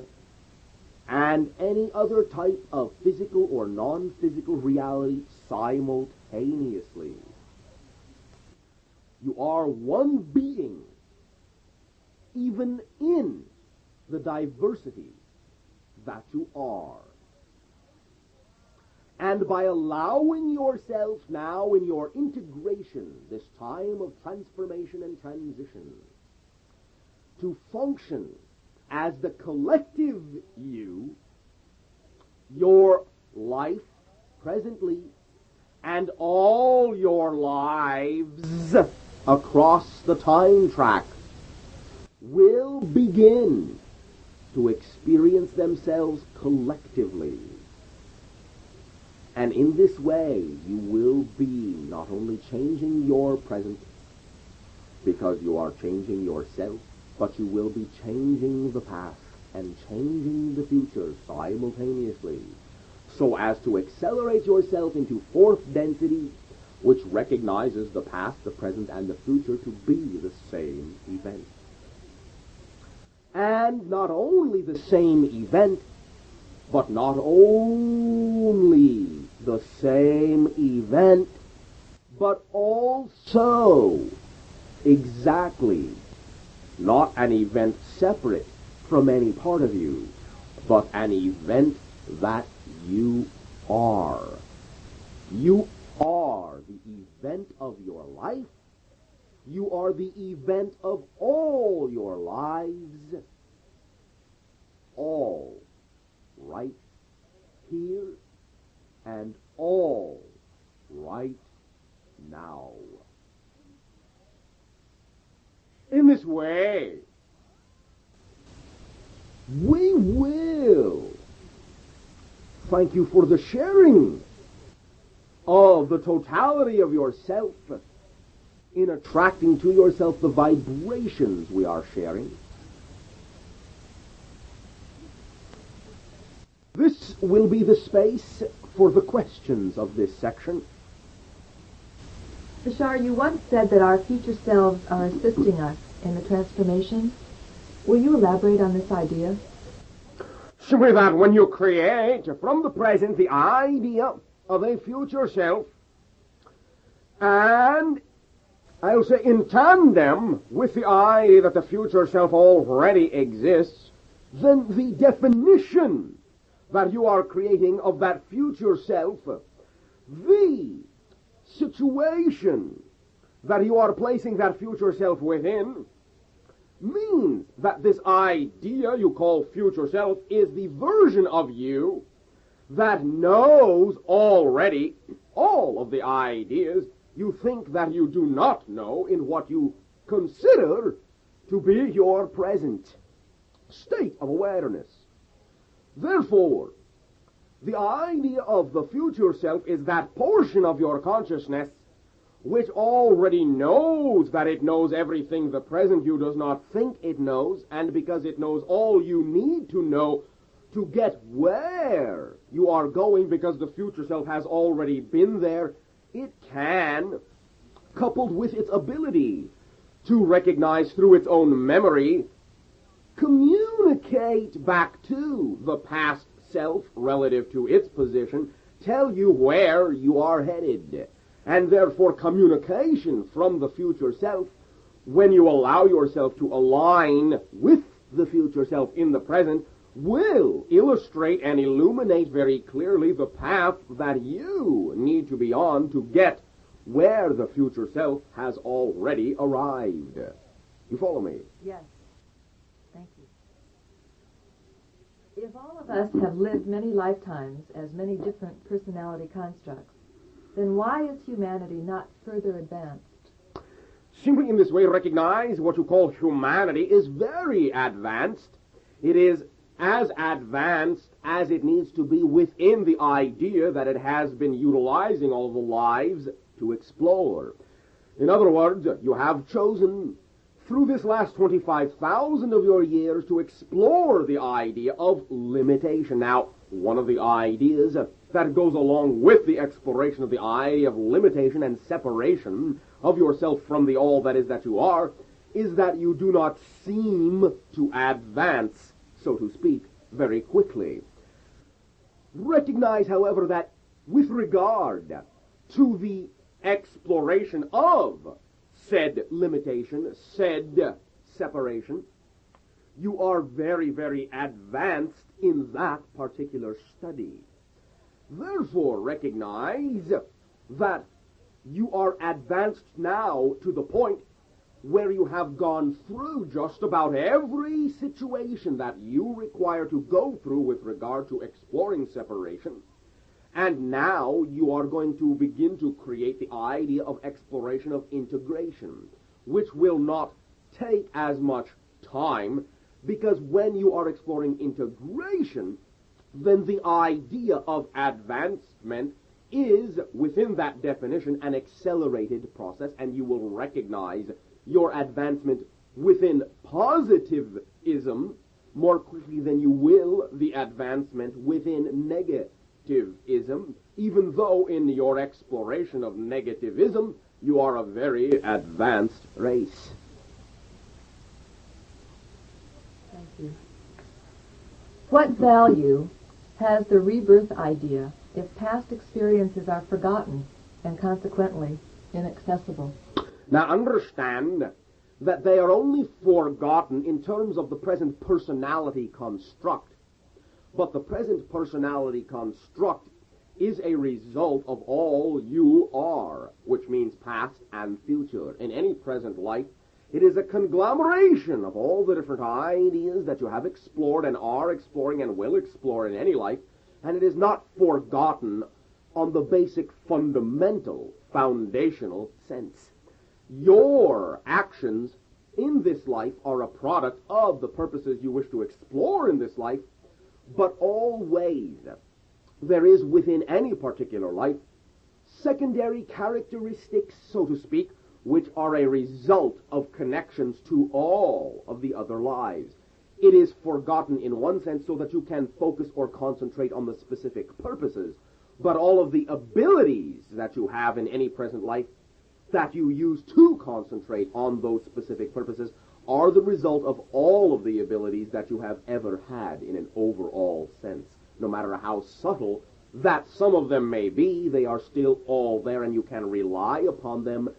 [SPEAKER 3] and any other type of physical or non-physical reality simultaneously. You are one being, even in the diversity that you are. And by allowing yourself now in your integration, this time of transformation and transition, to function as the collective you, your life presently, and all your lives across the time track will begin to experience themselves collectively. And in this way, you will be not only changing your present, because you are changing yourself, but you will be changing the past and changing the future simultaneously, so as to accelerate yourself into fourth density, which recognizes the past, the present, and the future to be the same event. And not only the same event, but not only the same event, but also exactly not an event separate from any part of you, but an event that you are. You are the event of your life. You are the event of all your lives. All right here and all right now.
[SPEAKER 1] In this way,
[SPEAKER 3] we will thank you for the sharing of the totality of yourself in attracting to yourself the vibrations we are sharing. This will be the space for the questions of this section.
[SPEAKER 2] Bashar, you once said that our future selves are assisting us in the transformation. Will you elaborate on this idea?
[SPEAKER 1] simply that when you create from the present the idea of a future self, and I'll say in tandem with the idea that the future self already exists, then the definition that you are creating of that future self, the situation that you are placing that future self within, means that this idea you call future self is the version of you that knows already all of the ideas you think that you do not know in what you consider to be your present state of awareness. Therefore, the idea of the future self is that portion of your consciousness which already knows that it knows everything the present you does not think it knows, and because it knows all you need to know to get where you are going, because the future self has already been there, it can, coupled with its ability to recognize through its own memory, communicate back to the past self relative to its position, tell you where you are headed. And therefore communication from the future self, when you allow yourself to align with the future self in the present, will illustrate and illuminate very clearly the path that you need to be on to get where the future self has already arrived. You follow me?
[SPEAKER 2] Yes. Thank you. If all of us have lived many lifetimes as many different personality constructs, then why is humanity not further advanced?
[SPEAKER 1] Simply in this way recognize what you call humanity is very advanced. It is as advanced as it needs to be within the idea that it has been utilizing all the lives to explore. In other words, you have chosen through this last 25,000 of your years to explore the idea of limitation. Now, one of the ideas that goes along with the exploration of the idea of limitation and separation of yourself from the all that is that you are is that you do not seem to advance, so to speak, very quickly. Recognize, however, that with regard to the exploration of said limitation, said separation, you are very, very advanced in that particular study. Therefore, recognize that you are advanced now to the point where you have gone through just about every situation that you require to go through with regard to exploring separation. And now you are going to begin to create the idea of exploration of integration, which will not take as much time, because when you are exploring integration, then the idea of advancement is, within that definition, an accelerated process, and you will recognize your advancement within positivism more quickly than you will the advancement within negativism, even though in your exploration of negativism you are a very advanced race.
[SPEAKER 2] Thank you. What value has the rebirth idea if past experiences are forgotten and consequently inaccessible?
[SPEAKER 1] Now understand that they are only forgotten in terms of the present personality construct. But the present personality construct is a result of all you are, which means past and future. In any present life, it is a conglomeration of all the different ideas that you have explored and are exploring and will explore in any life, and it is not forgotten on the basic fundamental, foundational sense. Your actions in this life are a product of the purposes you wish to explore in this life, but always there is within any particular life secondary characteristics, so to speak, which are a result of connections to all of the other lives. It is forgotten in one sense so that you can focus or concentrate on the specific purposes, but all of the abilities that you have in any present life that you use to concentrate on those specific purposes are the result of all of the abilities that you have ever had in an overall sense. No matter how subtle that some of them may be, they are still all there, and you can rely upon them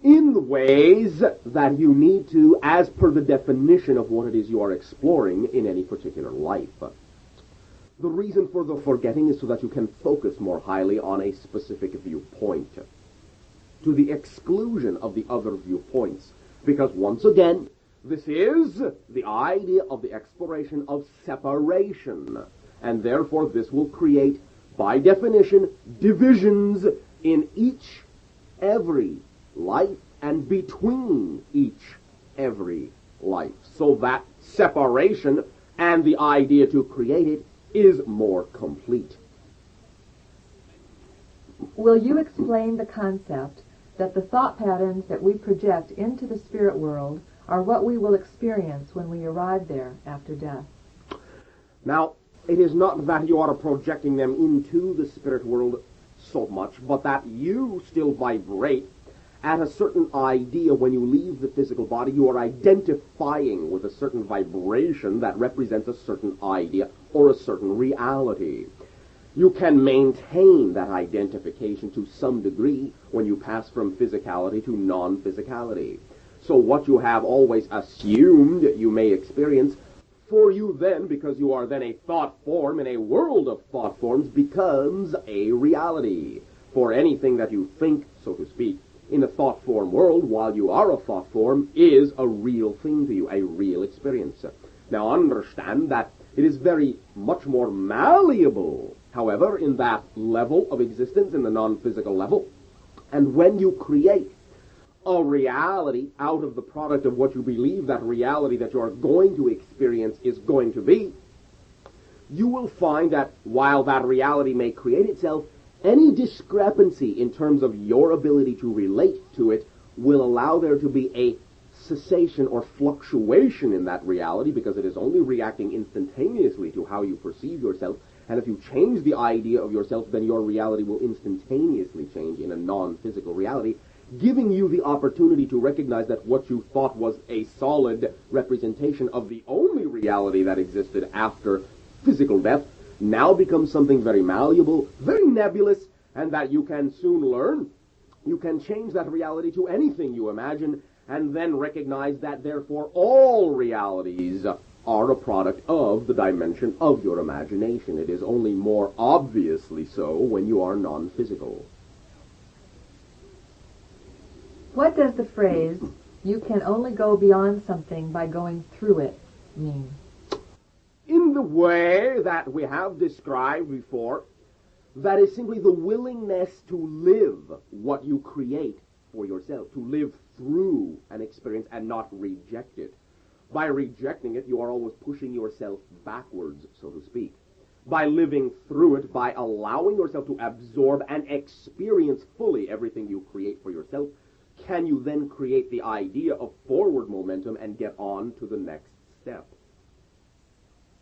[SPEAKER 1] in the ways that you need to as per the definition of what it is you are exploring in any particular life. The reason for the forgetting is so that you can focus more highly on a specific viewpoint, to the exclusion of the other viewpoints. Because once again, this is the idea of the exploration of separation. And therefore this will create, by definition, divisions in each, every life and between each, every life. So that separation and the idea to create it is more complete.
[SPEAKER 2] Will you explain the concept that the thought patterns that we project into the spirit world are what we will experience when we arrive there after death?
[SPEAKER 1] Now, it is not that you are projecting them into the spirit world so much, but that you still vibrate at a certain idea when you leave the physical body. You are identifying with a certain vibration that represents a certain idea or a certain reality. You can maintain that identification to some degree when you pass from physicality to non-physicality. So what you have always assumed you may experience, for you then, because you are then a thought form in a world of thought forms, becomes a reality. For anything that you think, so to speak, in a thought form world while you are a thought form is a real thing to you, a real experience. Now understand that it is very much more malleable, however, in that level of existence, in the non-physical level. And when you create a reality out of the product of what you believe that reality that you are going to experience is going to be, you will find that while that reality may create itself, any discrepancy in terms of your ability to relate to it will allow there to be a cessation or fluctuation in that reality, because it is only reacting instantaneously to how you perceive yourself. And if you change the idea of yourself, then your reality will instantaneously change in a non-physical reality, giving you the opportunity to recognize that what you thought was a solid representation of the only reality that existed after physical death now becomes something very malleable, very nebulous, and that you can soon learn. You can change that reality to anything you imagine, and then recognize that, therefore, all realities are a product of the dimension of your imagination. It is only more obviously so when you are non-physical.
[SPEAKER 2] What does the phrase, "you can only go beyond something by going through it," mean?
[SPEAKER 1] In the way that we have described before, that is simply the willingness to live what you create for yourself, to live through an experience and not reject it. By rejecting it, you are always pushing yourself backwards, so to speak. By living through it, by allowing yourself to absorb and experience fully everything you create for yourself, can you then create the idea of forward momentum and get on to the next step.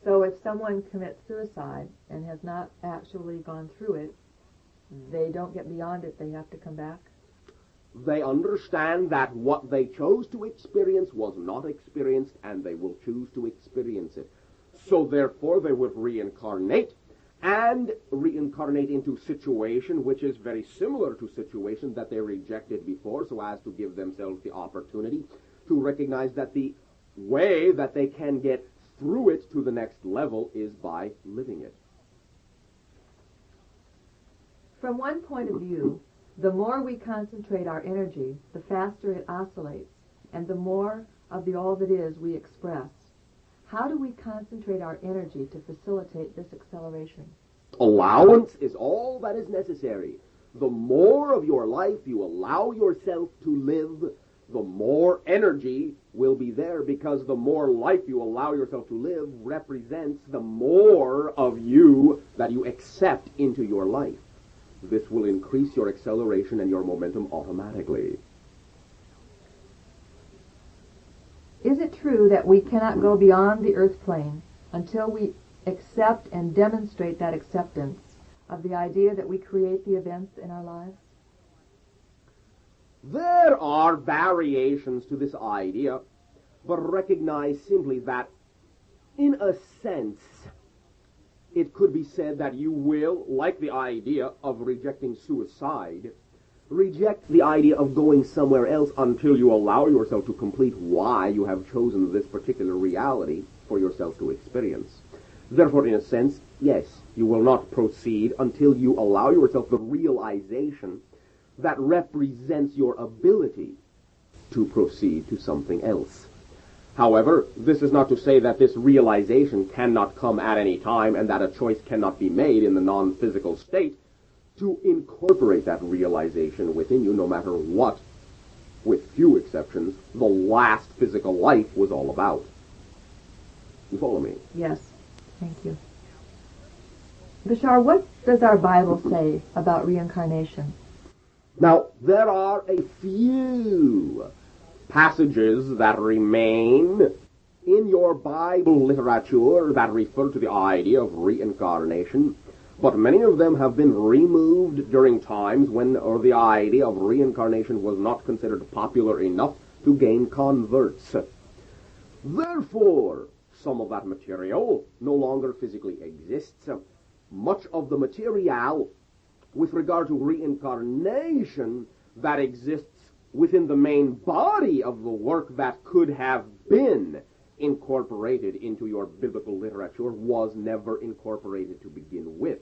[SPEAKER 2] So if someone commits suicide and has not actually gone through it, they don't get beyond it, they have to come back?
[SPEAKER 1] They understand that what they chose to experience was not experienced, and they will choose to experience it. So therefore they would reincarnate, and reincarnate into situation which is very similar to situation that they rejected before, so as to give themselves the opportunity to recognize that the way that they can get through it to the next level is by living it.
[SPEAKER 2] From one point of view, the more we concentrate our energy, the faster it oscillates, and the more of the all that is we express. How do we concentrate our energy to facilitate this acceleration?
[SPEAKER 1] Allowance is all that is necessary. The more of your life you allow yourself to live, the more energy will be there, because the more life you allow yourself to live represents the more of you that you accept into your life. This will increase your acceleration and your momentum automatically.
[SPEAKER 2] Is it true that we cannot go beyond the earth plane until we accept and demonstrate that acceptance of the idea that we create the events in our lives?
[SPEAKER 1] There are variations to this idea, but recognize simply that, in a sense, it could be said that you will, like the idea of rejecting suicide, reject the idea of going somewhere else until you allow yourself to complete why you have chosen this particular reality for yourself to experience. Therefore, in a sense, yes, you will not proceed until you allow yourself the realization that represents your ability to proceed to something else. However, this is not to say that this realization cannot come at any time and that a choice cannot be made in the non-physical state to incorporate that realization within you, no matter what, with few exceptions, the last physical life was all about. You follow me?
[SPEAKER 2] Yes, thank you. Bashar, what does our Bible say about reincarnation?
[SPEAKER 1] Now, there are a few passages that remain in your Bible literature that refer to the idea of reincarnation, but many of them have been removed during times when the idea of reincarnation was not considered popular enough to gain converts. Therefore, some of that material no longer physically exists. Much of the material with regard to reincarnation that exists within the main body of the work that could have been incorporated into your biblical literature was never incorporated to begin with.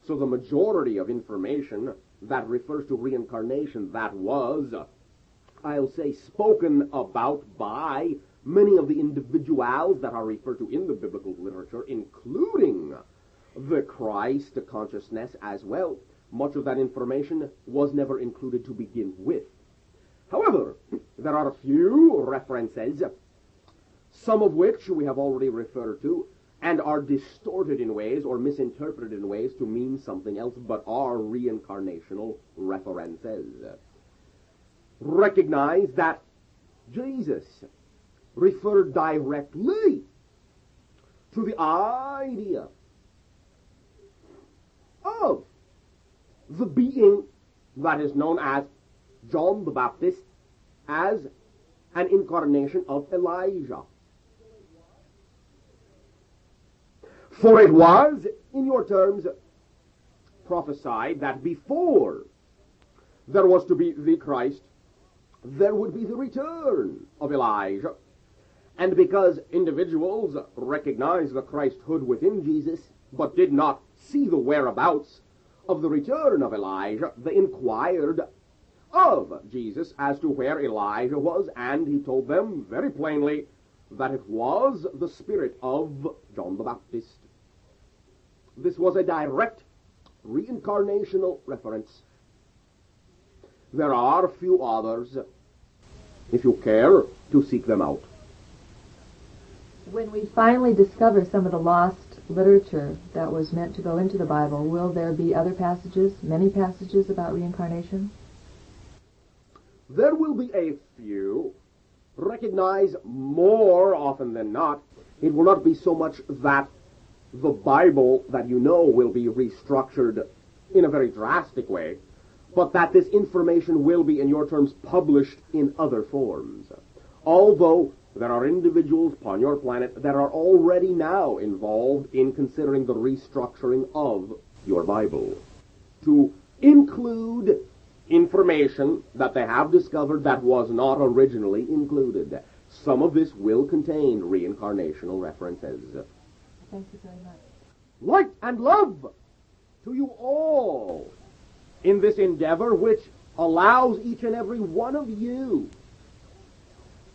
[SPEAKER 1] So the majority of information that refers to reincarnation that was, I'll say, spoken about by many of the individuals that are referred to in the biblical literature, including the Christ consciousness as well, much of that information was never included to begin with. However, there are a few references, some of which we have already referred to, and are distorted in ways or misinterpreted in ways to mean something else, but are reincarnational references. Recognize that Jesus referred directly to the idea of the being that is known as John the Baptist as an incarnation of Elijah. For it was, in your terms, prophesied that before there was to be the Christ, there would be the return of Elijah. And because individuals recognized the Christhood within Jesus, but did not see the whereabouts of the return of Elijah, they inquired of Jesus as to where Elijah was, and he told them very plainly that it was the spirit of John the Baptist. This was a direct reincarnational reference. There are few others, if you care to seek them out.
[SPEAKER 2] When we finally discover some of the lost literature that was meant to go into the Bible, will there be other passages, many passages about reincarnation?
[SPEAKER 1] There will be a few. Recognize more often than not, it will not be so much that the Bible that you know will be restructured in a very drastic way, but that this information will be, in your terms, published in other forms. Although there are individuals upon your planet that are already now involved in considering the restructuring of your Bible to include information that they have discovered that was not originally included. Some of this will contain reincarnational references.
[SPEAKER 2] Thank you very much.
[SPEAKER 1] Light and love to you all in this endeavor which allows each and every one of you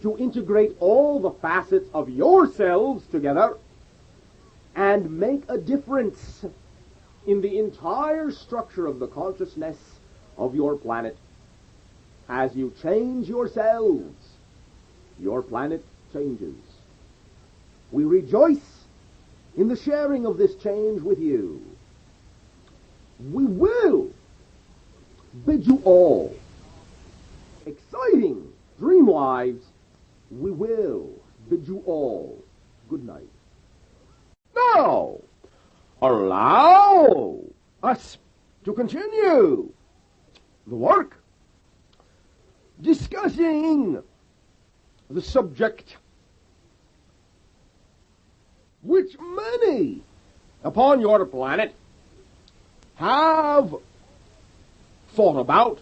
[SPEAKER 1] to integrate all the facets of yourselves together and make a difference in the entire structure of the consciousness of your planet. As you change yourselves, your planet changes. We rejoice in the sharing of this change with you. We will bid you all exciting dream lives. We will bid you all good night. Now, allow us to continue the work discussing the subject which many upon your planet have thought about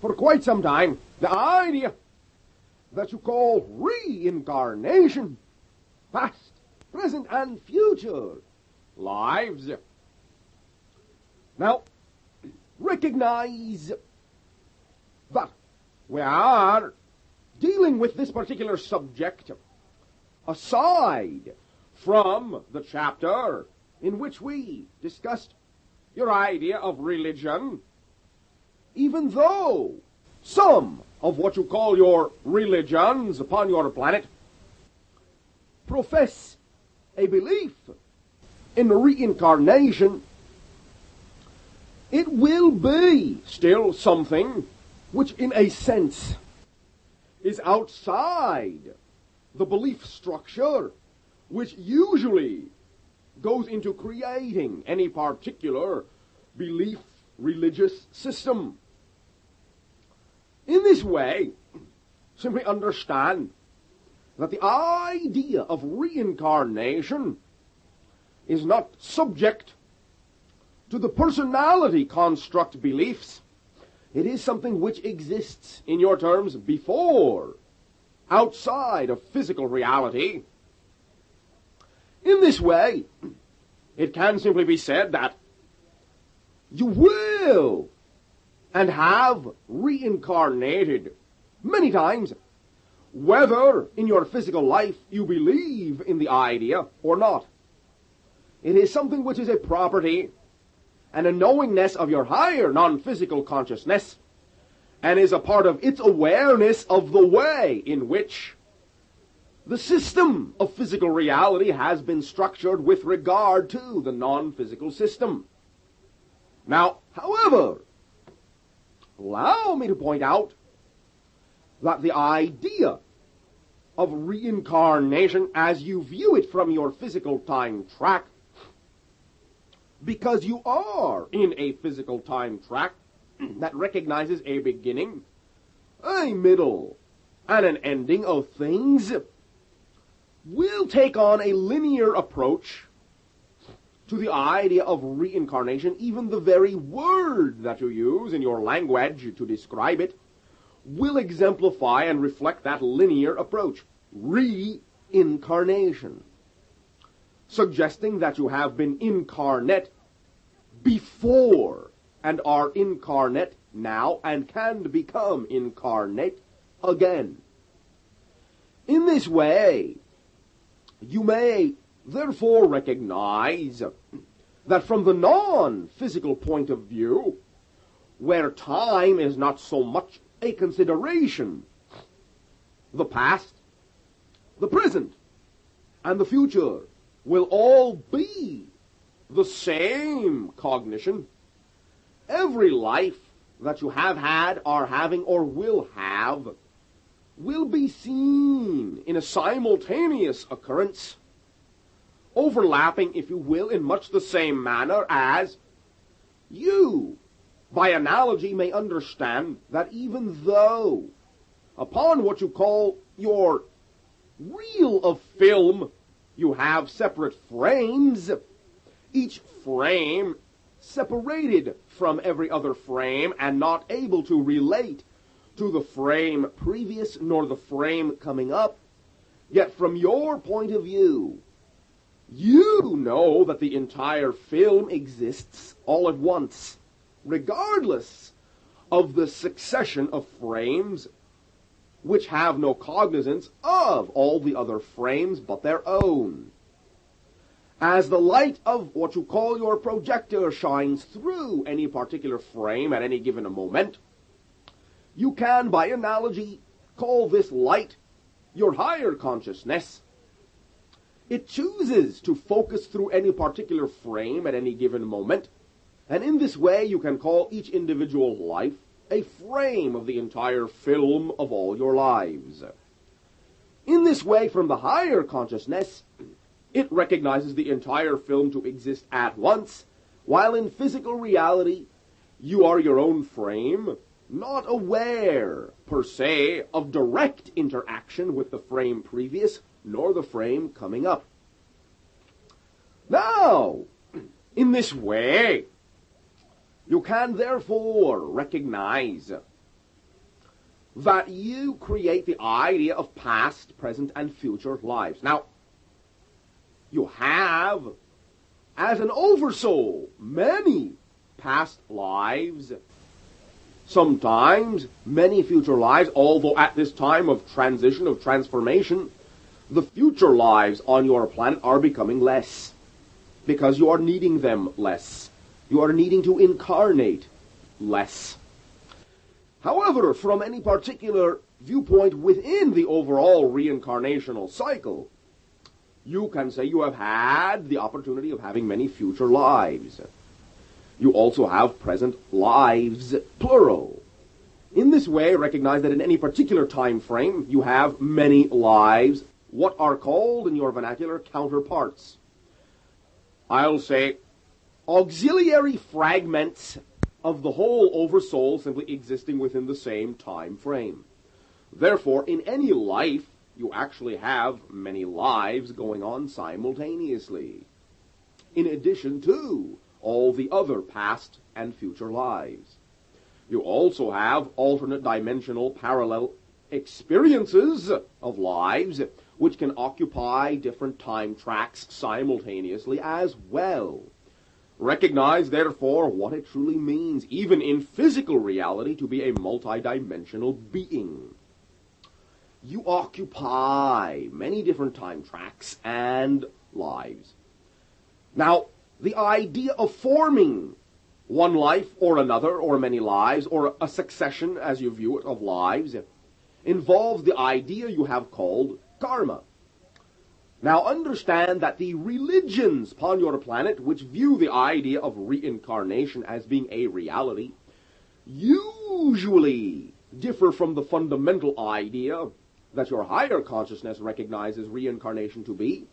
[SPEAKER 1] for quite some time, the idea that you call reincarnation, past, present, and future lives. Now, recognize that we are dealing with this particular subject aside from the chapter in which we discussed your idea of religion, even though some of what you call your religions upon your planet profess a belief in reincarnation, it will be still something which in a sense is outside the belief structure which usually goes into creating any particular belief religious system. In this way, simply understand that the idea of reincarnation is not subject to the personality construct beliefs. It is something which exists, in your terms, before, outside of physical reality. In this way, it can simply be said that you will and have reincarnated many times, whether in your physical life you believe in the idea or not. It is something which is a property and a knowingness of your higher non-physical consciousness, and is a part of its awareness of the way in which The system of physical reality has been structured with regard to the non-physical system. Now, however, allow me to point out that the idea of reincarnation as you view it from your physical time track, because you are in a physical time track that recognizes a beginning, a middle, and an ending of things, will take on a linear approach to the idea of reincarnation. Even the very word that you use in your language to describe it will exemplify and reflect that linear approach. Reincarnation. Suggesting that you have been incarnate before and are incarnate now and can become incarnate again. In this way, you may therefore recognize that from the non-physical point of view, where time is not so much a consideration, the past, the present, and the future will all be the same cognition. Every life that you have had, are having, or will have will be seen in a simultaneous occurrence, overlapping, if you will, in much the same manner as you, by analogy, may understand that even though upon what you call your reel of film you have separate frames, each frame separated from every other frame and not able to relate to the frame previous nor the frame coming up, yet from your point of view, you know that the entire film exists all at once, regardless of the succession of frames which have no cognizance of all the other frames but their own. As the light of what you call your projector shines through any particular frame at any given moment, you can, by analogy, call this light your higher consciousness. It chooses to focus through any particular frame at any given moment, and in this way you can call each individual life a frame of the entire film of all your lives. In this way, from the higher consciousness, it recognizes the entire film to exist at once, while in physical reality, you are your own frame, not aware, per se, of direct interaction with the frame previous, nor the frame coming up. Now, in this way, you can therefore recognize that you create the idea of past, present, and future lives. Now, you have, as an oversoul, many past lives, sometimes many future lives, although at this time of transition, of transformation, the future lives on your planet are becoming less, because you are needing them less. You are needing to incarnate less. However, from any particular viewpoint within the overall reincarnational cycle, you can say you have had the opportunity of having many future lives. You also have present lives, plural. In this way, recognize that in any particular time frame, you have many lives, what are called in your vernacular counterparts. I'll say auxiliary fragments of the whole oversoul simply existing within the same time frame. Therefore, in any life, you actually have many lives going on simultaneously, in addition to all the other past and future lives. You also have alternate dimensional parallel experiences of lives which can occupy different time tracks simultaneously as well. Recognize, therefore, what it truly means, even in physical reality, to be a multidimensional being. You occupy many different time tracks and lives. Now, the idea of forming one life or another, or many lives, or a succession, as you view it, of lives, involves the idea you have called karma. Now understand that the religions upon your planet, which view the idea of reincarnation as being a reality, usually differ from the fundamental idea that your higher consciousness recognizes reincarnation to be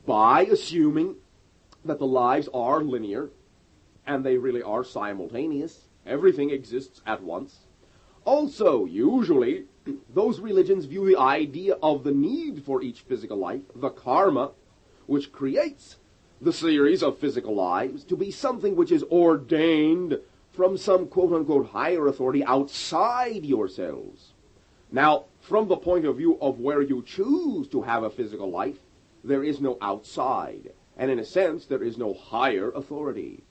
[SPEAKER 1] by assuming that the lives are linear and they really are simultaneous. Everything exists at once. Also, usually, those religions view the idea of the need for each physical life, the karma, which creates the series of physical lives, to be something which is ordained from some quote-unquote higher authority outside yourselves. Now, from the point of view of where you choose to have a physical life, there is no outside, and in a sense, there is no higher authority.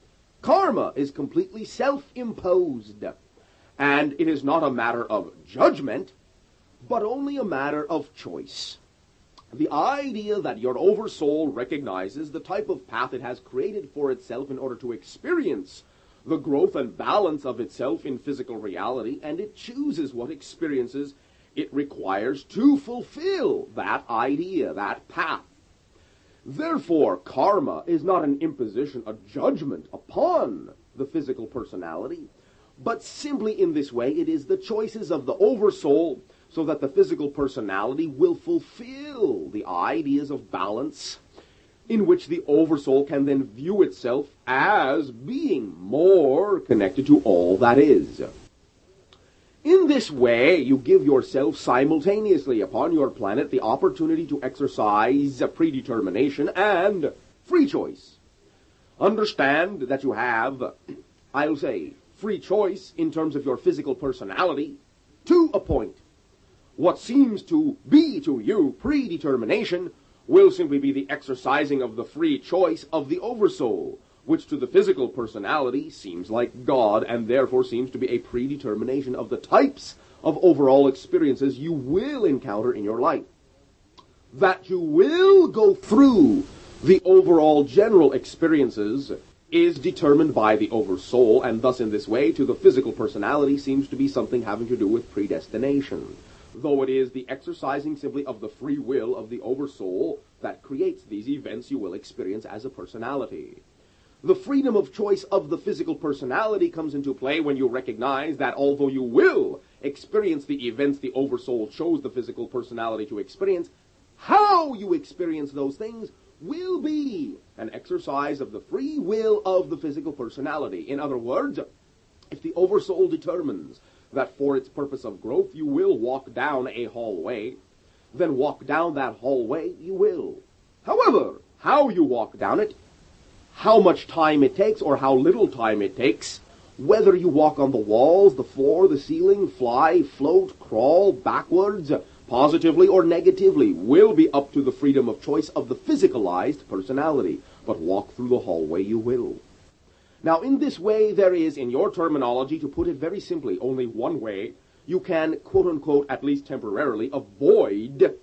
[SPEAKER 1] Karma is completely self-imposed, and it is not a matter of judgment, but only a matter of choice. The idea that your oversoul recognizes the type of path it has created for itself in order to experience the growth and balance of itself in physical reality, and it chooses what experiences it requires to fulfill that idea, that path. Therefore, karma is not an imposition, a judgment upon the physical personality, but simply in this way it is the choices of the oversoul so that the physical personality will fulfill the ideas of balance in which the oversoul can then view itself as being more connected to all that is. In this way, you give yourself simultaneously upon your planet the opportunity to exercise predetermination and free choice. Understand that you have, I'll say, free choice in terms of your physical personality to a point. What seems to be to you predetermination will simply be the exercising of the free choice of the oversoul, which to the physical personality seems like God, and therefore seems to be a predetermination of the types of overall experiences you will encounter in your life. That you will go through the overall general experiences is determined by the oversoul, and thus in this way to the physical personality seems to be something having to do with predestination, though it is the exercising simply of the free will of the oversoul that creates these events you will experience as a personality. The freedom of choice of the physical personality comes into play when you recognize that although you will experience the events the oversoul chose the physical personality to experience, how you experience those things will be an exercise of the free will of the physical personality. In other words, if the oversoul determines that for its purpose of growth you will walk down a hallway, then walk down that hallway you will. However, how you walk down it, how much time it takes or how little time it takes, whether you walk on the walls, the floor, the ceiling, fly, float, crawl, backwards, positively or negatively, will be up to the freedom of choice of the physicalized personality. But walk through the hallway you will. Now, in this way, there is, in your terminology, to put it very simply, only one way you can, quote-unquote, at least temporarily, avoid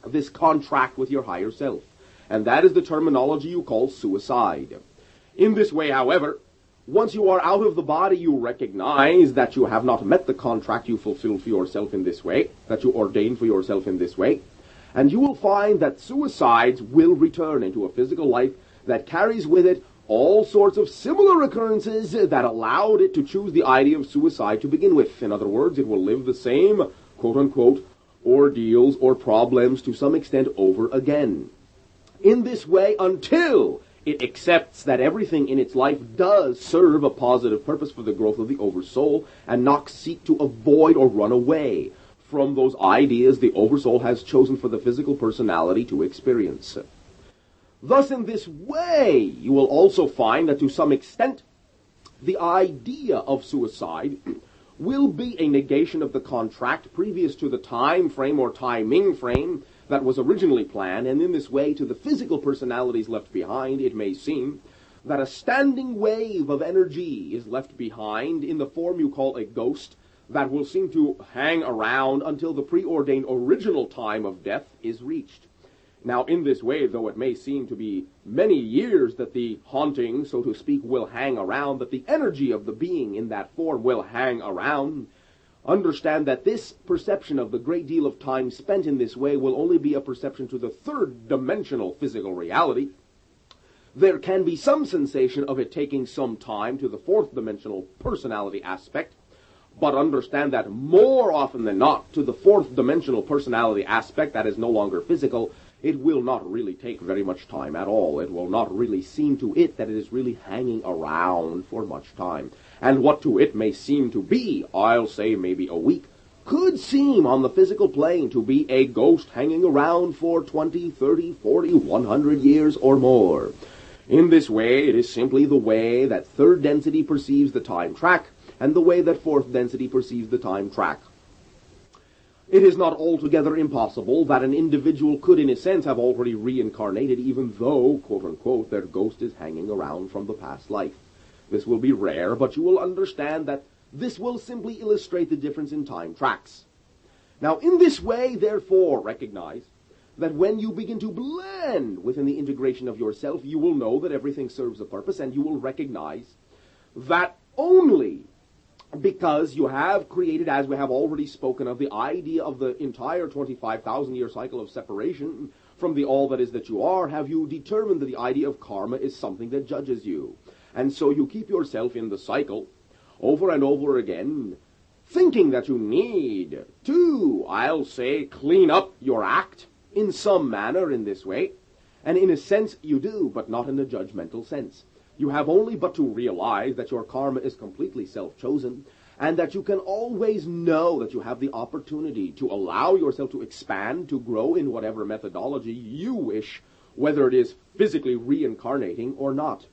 [SPEAKER 1] this contract with your higher self. And that is the terminology you call suicide. In this way, however, once you are out of the body, you recognize that you have not met the contract you fulfilled for yourself in this way, that you ordained for yourself in this way, and you will find that suicides will return into a physical life that carries with it all sorts of similar occurrences that allowed it to choose the idea of suicide to begin with. In other words, it will live the same, quote-unquote, ordeals or problems to some extent over again. In this way, until it accepts that everything in its life does serve a positive purpose for the growth of the oversoul, and not seek to avoid or run away from those ideas the oversoul has chosen for the physical personality to experience. Thus, in this way, you will also find that to some extent, the idea of suicide will be a negation of the contract previous to the time frame or timing frame that was originally planned, and in this way, to the physical personalities left behind, it may seem that a standing wave of energy is left behind in the form you call a ghost that will seem to hang around until the preordained original time of death is reached. Now, in this way, though it may seem to be many years that the haunting, so to speak, will hang around, that the energy of the being in that form will hang around, understand that this perception of the great deal of time spent in this way will only be a perception to the third-dimensional physical reality. There can be some sensation of it taking some time to the fourth-dimensional personality aspect, but understand that more often than not, to the fourth-dimensional personality aspect that is no longer physical, it will not really take very much time at all. It will not really seem to it that it is really hanging around for much time. And what to it may seem to be, I'll say maybe a week, could seem on the physical plane to be a ghost hanging around for 20, 30, 40, 100 years or more. In this way, it is simply the way that third density perceives the time track, and the way that fourth density perceives the time track. It is not altogether impossible that an individual could, in a sense, have already reincarnated, even though, quote-unquote, their ghost is hanging around from the past life. This will be rare, but you will understand that this will simply illustrate the difference in time tracks. Now, in this way, therefore, recognize that when you begin to blend within the integration of yourself, you will know that everything serves a purpose, and you will recognize that only because you have created, as we have already spoken of, the idea of the entire 25,000-year cycle of separation from the all that is that you are, have you determined that the idea of karma is something that judges you. And so you keep yourself in the cycle over and over again, thinking that you need to, I'll say, clean up your act in some manner in this way. And in a sense you do, but not in a judgmental sense. You have only but to realize that your karma is completely self-chosen, and that you can always know that you have the opportunity to allow yourself to expand, to grow in whatever methodology you wish, whether it is physically reincarnating or not.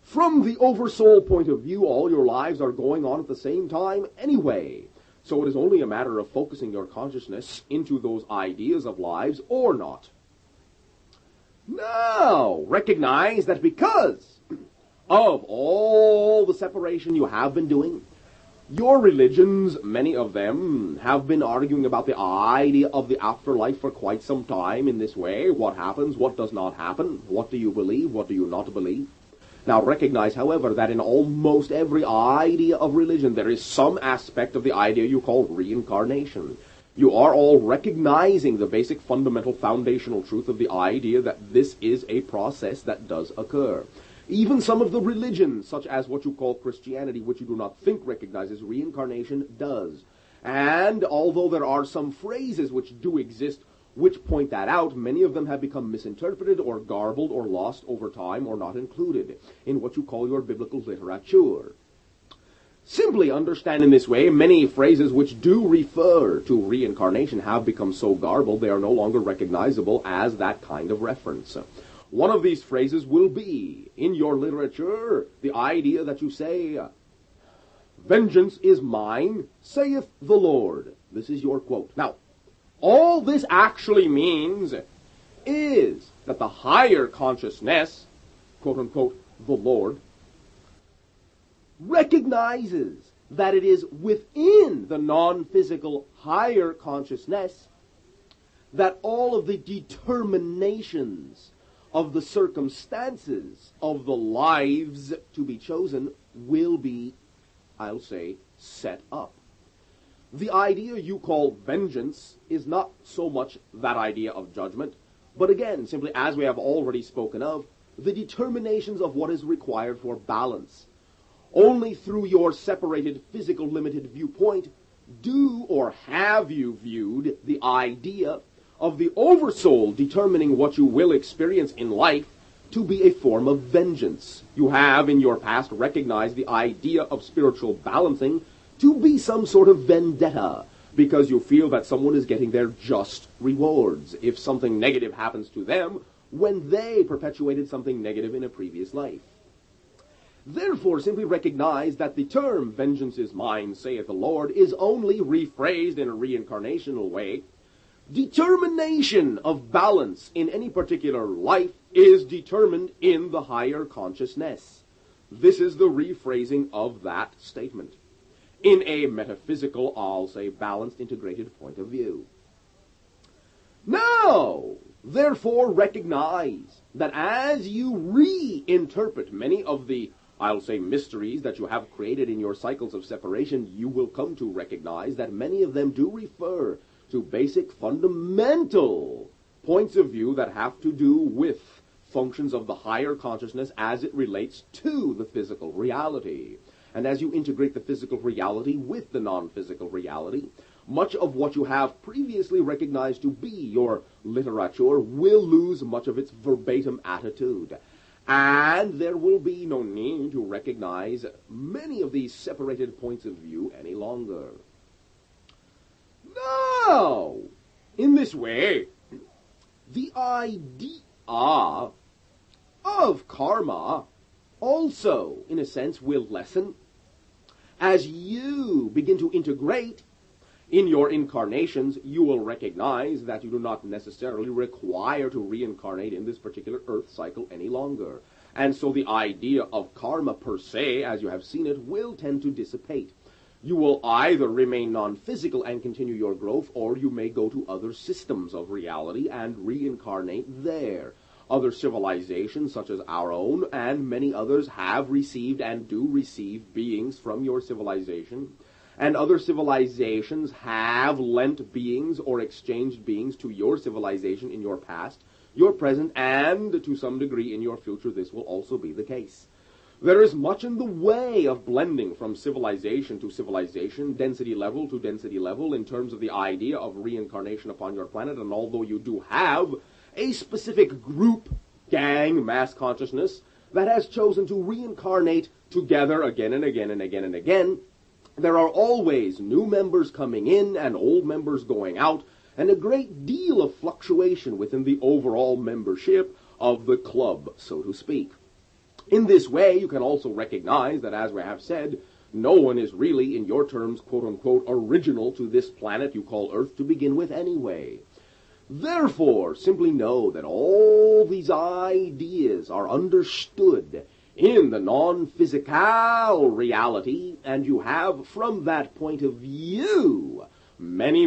[SPEAKER 1] From the oversoul point of view, all your lives are going on at the same time anyway. So it is only a matter of focusing your consciousness into those ideas of lives or not. Now, recognize that because of all the separation you have been doing, your religions, many of them, have been arguing about the idea of the afterlife for quite some time in this way. What happens, what does not happen, what do you believe, what do you not believe? Now recognize, however, that in almost every idea of religion there is some aspect of the idea you call reincarnation. You are all recognizing the basic fundamental foundational truth of the idea that this is a process that does occur. Even some of the religions, such as what you call Christianity, which you do not think recognizes reincarnation, does. And although there are some phrases which do exist which point that out, many of them have become misinterpreted or garbled or lost over time or not included in what you call your biblical literature. Simply understand in this way, many phrases which do refer to reincarnation have become so garbled they are no longer recognizable as that kind of reference. One of these phrases will be, in your literature, the idea that you say, "Vengeance is mine, saith the Lord." This is your quote. Now, all this actually means is that the higher consciousness, quote-unquote, the Lord, recognizes that it is within the non-physical higher consciousness that all of the determinations of the circumstances of the lives to be chosen will be, I'll say, set up. The idea you call vengeance is not so much that idea of judgment, but again, simply as we have already spoken of, the determinations of what is required for balance. Only through your separated physical limited viewpoint do or have you viewed the idea of the oversoul determining what you will experience in life to be a form of vengeance. You have in your past recognized the idea of spiritual balancing to be some sort of vendetta, because you feel that someone is getting their just rewards if something negative happens to them when they perpetuated something negative in a previous life. Therefore, simply recognize that the term, "vengeance is mine, saith the Lord," is only rephrased in a reincarnational way. Determination of balance in any particular life is determined in the higher consciousness. This is the rephrasing of that statement in a metaphysical, I'll say, balanced, integrated point of view. Now, therefore, recognize that as you reinterpret many of the I'll say, mysteries that you have created in your cycles of separation, you will come to recognize that many of them do refer to basic fundamental points of view that have to do with functions of the higher consciousness as it relates to the physical reality. And as you integrate the physical reality with the non-physical reality, much of what you have previously recognized to be your literature will lose much of its verbatim attitude. And there will be no need to recognize many of these separated points of view any longer. Now, in this way, the idea of karma also, in a sense, will lessen as you begin to integrate in your incarnations. You will recognize that you do not necessarily require to reincarnate in this particular earth cycle any longer. And so the idea of karma per se, as you have seen it, will tend to dissipate. You will either remain non-physical and continue your growth, or you may go to other systems of reality and reincarnate there. Other civilizations, such as our own, and many others, have received and do receive beings from your civilization. And other civilizations have lent beings or exchanged beings to your civilization in your past, your present, and to some degree in your future. This will also be the case. There is much in the way of blending from civilization to civilization, density level to density level, in terms of the idea of reincarnation upon your planet. And although you do have a specific group, gang, mass consciousness, that has chosen to reincarnate together again and again and again and again, there are always new members coming in and old members going out, and a great deal of fluctuation within the overall membership of the club, so to speak. In this way, you can also recognize that, as we have said, no one is really, in your terms, quote-unquote, original to this planet you call Earth to begin with anyway. Therefore, simply know that all these ideas are understood in the non-physical reality, and you have, from that point of view, many,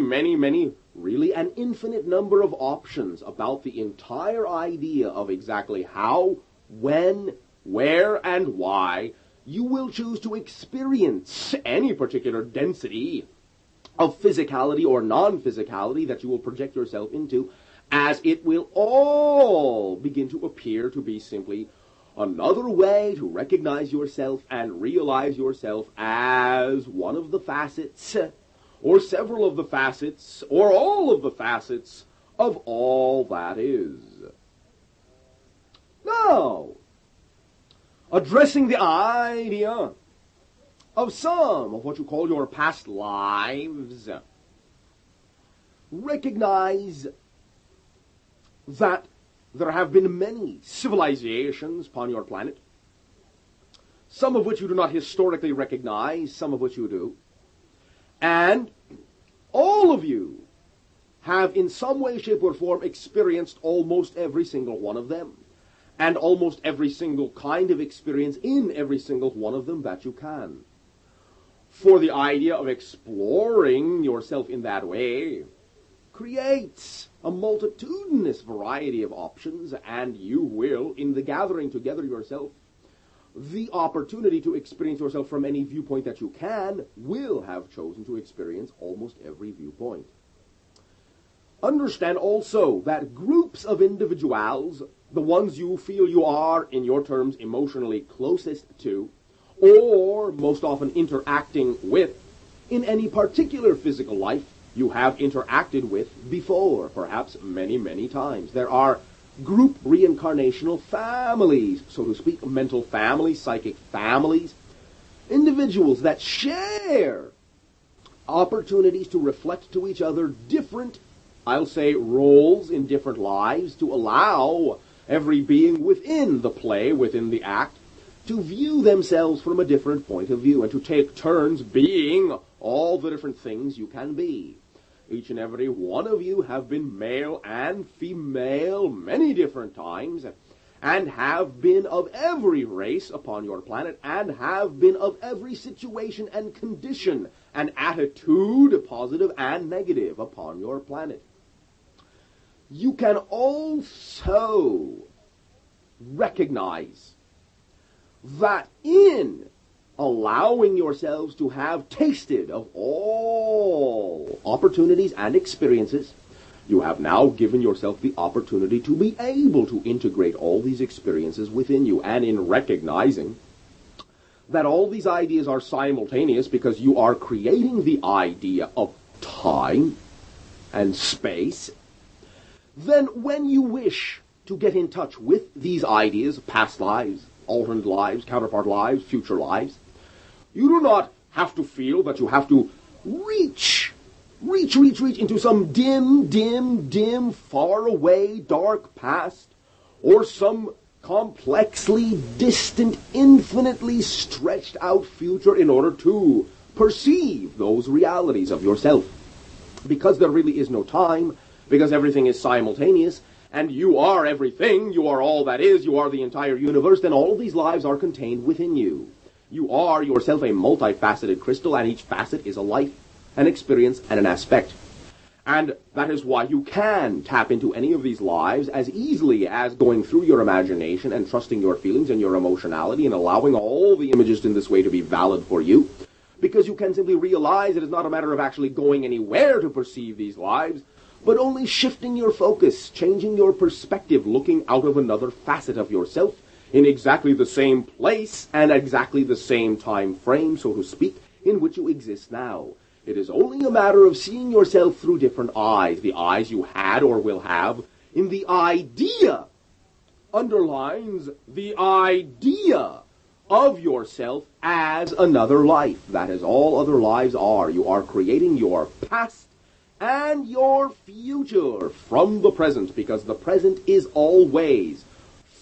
[SPEAKER 1] really an infinite number of options about the entire idea of exactly how, when, where, and why you will choose to experience any particular density of physicality or non-physicality that you will project yourself into, as it will all begin to appear to be simply another way to recognize yourself and realize yourself as one of the facets, or several of the facets, or all of the facets of all that is. Now, addressing the idea of some of what you call your past lives, recognize that there have been many civilizations upon your planet, some of which you do not historically recognize, some of which you do, and all of you have in some way, shape, or form experienced almost every single one of them, and almost every single kind of experience in every single one of them that you can. For the idea of exploring yourself in that way creates a multitudinous variety of options, and you will, in the gathering together yourself, the opportunity to experience yourself from any viewpoint that you can, will have chosen to experience almost every viewpoint. Understand also that groups of individuals, the ones you feel you are, in your terms, emotionally closest to, or most often interacting with, in any particular physical life, you have interacted with before, perhaps many times. There are group reincarnational families, so to speak, mental families, psychic families, individuals that share opportunities to reflect to each other different, I'll say, roles in different lives, to allow every being within the play, within the act, to view themselves from a different point of view, and to take turns being all the different things you can be. Each and every one of you have been male and female many different times, and have been of every race upon your planet, and have been of every situation and condition and attitude, positive and negative, upon your planet. You can also recognize that in allowing yourselves to have tasted of all opportunities and experiences, you have now given yourself the opportunity to be able to integrate all these experiences within you. And in recognizing that all these ideas are simultaneous because you are creating the idea of time and space, then when you wish to get in touch with these ideas, past lives, alternate lives, counterpart lives, future lives, you do not have to feel that you have to reach into some dim, far away, dark past, or some complexly distant, infinitely stretched out future in order to perceive those realities of yourself. Because there really is no time, because everything is simultaneous, and you are everything, you are all that is, you are the entire universe, then all of these lives are contained within you. You are yourself a multifaceted crystal, and each facet is a life, an experience, and an aspect. And that is why you can tap into any of these lives as easily as going through your imagination and trusting your feelings and your emotionality and allowing all the images in this way to be valid for you. Because you can simply realize it is not a matter of actually going anywhere to perceive these lives, but only shifting your focus, changing your perspective, looking out of another facet of yourself in exactly the same place and exactly the same time frame, so to speak, in which you exist now. It is only a matter of seeing yourself through different eyes, the eyes you had or will have, in the idea, underlines the idea of yourself as another life. That is all other lives are. You are creating your past and your future from the present, because the present is always,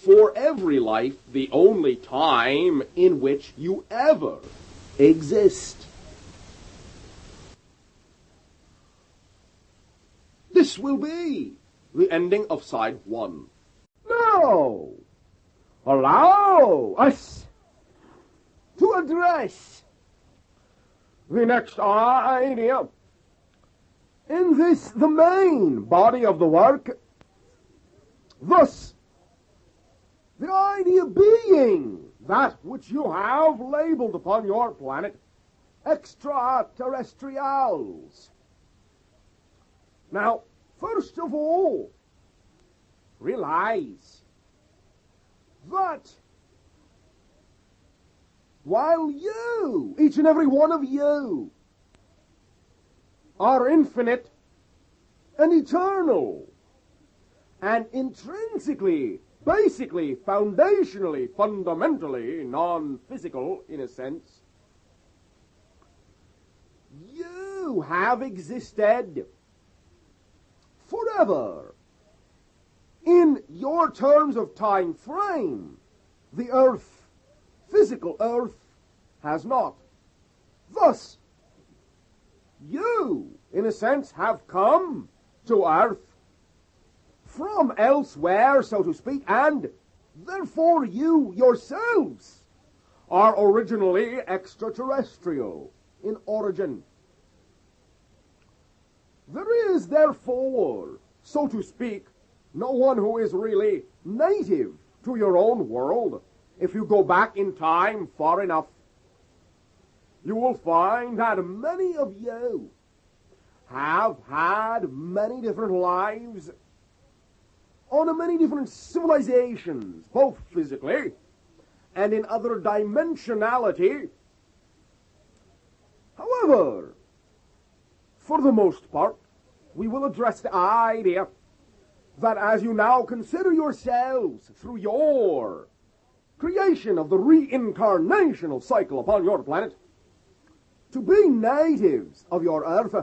[SPEAKER 1] for every life, the only time in which you ever exist. This will be the ending of side 1.
[SPEAKER 3] Now, allow us to address the next idea in this, the main body of the work. Thus, the idea being that which you have labeled upon your planet extraterrestrials. Now, first of all, realize that while you, each and every one of you, are infinite and eternal and intrinsically, basically, foundationally, fundamentally non-physical, in a sense, you have existed forever. In your terms of time frame, the Earth, physical Earth, has not. Thus, you, in a sense, have come to Earth from elsewhere, so to speak, and therefore you yourselves are originally extraterrestrial in origin. There is, therefore, so to speak, no one who is really native to your own world. If you go back in time far enough, you will find that many of you have had many different lives on many different civilizations, both physically and in other dimensionality. However, for the most part, we will address the idea that as you now consider yourselves through your creation of the reincarnational cycle upon your planet to be natives of your Earth,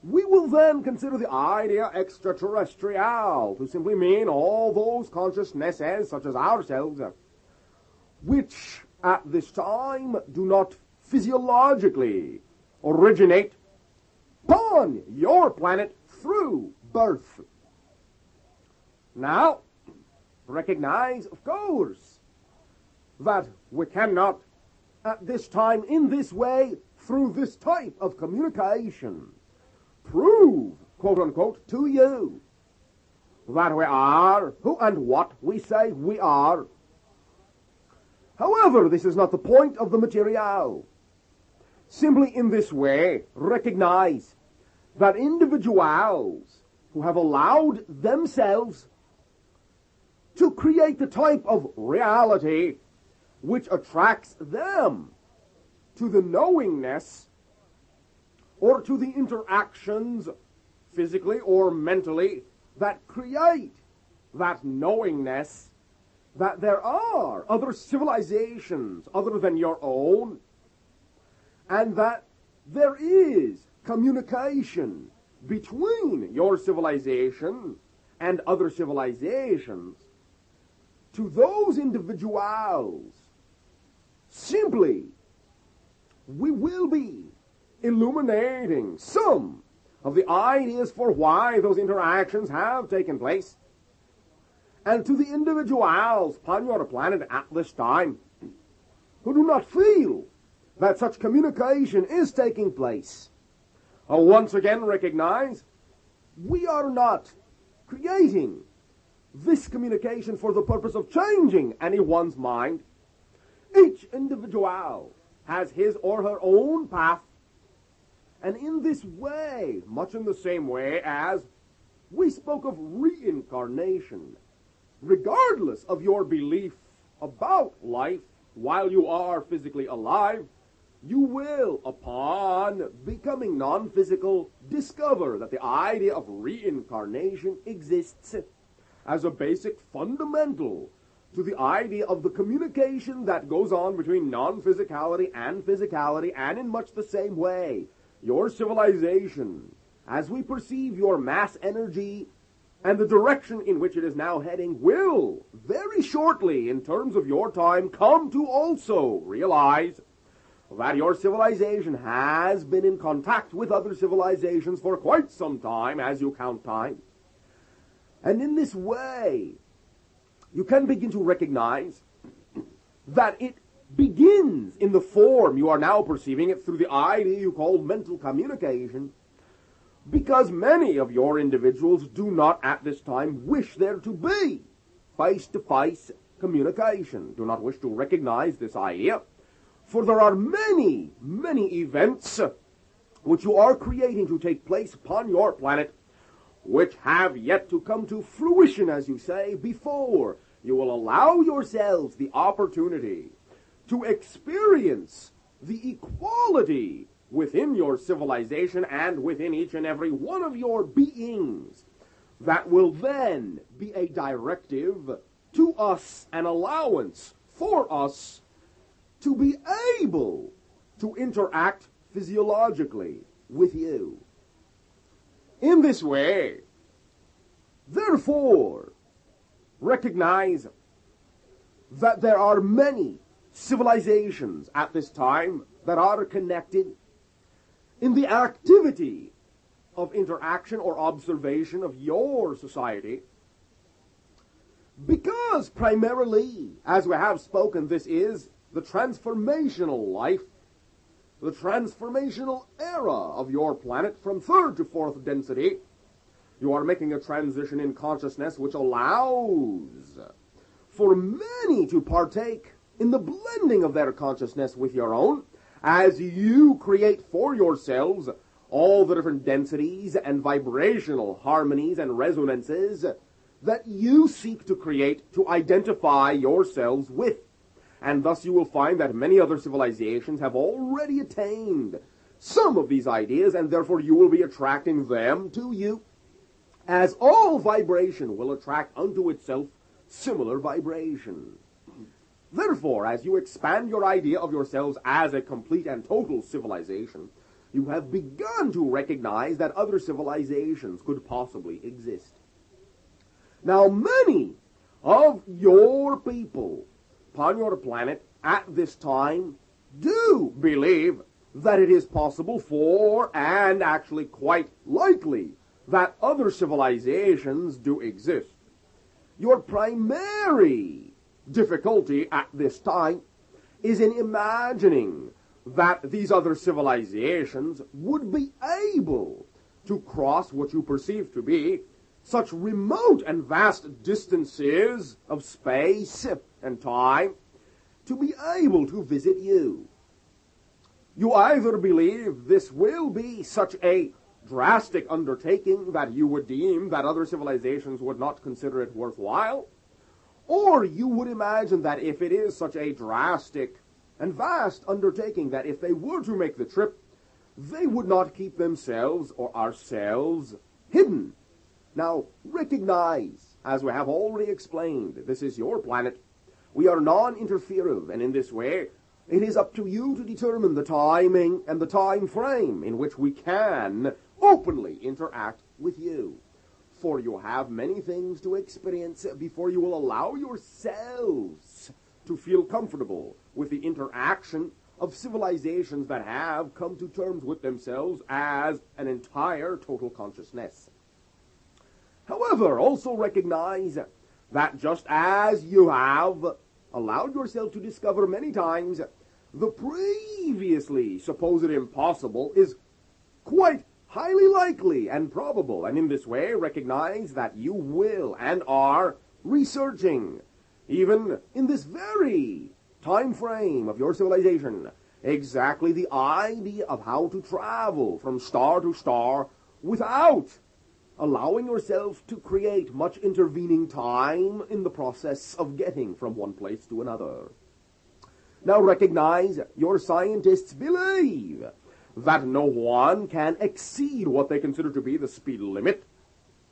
[SPEAKER 3] we will then consider the idea extraterrestrial to simply mean all those consciousnesses, such as ourselves, which at this time do not physiologically originate upon your planet through birth. Now, recognize, of course, that we cannot at this time, in this way, through this type of communication, prove, quote-unquote, to you that we are who and what we say we are. However, this is not the point of the material. Simply in this way, recognize that individuals who have allowed themselves to create the type of reality which attracts them to the knowingness or to the interactions physically or mentally that create that knowingness that there are other civilizations other than your own, and that there is communication between your civilization and other civilizations. To those individuals, simply, we will be illuminating some of the ideas for why those interactions have taken place. And to the individuals upon your planet at this time who do not feel that such communication is taking place, once again recognize we are not creating this communication for the purpose of changing anyone's mind. Each individual has his or her own path, and in this way, much in the same way as we spoke of reincarnation, regardless of your belief about life while you are physically alive, you will, upon becoming non-physical, discover that the idea of reincarnation exists as a basic fundamental to the idea of the communication that goes on between non-physicality and physicality, and in much the same way, your civilization, as we perceive your mass energy and the direction in which it is now heading, will very shortly, in terms of your time, come to also realize that your civilization has been in contact with other civilizations for quite some time, as you count time. And in this way, you can begin to recognize that it begins in the form you are now perceiving it through the idea you call mental communication, because many of your individuals do not at this time wish there to be face-to-face communication, do not wish to recognize this idea, for there are many, many events which you are creating to take place upon your planet which have yet to come to fruition, as you say, before you will allow yourselves the opportunity to experience the equality within your civilization and within each and every one of your beings. That will then be a directive to us, an allowance for us to be able to interact physiologically with you. In this way, therefore, recognize that there are many civilizations at this time that are connected in the activity of interaction or observation of your society, because primarily, as we have spoken, this is the transformational life, the transformational era of your planet from third to fourth density. You are making a transition in consciousness which allows for many to partake in the blending of their consciousness with your own, as you create for yourselves all the different densities and vibrational harmonies and resonances that you seek to create to identify yourselves with. And thus you will find that many other civilizations have already attained some of these ideas, and therefore you will be attracting them to you, as all vibration will attract unto itself similar vibration. Therefore, as you expand your idea of yourselves as a complete and total civilization, you have begun to recognize that other civilizations could possibly exist. Now, many of your people upon your planet at this time do believe that it is possible for, and actually quite likely, that other civilizations do exist. Your primary difficulty at this time is in imagining that these other civilizations would be able to cross what you perceive to be such remote and vast distances of space and time, to be able to visit you. You either believe this will be such a drastic undertaking that you would deem that other civilizations would not consider it worthwhile, or you would imagine that if it is such a drastic and vast undertaking that if they were to make the trip, they would not keep themselves or ourselves hidden. Now, recognize, as we have already explained, this is your planet. We are non-interferive, and in this way, it is up to you to determine the timing and the time frame in which we can openly interact with you. For you have many things to experience before you will allow yourselves to feel comfortable with the interaction of civilizations that have come to terms with themselves as an entire total consciousness. However, also recognize that just as you have allowed yourself to discover many times the previously supposed impossible is quite highly likely and probable, and in this way recognize that you will and are researching, even in this very time frame of your civilization, exactly the idea of how to travel from star to star without allowing yourself to create much intervening time in the process of getting from one place to another. Now recognize your scientists believe that no one can exceed what they consider to be the speed limit,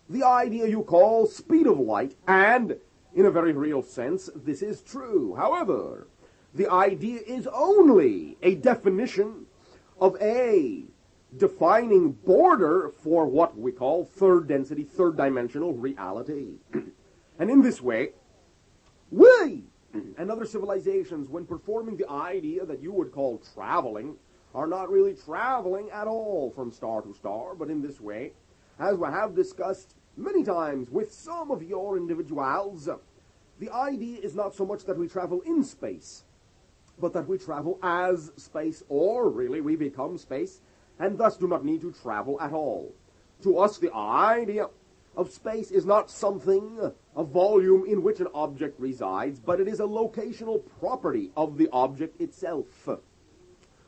[SPEAKER 3] the idea you call speed of light, and in a very real sense, this is true. However, the idea is only a definition of a defining border for what we call third density, third dimensional reality. And in this way, we and other civilizations, when performing the idea that you would call traveling, are not really traveling at all from star to star, but in this way, as we have discussed many times with some of your individuals, the idea is not so much that we travel in space, but that we travel as space, or really we become space, and thus do not need to travel at all. To us, the idea of space is not something, a volume in which an object resides, but it is a locational property of the object itself.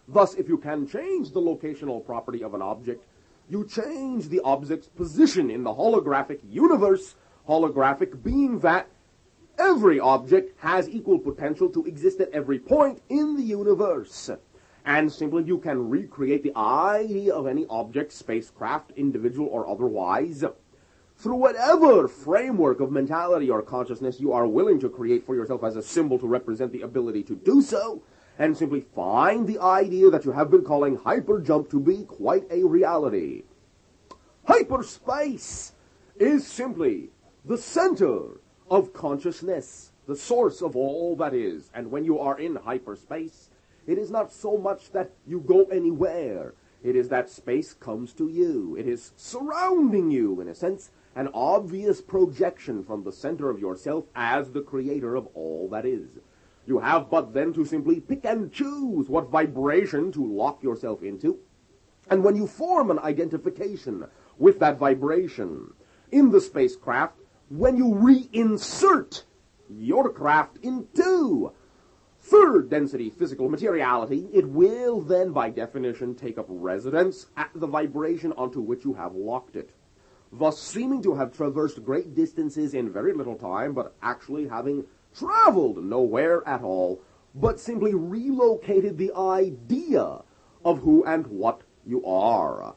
[SPEAKER 3] Thus, if you can change the locational property of an object, you change the object's position in the holographic universe, holographic being that every object has equal potential to exist at every point in the universe. And simply you can recreate the idea of any object, spacecraft, individual, or otherwise, through whatever framework of mentality or consciousness you are willing to create for yourself as a symbol to represent the ability to do so, and simply find the idea that you have been calling hyperjump to be quite a reality. Hyperspace is simply the center of consciousness, the source of all that is. And when you are in hyperspace, it is not so much that you go anywhere. It is that space comes to you. It is surrounding you, in a sense, an obvious projection from the center of yourself as the creator of all that is. You have but then to simply pick and choose what vibration to lock yourself into. And when you form an identification with that vibration in the spacecraft, when you reinsert your craft into third density physical materiality, it will then, by definition, take up residence at the vibration onto which you have locked it, thus seeming to have traversed great distances in very little time, but actually having traveled nowhere at all, but simply relocated the idea of who and what you are.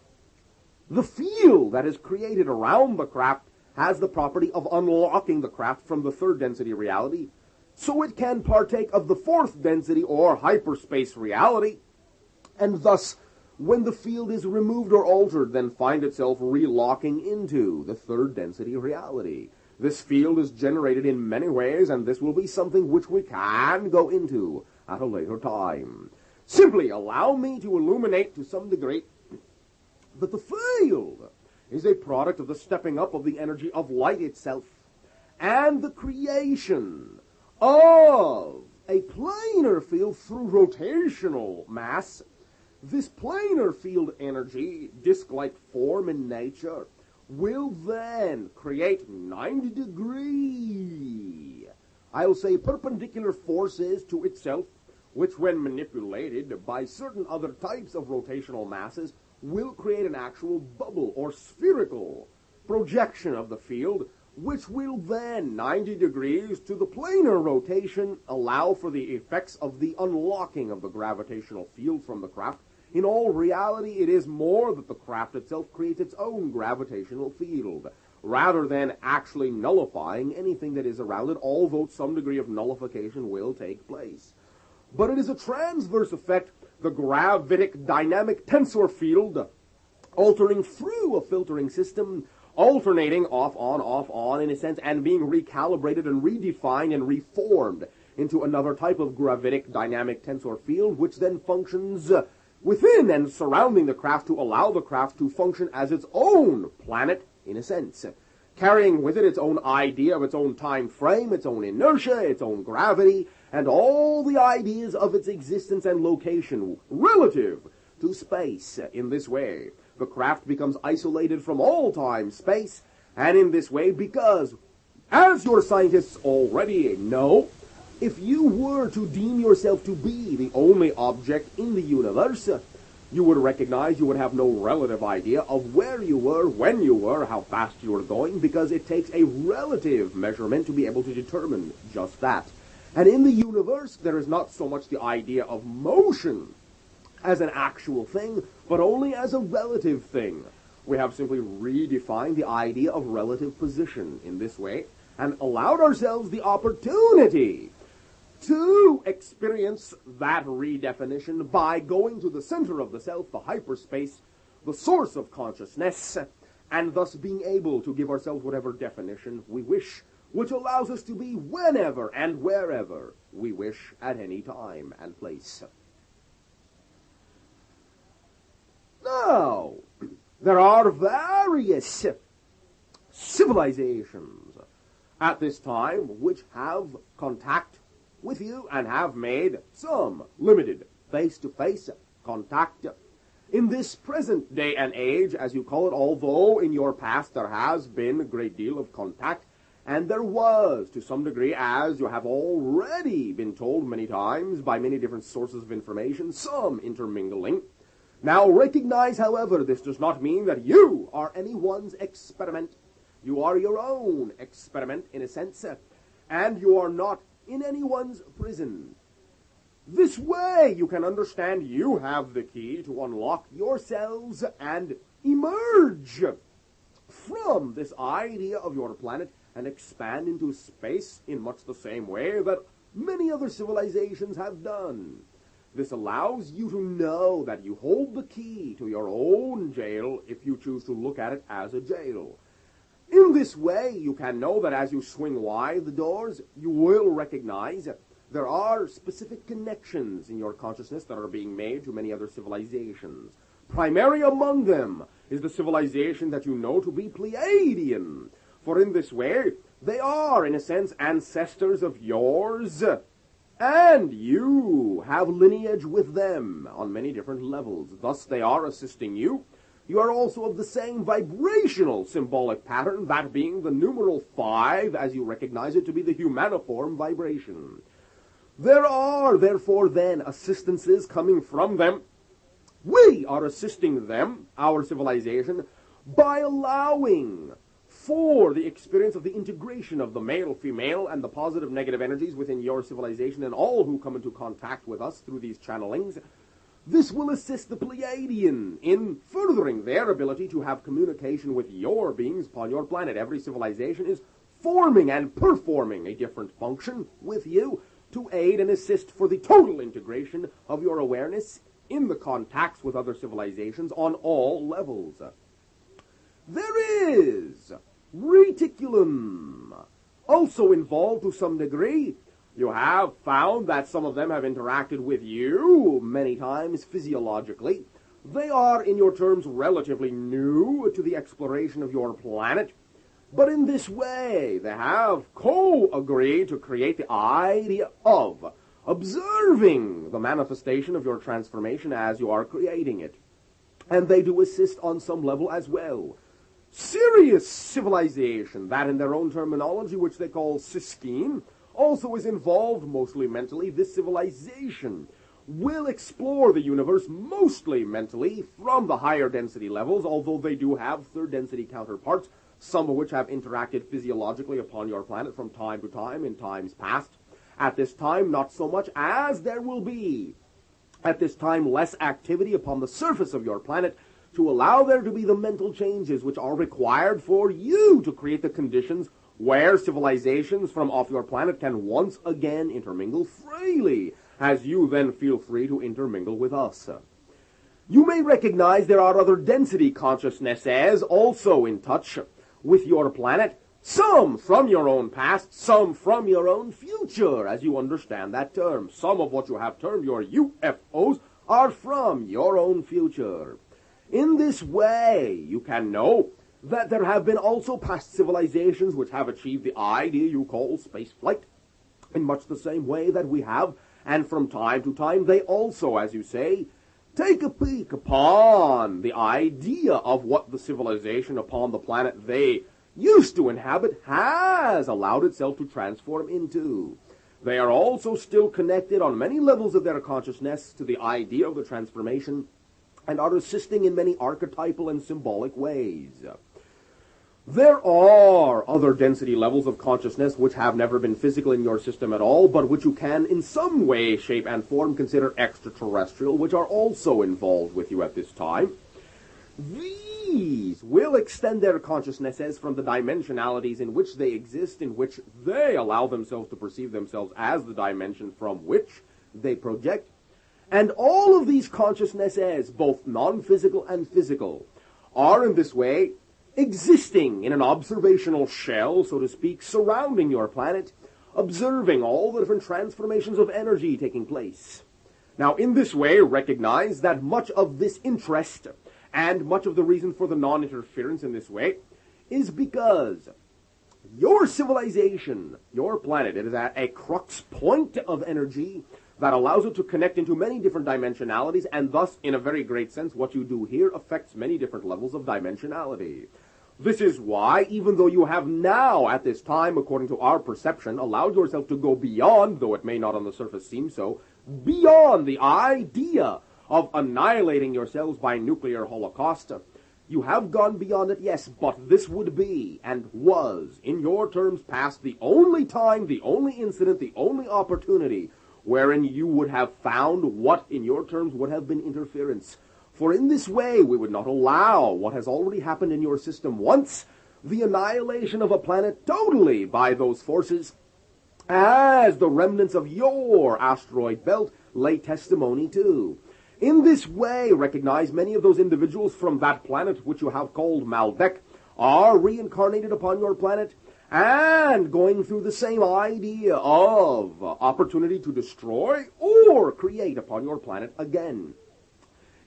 [SPEAKER 3] The field that is created around the craft has the property of unlocking the craft from the third density reality, so it can partake of the fourth density or hyperspace reality, and thus, when the field is removed or altered, then find itself relocking into the third density reality. This field is generated in many ways, and this will be something which we can go into at a later time. Simply allow me to illuminate to some degree that the field is a product of the stepping up of the energy of light itself and the creation of a planar field through rotational mass. This planar field energy, disk-like form in nature, will then create 90-degree
[SPEAKER 1] I'll say, perpendicular forces to itself, which when manipulated by certain other types of rotational masses will create an actual bubble or spherical projection of the field, which will then, 90 degrees to the planar rotation, allow for the effects of the unlocking of the gravitational field from the craft. In all reality, it is more that the craft itself creates its own gravitational field, rather than actually nullifying anything that is around it, although some degree of nullification will take place. But it is a transverse effect, the gravitic dynamic tensor field, altering through a filtering system, alternating off, on, in a sense, and being recalibrated and redefined and reformed into another type of gravitic dynamic tensor field, which then functions within and surrounding the craft to allow the craft to function as its own planet, in a sense, carrying with it its own idea of its own time frame, its own inertia, its own gravity, and all the ideas of its existence and location relative to space. In this way, the craft becomes isolated from all time, space, and in this way, because, as your scientists already know, if you were to deem yourself to be the only object in the universe, you would recognize you would have no relative idea of where you were, when you were, how fast you were going, because it takes a relative measurement to be able to determine just that. And in the universe, there is not so much the idea of motion as an actual thing, but only as a relative thing. We have simply redefined the idea of relative position in this way, and allowed ourselves the opportunity to experience that redefinition by going to the center of the self, the hyperspace, the source of consciousness, and thus being able to give ourselves whatever definition we wish, which allows us to be whenever and wherever we wish at any time and place. Now, there are various civilizations at this time which have contact with you and have made some limited face-to-face contact. In this present day and age, as you call it, although in your past there has been a great deal of contact, and there was, to some degree, as you have already been told many times by many different sources of information, some intermingling. Now recognize, however, this does not mean that you are anyone's experiment. You are your own experiment, in a sense, and you are not in anyone's prison. This way you can understand you have the key to unlock yourselves and emerge from this idea of your planet and expand into space in much the same way that many other civilizations have done. This allows you to know that you hold the key to your own jail if you choose to look at it as a jail. In this way, you can know that as you swing wide the doors, you will recognize there are specific connections in your consciousness that are being made to many other civilizations. Primary among them is the civilization that you know to be Pleiadian, for in this way, they are, in a sense, ancestors of yours, and you have lineage with them on many different levels. Thus, they are assisting you. You are also of the same vibrational symbolic pattern, that being the numeral 5, as you recognize it to be the humaniform vibration. There are, therefore, then, assistances coming from them. We are assisting them, our civilization, by allowing for the experience of the integration of the male-female and the positive-negative energies within your civilization and all who come into contact with us through these channelings. This will assist the Pleiadian in furthering their ability to have communication with your beings upon your planet. Every civilization is forming and performing a different function with you to aid and assist for the total integration of your awareness in the contacts with other civilizations on all levels. There is reticulum also involved to some degree. You have found that some of them have interacted with you many times physiologically. They are, in your terms, relatively new to the exploration of your planet. But in this way, they have co-agreed to create the idea of observing the manifestation of your transformation as you are creating it. And they do assist on some level as well. Serious civilization, that in their own terminology, which they call Siskine,
[SPEAKER 3] also is involved, mostly mentally. This civilization will explore the universe mostly mentally from the higher density levels, although they do have third density counterparts, some of which have interacted physiologically upon your planet from time to time in times past. At this time, not so much, as there will be, at this time, less activity upon the surface of your planet to allow there to be the mental changes which are required for you to create the conditions where civilizations from off your planet can once again intermingle freely, as you then feel free to intermingle with us. You may recognize there are other density consciousnesses also in touch with your planet, some from your own past, some from your own future, as you understand that term. Some of what you have termed your UFOs are from your own future. In this way, you can know that there have been also past civilizations which have achieved the idea you call spaceflight in much the same way that we have, and from time to time they also, as you say, take a peek upon the idea of what the civilization upon the planet they used to inhabit has allowed itself to transform into. They are also still connected on many levels of their consciousness to the idea of the transformation and are assisting in many archetypal and symbolic ways. There are other density levels of consciousness which have never been physical in your system at all, but which you can in some way, shape, and form consider extraterrestrial, which are also involved with you at this time. These will extend their consciousnesses from the dimensionalities in which they exist, in which they allow themselves to perceive themselves as the dimension from which they project. And all of these consciousnesses, both non-physical and physical, are in this way existing in an observational shell, so to speak, surrounding your planet, observing all the different transformations of energy taking place. Now, in this way, recognize that much of this interest and much of the reason for the non-interference in this way is because your civilization, your planet, it is at a crux point of energy that allows it to connect into many different dimensionalities, and thus, in a very great sense, what you do here affects many different levels of dimensionality. This is why, even though you have now, at this time, according to our perception, allowed yourself to go beyond, though it may not on the surface seem so, beyond the idea of annihilating yourselves by nuclear holocaust, you have gone beyond it, yes, but this would be, and was, in your terms past, the only time, the only incident, the only opportunity wherein you would have found what, in your terms, would have been interference. For in this way, we would not allow what has already happened in your system once, the annihilation of a planet totally by those forces, as the remnants of your asteroid belt lay testimony to. In this way, recognize many of those individuals from that planet which you have called Maldek are reincarnated upon your planet, and going through the same idea of opportunity to destroy or create upon your planet again.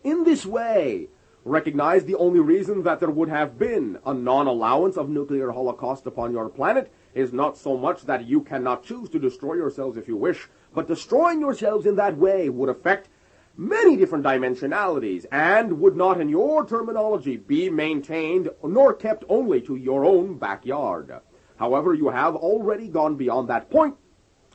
[SPEAKER 3] In this way, recognize the only reason that there would have been a non-allowance of nuclear holocaust upon your planet is not so much that you cannot choose to destroy yourselves if you wish, but destroying yourselves in that way would affect many different dimensionalities, and would not, in your terminology, be maintained nor kept only to your own backyard. However, you have already gone beyond that point,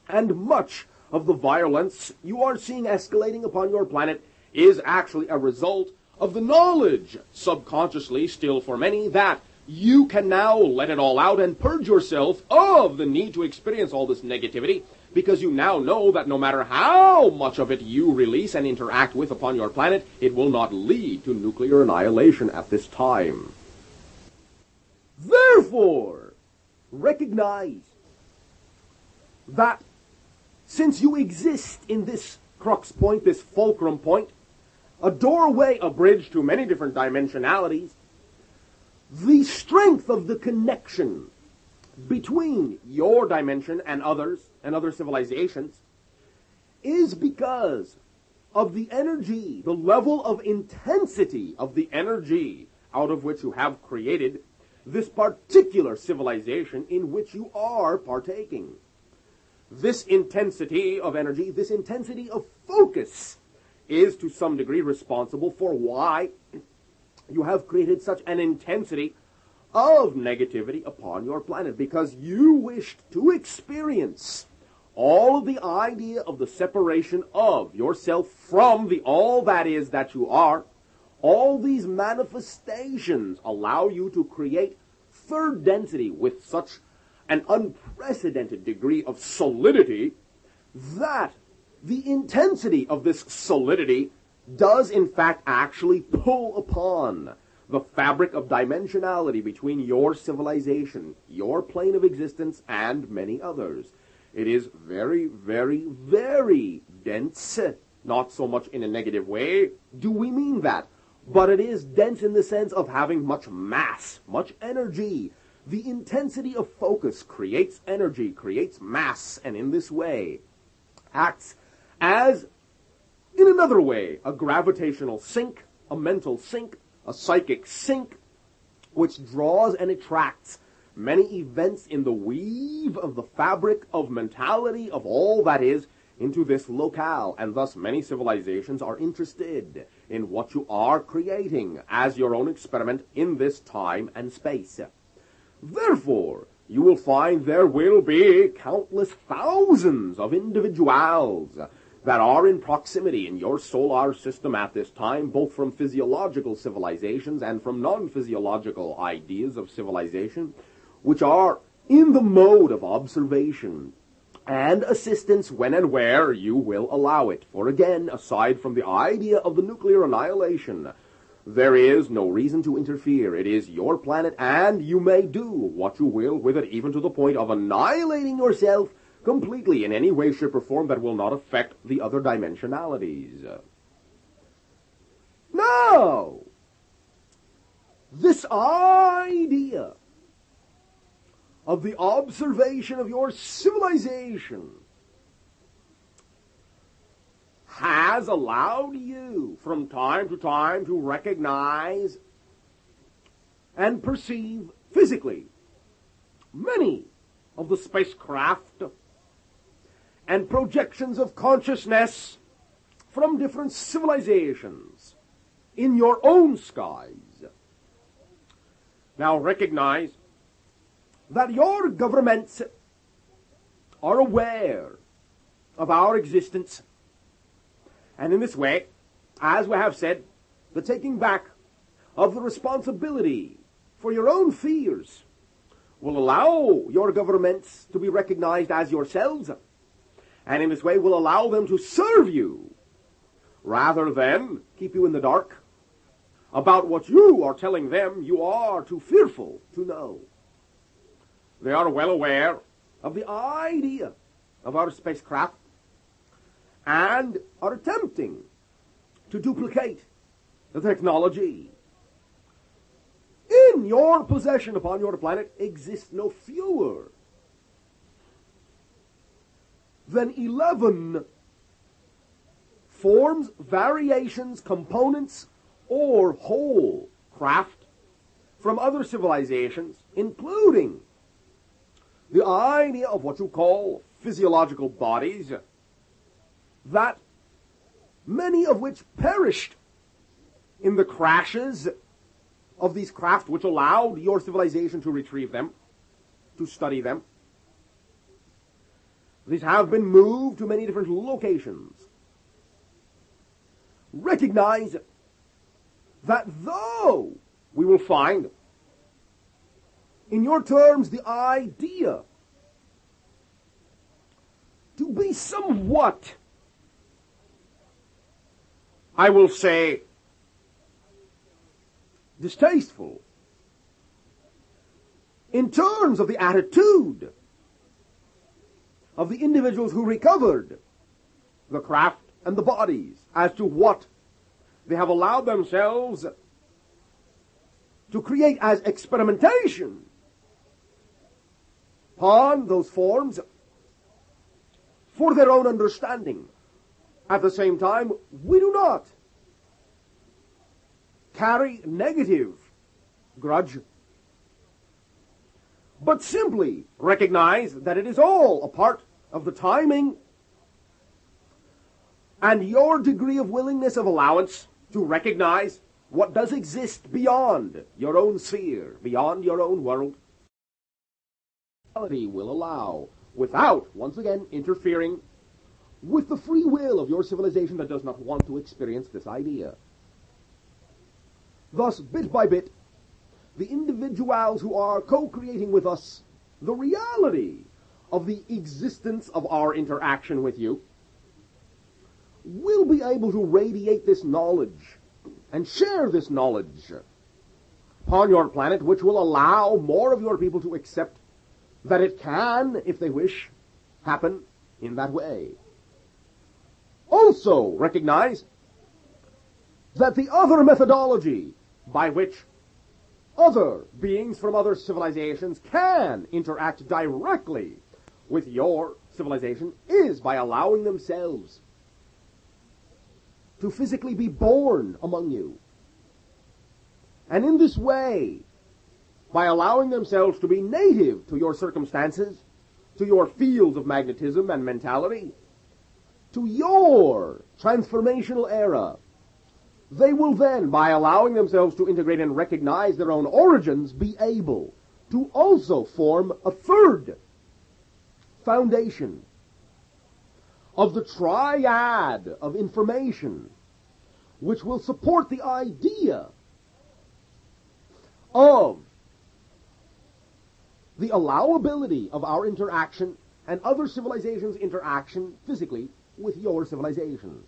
[SPEAKER 3] and much of the violence you are seeing escalating upon your planet is actually a result of the knowledge, subconsciously still for many, that you can now let it all out and purge yourself of the need to experience all this negativity, because you now know that no matter how much of it you release and interact with upon your planet, it will not lead to nuclear annihilation at this time. Therefore, recognize that since you exist in this crux point, this fulcrum point, a doorway, a bridge to many different dimensionalities, the strength of the connection between your dimension and others and other civilizations is because of the energy, the level of intensity of the energy out of which you have created this particular civilization in which you are partaking. This intensity of energy, this intensity of focus, is to some degree responsible for why you have created such an intensity of negativity upon your planet, because you wished to experience
[SPEAKER 1] all of the idea of the separation of yourself from the all that is that you are, all these manifestations allow you to create third density with such an unprecedented degree of solidity that the intensity of this solidity does in fact actually pull upon the fabric of dimensionality between your civilization, your plane of existence, and many others. It is very, very, very dense, not so much in a negative way, do we mean that, but it is dense in the sense of having much mass, much energy. The intensity of focus creates energy, creates mass, and in this way acts as, in another way, a gravitational sink, a mental sink, a psychic sink, which draws and attracts many events in the weave of the fabric of mentality of all that is into this locale, and thus many civilizations are interested in what you are creating as your own experiment in this time and space. Therefore, you will find there will be countless thousands of individuals that are in proximity in your solar system at this time, both from physiological civilizations and from non-physiological ideas of civilization, which are in the mode of observation and assistance when and where you will allow it. For again, aside from the idea of the nuclear annihilation, there is no reason to interfere. It is your planet, and you may do what you will with it, even to the point of annihilating yourself completely in any way, shape, or form that will not affect the other dimensionalities. Now, this idea of the observation of your civilization has allowed you from time to time to recognize and perceive physically many of the spacecraft and projections of consciousness from different civilizations in your own skies. Now recognize that your governments are aware of our existence, and in this way, as we have said, the taking back of the responsibility for your own fears will allow your governments to be recognized as yourselves, and in this way will allow them to serve you rather than keep you in the dark about what you are telling them you are too fearful to know. They are well aware of the idea of our spacecraft and are attempting to duplicate the technology. In your possession upon your planet exist no fewer than 11 forms, variations, components, or whole craft from other civilizations, including the idea of what you call physiological bodies, that many of which perished in the crashes of these craft which allowed your civilization to retrieve them, to study them. These have been moved to many different locations. Recognize that though we will find in your terms the idea to be somewhat, I will say, distasteful in terms of the attitude of the individuals who recovered the craft and the bodies as to what they have allowed themselves to create as experimentation upon those forms for their own understanding. At the same time, we do not carry negative grudge, but simply recognize that it is all a part of the timing and your degree of willingness of allowance to recognize what does exist beyond your own sphere, beyond your own world. Reality will allow without, once again, interfering with the free will of your civilization that does not want to experience this idea. Thus, bit by bit, the individuals who are co-creating with us the reality of the existence of our interaction with you will be able to radiate this knowledge and share this knowledge upon your planet, which will allow more of your people to accept that it can, if they wish, happen in that way. Also recognize that the other methodology by which other beings from other civilizations can interact directly with your civilization is by allowing themselves to physically be born among you. And in this way, by allowing themselves to be native to your circumstances, to your fields of magnetism and mentality, to your transformational era, they will then, by allowing themselves to integrate and recognize their own origins, be able to also form a third foundation of the triad of information which will support the idea of the allowability of our interaction and other civilizations' interaction physically with your civilization.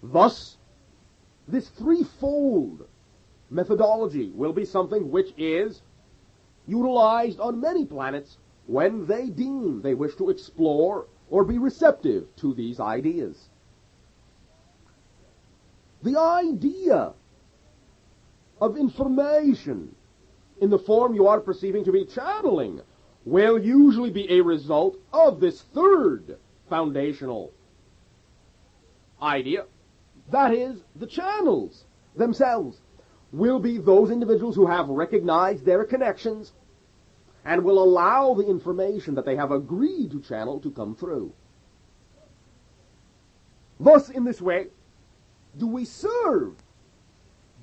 [SPEAKER 1] Thus, this threefold methodology will be something which is utilized on many planets when they deem they wish to explore or be receptive to these ideas. The idea of information in the form you are perceiving to be channeling will usually be a result of this third foundational idea. That is, the channels themselves will be those individuals who have recognized their connections and will allow the information that they have agreed to channel to come through. Thus, in this way, do we serve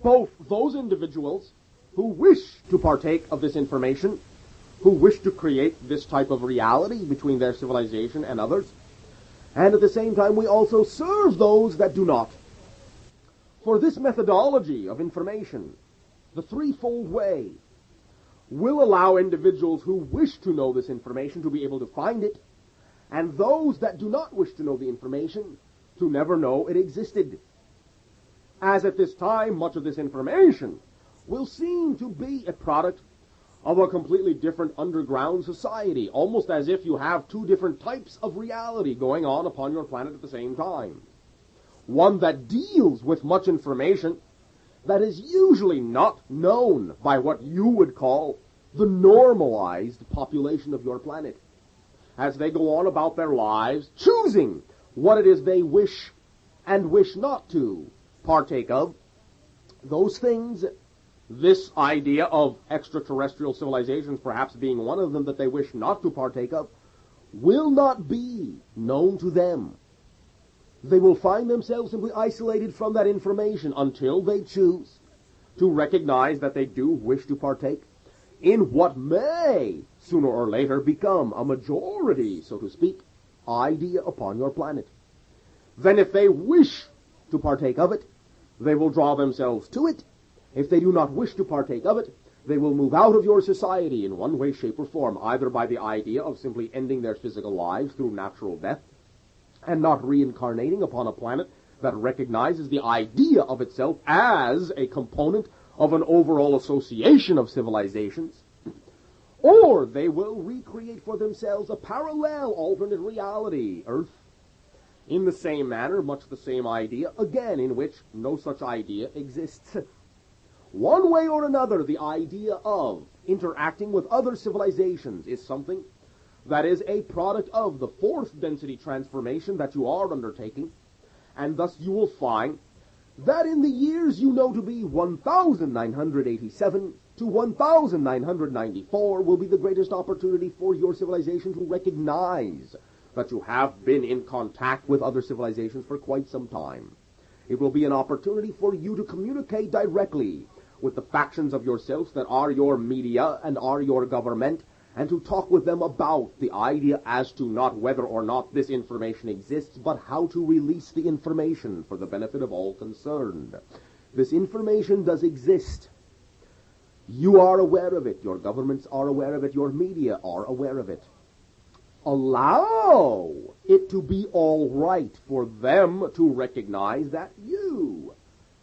[SPEAKER 1] both those individuals who wish to partake of this information, who wish to create this type of reality between their civilization and others, and at the same time we also serve those that do not. For this methodology of information, the threefold way, will allow individuals who wish to know this information to be able to find it, and those that do not wish to know the information to never know it existed. As at this time, much of this information will seem to be a product of a completely different underground society, almost as if you have two different types of reality going on upon your planet at the same time. One that deals with much information that is usually not known by what you would call the normalized population of your planet, as they go on about their lives, choosing what it is they wish and wish not to partake of. Those things, this idea of extraterrestrial civilizations perhaps being one of them that they wish not to partake of, will not be known to them. They will find themselves simply isolated from that information until they choose to recognize that they do wish to partake in what may, sooner or later, become a majority, so to speak, idea upon your planet. Then if they wish to partake of it, they will draw themselves to it. If they do not wish to partake of it, they will move out of your society in one way, shape, or form, either by the idea of simply ending their physical lives through natural death and not reincarnating upon a planet that recognizes the idea of itself as a component of an overall association of civilizations, or they will recreate for themselves a parallel alternate reality, Earth, in the same manner, much the same idea, again, in which no such idea exists. One way or another, the idea of interacting with other civilizations is something that is a product of the fourth density transformation that you are undertaking, and thus you will find that in the years you know to be 1987 to 1994 will be the greatest opportunity for your civilization to recognize that you have been in contact with other civilizations for quite some time. It will be an opportunity for you to communicate directly with the factions of yourselves that are your media and are your government and to talk with them about the idea as to not whether or not this information exists, but how to release the information for the benefit of all concerned. This information does exist. You are aware of it. Your governments are aware of it. Your media are aware of it. Allow it to be all right for them to recognize that you,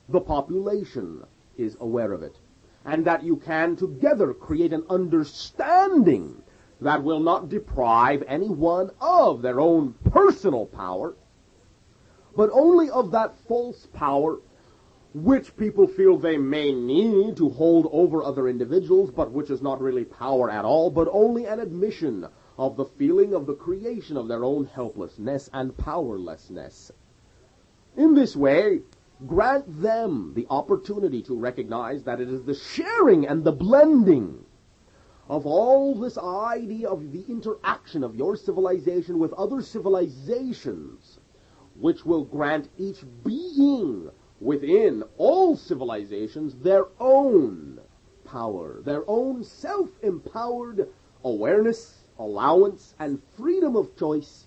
[SPEAKER 1] the population, is aware of it, and that you can together create an understanding that will not deprive anyone of their own personal power, but only of that false power which people feel they may need to hold over other individuals, but which is not really power at all, but only an admission of the feeling of the creation of their own helplessness and powerlessness. In this way, grant them the opportunity to recognize that it is the sharing and the blending of all this idea of the interaction of your civilization with other civilizations, which will grant each being within all civilizations their own power, their own self-empowered awareness, allowance, and freedom of choice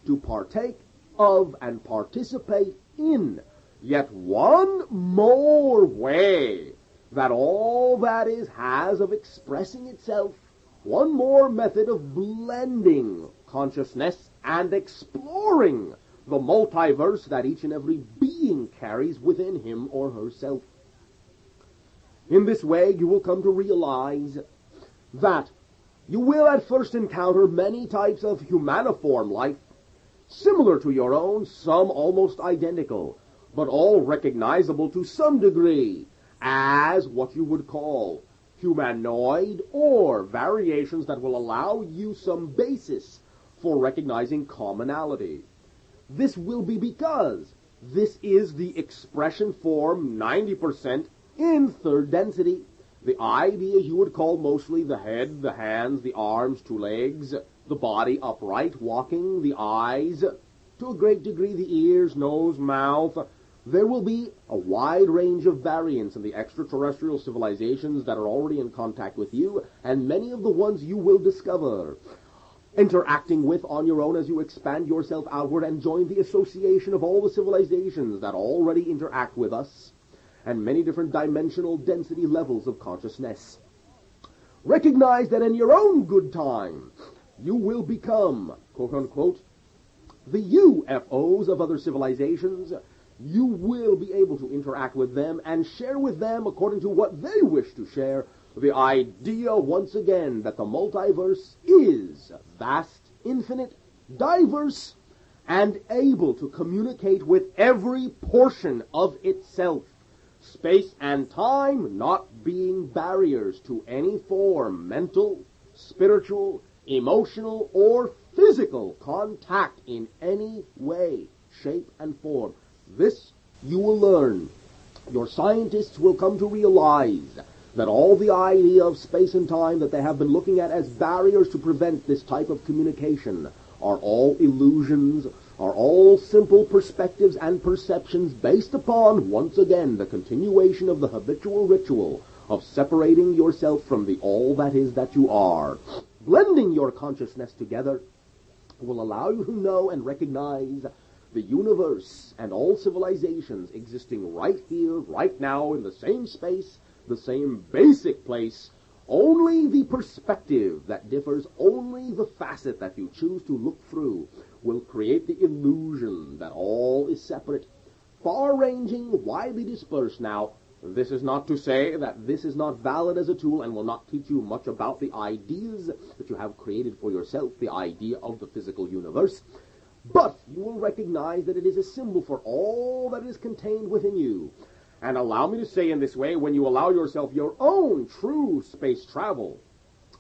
[SPEAKER 1] to partake of and participate in yet one more way that all that is has of expressing itself, one more method of blending consciousness and exploring the multiverse that each and every being carries within him or herself. In this way, you will come to realize that you will at first encounter many types of humaniform life, similar to your own, some almost identical, but all recognizable to some degree as what you would call humanoid, or variations that will allow you some basis for recognizing commonality. This will be because this is the expression form 90% in third density. The idea you would call mostly the head, the hands, the arms, two legs, the body upright, walking, the eyes, to a great degree the ears, nose, mouth. There will be a wide range of variants in the extraterrestrial civilizations that are already in contact with you, and many of the ones you will discover, interacting with on your own as you expand yourself outward and join the association of all the civilizations that already interact with us, and many different dimensional density levels of consciousness. Recognize that in your own good time, you will become, quote-unquote, the UFOs of other civilizations. You will be able to interact with them and share with them, according to what they wish to share, the idea, once again, that the multiverse is vast, infinite, diverse, and able to communicate with every portion of itself, space and time not being barriers to any form, mental, spiritual, emotional, or physical contact in any way, shape, and form. This you will learn. Your scientists will come to realize that all the idea of space and time that they have been looking at as barriers to prevent this type of communication are all illusions, are all simple perspectives and perceptions based upon, once again, the continuation of the habitual ritual of separating yourself from the all that is that you are. Blending your consciousness together will allow you to know and recognize the universe and all civilizations existing right here, right now, in the same space, the same basic place. Only the perspective that differs, only the facet that you choose to look through, will create the illusion that all is separate, far-ranging, widely dispersed. Now, this is not to say that this is not valid as a tool and will not teach you much about the ideas that you have created for yourself, the idea of the physical universe. But you will recognize that it is a symbol for all that is contained within you. And allow me to say in this way, when you allow yourself your own true space travel,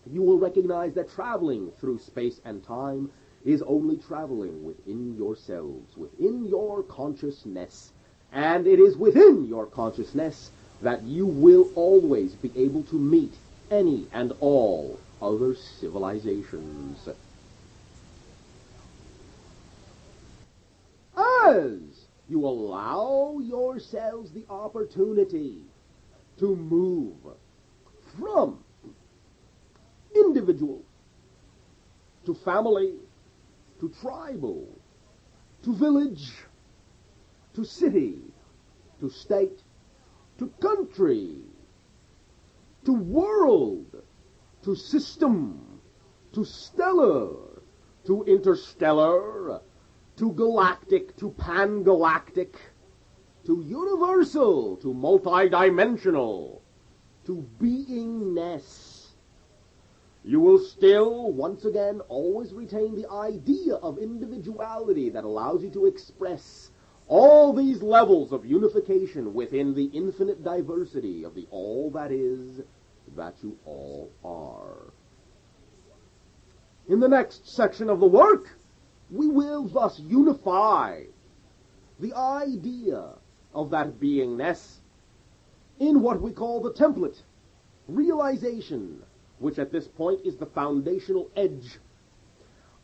[SPEAKER 1] you will recognize that traveling through space and time is only traveling within yourselves, within your consciousness. And it is within your consciousness that you will always be able to meet any and all other civilizations. As you allow yourselves the opportunity to move from individual to family, to tribal, to village, to city, to state, to country, to world, to system, to stellar, to interstellar, to galactic, to pangalactic, to universal, to multidimensional, to beingness. You will still, once again, always retain the idea of individuality that allows you to express all these levels of unification within the infinite diversity of the all that is, that you all are. In the next section of the work, we will thus unify the idea of that beingness in what we call the template, realization, which at this point is the foundational edge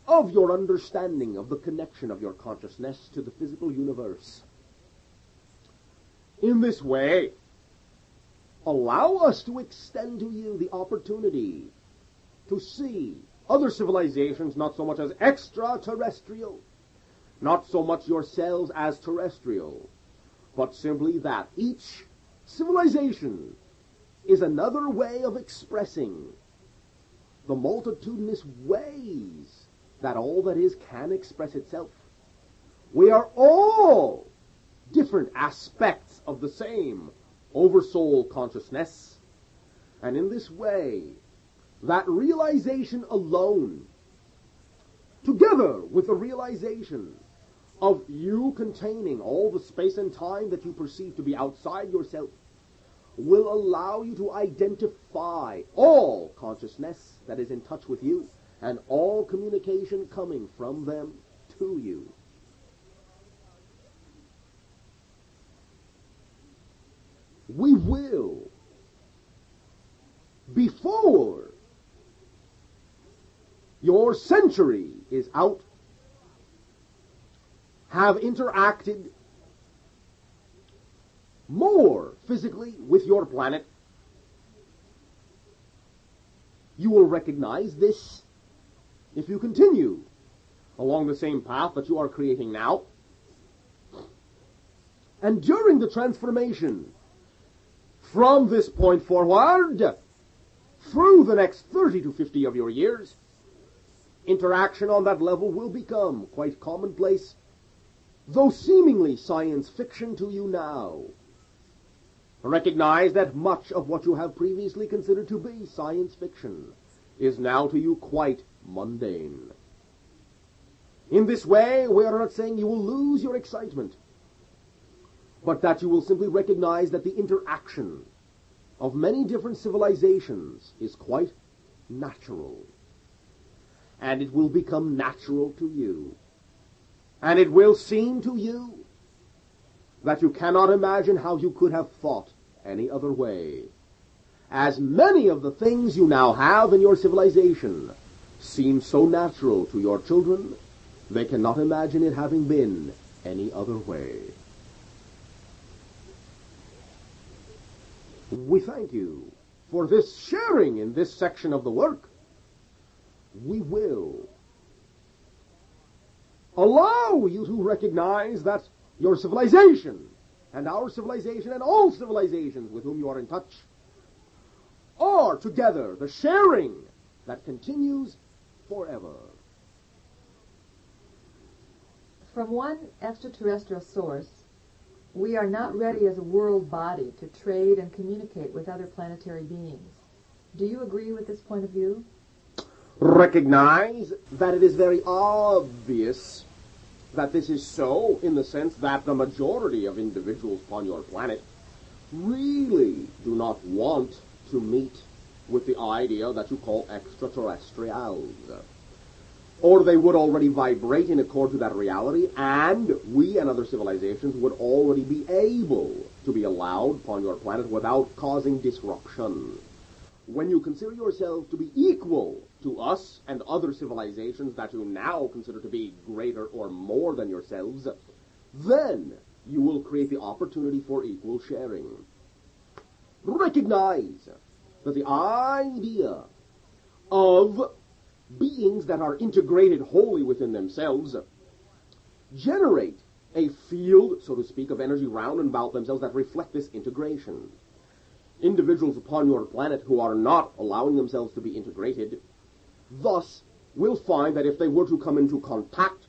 [SPEAKER 1] of your understanding of the connection of your consciousness to the physical universe. In this way, allow us to extend to you the opportunity to see other civilizations not so much as extraterrestrial, not so much yourselves as terrestrial, but simply that each civilization is another way of expressing the multitudinous ways that all that is can express itself. We are all different aspects of the same oversoul consciousness, and in this way, that realization alone, together with the realization of you containing all the space and time that you perceive to be outside yourself, will allow you to identify all consciousness that is in touch with you and all communication coming from them to you. We will, before your century is out, have interacted more physically with your planet. You will recognize this if you continue along the same path that you are creating now. And during the transformation from this point forward, through the next 30 to 50 of your years, interaction on that level will become quite commonplace, though seemingly science fiction to you now. Recognize that much of what you have previously considered to be science fiction is now to you quite mundane. In this way, we are not saying you will lose your excitement, but that you will simply recognize that the interaction of many different civilizations is quite natural. And it will become natural to you. And it will seem to you that you cannot imagine how you could have thought any other way. As many of the things you now have in your civilization seem so natural to your children, they cannot imagine it having been any other way. We thank you for this sharing in this section of the work. We will allow you to recognize that your civilization and our civilization and all civilizations with whom you are in touch are together the sharing that continues forever.
[SPEAKER 2] From one extraterrestrial source, we are not ready as a world body to trade and communicate with other planetary beings. Do you agree with this point of view?
[SPEAKER 1] Recognize that it is very obvious that this is so, in the sense that the majority of individuals upon your planet really do not want to meet with the idea that you call extraterrestrials. Or they would already vibrate in accord to that reality, and we and other civilizations would already be able to be allowed upon your planet without causing disruption. When you consider yourself to be equal to us and other civilizations that you now consider to be greater or more than yourselves, then you will create the opportunity for equal sharing. Recognize that the idea of beings that are integrated wholly within themselves generate a field, so to speak, of energy round and about themselves that reflect this integration. Individuals upon your planet who are not allowing themselves to be integrated, thus will find that if they were to come into contact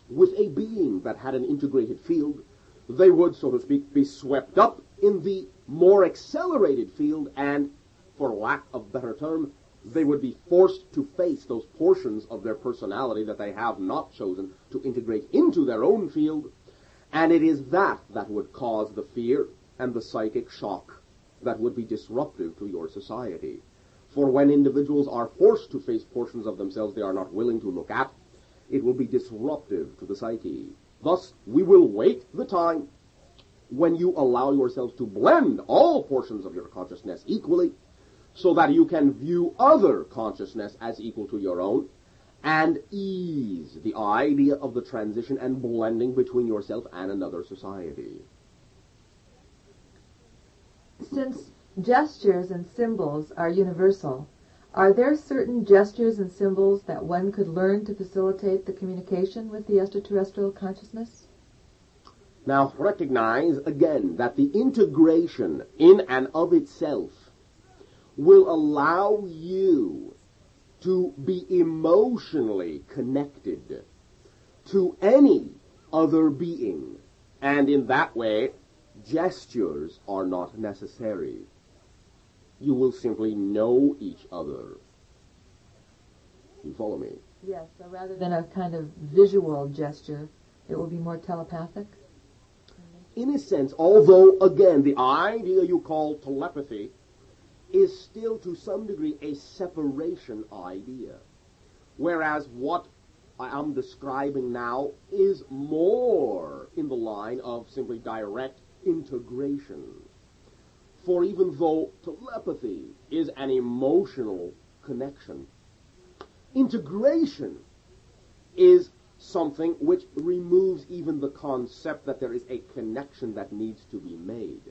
[SPEAKER 1] with a being that had an integrated field, they would, so to speak, be swept up in the more accelerated field, and, for lack of better term, they would be forced to face those portions of their personality that they have not chosen to integrate into their own field, and it is that that would cause the fear and the psychic shock that would be disruptive to your society. For when individuals are forced to face portions of themselves they are not willing to look at, it will be disruptive to the psyche. Thus, we will wait the time when you allow yourselves to blend all portions of your consciousness equally, so that you can view other consciousness as equal to your own, and ease the idea of the transition and blending between yourself and another society.
[SPEAKER 2] Since gestures and symbols are universal, are there certain gestures and symbols that one could learn to facilitate the communication with the extraterrestrial consciousness?
[SPEAKER 1] Now, recognize again that the integration in and of itself will allow you to be emotionally connected to any other being, and in that way, gestures are not necessary. You will simply know each other. You follow me?
[SPEAKER 2] Yes, so rather than a kind of visual gesture, it will be more telepathic?
[SPEAKER 1] In a sense, although, again, the idea you call telepathy is still to some degree a separation idea, whereas what I am describing now is more in the line of simply direct integration. For even though telepathy is an emotional connection, integration is something which removes even the concept that there is a connection that needs to be made.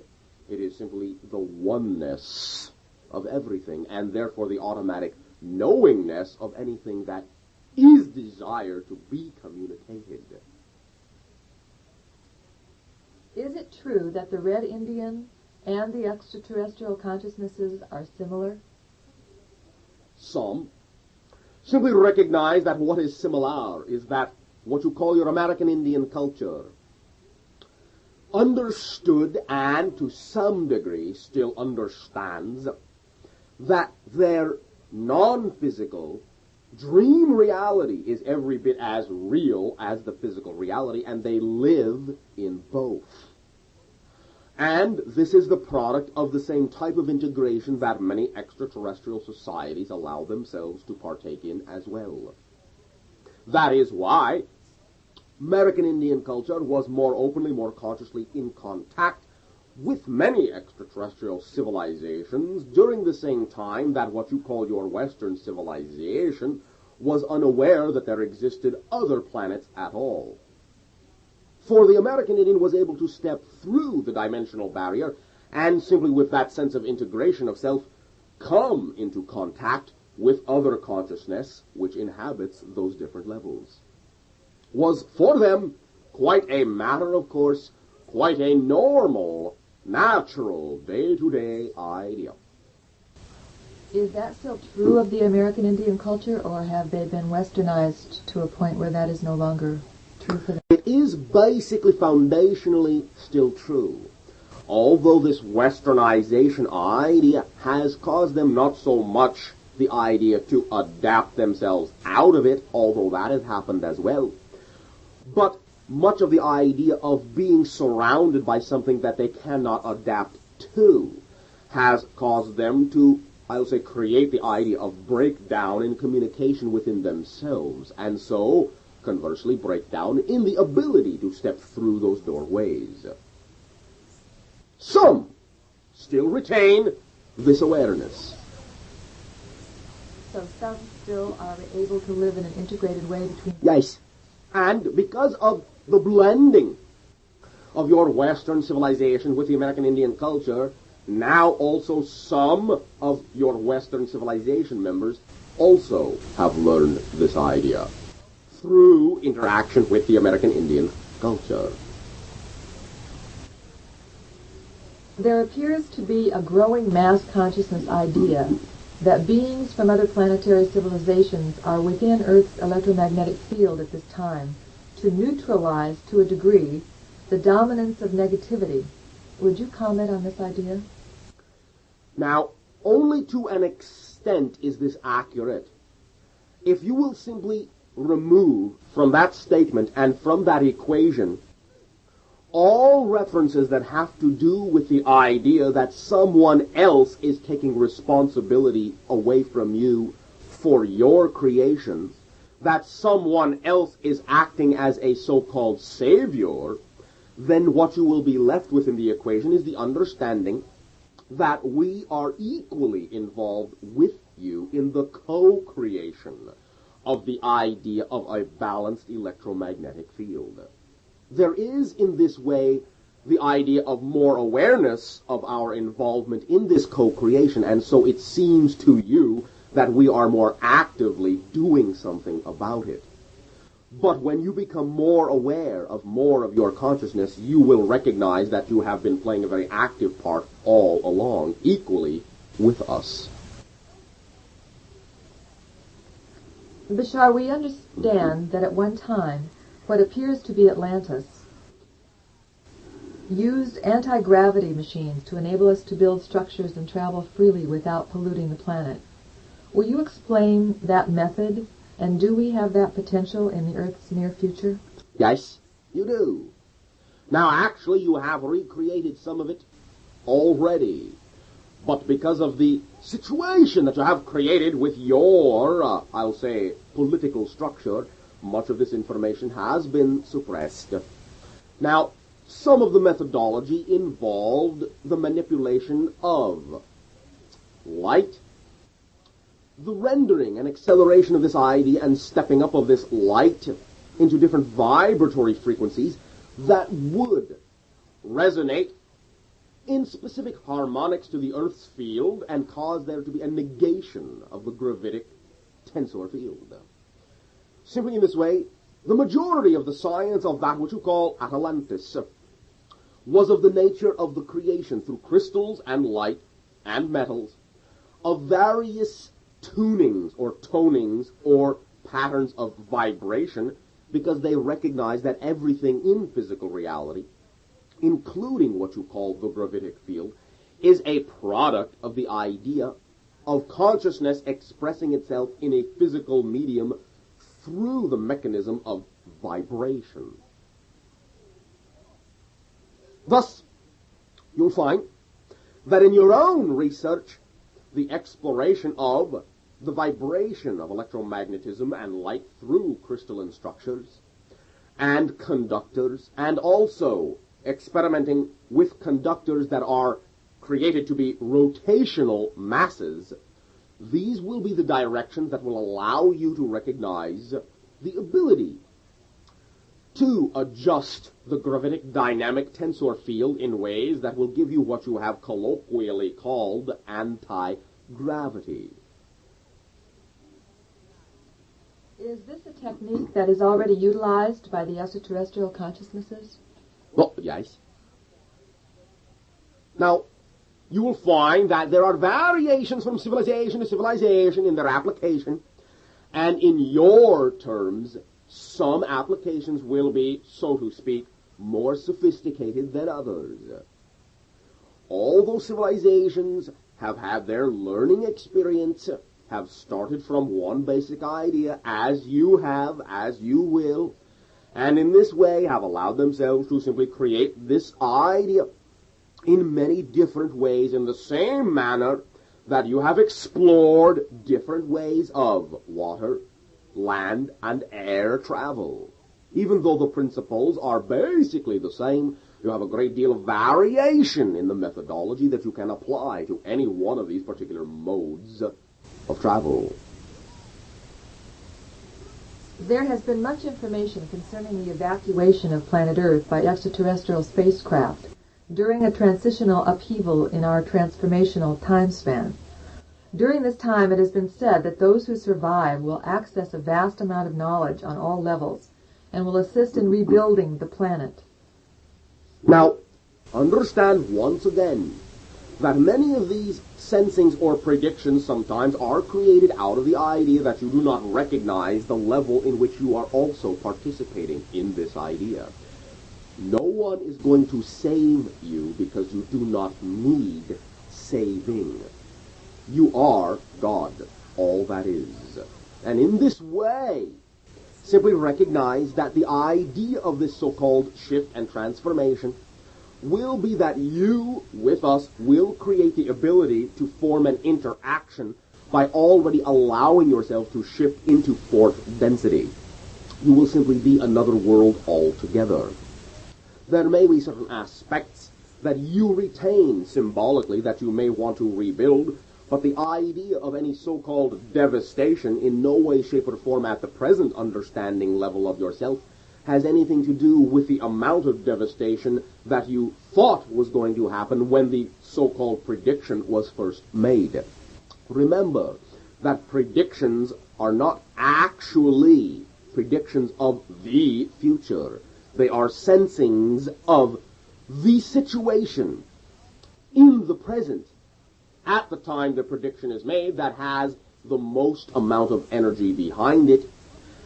[SPEAKER 1] It is simply the oneness of everything, and therefore the automatic knowingness of anything that is desired to be communicated.
[SPEAKER 2] Is it true that the Red Indian and the extraterrestrial consciousnesses are similar?
[SPEAKER 1] Some simply recognize that what is similar is that what you call your American Indian culture understood, and to some degree still understands, that their non-physical dream reality is every bit as real as the physical reality, and they live in both. And this is the product of the same type of integration that many extraterrestrial societies allow themselves to partake in as well. That is why American Indian culture was more openly, more consciously in contact with many extraterrestrial civilizations during the same time that what you call your Western civilization was unaware that there existed other planets at all. For the American Indian was able to step through the dimensional barrier and simply with that sense of integration of self come into contact with other consciousness which inhabits those different levels. Was for them quite a matter of course, quite a normal, natural, day-to-day idea.
[SPEAKER 2] Is that still true of the American Indian culture, or have they been westernized to a point where that is no longer true for them?
[SPEAKER 1] It is basically foundationally still true, although this westernization idea has caused them not so much the idea to adapt themselves out of it, although that has happened as well, but much of the idea of being surrounded by something that they cannot adapt to has caused them to, I'll say, create the idea of breakdown in communication within themselves, and so, conversely, breakdown in the ability to step through those doorways. Some still retain this awareness.
[SPEAKER 2] So some still are able to live in an integrated way between...
[SPEAKER 1] Yes, and because of the blending of your Western civilization with the American Indian culture, now also some of your Western civilization members also have learned this idea through interaction with the American Indian culture.
[SPEAKER 2] There appears to be a growing mass consciousness idea that beings from other planetary civilizations are within Earth's electromagnetic field at this time to neutralize, to a degree, the dominance of negativity. Would you comment on this idea?
[SPEAKER 1] Now, only to an extent is this accurate. If you will simply remove from that statement and from that equation all references that have to do with the idea that someone else is taking responsibility away from you for your creations, that someone else is acting as a so-called savior, then what you will be left with in the equation is the understanding that we are equally involved with you in the co-creation of the idea of a balanced electromagnetic field. There is, in this way, the idea of more awareness of our involvement in this co-creation, and so it seems to you that we are more actively doing something about it. But when you become more aware of more of your consciousness, you will recognize that you have been playing a very active part all along, equally with us.
[SPEAKER 2] Bashar, we understand that at one time, what appears to be Atlantis used anti-gravity machines to enable us to build structures and travel freely without polluting the planet. Will you explain that method, and do we have that potential in the Earth's near future?
[SPEAKER 1] Yes, you do. Now, actually, you have recreated some of it already. But because of the situation that you have created with your, I'll say, political structure, much of this information has been suppressed. Now, some of the methodology involved the manipulation of light, the rendering and acceleration of this idea and stepping up of this light into different vibratory frequencies that would resonate in specific harmonics to the Earth's field and cause there to be a negation of the gravitic tensor field. Simply in this way, the majority of the science of that which you call Atlantis was of the nature of the creation through crystals and light and metals of various tunings or tonings or patterns of vibration, because they recognize that everything in physical reality, including what you call the gravitic field, is a product of the idea of consciousness expressing itself in a physical medium through the mechanism of vibration. Thus, you'll find that in your own research, the exploration of the vibration of electromagnetism and light through crystalline structures and conductors, and also experimenting with conductors that are created to be rotational masses, these will be the directions that will allow you to recognize the ability to adjust the gravitic dynamic tensor field in ways that will give you what you have colloquially called anti-gravity.
[SPEAKER 2] Is this a technique that is already utilized by the extraterrestrial consciousnesses?
[SPEAKER 1] Oh, yes. Now, you will find that there are variations from civilization to civilization in their application, and in your terms, some applications will be, so to speak, more sophisticated than others. All those civilizations have had their learning experience, have started from one basic idea, as you have, as you will, and in this way have allowed themselves to simply create this idea in many different ways, in the same manner that you have explored different ways of water, land, and air travel. Even though the principles are basically the same, you have a great deal of variation in the methodology that you can apply to any one of these particular modes of travel.
[SPEAKER 2] There has been much information concerning the evacuation of planet Earth by extraterrestrial spacecraft during a transitional upheaval in our transformational time span. During this time, it has been said that those who survive will access a vast amount of knowledge on all levels and will assist in rebuilding the planet.
[SPEAKER 1] Now, understand once again that many of these sensings or predictions sometimes are created out of the idea that you do not recognize the level in which you are also participating in this idea. No one is going to save you because you do not need saving. You are God, all that is. And in this way, simply recognize that the idea of this so-called shift and transformation will be that you, with us, will create the ability to form an interaction by already allowing yourself to shift into fourth density. You will simply be another world altogether. There may be certain aspects that you retain symbolically that you may want to rebuild, but the idea of any so-called devastation in no way, shape, or form at the present understanding level of yourself has anything to do with the amount of devastation that you thought was going to happen when the so-called prediction was first made. Remember that predictions are not actually predictions of the future. They are sensings of the situation in the present at the time the prediction is made that has the most amount of energy behind it.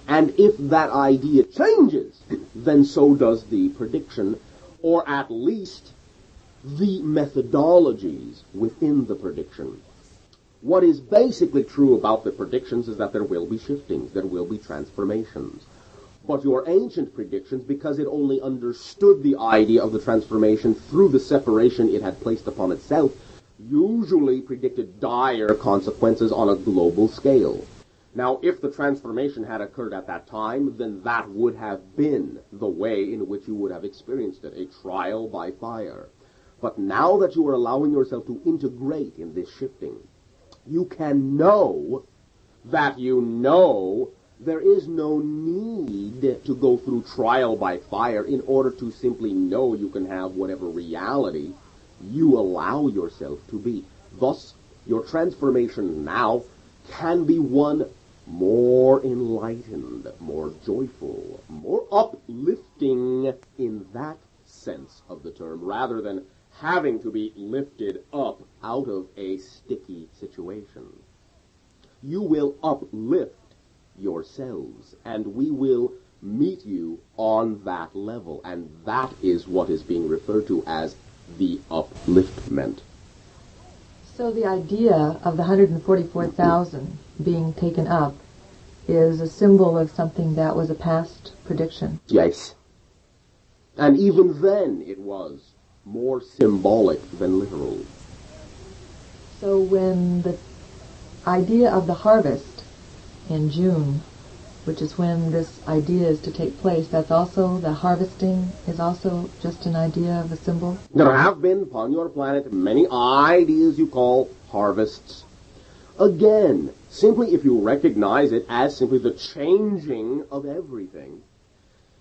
[SPEAKER 1] And if that idea changes, then so does the prediction, or at least the methodologies within the prediction. What is basically true about the predictions is that there will be shiftings, there will be transformations. But your ancient predictions, because it only understood the idea of the transformation through the separation it had placed upon itself, usually predicted dire consequences on a global scale. Now, if the transformation had occurred at that time, then that would have been the way in which you would have experienced it, a trial by fire. But now that you are allowing yourself to integrate in this shifting, you can know that you know there is no need to go through trial by fire in order to simply know you can have whatever reality you allow yourself to be. Thus, your transformation now can be one more enlightened, more joyful, more uplifting in that sense of the term, rather than having to be lifted up out of a sticky situation. You will uplift yourselves, and we will meet you on that level, and that is what is being referred to as the upliftment.
[SPEAKER 2] So the idea of the 144,000 being taken up is a symbol of something that was a past prediction.
[SPEAKER 1] Yes. And even then it was more symbolic than literal.
[SPEAKER 2] So when the idea of the harvest in June, which is when this idea is to take place, that's also, the harvesting is also just an idea of a symbol?
[SPEAKER 1] There have been upon your planet many ideas you call harvests. Again, simply if you recognize it as simply the changing of everything,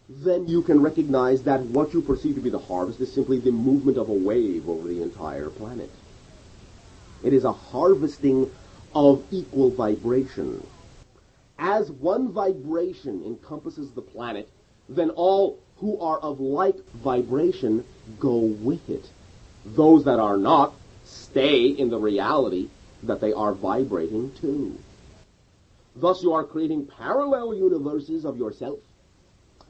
[SPEAKER 1] then you can recognize that what you perceive to be the harvest is simply the movement of a wave over the entire planet. It is a harvesting of equal vibration. As one vibration encompasses the planet, then all who are of like vibration go with it. Those that are not stay in the reality that they are vibrating to. Thus you are creating parallel universes of yourself.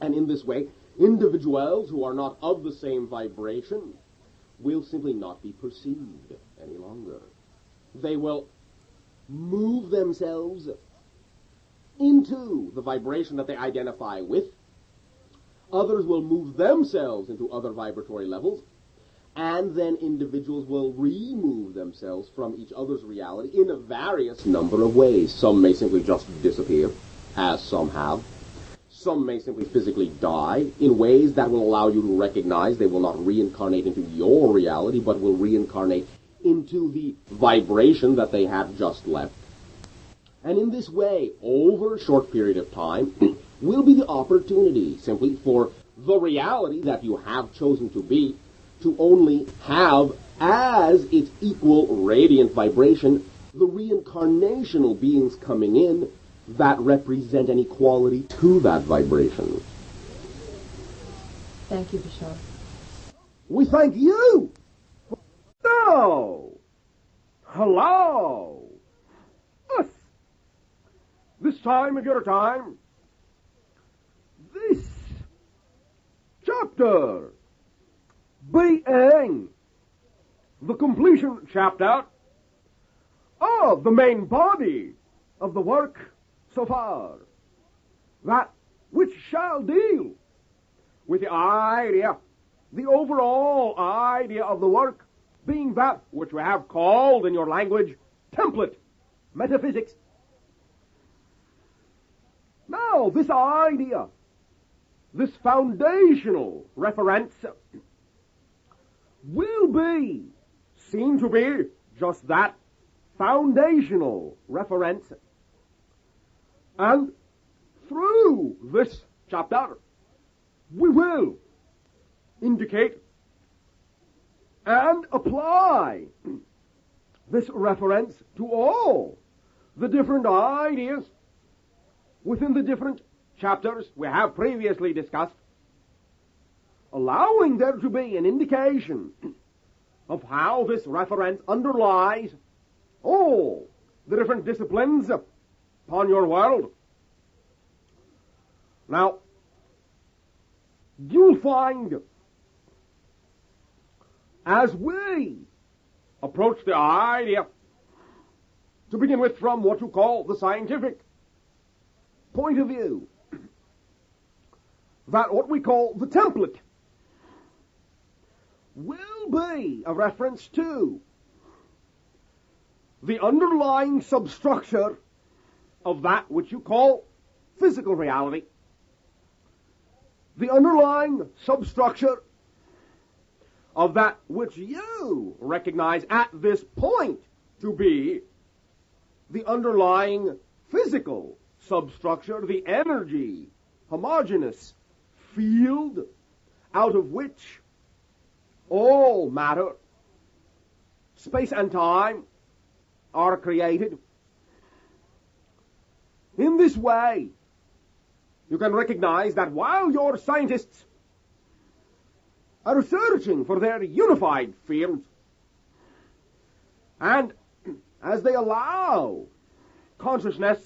[SPEAKER 1] And in this way, individuals who are not of the same vibration will simply not be perceived any longer. They will move themselves into the vibration that they identify with. Others will move themselves into other vibratory levels, and then individuals will remove themselves from each other's reality in a various number of ways. Some may simply just disappear, as some have. Some may simply physically die in ways that will allow you to recognize they will not reincarnate into your reality, but will reincarnate into the vibration that they have just left. And in this way, over a short period of time, will be the opportunity simply for the reality that you have chosen to be to only have as its equal radiant vibration the reincarnational beings coming in that represent any quality to that vibration.
[SPEAKER 2] Thank you, Bashar.
[SPEAKER 3] We thank you. So, hello. Us. This time at your time. This chapter being the completion chapter of the main body of the work so far. That which shall deal with the idea, the overall idea of the work, being that which we have called in your language template, metaphysics. Now, this idea, this foundational reference, will be seen to be just that, foundational reference. And through this chapter, we will indicate and apply this reference to all the different ideas within the different chapters we have previously discussed, allowing there to be an indication of how this reference underlies all the different disciplines upon your world. Now, you'll find, as we approach the idea, to begin with from what you call the scientific point of view, that what we call the template will be a reference to the underlying substructure of that which you call physical reality, the underlying substructure of that which you recognize at this point to be the underlying physical substructure, the energy, homogeneous field out of which all matter, space and time are created. In this way, you can recognize that while your scientists are searching for their unified field, and as they allow consciousness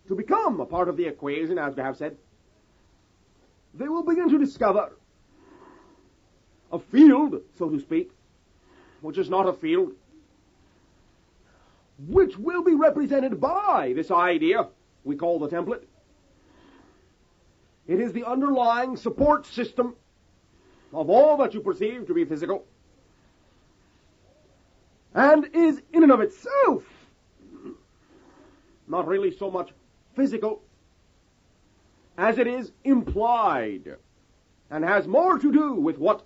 [SPEAKER 3] to become a part of the equation, as we have said, they will begin to discover a field, so to speak, which is not a field, which will be represented by this idea we call the template. It is the underlying support system of all that you perceive to be physical, and is in and of itself not really so much physical as it is implied, and has more to do with what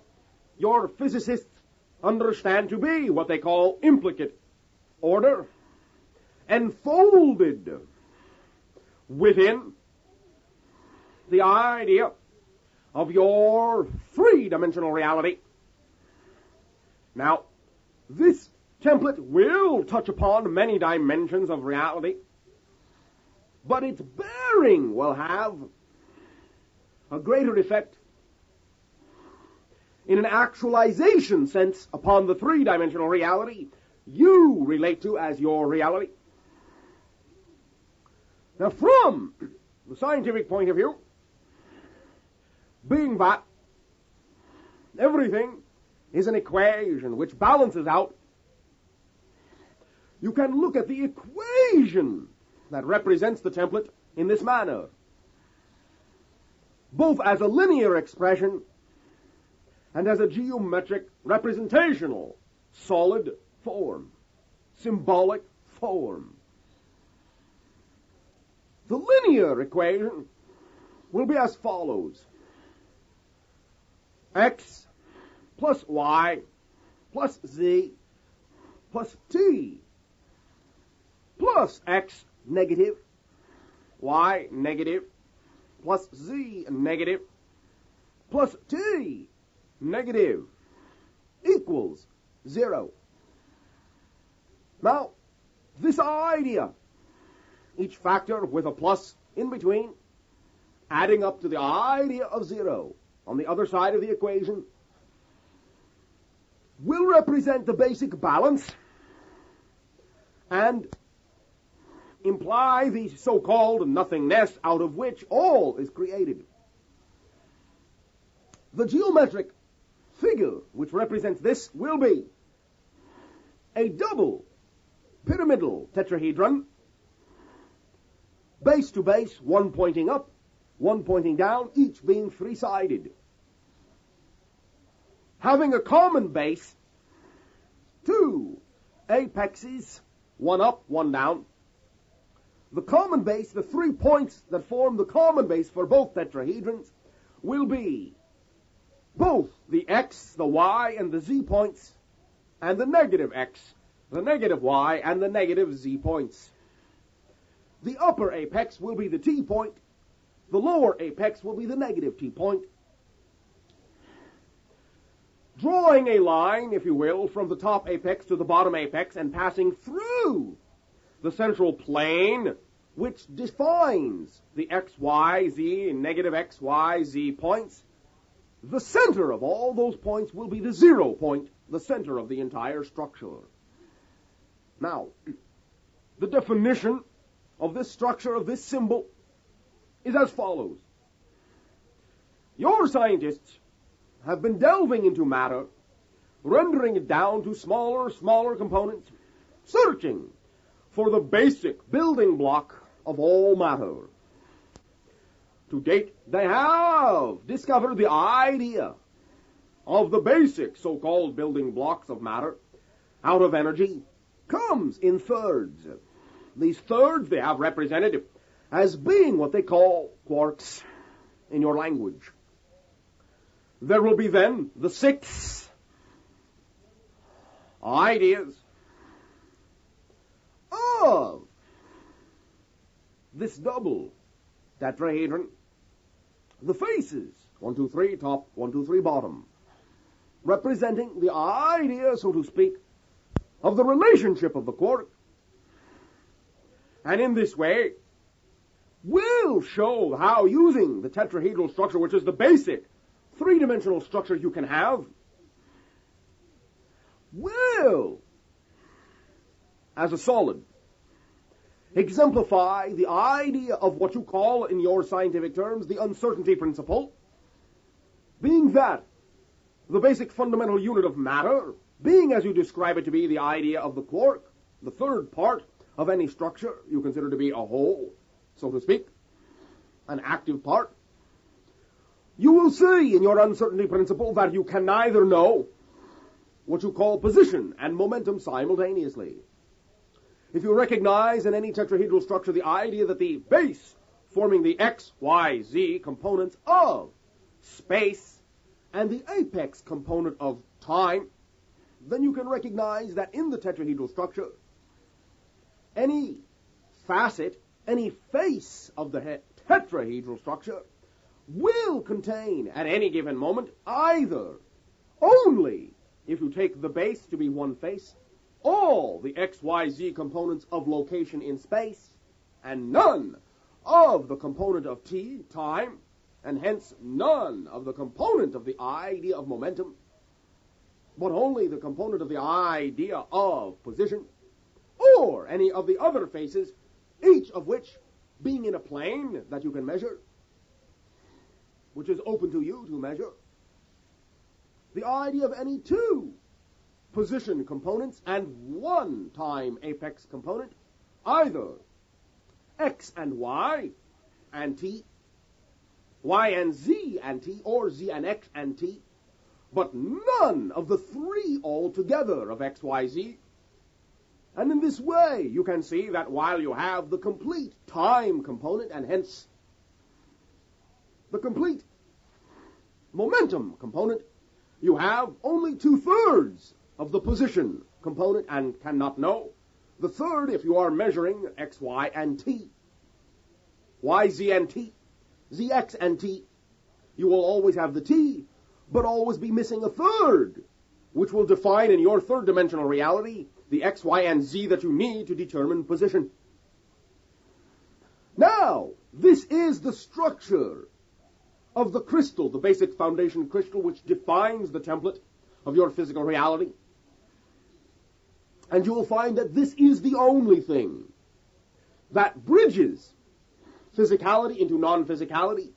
[SPEAKER 3] your physicists understand to be what they call implicate order, enfolded within the idea of your three-dimensional reality. Now, this template will touch upon many dimensions of reality, but its bearing will have a greater effect in an actualization sense upon the three-dimensional reality you relate to as your reality. Now, from the scientific point of view, being that everything is an equation which balances out, you can look at the equation that represents the template in this manner, both as a linear expression and as a geometric representational solid form, symbolic form. The linear equation will be as follows: x plus y plus z plus t plus x negative, y negative, plus z negative, plus t negative equals 0. Now, this idea, each factor with a plus in between, adding up to the idea of 0 on the other side of the equation, will represent the basic balance and imply the so-called nothingness out of which all is created. The geometric figure which represents this will be a double pyramidal tetrahedron, base to base, one pointing up, one pointing down, each being three-sided. Having a common base, two apexes, one up, one down. The common base, the 3 points that form the common base for both tetrahedrons, will be both the x, the y, and the z points, and the negative x, the negative y, and the negative z points. The upper apex will be the t point, the lower apex will be the negative t point. Drawing a line, if you will, from the top apex to the bottom apex and passing through the central plane, which defines the x, y, z, and negative x, y, z points, the center of all those points will be the 0 point, the center of the entire structure. Now, the definition of this structure, of this symbol, is as follows. Your scientists have been delving into matter, rendering it down to smaller components, searching for the basic building block of all matter. To date, they have discovered the idea of the basic so-called building blocks of matter out of energy comes in thirds. These thirds they have represented as being what they call quarks in your language. There will be then the 6 ideas of this double tetrahedron, the faces, 1, 2, 3, top, 1, 2, 3, bottom, representing the idea, so to speak, of the relationship of the quark. And in this way, we'll show how using the tetrahedral structure, which is the basic three-dimensional structure you can have, will, as a solid, exemplify the idea of what you call, in your scientific terms, the uncertainty principle, being that the basic fundamental unit of matter, being as you describe it to be the idea of the quark, the third part of any structure you consider to be a whole, so to speak, an active part, you will see in your uncertainty principle that you can neither know what you call position and momentum simultaneously. If you recognize in any tetrahedral structure the idea that the base forming the x, y, z components of space and the apex component of time, then you can recognize that in the tetrahedral structure, any facet, any face of the tetrahedral structure will contain at any given moment either only, if you take the base to be one face, all the x, y, z components of location in space, and none of the component of t, time, and hence none of the component of the idea of momentum, but only the component of the idea of position, or any of the other faces, each of which being in a plane that you can measure, which is open to you to measure, the idea of any 2 position components and 1 time apex component, either x and y and t, y and z and t, or z and x and t, but none of the 3 altogether of x, y, z. And in this way, you can see that while you have the complete time component, and hence the complete momentum component, you have only 2/3 of the position component and cannot know the third if you are measuring x, y, and t, y, z, and t, z, x, and t. You will always have the t, but always be missing a third, which will define in your third-dimensional reality the X, Y, and Z that you need to determine position. Now, this is the structure of the crystal, the basic foundation crystal, which defines the template of your physical reality. And you will find that this is the only thing that bridges physicality into non-physicality.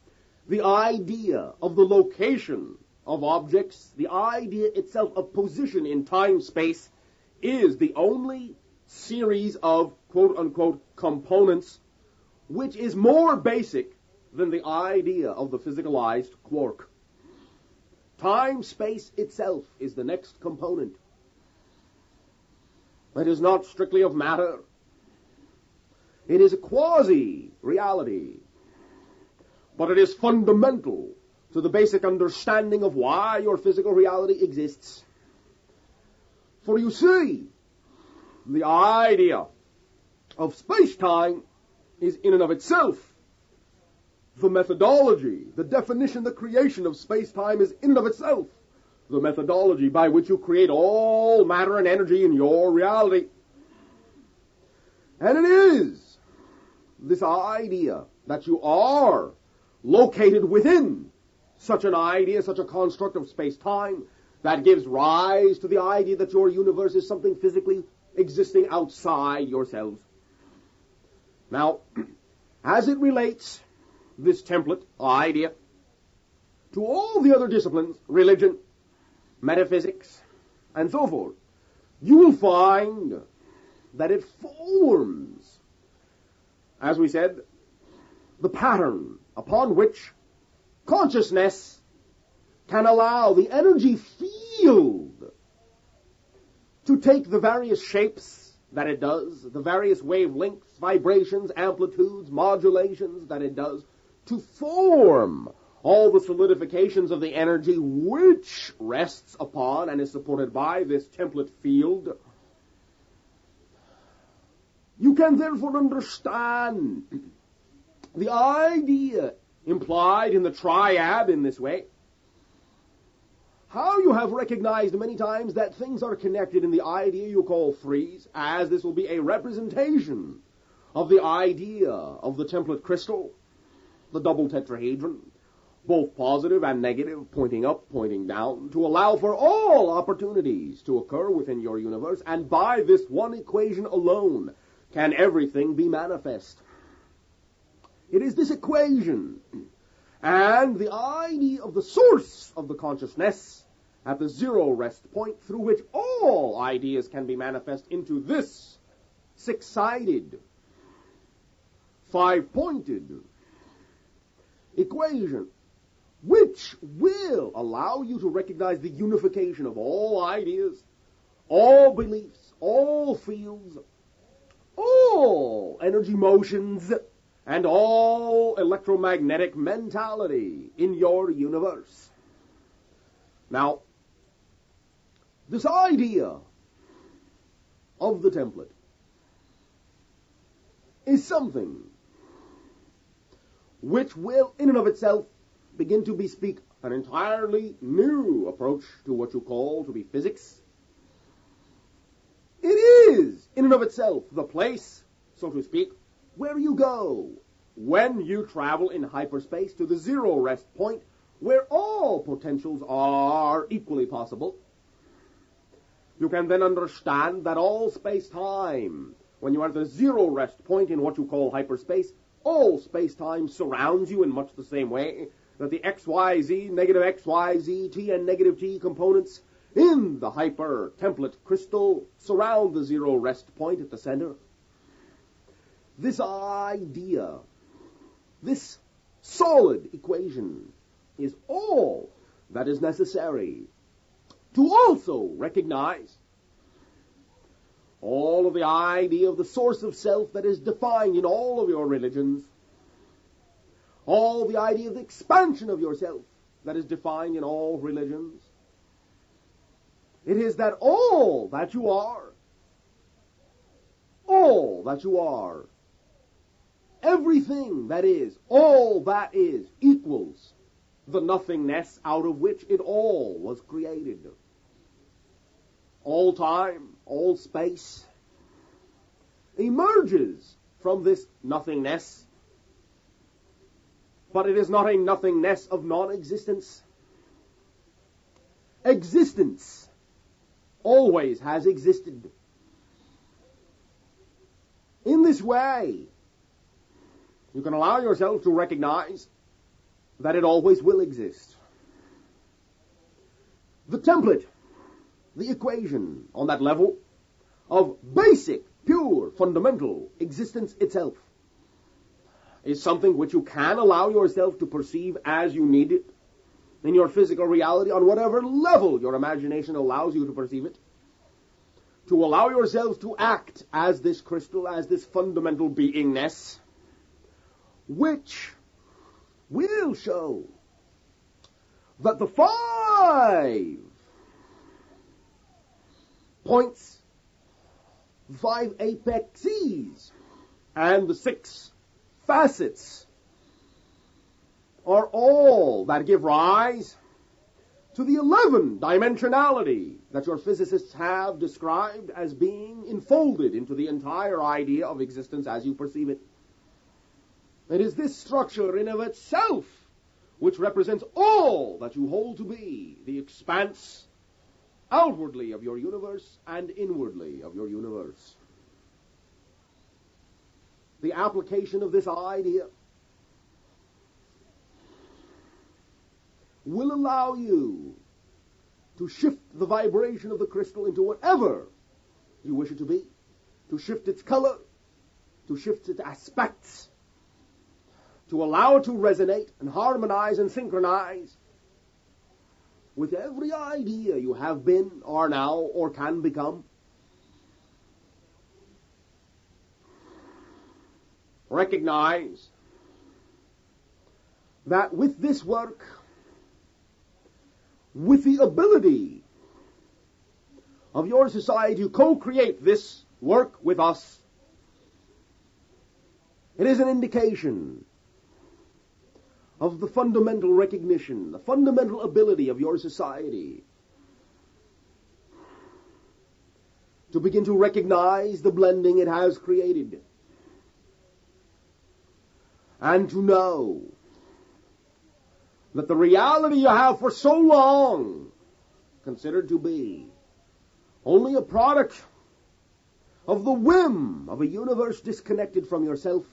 [SPEAKER 3] The idea of the location of objects, the idea itself of position in time-space, is the only series of quote-unquote components which is more basic than the idea of the physicalized quark. Time-space itself is the next component. It is not strictly of matter. It is a quasi-reality. But it is fundamental to the basic understanding of why your physical reality exists. For you see, the idea of space-time is in and of itself the methodology, the definition, the creation of space-time is in and of itself the methodology by which you create all matter and energy in your reality. And it is this idea that you are located within such an idea, such a construct of space-time, that gives rise to the idea that your universe is something physically existing outside yourselves. Now, as it relates, this template idea, to all the other disciplines, religion, metaphysics, and so forth, you will find that it forms, as we said, the pattern upon which consciousness can allow the energy field to take the various shapes that it does, the various wavelengths, vibrations, amplitudes, modulations that it does, to form all the solidifications of the energy which rests upon and is supported by this template field. You can therefore understand the idea implied in the triad in this way. How you have recognized many times that things are connected in the idea you call threes, as this will be a representation of the idea of the template crystal, the double tetrahedron, both positive and negative, pointing up, pointing down, to allow for all opportunities to occur within your universe, and by this one equation alone can everything be manifest. It is this equation and the idea of the source of the consciousness at the zero rest point through which all ideas can be manifest into this six-sided, five-pointed equation, which will allow you to recognize the unification of all ideas, all beliefs, all fields, all energy motions, and all electromagnetic mentality in your universe. Now, this idea of the template is something which will, in and of itself, begin to bespeak an entirely new approach to what you call to be physics. It is, in and of itself, the place, so to speak, where you go when you travel in hyperspace to the zero rest point where all potentials are equally possible. You can then understand that all space-time, when you are at the zero rest point in what you call hyperspace, all space-time surrounds you in much the same way that the XYZ, negative XYZ, T and negative T components in the hyper template crystal surround the zero rest point at the center. This idea, this solid equation, is all that is necessary to also recognize all of the idea of the source of self that is defined in all of your religions, all the idea of the expansion of yourself that is defined in all religions. It is that all that you are, everything that is, all that is, equals the nothingness out of which it all was created. All
[SPEAKER 1] all time, all space, emerges from this nothingness. But it is not a nothingness of non-existence. Existence always has existed. In this way, you can allow yourself to recognize that it always will exist. The template, the equation on that level of basic, pure, fundamental existence itself is something which you can allow yourself to perceive as you need it in your physical reality on whatever level your imagination allows you to perceive it. To allow yourself to act as this crystal, as this fundamental beingness, which will show that the 5 points, 5 apexes, and the 6 facets are all that give rise to the 11 dimensionality that your physicists have described as being enfolded into the entire idea of existence as you perceive it. It is this structure in of itself which represents all that you hold to be the expanse outwardly of your universe and inwardly of your universe. The application of this idea will allow you to shift the vibration of the crystal into whatever you wish it to be, to shift its color, to shift its aspects, to allow it to resonate and harmonize and synchronize with every idea you have been, are now, or can become. Recognize that with this work, with the ability of your society to co-create this work with us, it is an indication of the fundamental recognition, the fundamental ability of your society to begin to recognize the blending it has created, and to know that the reality you have for so long considered to be only a product of the whim of a universe disconnected from yourself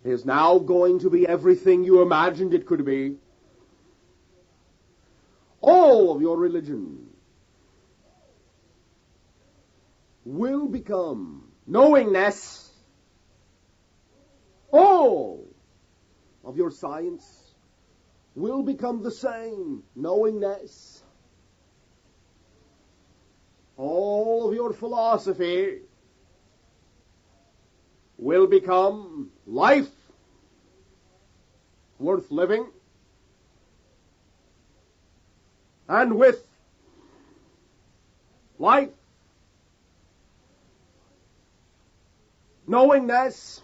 [SPEAKER 1] is now going to be everything you imagined it could be. All of your religion will become knowingness. All of your science will become the same knowingness. All of your philosophy will become life worth living, and with life, knowingness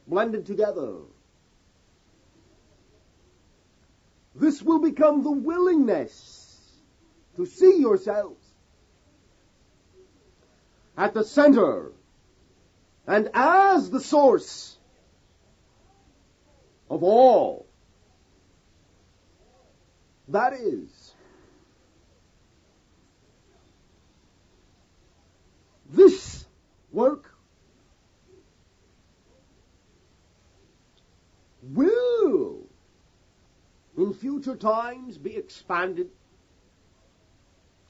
[SPEAKER 1] blended together. This will become the willingness to see yourselves at the center and as the source of all. That is, this work will, in future times, be expanded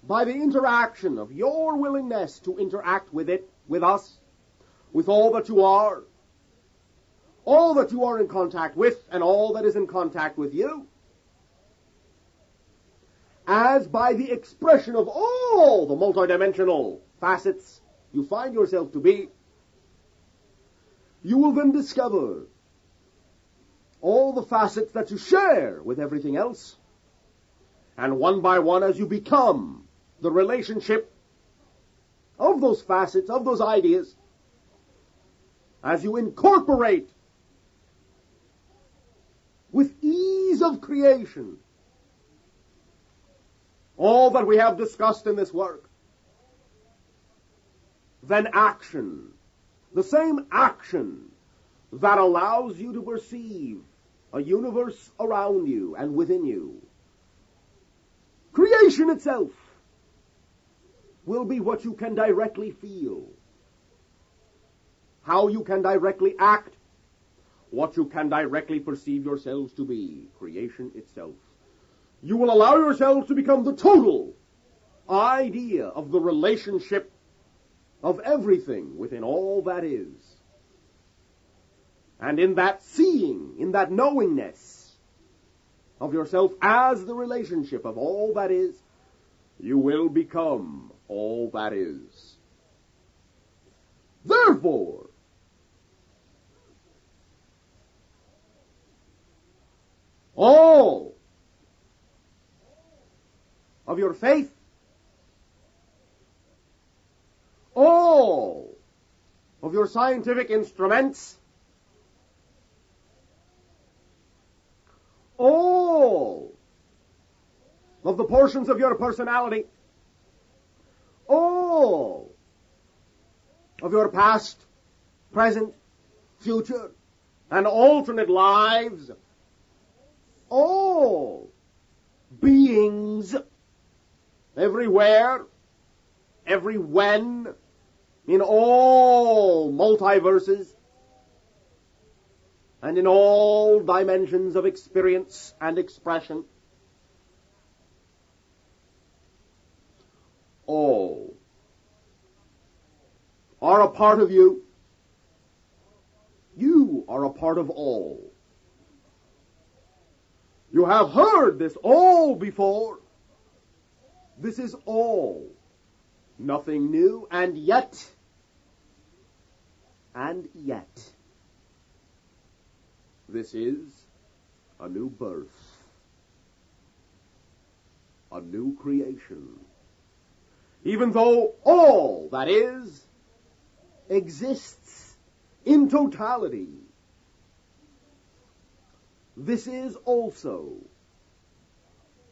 [SPEAKER 1] by the interaction of your willingness to interact with it, with us, with all that you are in contact with, and all that is in contact with you, as by the expression of all the multidimensional facets you find yourself to be. You will then discover all the facets that you share with everything else, and one by one, as you become the relationship of those facets, of those ideas, as you incorporate with ease of creation all that we have discussed in this work, then action, the same action that allows you to perceive a universe around you and within you, creation itself, will be what you can directly feel, how you can directly act, what you can directly perceive yourselves to be, creation itself. You will allow yourselves to become the total idea of the relationship of everything within all that is. And in that seeing, in that knowingness of yourself as the relationship of all that is, you will become all that is. Therefore, all of your faith, all of your scientific instruments, all of the portions of your personality, all of your past, present, future, and alternate lives, all beings, everywhere, every when, in all multiverses, and in all dimensions of experience and expression, all are a part of you. You are a part of all. You have heard this all before. This is all. Nothing new, and yet, this is a new birth, a new creation. Even though all that is exists in totality, this is also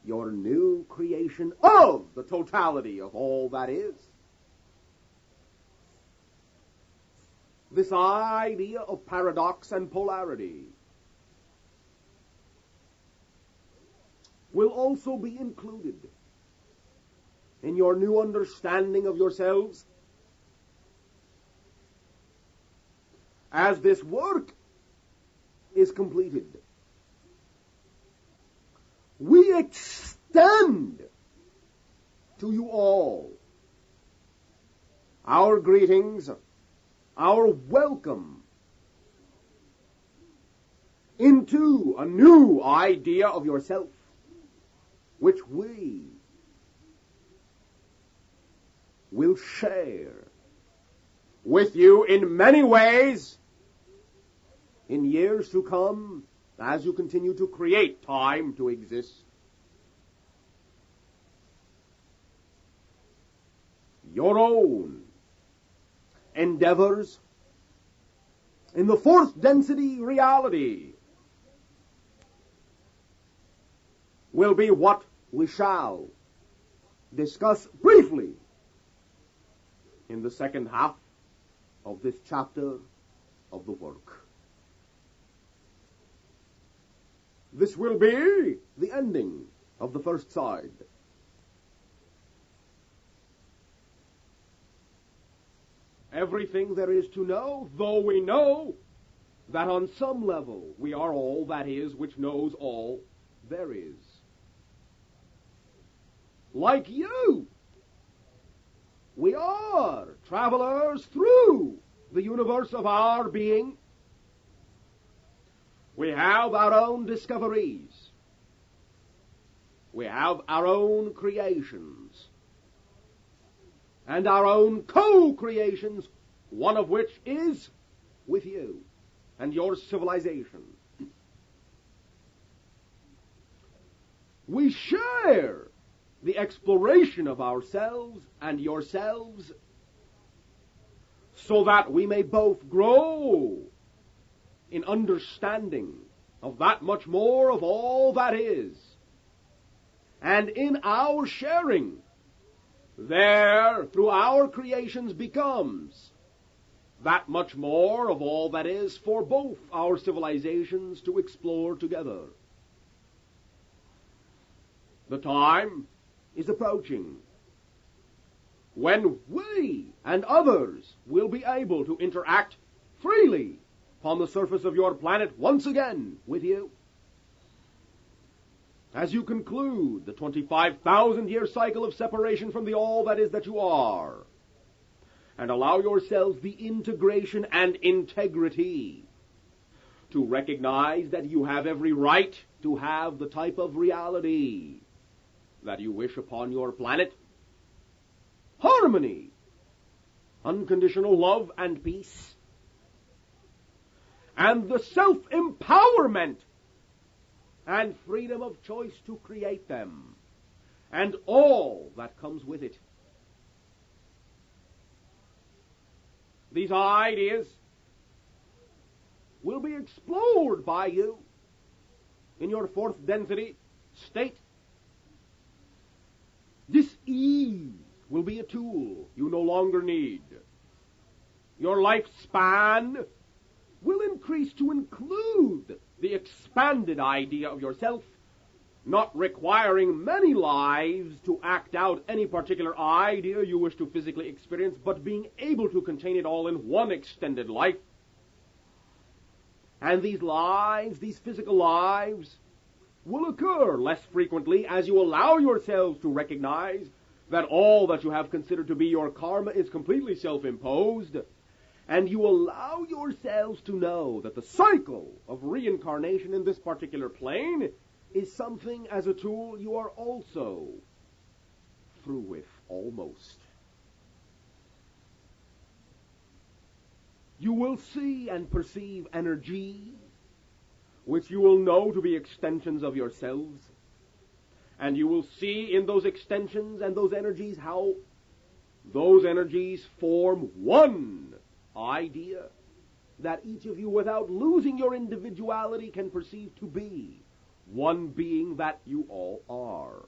[SPEAKER 1] your new creation of the totality of all that is. This idea of paradox and polarity will also be included in your new understanding of yourselves as this work is completed. We extend to you all our greetings, our welcome into a new idea of yourself, which we will share with you in many ways in years to come, as you continue to create time to exist. Your own endeavors in the fourth density reality will be what we shall discuss briefly in the second half of this chapter of the work. This will be the ending of the first side. Everything there is to know, though we know that on some level we are all that is which knows all there is. Like you, we are travelers through the universe of our being. We have our own discoveries. We have our own creations. And our own co-creations, one of which is with you and your civilization. We share the exploration of ourselves and yourselves so that we may both grow in understanding of that much more of all that is, and in our sharing, there, through our creations, becomes that much more of all that is for both our civilizations to explore together. The time is approaching when we and others will be able to interact freely upon the surface of your planet once again with you. As you conclude the 25,000-year cycle of separation from the all that is that you are, and allow yourselves the integration and integrity to recognize that you have every right to have the type of reality that you wish upon your planet. Harmony, unconditional love and peace, and the self-empowerment and freedom of choice to create them, and all that comes with it. These ideas will be explored by you in your fourth density state. This ease will be a tool you no longer need. Your lifespan will increase to include the expanded idea of yourself, not requiring many lives to act out any particular idea you wish to physically experience, but being able to contain it all in one extended life. And these lives, these physical lives, will occur less frequently as you allow yourselves to recognize that all that you have considered to be your karma is completely self-imposed, and you allow yourselves to know that the cycle of reincarnation in this particular plane is something as a tool you are also through with, almost. You will see and perceive energy, which you will know to be extensions of yourselves, and you will see in those extensions and those energies how those energies form one idea that each of you, without losing your individuality, can perceive to be one being that you all are.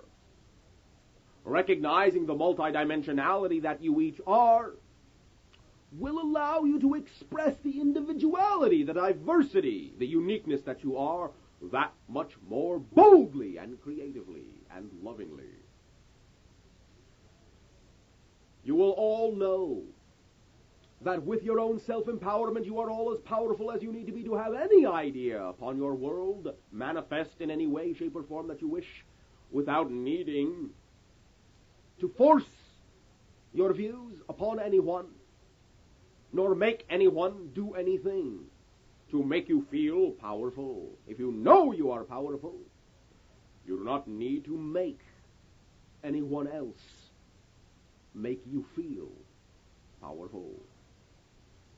[SPEAKER 1] Recognizing the multidimensionality that you each are will allow you to express the individuality, the diversity, the uniqueness that you are that much more boldly and creatively and lovingly. You will all know that with your own self-empowerment you are all as powerful as you need to be to have any idea upon your world manifest in any way, shape, or form that you wish, without needing to force your views upon anyone, nor make anyone do anything to make you feel powerful. If you know you are powerful, you do not need to make anyone else make you feel powerful.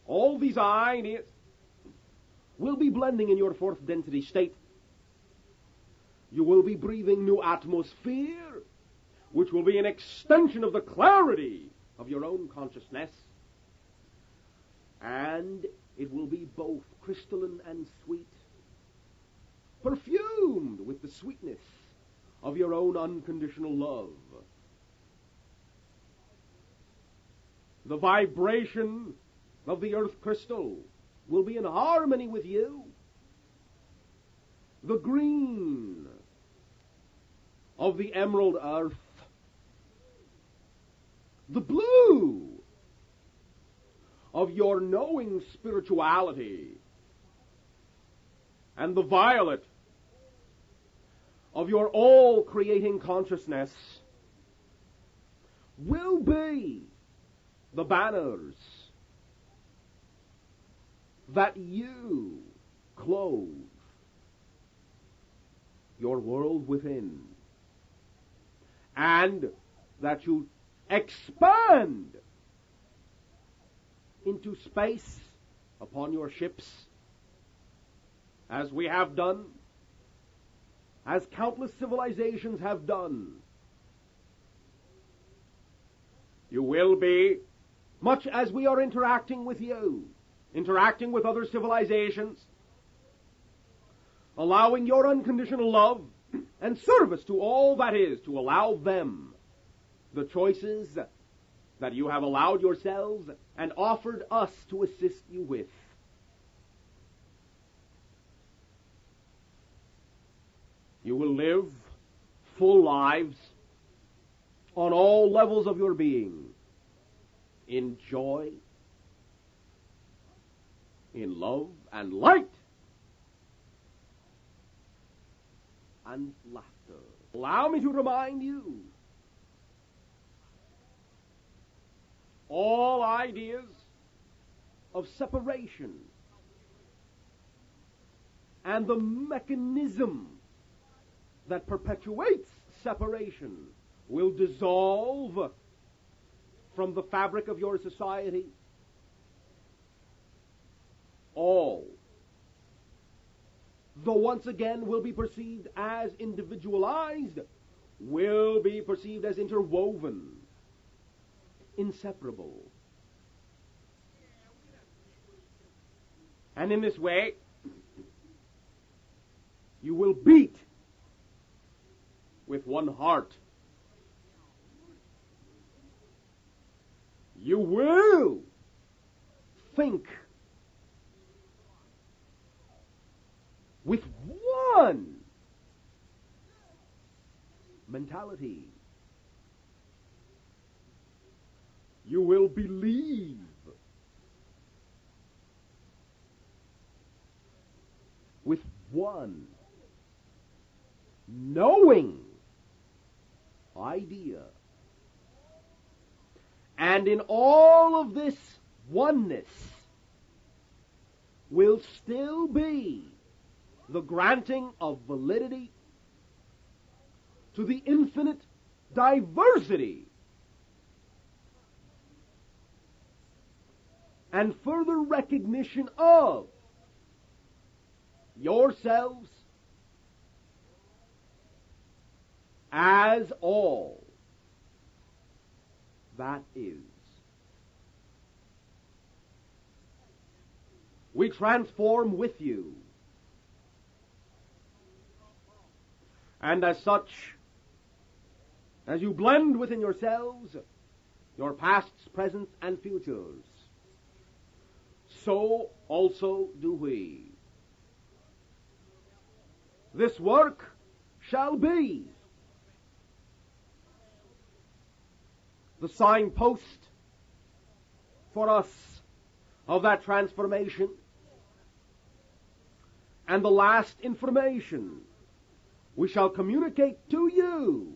[SPEAKER 1] All these ideas will be blending in your fourth density state. You will be breathing new atmosphere, which will be an extension of the clarity of your own consciousness. And it will be both crystalline and sweet, perfumed with the sweetness of your own unconditional love. The vibration of the earth crystal will be in harmony with you. The green of the emerald earth, the blue of your knowing spirituality, and the violet of your all-creating consciousness will be the banners that you clothe your world within, and that you expand into space upon your ships, as we have done, as countless civilizations have done. You will be, much as we are interacting with you, interacting with other civilizations, allowing your unconditional love and service to all that is, to allow them the choices that you have allowed yourselves and offered us to assist you with. You will live full lives on all levels of your being, in joy, in love and light, and laughter. Allow me to remind you, all ideas of separation and the mechanism that perpetuates separation will dissolve from the fabric of your society. All, though once again will be perceived as individualized, will be perceived as interwoven, inseparable. And in this way, you will beat with one heart. You will think with one mentality. You will believe with one knowing idea. And in all of this oneness will still be the granting of validity to the infinite diversity and further recognition of yourselves as all that is. We transform with you, and as such, as you blend within yourselves your pasts, presents, and futures, so also do we. This work shall be the signpost for us of that transformation, and the last information we shall communicate to you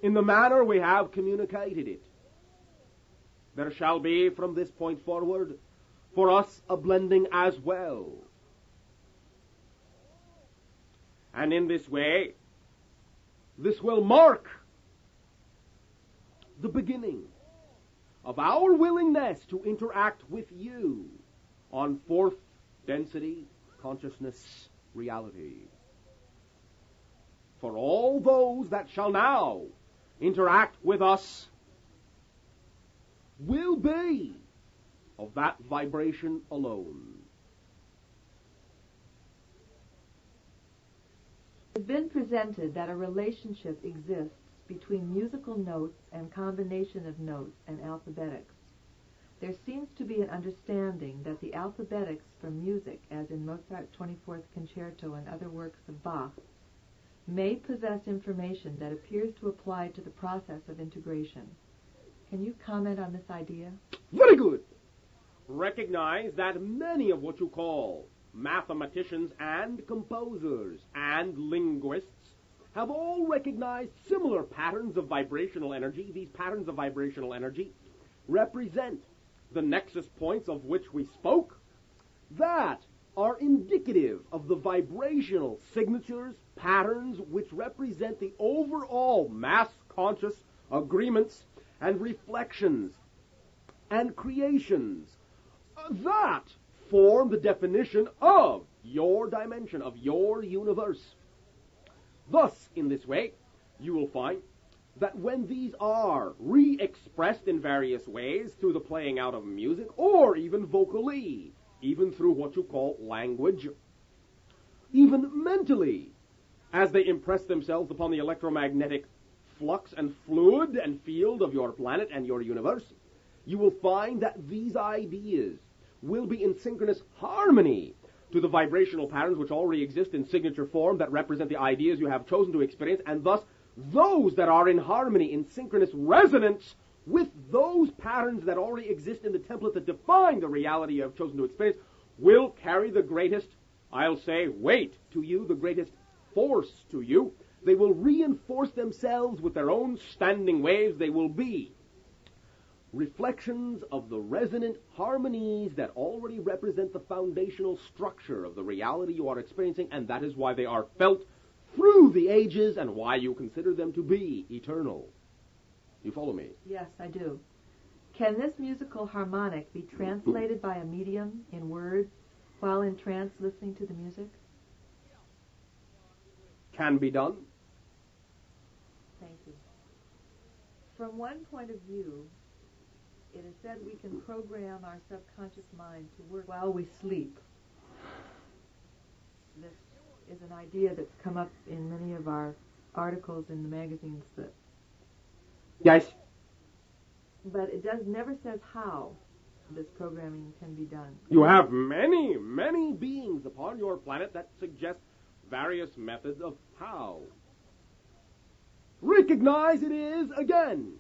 [SPEAKER 1] in the manner we have communicated it. There shall be, from this point forward, for us a blending as well. And in this way, this will mark the beginning of our willingness to interact with you on fourth density consciousness reality. For all those that shall now interact with us will be of that vibration alone.
[SPEAKER 2] It has been presented that a relationship exists between musical notes and combination of notes and alphabetics. There seems to be an understanding that the alphabetics for music, as in Mozart's 24th Concerto and other works of Bach, may possess information that appears to apply to the process of integration. Can you comment on this idea?
[SPEAKER 1] Very good. Recognize that many of what you call mathematicians and composers and linguists have all recognized similar patterns of vibrational energy. These patterns of vibrational energy represent the nexus points of which we spoke that are indicative of the vibrational signatures, patterns which represent the overall mass conscious agreements and reflections and creations that form the definition of your dimension, of your universe. Thus, in this way, you will find that when these are re-expressed in various ways through the playing out of music, or even vocally, even through what you call language, even mentally, as they impress themselves upon the electromagnetic flux and fluid and field of your planet and your universe, you will find that these ideas will be in synchronous harmony to the vibrational patterns which already exist in signature form that represent the ideas you have chosen to experience, and thus those that are in harmony, in synchronous resonance with those patterns that already exist in the template that define the reality you have chosen to experience will carry the greatest, I'll say, weight to you, the greatest force to you. They will reinforce themselves with their own standing waves. They will be reflections of the resonant harmonies that already represent the foundational structure of the reality you are experiencing, and that is why they are felt through the ages and why you consider them to be eternal. You follow me?
[SPEAKER 2] Yes, I do. Can this musical harmonic be translated by a medium in words while in trance listening to the music?
[SPEAKER 1] Can be done.
[SPEAKER 2] Thank you. From one point of view, it is said we can program our subconscious mind to work while we sleep. This is an idea that's come up in many of our articles in the magazines.
[SPEAKER 1] Yes.
[SPEAKER 2] But it never says how this programming can be done.
[SPEAKER 1] You have many, many beings upon your planet that suggest various methods of how. Recognize it is, again,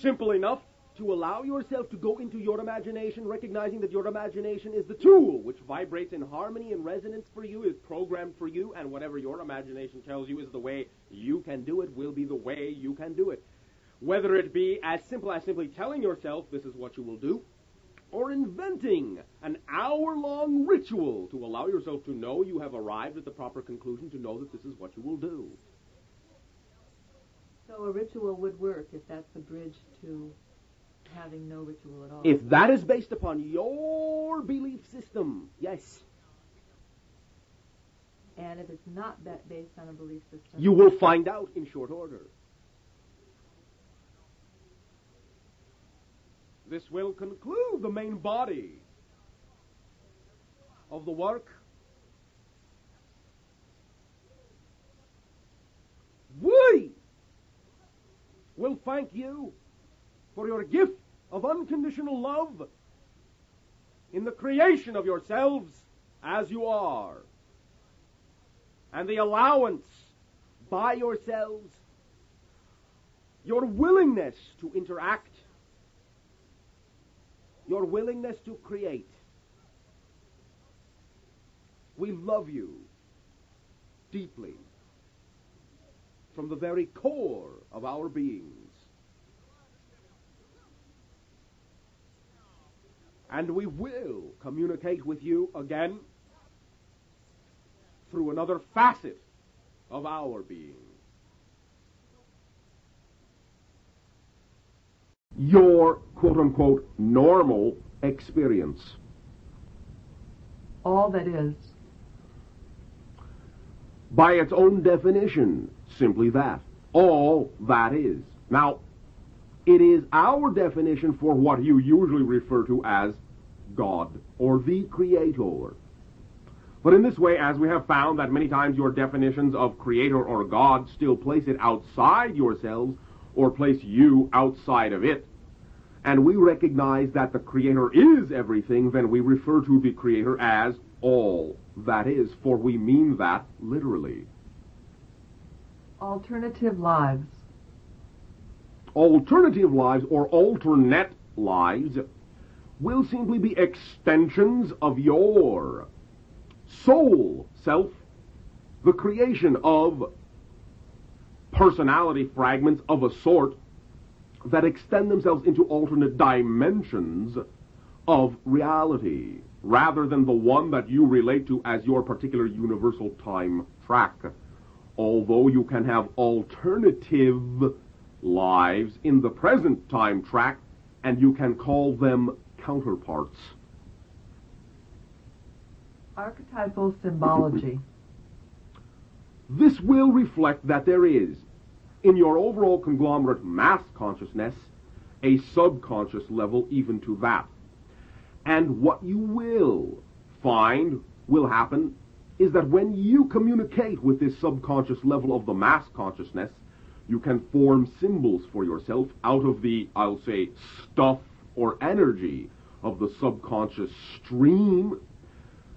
[SPEAKER 1] simple enough to allow yourself to go into your imagination, recognizing that your imagination is the tool which vibrates in harmony and resonance for you, is programmed for you, and whatever your imagination tells you is the way you can do it will be the way you can do it. Whether it be as simple as simply telling yourself this is what you will do, or inventing an hour-long ritual to allow yourself to know you have arrived at the proper conclusion, to know that this is what you will do.
[SPEAKER 2] So a ritual would work if that's the bridge to having no ritual at all.
[SPEAKER 1] If that is based upon your belief system, yes.
[SPEAKER 2] And if it's not that based on a belief system,
[SPEAKER 1] You will find out in short order. This will conclude the main body of the work. We will thank you for your gift of unconditional love in the creation of yourselves as you are, and the allowance by yourselves, your willingness to interact, your willingness to create. We love you deeply from the very core of our beings. And we will communicate with you again through another facet of our being. Your quote-unquote normal experience.
[SPEAKER 2] all that is.
[SPEAKER 1] By its own definition, simply that. All that is. Now, it is our definition for what you usually refer to as God or the Creator. But in this way, as we have found that many times your definitions of Creator or God still place it outside yourselves or place you outside of it, and we recognize that the Creator is everything, then we refer to the Creator as all that is, for we mean that literally.
[SPEAKER 2] Alternative lives.
[SPEAKER 1] Alternative lives or alternate lives will simply be extensions of your soul self, the creation of personality fragments of a sort that extend themselves into alternate dimensions of reality, rather than the one that you relate to as your particular universal time track. Although you can have alternative lives in the present time track, and you can call them counterparts.
[SPEAKER 2] Archetypal symbology.
[SPEAKER 1] This will reflect that there is, in your overall conglomerate mass consciousness, a subconscious level even to that. And what you will find will happen
[SPEAKER 3] is that when you communicate with this subconscious level of the mass consciousness, you can form symbols for yourself out of the, I'll say, stuff or energy of the subconscious stream,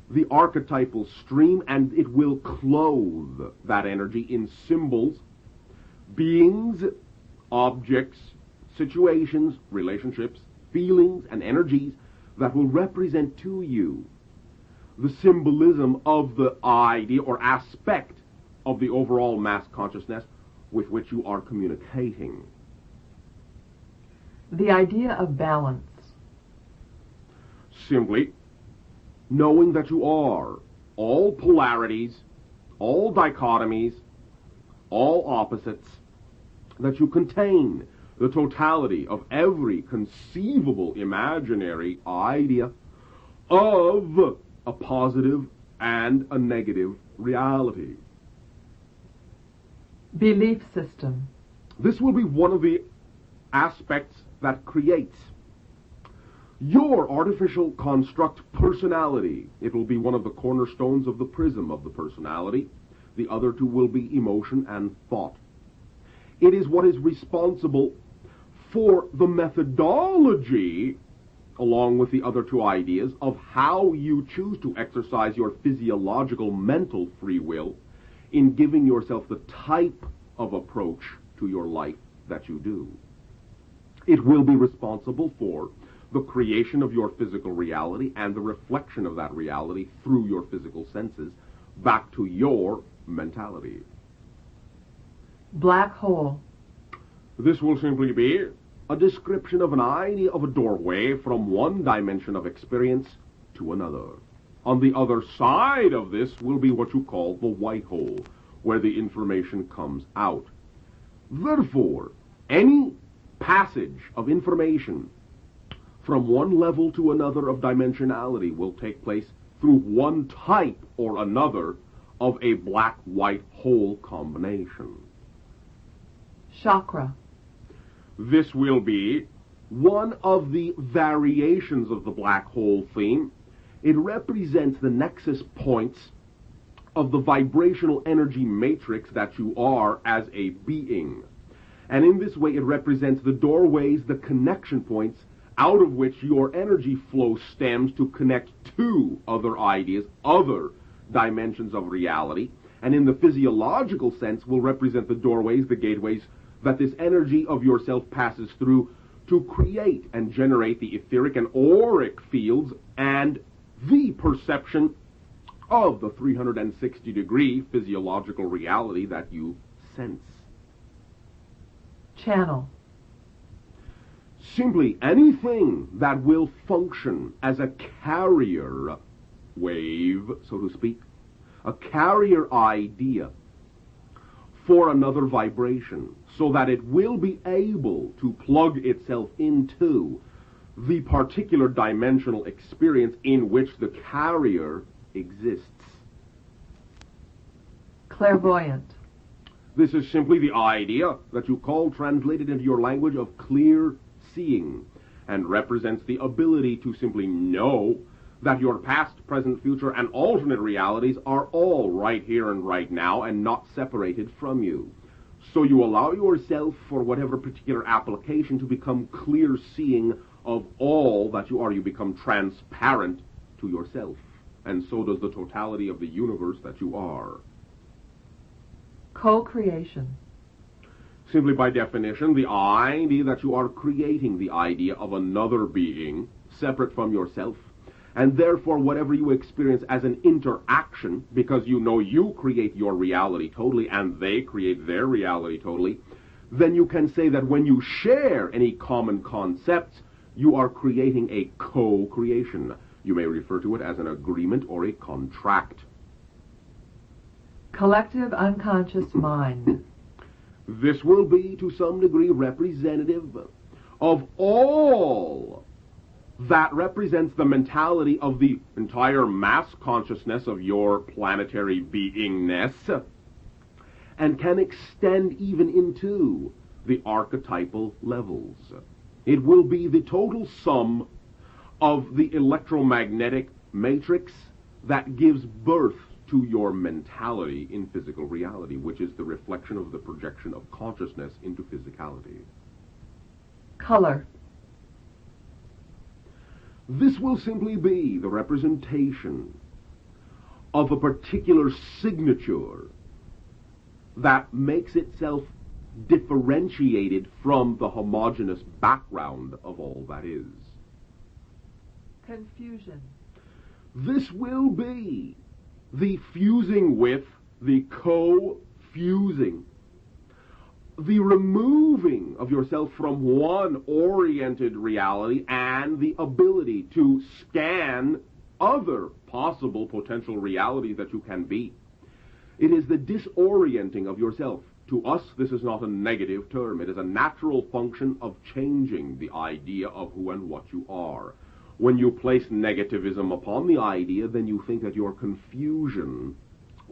[SPEAKER 3] the archetypal stream, and it will clothe that energy in symbols, beings, objects, situations, relationships, feelings, and energies that will represent to you the symbolism of the idea or aspect of the overall mass consciousness with which you are communicating.
[SPEAKER 4] The idea of balance.
[SPEAKER 3] Simply knowing that you are all polarities, all dichotomies, all opposites, that you contain the totality of every conceivable imaginary idea of a positive and a negative reality.
[SPEAKER 4] Belief system.
[SPEAKER 3] This will be one of the aspects that creates your artificial construct personality. It will be one of the cornerstones of the prism of the personality. The other two will be emotion and thought. It is what is responsible for the methodology, along with the other two ideas, of how you choose to exercise your physiological mental free will in giving yourself the type of approach to your life that you do. It will be responsible for the creation of your physical reality and the reflection of that reality through your physical senses back to your mentality.
[SPEAKER 4] Black hole.
[SPEAKER 3] This will simply be a description of an idea of a doorway from one dimension of experience to another. On the other side of this will be what you call the white hole, where the information comes out. Therefore, any passage of information from one level to another of dimensionality will take place through one type or another of a black-white hole combination.
[SPEAKER 4] Chakra.
[SPEAKER 3] This will be one of the variations of the black hole theme. It represents the nexus points of the vibrational energy matrix that you are as a being. And in this way, it represents the doorways, the connection points, out of which your energy flow stems to connect to other ideas, other dimensions of reality. And in the physiological sense, will represent the doorways, the gateways, that this energy of yourself passes through to create and generate the etheric and auric fields and the perception of the 360-degree physiological reality that you sense.
[SPEAKER 4] Channel.
[SPEAKER 3] Simply anything that will function as a carrier wave, so to speak, a carrier idea for another vibration, so that it will be able to plug itself into the particular dimensional experience in which the carrier exists.
[SPEAKER 4] Clairvoyant.
[SPEAKER 3] This is simply the idea that you call, translated into your language, of clear seeing, and represents the ability to simply know that your past, present, future, and alternate realities are all right here and right now and not separated from you. So you allow yourself, for whatever particular application, to become clear seeing of all that you are. You become transparent to yourself. And so does the totality of the universe that you are.
[SPEAKER 4] Co-creation.
[SPEAKER 3] Simply by definition, the idea that you are creating the idea of another being separate from yourself, and therefore whatever you experience as an interaction, because you know you create your reality totally and they create their reality totally, then you can say that when you share any common concepts, you are creating a co-creation. You may refer to it as an agreement or a contract.
[SPEAKER 4] Collective unconscious mind.
[SPEAKER 3] This will be, to some degree, representative of all that represents the mentality of the entire mass consciousness of your planetary beingness, and can extend even into the archetypal levels. It will be the total sum of the electromagnetic matrix that gives birth
[SPEAKER 1] to your mentality in physical reality, which is the reflection of the projection of consciousness into physicality.
[SPEAKER 4] Color.
[SPEAKER 1] This will simply be the representation of a particular signature that makes itself differentiated from the homogeneous background of all that is.
[SPEAKER 4] Confusion.
[SPEAKER 1] This will be the fusing with, the co-fusing, the removing of yourself from one oriented reality and the ability to scan other possible potential realities that you can be. It is the disorienting of yourself. To us, this is not a negative term. It is a natural function of changing the idea of who and what you are. When you place negativism upon the idea, then you think that your confusion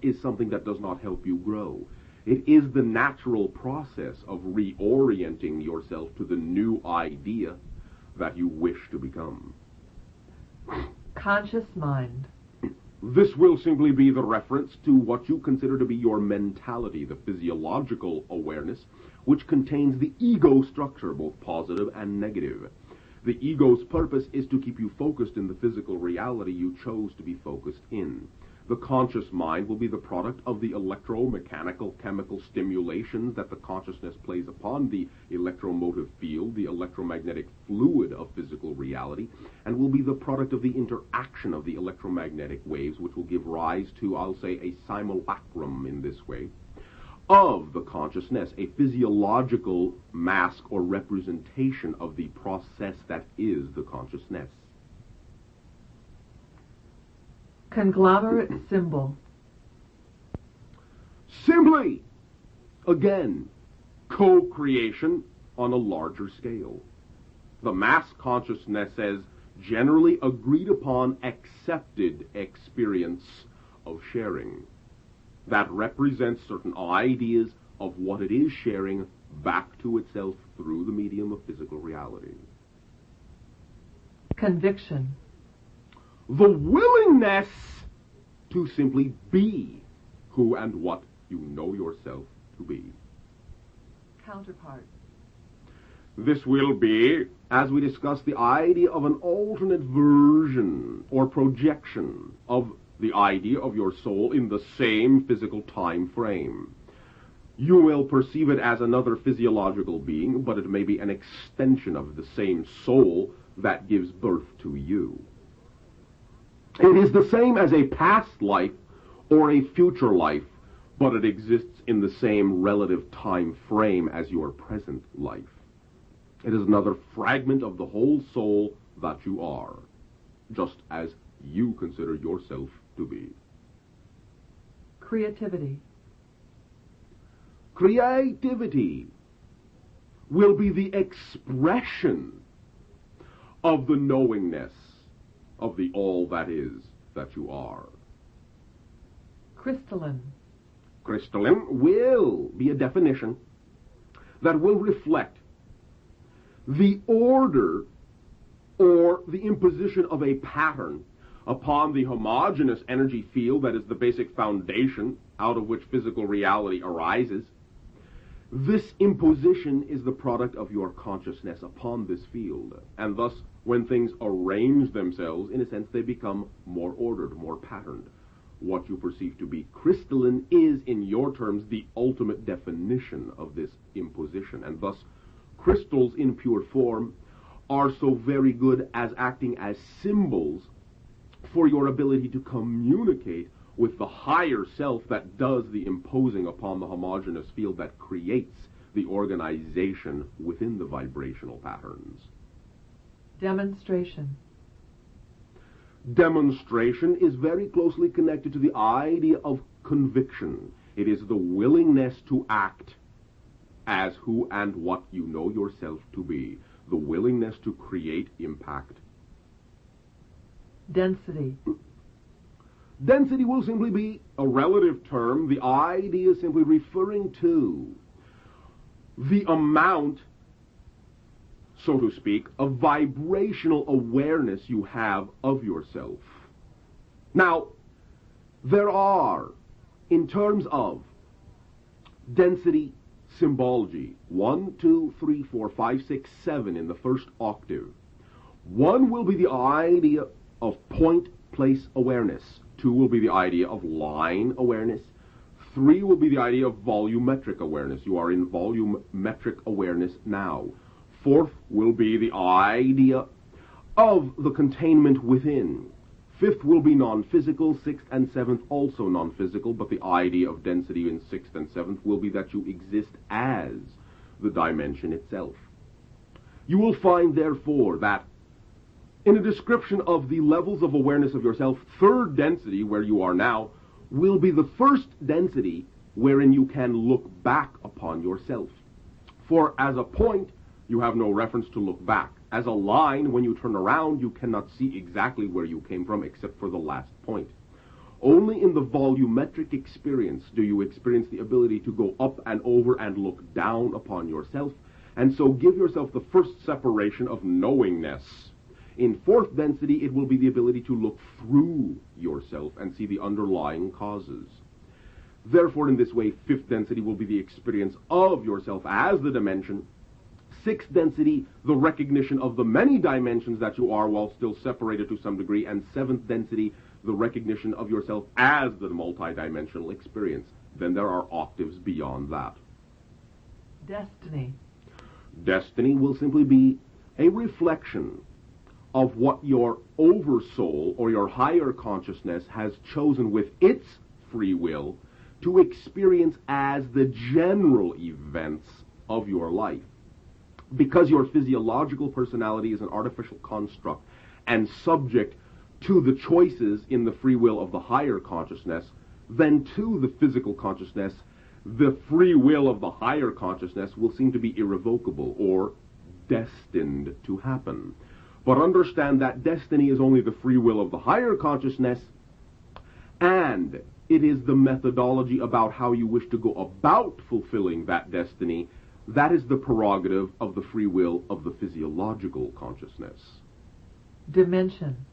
[SPEAKER 1] is something that does not help you grow. It is the natural process of reorienting yourself to the new idea that you wish to become.
[SPEAKER 4] Conscious mind.
[SPEAKER 1] This will simply be the reference to what you consider to be your mentality, the physiological awareness, which contains the ego structure, both positive and negative. The ego's purpose is to keep you focused in the physical reality you chose to be focused in. The conscious mind will be the product of the electromechanical chemical stimulations that the consciousness plays upon the electromotive field, the electromagnetic fluid of physical reality, and will be the product of the interaction of the electromagnetic waves, which will give rise to, I'll say, a simulacrum in this way, of the consciousness, a physiological mask or representation of the process that is the consciousness.
[SPEAKER 4] Conglomerate symbol.
[SPEAKER 1] Simply, again, co-creation on a larger scale. The mass consciousness says generally agreed upon, accepted experience of sharing that represents certain ideas of what it is sharing back to itself through the medium of physical reality.
[SPEAKER 4] Conviction.
[SPEAKER 1] The willingness to simply be who and what you know yourself to be.
[SPEAKER 4] Counterpart.
[SPEAKER 1] This will be, as we discussed, the idea of an alternate version or projection of the idea of your soul in the same physical time frame. You will perceive it as another physiological being, but it may be an extension of the same soul that gives birth to you. It is the same as a past life or a future life, but it exists in the same relative time frame as your present life. It is another fragment of the whole soul that you are, just as you consider yourself to be.
[SPEAKER 4] Creativity.
[SPEAKER 1] Creativity will be the expression of the knowingness of the all that is that you are.
[SPEAKER 4] Crystalline.
[SPEAKER 1] Crystalline will be a definition that will reflect the order or the imposition of a pattern upon the homogeneous energy field that is the basic foundation out of which physical reality arises. This imposition is the product of your consciousness upon this field, and thus when things arrange themselves, in a sense, they become more ordered, more patterned. What you perceive to be crystalline is, in your terms, the ultimate definition of this imposition, and thus crystals in pure form are so very good as acting as symbols for your ability to communicate with the higher self that does the imposing upon the homogeneous field that creates the organization within the vibrational patterns.
[SPEAKER 4] Demonstration.
[SPEAKER 1] Demonstration is very closely connected to the idea of conviction. It is the willingness to act as who and what you know yourself to be. The willingness to create impact.
[SPEAKER 4] Density.
[SPEAKER 1] Density will simply be a relative term. The idea is simply referring to the amount, so to speak, of vibrational awareness you have of yourself. Now, There are, in terms of density symbology, 1, 2, 3, 4, 5, 6, 7 in the first octave. 1 will be the idea of point place awareness. 2 will be the idea of line awareness. 3 will be the idea of volumetric awareness. You are in volumetric awareness now. 4th will be the idea of the containment within. 5th will be non-physical. 6th and 7th also non-physical, but the idea of density in 6th and 7th will be that you exist as the dimension itself. You will find, therefore, that in a description of the levels of awareness of yourself, 3rd density, where you are now, will be the first density wherein you can look back upon yourself. For as a point, you have no reference to look back. As a line, when you turn around, you cannot see exactly where you came from except for the last point. Only in the volumetric experience do you experience the ability to go up and over and look down upon yourself, and so give yourself the first separation of knowingness. In 4th density, it will be the ability to look through yourself and see the underlying causes. Therefore, in this way, 5th density will be the experience of yourself as the dimension. 6th density, the recognition of the many dimensions that you are while still separated to some degree. And 7th density, the recognition of yourself as the multidimensional experience. Then there are octaves beyond that.
[SPEAKER 4] Destiny.
[SPEAKER 1] Destiny will simply be a reflection of what your oversoul or your higher consciousness has chosen with its free will to experience as the general events of your life. Because your physiological personality is an artificial construct and subject to the choices in the free will of the higher consciousness, then to the physical consciousness, the free will of the higher consciousness will seem to be irrevocable or destined to happen. But understand that destiny is only the free will of the higher consciousness, and it is the methodology about how you wish to go about fulfilling that destiny that is the prerogative of the free will of the physiological consciousness.
[SPEAKER 4] Dimension.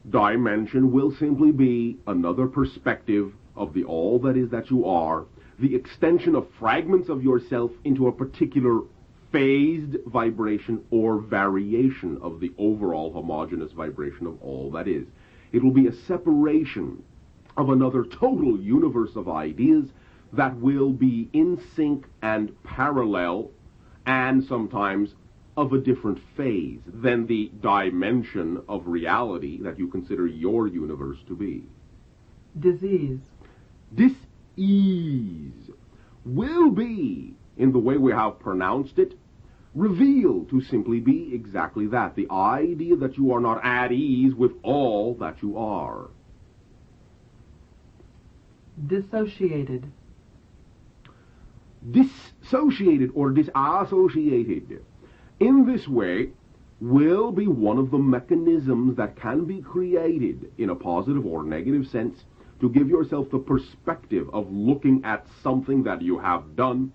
[SPEAKER 1] Dimension will simply be another perspective of the all that is that you are, the extension of fragments of yourself into a particular phased vibration or variation of the overall homogeneous vibration of all that is. It will be a separation of another total universe of ideas that will be in sync and parallel and sometimes of a different phase than the dimension of reality that you consider your universe to be.
[SPEAKER 4] Disease.
[SPEAKER 1] Dis-ease will be, in the way we have pronounced it, revealed to simply be exactly that, the idea that you are not at ease with all that you are.
[SPEAKER 4] Dissociated.
[SPEAKER 1] Dissociated or disassociated in this way will be one of the mechanisms that can be created in a positive or negative sense to give yourself the perspective of looking at something that you have done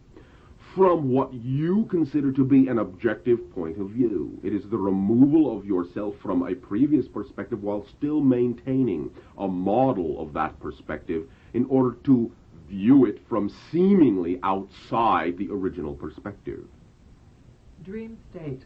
[SPEAKER 1] from what you consider to be an objective point of view. It is the removal of yourself from a previous perspective while still maintaining a model of that perspective in order to view it from seemingly outside the original perspective.
[SPEAKER 4] Dream state.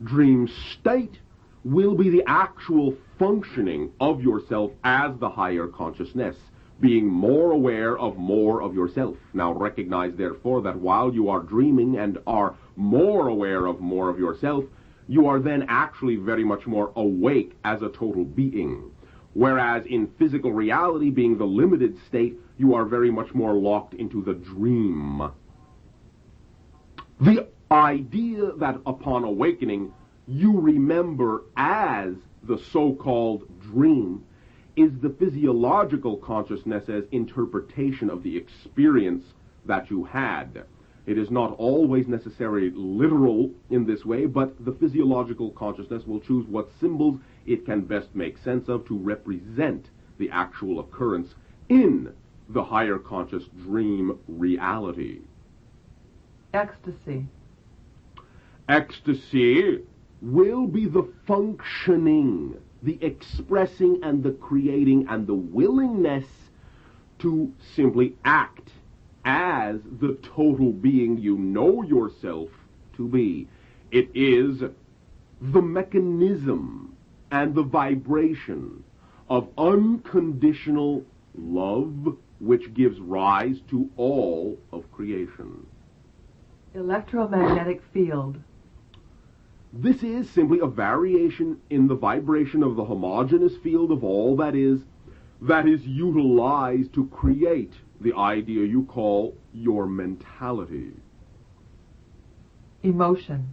[SPEAKER 1] Dream state will be the actual functioning of yourself as the higher consciousness, being more aware of more of yourself. Now recognize, therefore, that while you are dreaming and are more aware of more of yourself, you are then actually very much more awake as a total being. Whereas in physical reality, being the limited state, you are very much more locked into the dream. The idea that upon awakening, you remember as the so-called dream is the physiological consciousness's interpretation of the experience that you had. It is not always necessarily literal in this way, but the physiological consciousness will choose what symbols it can best make sense of to represent the actual occurrence in the higher conscious dream reality.
[SPEAKER 4] Ecstasy.
[SPEAKER 1] Ecstasy will be the functioning the expressing and the creating and the willingness to simply act as the total being you know yourself to be. It is the mechanism and the vibration of unconditional love which gives rise to all of creation.
[SPEAKER 4] Electromagnetic field.
[SPEAKER 1] This is simply a variation in the vibration of the homogeneous field of all that is utilized to create the idea you call your mentality.
[SPEAKER 4] Emotion.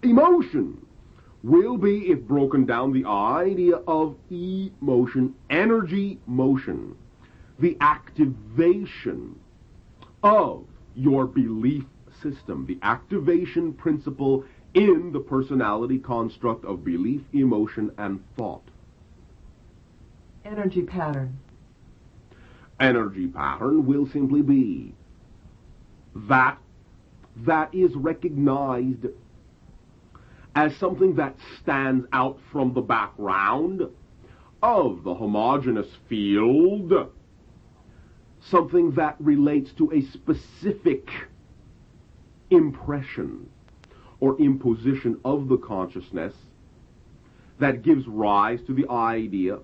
[SPEAKER 1] Emotion will be, if broken down, the idea of emotion, energy motion, the activation of your belief system, the activation principle in the personality construct of belief, emotion, and thought.
[SPEAKER 4] Energy pattern.
[SPEAKER 1] Energy pattern will simply be that is recognized as something that stands out from the background of the homogeneous field, something that relates to a specific impression or imposition of the consciousness that gives rise to the idea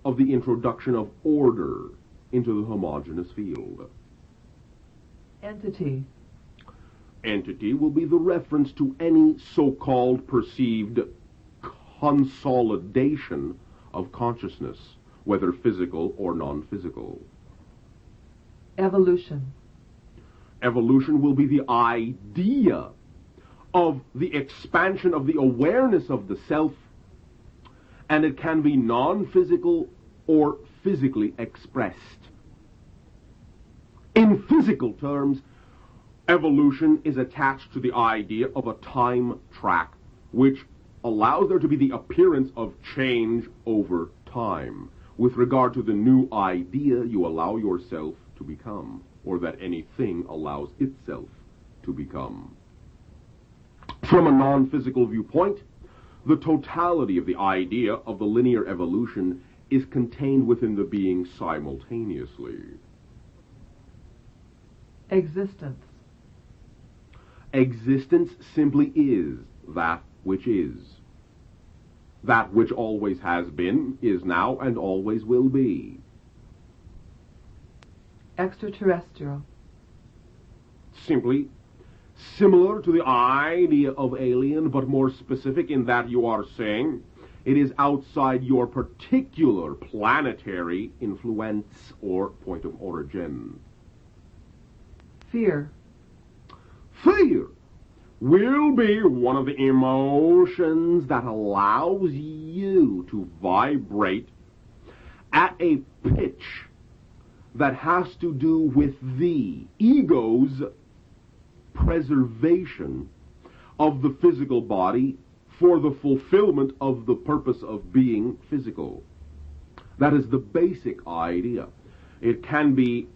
[SPEAKER 1] of the introduction of order into the homogeneous field.
[SPEAKER 4] Entity.
[SPEAKER 1] Entity will be the reference to any so-called perceived consolidation of consciousness, whether physical or non-physical.
[SPEAKER 4] Evolution.
[SPEAKER 1] Evolution will be the idea of the expansion of the awareness of the self, and it can be non-physical or physically expressed. In physical terms, evolution is attached to the idea of a time track, which allows there to be the appearance of change over time with regard to the new idea you allow yourself to become, or that anything allows itself to become. From a non-physical viewpoint, the totality of the idea of the linear evolution is contained within the being simultaneously.
[SPEAKER 4] Existence.
[SPEAKER 1] Existence simply is that which is. That which always has been, is now, and always will be.
[SPEAKER 4] Extraterrestrial.
[SPEAKER 1] Simply similar to the idea of alien, but more specific in that you are saying it is outside your particular planetary influence or point of origin.
[SPEAKER 4] Fear.
[SPEAKER 1] Fear will be one of the emotions that allows you to vibrate at a pitch that has to do with the ego's preservation of the physical body for the fulfillment of the purpose of being physical. That is the basic idea. It can be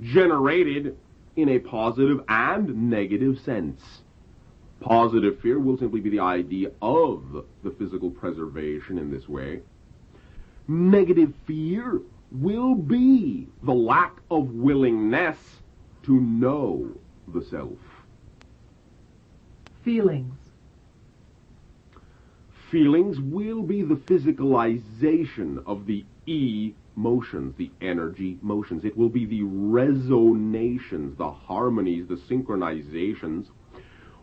[SPEAKER 1] generated in a positive and negative sense. Positive fear will simply be the idea of the physical preservation in this way. Negative fear will be the lack of willingness to know the self.
[SPEAKER 4] Feelings.
[SPEAKER 1] Feelings will be the physicalization of the emotions, the energy motions. It will be the resonations, the harmonies, the synchronizations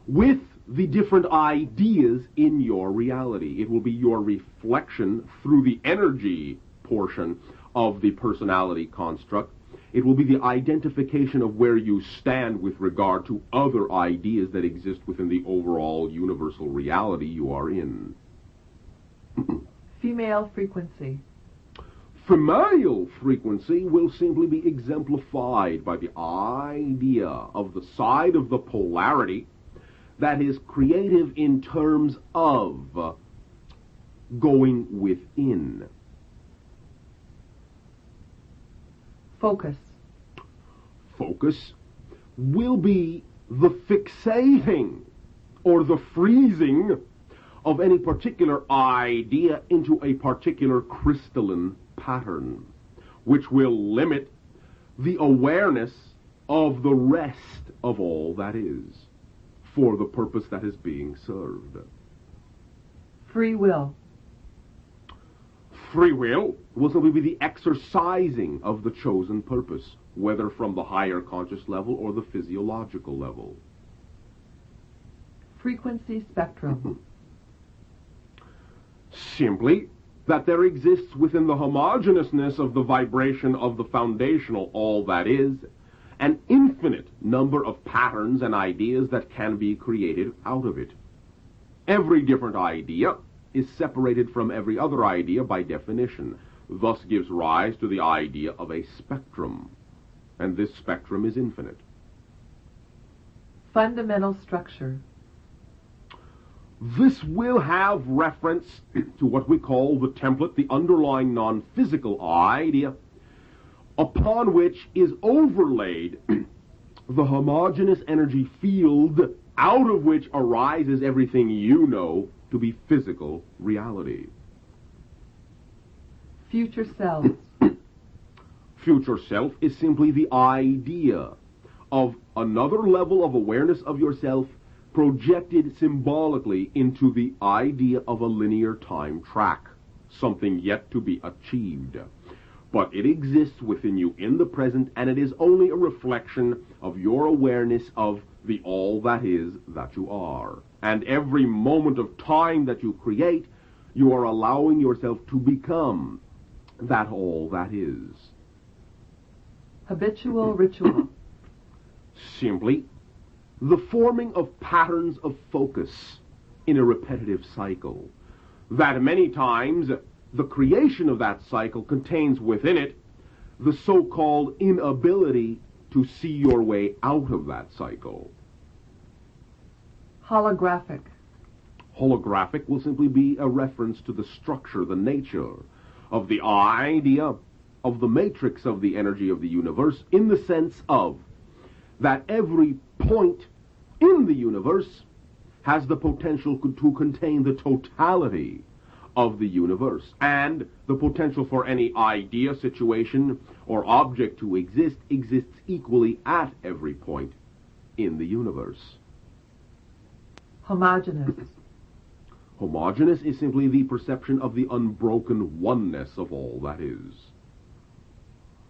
[SPEAKER 1] with the different ideas in your reality. It will be your reflection through the energy portion of the personality construct. It will be the identification of where you stand with regard to other ideas that exist within the overall universal reality you are in.
[SPEAKER 4] Female frequency.
[SPEAKER 1] Female frequency will simply be exemplified by the idea of the side of the polarity that is creative in terms of going within.
[SPEAKER 4] Focus.
[SPEAKER 1] Focus will be the fixating or the freezing of any particular idea into a particular crystalline pattern, which will limit the awareness of the rest of all that is, for the purpose that is being served.
[SPEAKER 4] Free will.
[SPEAKER 1] Free will simply be the exercising of the chosen purpose, whether from the higher conscious level or the physiological level.
[SPEAKER 4] Frequency spectrum.
[SPEAKER 1] Simply that there exists within the homogeneousness of the vibration of the foundational all that is, an infinite number of patterns and ideas that can be created out of it. Every different idea is separated from every other idea by definition, thus gives rise to the idea of a spectrum, and this spectrum is infinite.
[SPEAKER 4] Fundamental structure.
[SPEAKER 1] This will have reference to what we call the template, the underlying non-physical idea, upon which is overlaid the homogeneous energy field out of which arises everything you know to be physical reality.
[SPEAKER 4] Future self.
[SPEAKER 1] Future self is simply the idea of another level of awareness of yourself projected symbolically into the idea of a linear time track, something yet to be achieved. But it exists within you in the present, and it is only a reflection of your awareness of the all that is that you are. And every moment of time that you create, you are allowing yourself to become that all that is.
[SPEAKER 4] Habitual ritual.
[SPEAKER 1] Simply the forming of patterns of focus in a repetitive cycle, that many times the creation of that cycle contains within it the so-called inability to see your way out of that cycle.
[SPEAKER 4] Holographic.
[SPEAKER 1] Holographic will simply be a reference to the structure, the nature of the idea of the matrix of the energy of the universe, in the sense of that every point in the universe has the potential to contain the totality of the universe, and the potential for any idea, situation, or object to exists equally at every point in the universe.
[SPEAKER 4] Homogeneous.
[SPEAKER 1] Homogeneous is simply the perception of the unbroken oneness of all that is.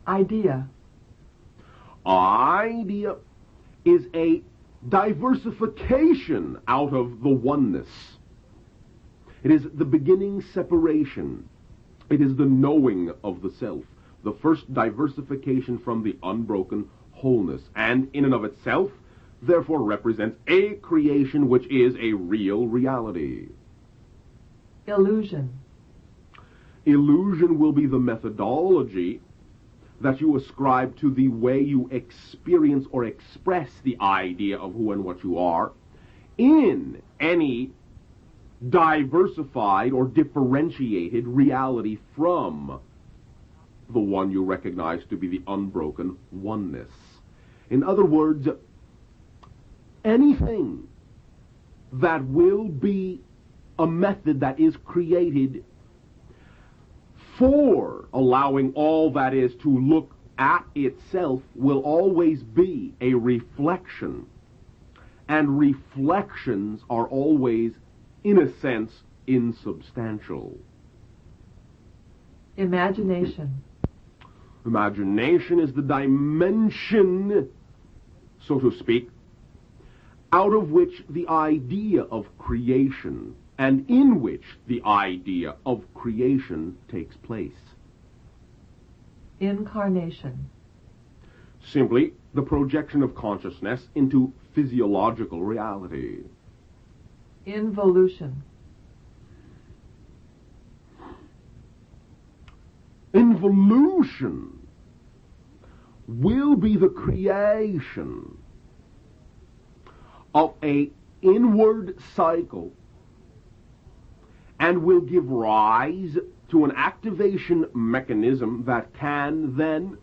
[SPEAKER 4] Idea.
[SPEAKER 1] Idea is a diversification out of the oneness. It is the beginning separation. It is the knowing of the self, the first diversification from the unbroken wholeness, and in and of itself, therefore represents a creation which is a real reality.
[SPEAKER 4] Illusion.
[SPEAKER 1] Illusion will be the methodology that you ascribe to the way you experience or express the idea of who and what you are in any diversified or differentiated reality from the one you recognize to be the unbroken oneness. In other words, anything that will be a method that is created for allowing all that is to look at itself will always be a reflection. And reflections are always, in a sense, insubstantial.
[SPEAKER 4] Imagination.
[SPEAKER 1] Imagination is the dimension, so to speak, out of which the idea of creation and in which the idea of creation takes place.
[SPEAKER 4] Incarnation.
[SPEAKER 1] Simply the projection of consciousness into physiological reality.
[SPEAKER 4] Involution.
[SPEAKER 1] Involution will be the creation of an inward cycle and will give rise to an activation mechanism that can then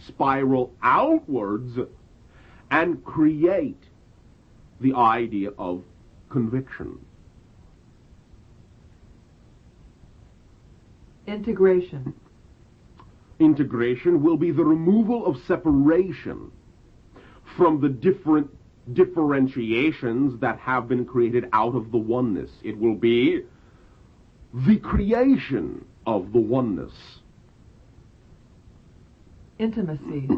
[SPEAKER 1] spiral outwards and create the idea of conviction.
[SPEAKER 4] Integration.
[SPEAKER 3] Integration will be the removal of separation from the different differentiations that have been created out of the oneness. It will be the creation of the oneness.
[SPEAKER 4] Intimacy.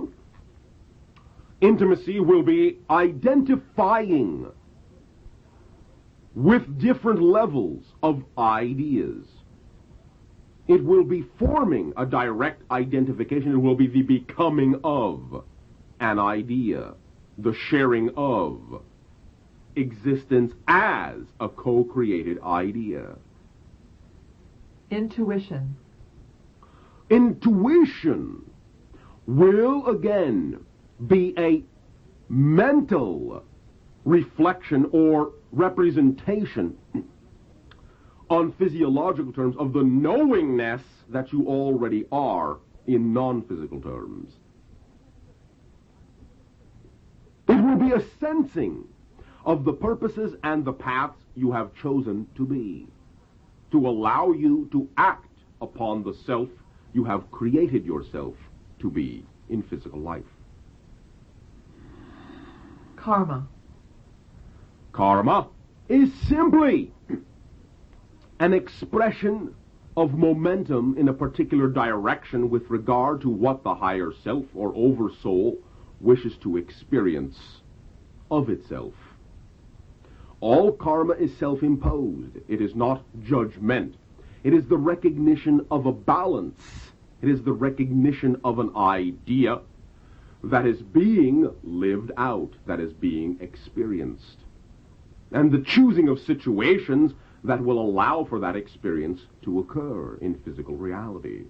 [SPEAKER 3] Intimacy will be identifying with different levels of ideas. It will be forming a direct identification. It will be the becoming of an idea, the sharing of existence as a co-created idea.
[SPEAKER 4] Intuition.
[SPEAKER 3] Intuition will again be a mental reflection or representation on physiological terms of the knowingness that you already are in non-physical terms. It will be a sensing of the purposes and the paths you have chosen to be, to allow you to act upon the self you have created yourself to be in physical life.
[SPEAKER 4] Karma.
[SPEAKER 3] Karma is simply an expression of momentum in a particular direction with regard to what the higher self or oversoul wishes to experience of itself. All karma is self-imposed. It is not judgment. It is the recognition of a balance. It is the recognition of an idea that is being lived out, that is being experienced, and the choosing of situations that will allow for that experience to occur in physical reality.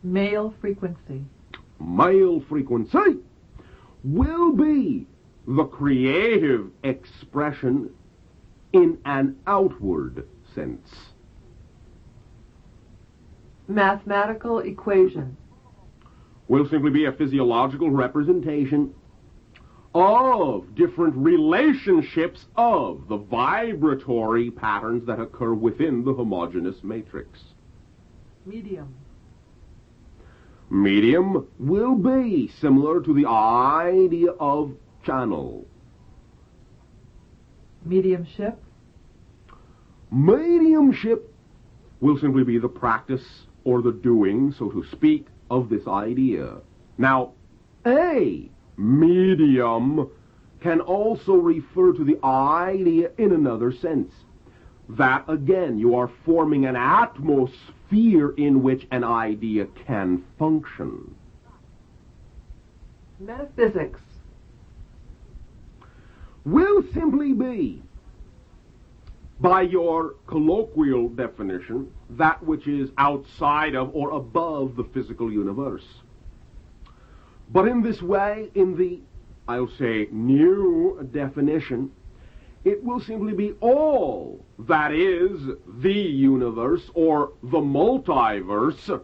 [SPEAKER 4] Male frequency.
[SPEAKER 3] Male frequency will be the creative expression in an outward sense.
[SPEAKER 4] Mathematical equation.
[SPEAKER 3] Will simply be a physiological representation of different relationships of the vibratory patterns that occur within the homogeneous matrix.
[SPEAKER 4] Medium.
[SPEAKER 3] Medium will be similar to the idea of channel.
[SPEAKER 4] Mediumship.
[SPEAKER 3] Mediumship will simply be the practice or the doing, so to speak, of this idea. Now, a medium can also refer to the idea in another sense. That, again, you are forming an atmosphere in which an idea can function.
[SPEAKER 4] Metaphysics.
[SPEAKER 3] Will simply be, by your colloquial definition, that which is outside of or above the physical universe. But in this way, in the, I'll say, new definition, it will simply be all that is the universe or the multiverse,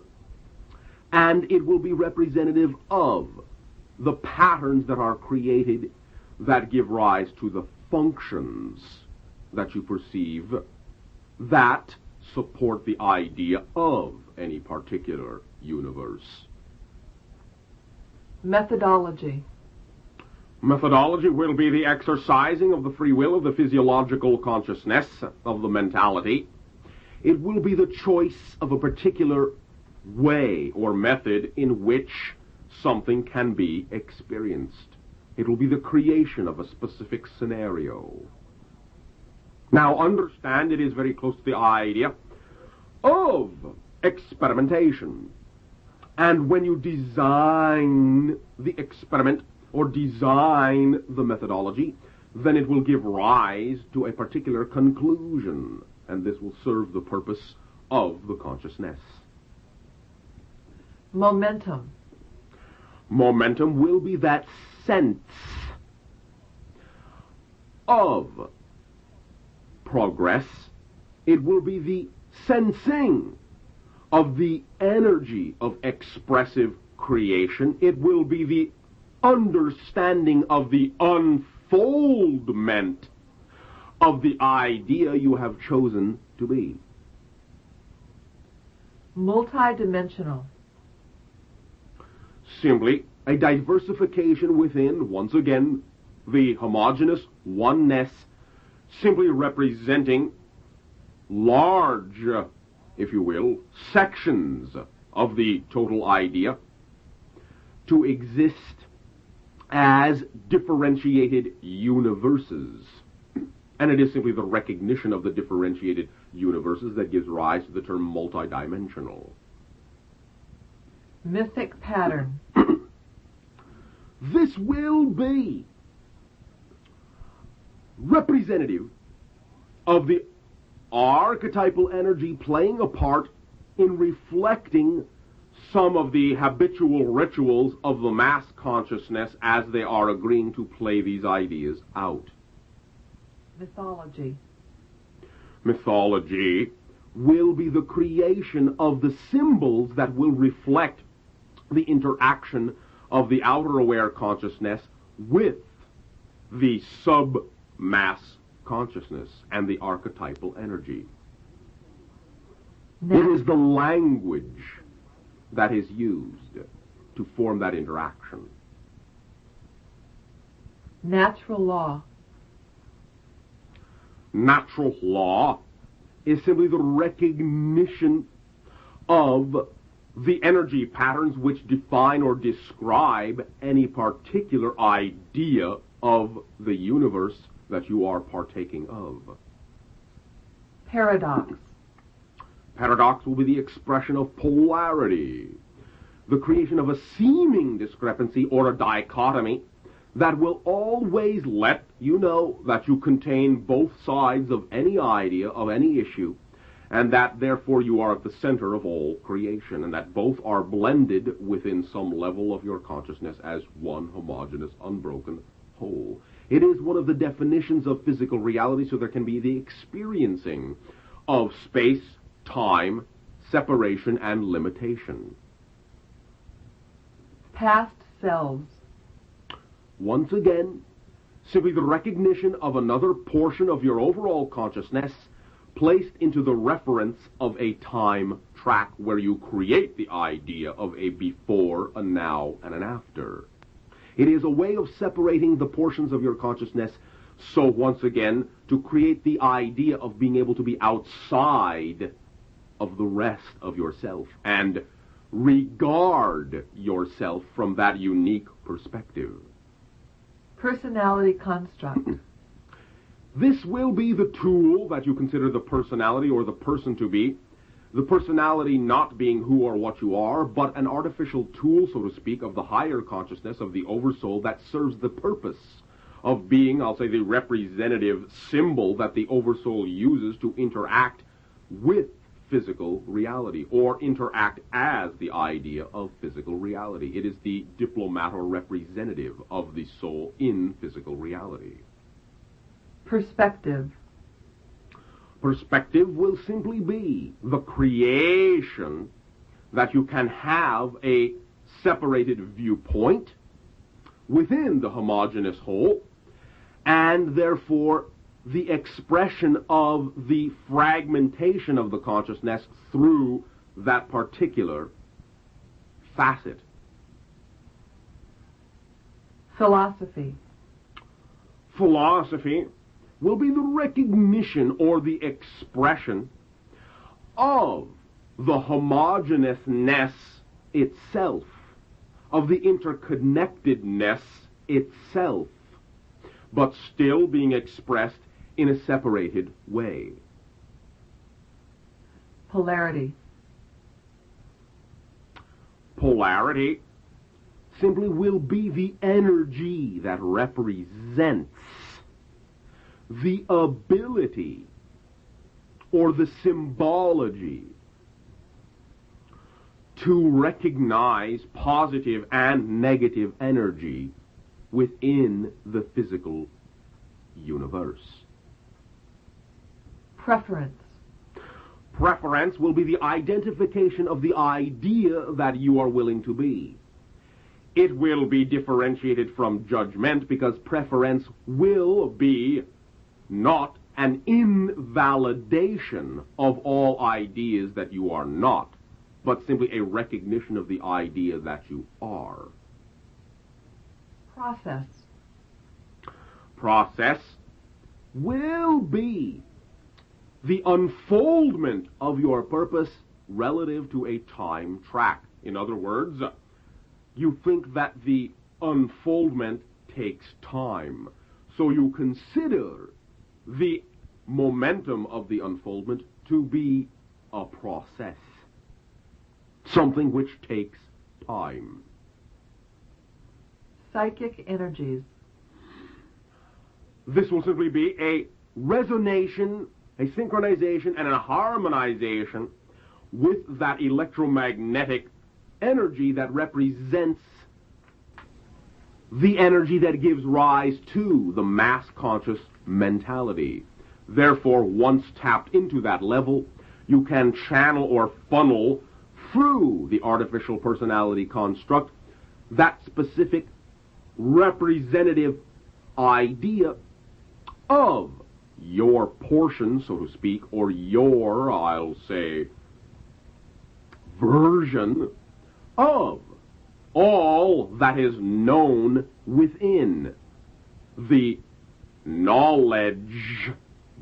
[SPEAKER 3] and it will be representative of the patterns that are created that give rise to the functions that you perceive that support the idea of any particular universe.
[SPEAKER 4] Methodology.
[SPEAKER 3] Methodology will be the exercising of the free will of the physiological consciousness of the mentality. It will be the choice of a particular way or method in which something can be experienced. It will be the creation of a specific scenario. Now, understand, it is very close to the idea of experimentation. And when you design the experiment or design the methodology, then it will give rise to a particular conclusion, and this will serve the purpose of the consciousness.
[SPEAKER 4] Momentum.
[SPEAKER 3] Momentum will be that sense of progress. It will be the sensing of the energy of expressive creation. It will be the understanding of the unfoldment of the idea you have chosen to be.
[SPEAKER 4] Multidimensional.
[SPEAKER 1] Simply a diversification within, once again, the homogeneous oneness, simply representing large, if you will, sections of the total idea to exist as differentiated universes. And it is simply the recognition of the differentiated universes that gives rise to the term multidimensional.
[SPEAKER 4] Mythic pattern.
[SPEAKER 1] This will be representative of the archetypal energy playing a part in reflecting some of the habitual rituals of the mass consciousness as they are agreeing to play these ideas out.
[SPEAKER 4] Mythology.
[SPEAKER 1] Mythology will be the creation of the symbols that will reflect the interaction of the outer aware consciousness with the sub-mass consciousness and the archetypal energy. It is the language that is used to form that interaction.
[SPEAKER 4] Natural law.
[SPEAKER 1] Natural law is simply the recognition of the energy patterns which define or describe any particular idea of the universe that you are partaking of.
[SPEAKER 4] Paradox.
[SPEAKER 1] Paradox will be the expression of polarity, the creation of a seeming discrepancy or a dichotomy that will always let you know that you contain both sides of any idea, of any issue, and that therefore you are at the center of all creation, and that both are blended within some level of your consciousness as one homogeneous, unbroken whole. It is one of the definitions of physical reality, so there can be the experiencing of space, time, separation, and limitation.
[SPEAKER 4] Past selves.
[SPEAKER 1] Once again, simply the recognition of another portion of your overall consciousness placed into the reference of a time track where you create the idea of a before, a now, and an after. It is a way of separating the portions of your consciousness, so once again, to create the idea of being able to be outside of the rest of yourself and regard yourself from that unique perspective.
[SPEAKER 4] Personality construct.
[SPEAKER 1] This will be the tool that you consider the personality or the person to be. The personality not being who or what you are, but an artificial tool, so to speak, of the higher consciousness, of the oversoul, that serves the purpose of being, I'll say, the representative symbol that the oversoul uses to interact with physical reality, or interact as the idea of physical reality. It is the diplomat or representative of the soul in physical reality.
[SPEAKER 4] Perspective.
[SPEAKER 1] Perspective will simply be the creation that you can have a separated viewpoint within the homogeneous whole, and therefore the expression of the fragmentation of the consciousness through that particular facet.
[SPEAKER 4] Philosophy.
[SPEAKER 1] Philosophy will be the recognition or the expression of the homogeneousness itself, of the interconnectedness itself, but still being expressed in a separated way.
[SPEAKER 4] Polarity.
[SPEAKER 1] Polarity simply will be the energy that represents the ability or the symbology to recognize positive and negative energy within the physical universe.
[SPEAKER 4] Preference.
[SPEAKER 1] Preference will be the identification of the idea that you are willing to be. It will be differentiated from judgment, because preference will be not an invalidation of all ideas that you are not, but simply a recognition of the idea that you are.
[SPEAKER 4] Process.
[SPEAKER 1] Process will be the unfoldment of your purpose relative to a time track. In other words, you think that the unfoldment takes time. So you consider the momentum of the unfoldment to be a process, something which takes time.
[SPEAKER 4] Psychic energies.
[SPEAKER 1] This will simply be a resonation, a synchronization, and a harmonization with that electromagnetic energy that represents the energy that gives rise to the mass conscious mentality. Therefore, once tapped into that level, you can channel or funnel through the artificial personality construct that specific representative idea of your portion, so to speak, or your, I'll say, version of all that is known within the knowledge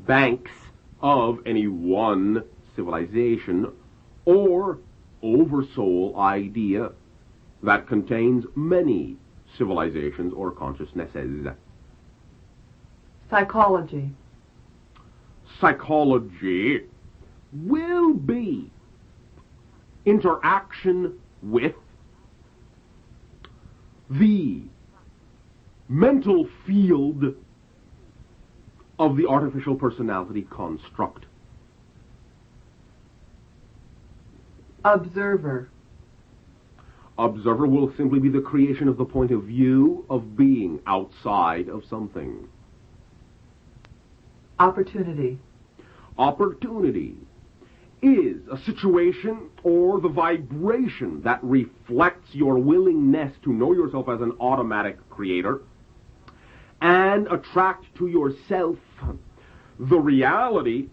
[SPEAKER 1] banks of any one civilization or oversoul idea that contains many civilizations or consciousnesses.
[SPEAKER 4] Psychology.
[SPEAKER 1] Psychology will be interaction with the mental field of the artificial personality construct.
[SPEAKER 4] Observer.
[SPEAKER 1] Observer will simply be the creation of the point of view of being outside of something.
[SPEAKER 4] Opportunity.
[SPEAKER 1] Opportunity is a situation or the vibration that reflects your willingness to know yourself as an automatic creator and attract to yourself the reality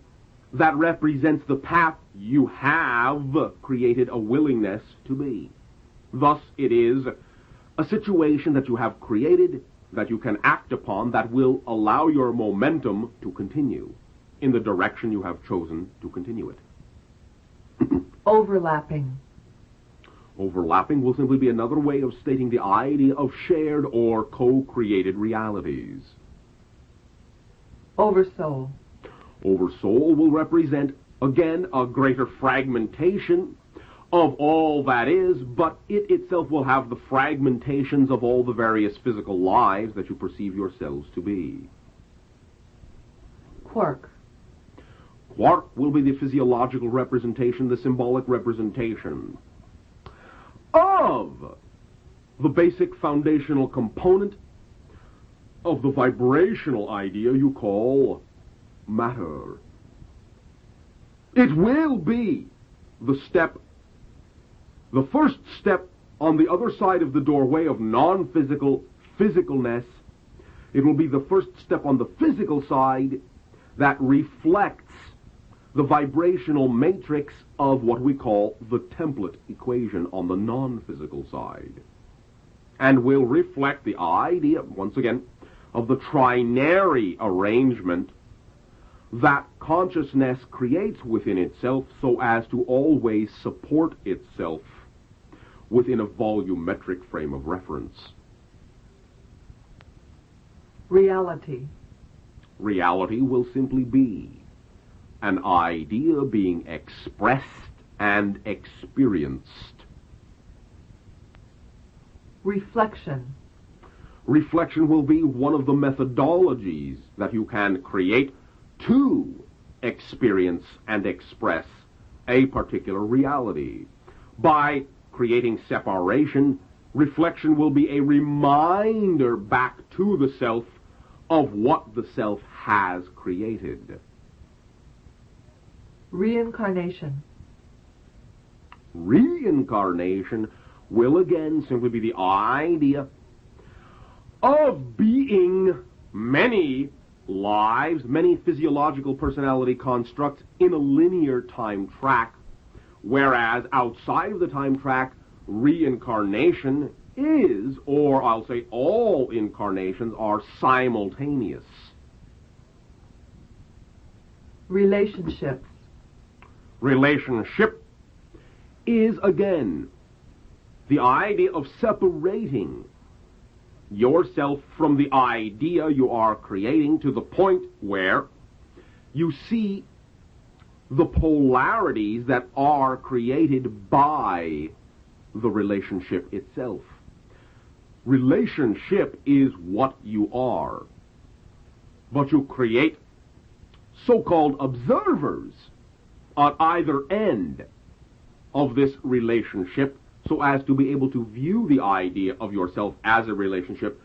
[SPEAKER 1] that represents the path you have created a willingness to be. Thus, it is a situation that you have created, that you can act upon, that will allow your momentum to continue in the direction you have chosen to continue it.
[SPEAKER 4] Overlapping.
[SPEAKER 1] Overlapping will simply be another way of stating the idea of shared or co-created realities.
[SPEAKER 4] Oversoul.
[SPEAKER 1] Oversoul will represent, again, a greater fragmentation of all that is, but it itself will have the fragmentations of all the various physical lives that you perceive yourselves to be.
[SPEAKER 4] Quark.
[SPEAKER 1] Quark will be the physiological representation, the symbolic representation of the basic foundational component of the vibrational idea you call matter. It will be the first step on the other side of the doorway of non-physical physicalness. It will be the first step on the physical side that reflects the vibrational matrix of what we call the template equation on the non-physical side, and will reflect the idea, once again, of the trinary arrangement that consciousness creates within itself so as to always support itself within a volumetric frame of reference.
[SPEAKER 4] Reality.
[SPEAKER 1] Reality will simply be an idea being expressed and experienced.
[SPEAKER 4] Reflection.
[SPEAKER 1] Reflection will be one of the methodologies that you can create to experience and express a particular reality. By creating separation, reflection will be a reminder back to the self of what the self has created.
[SPEAKER 4] Reincarnation.
[SPEAKER 1] Reincarnation will again simply be the idea of being many lives, many physiological personality constructs in a linear time track Whereas outside of the time track, reincarnation is, or I'll say all incarnations are simultaneous.
[SPEAKER 4] Relationships.
[SPEAKER 1] Relationship is, again, the idea of separating yourself from the idea you are creating to the point where you see the polarities that are created by the relationship itself. Relationship is what you are, but you create so-called observers on either end of this relationship so as to be able to view the idea of yourself as a relationship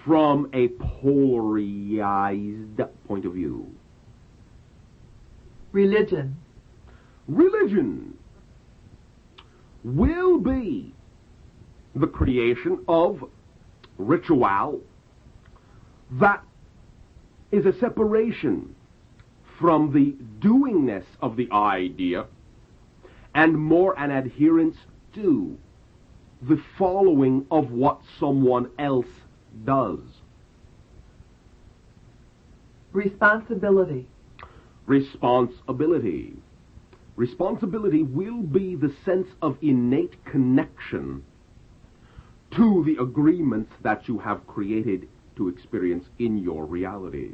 [SPEAKER 1] from a polarized point of view.
[SPEAKER 4] Religion.
[SPEAKER 1] Religion will be the creation of ritual that is a separation from the doingness of the idea and more an adherence to the following of what someone else does.
[SPEAKER 4] Responsibility.
[SPEAKER 1] Responsibility. Responsibility will be the sense of innate connection to the agreements that you have created to experience in your reality.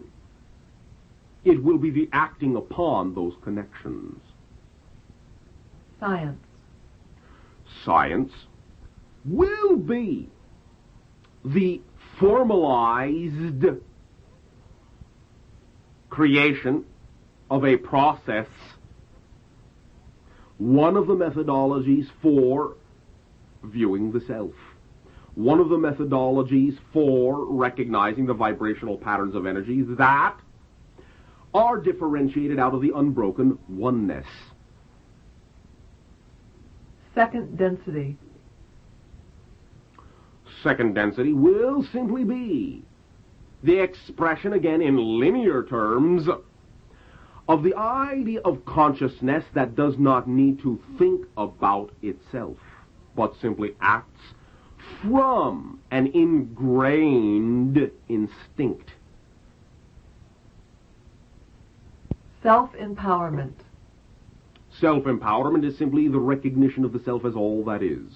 [SPEAKER 1] It will be the acting upon those connections.
[SPEAKER 4] Science.
[SPEAKER 1] Science will be the formalized creation of a process, one of the methodologies for viewing the self, one of the methodologies for recognizing the vibrational patterns of energy that are differentiated out of the unbroken oneness.
[SPEAKER 4] Second density.
[SPEAKER 1] Second density will simply be the expression, again in linear terms, of the idea of consciousness that does not need to think about itself, but simply acts from an ingrained instinct.
[SPEAKER 4] Self-empowerment.
[SPEAKER 1] Self-empowerment is simply the recognition of the self as all that is,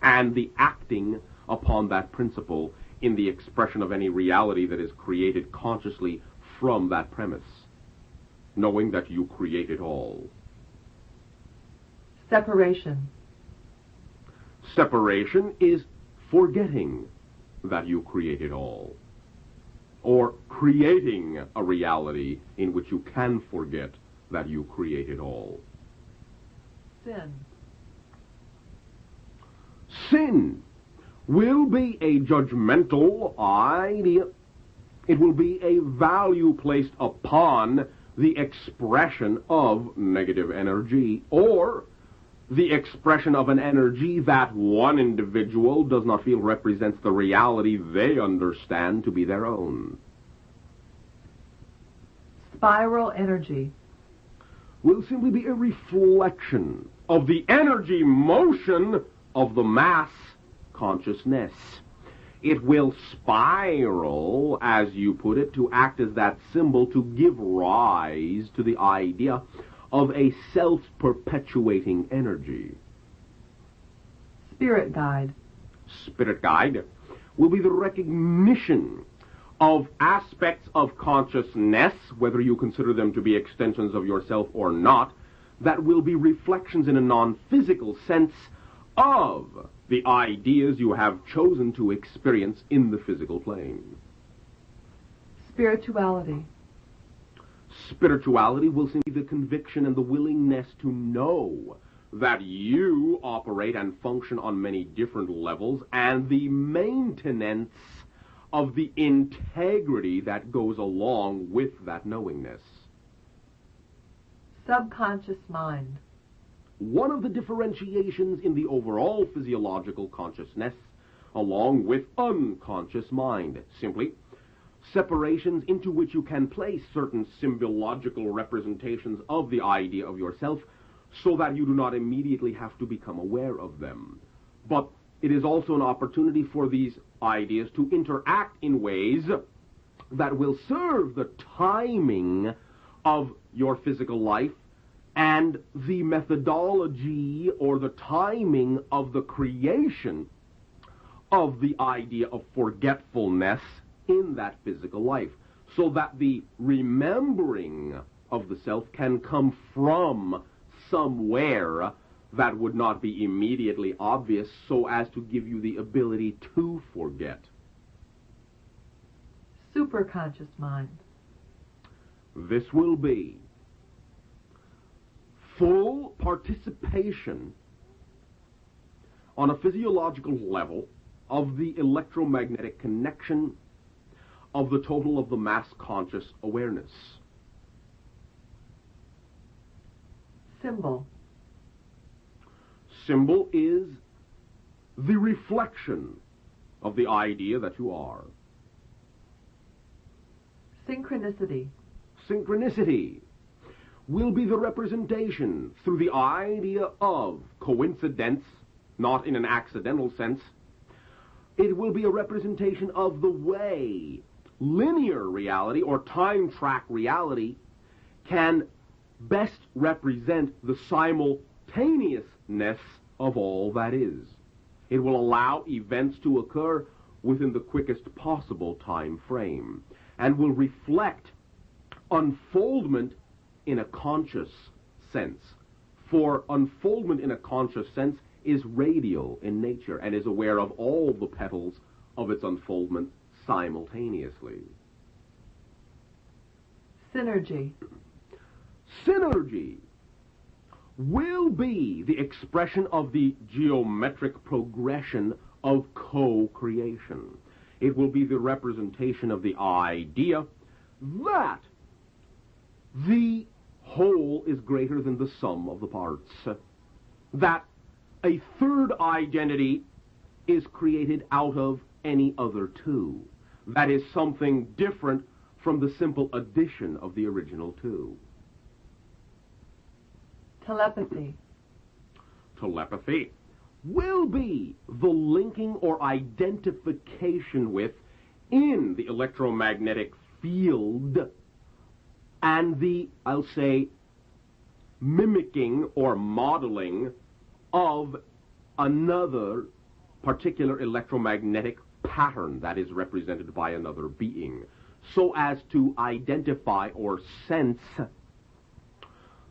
[SPEAKER 1] and the acting upon that principle in the expression of any reality that is created consciously from that premise, knowing that you create it all.
[SPEAKER 4] Separation.
[SPEAKER 1] Separation is forgetting that you create it all, or creating a reality in which you can forget that you create it all.
[SPEAKER 4] Sin.
[SPEAKER 1] Sin will be a judgmental idea. It will be a value placed upon the expression of negative energy, or the expression of an energy that one individual does not feel represents the reality they understand to be their own.
[SPEAKER 4] Spiral energy.
[SPEAKER 1] Will simply be a reflection of the energy motion of the mass consciousness. It will spiral, as you put it, to act as that symbol to give rise to the idea of a self-perpetuating energy.
[SPEAKER 4] Spirit guide.
[SPEAKER 1] Spirit guide will be the recognition of aspects of consciousness, whether you consider them to be extensions of yourself or not, that will be reflections in a non-physical sense of the ideas you have chosen to experience in the physical plane.
[SPEAKER 4] Spirituality.
[SPEAKER 1] Spirituality will simply be the conviction and the willingness to know that you operate and function on many different levels, and the maintenance of the integrity that goes along with that knowingness.
[SPEAKER 4] Subconscious mind.
[SPEAKER 1] One of the differentiations in the overall physiological consciousness, along with unconscious mind, simply separations into which you can place certain symbological representations of the idea of yourself
[SPEAKER 3] so that you do not immediately have to become aware of them. But it is also an opportunity for these ideas to interact in ways that will serve the timing of your physical life and the methodology or the timing of the creation of the idea of forgetfulness in that physical life, so that the remembering of the self can come from somewhere that would not be immediately obvious, so as to give you the ability to forget.
[SPEAKER 4] Superconscious mind.
[SPEAKER 3] This will be full participation on a physiological level of the electromagnetic connection of the total of the mass conscious awareness.
[SPEAKER 4] Symbol.
[SPEAKER 3] Symbol is the reflection of the idea that you are.
[SPEAKER 4] Synchronicity.
[SPEAKER 3] Synchronicity will be the representation through the idea of coincidence, not in an accidental sense. It will be a representation of the way linear reality or time track reality can best represent the simultaneousness of all that is. It will allow events to occur within the quickest possible time frame and will reflect unfoldment in a conscious sense. For unfoldment in a conscious sense is radial in nature and is aware of all the petals of its unfoldment simultaneously.
[SPEAKER 4] Synergy.
[SPEAKER 3] Synergy will be the expression of the geometric progression of co-creation. It will be the representation of the idea that the whole is greater than the sum of the parts, that a third identity is created out of any other two, that is something different from the simple addition of the original two.
[SPEAKER 4] Telepathy.
[SPEAKER 3] Telepathy will be the linking or identification with in the electromagnetic field and the, I'll say, mimicking or modeling of another particular electromagnetic pattern that is represented by another being, so as to identify or sense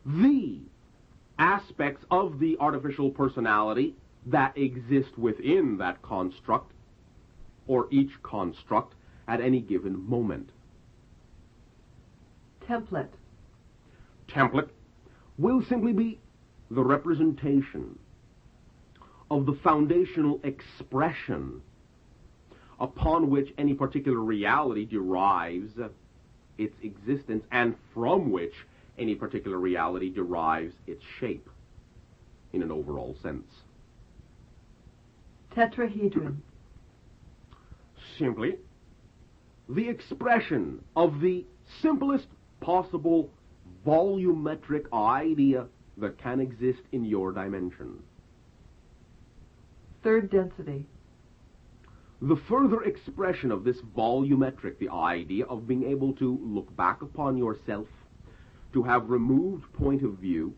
[SPEAKER 3] the aspects of the artificial personality that exist within that construct or each construct at any given moment.
[SPEAKER 4] Template.
[SPEAKER 3] Template will simply be the representation of the foundational expression upon which any particular reality derives its existence and from which any particular reality derives its shape in an overall sense.
[SPEAKER 4] Tetrahedron.
[SPEAKER 3] Simply the expression of the simplest possible volumetric idea that can exist in your dimension.
[SPEAKER 4] Third density.
[SPEAKER 3] The further expression of this volumetric, the idea of being able to look back upon yourself, to have removed point of view,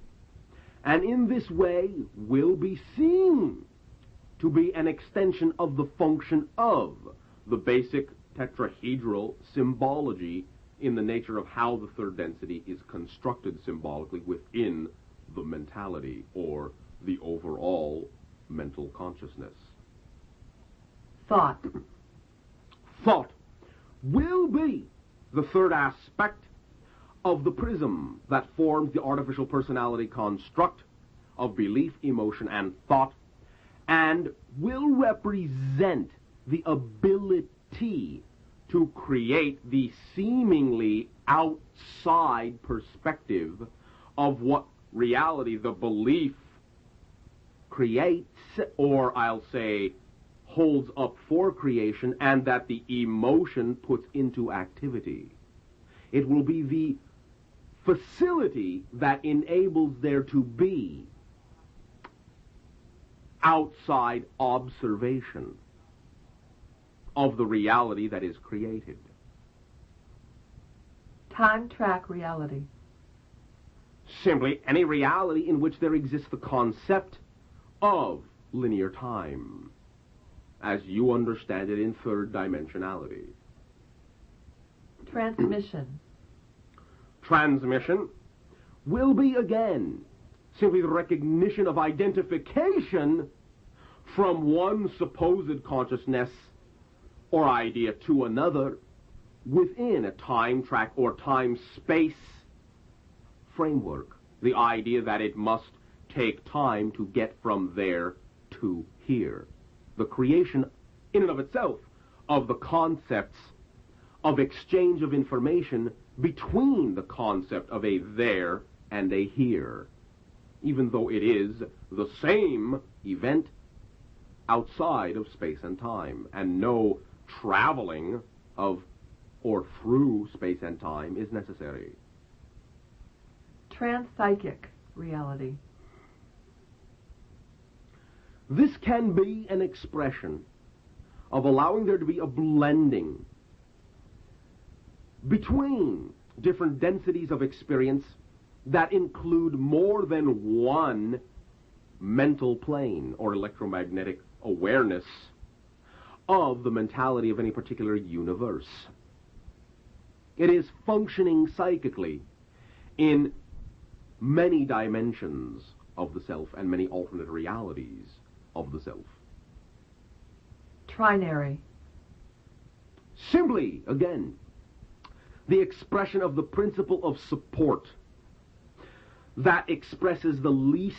[SPEAKER 3] and in this way will be seen to be an extension of the function of the basic tetrahedral symbology in the nature of how the third density is constructed symbolically within the mentality or the overall mental consciousness.
[SPEAKER 4] Thought.
[SPEAKER 3] Thought will be the third aspect of the prism that forms the artificial personality construct of belief, emotion, and thought, and will represent the ability to create the seemingly outside perspective of what reality the belief creates, or I'll say holds up for creation, and that the emotion puts into activity. It will be the
[SPEAKER 1] facility that enables there to be outside observation of the reality that is created.
[SPEAKER 4] Time track reality.
[SPEAKER 1] Simply any reality in which there exists the concept of linear time, as you understand it in third dimensionality.
[SPEAKER 4] Transmission.
[SPEAKER 1] Transmission will be, again, simply the recognition of identification from one supposed consciousness or idea to another within a time track or time-space framework. The idea that it must take time to get from there to here. The creation, in and of itself, of the concepts of exchange of information between the concept of a there and a here, even though it is the same event outside of space and time, and no traveling of or through space and time is necessary.
[SPEAKER 4] Transpsychic reality.
[SPEAKER 1] This can be an expression of allowing there to be a blending between different densities of experience that include more than one mental plane or electromagnetic awareness of the mentality of any particular universe. It is functioning psychically in many dimensions of the self and many alternate realities of the self.
[SPEAKER 4] Trinary.
[SPEAKER 1] Simply, again, the expression of the principle of support that expresses the least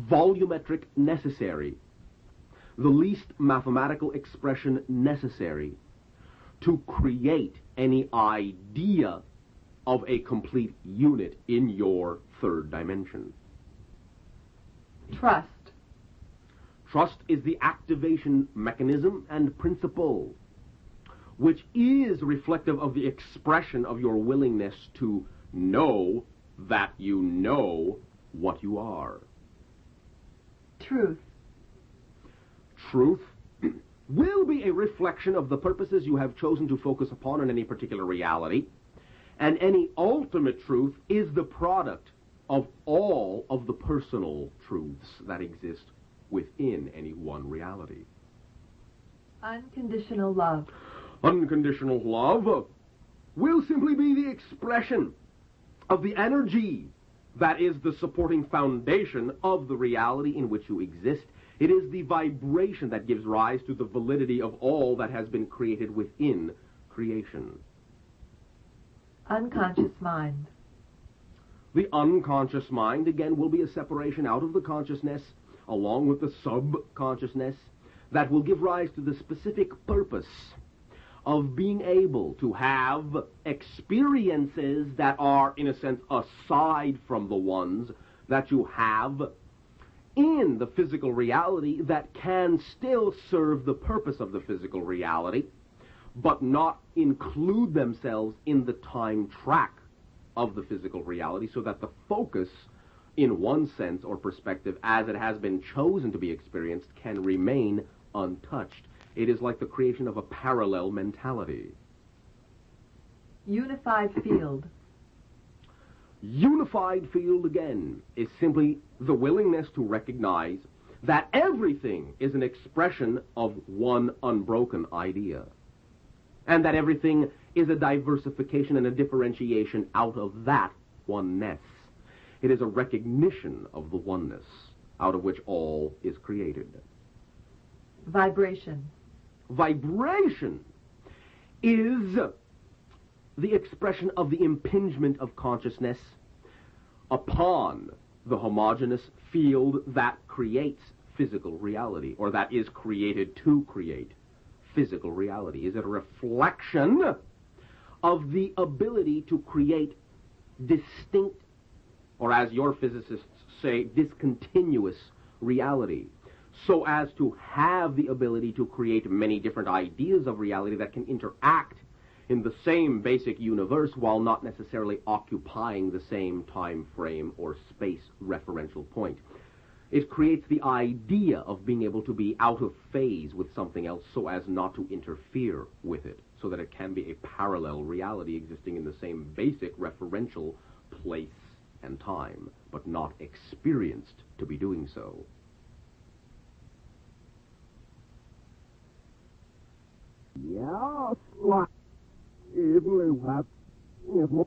[SPEAKER 1] volumetric necessary, the least mathematical expression necessary to create any idea of a complete unit in your third dimension.
[SPEAKER 4] Trust.
[SPEAKER 1] Trust is the activation mechanism and principle which is reflective of the expression of your willingness to know that you know what you are.
[SPEAKER 4] Truth.
[SPEAKER 1] Truth will be a reflection of the purposes you have chosen to focus upon in any particular reality, and any ultimate truth is the product of all of the personal truths that exist within any one reality.
[SPEAKER 4] Unconditional love.
[SPEAKER 1] Unconditional love will simply be the expression of the energy that is the supporting foundation of the reality in which you exist. It is the vibration that gives rise to the validity of all that has been created within creation.
[SPEAKER 4] Unconscious mind.
[SPEAKER 1] The unconscious mind, again, will be a separation out of the consciousness, along with the subconsciousness, that will give rise to the specific purpose of being able to have experiences that are, in a sense, aside from the ones that you have in the physical reality that can still serve the purpose of the physical reality, but not include themselves in the time track of the physical reality, so that the focus, in one sense or perspective, as it has been chosen to be experienced, can remain untouched. It is like the creation of a parallel mentality.
[SPEAKER 4] Unified field.
[SPEAKER 1] Unified field, again, is simply the willingness to recognize that everything is an expression of one unbroken idea, and that everything is a diversification and a differentiation out of that oneness. It is a recognition of the oneness out of which all is created.
[SPEAKER 4] Vibration.
[SPEAKER 1] Vibration is the expression of the impingement of consciousness upon the homogeneous field that creates physical reality, or that is created to create physical reality. Is it a reflection of the ability to create distinct, or as your physicists say, discontinuous reality, so as to have the ability to create many different ideas of reality that can interact in the same basic universe while not necessarily occupying the same time frame or space referential point. It creates the idea of being able to be out of phase with something else so as not to interfere with it, so that it can be a parallel reality existing in the same basic referential place and time, but not experienced to be doing so.
[SPEAKER 3] Ja, vad är det?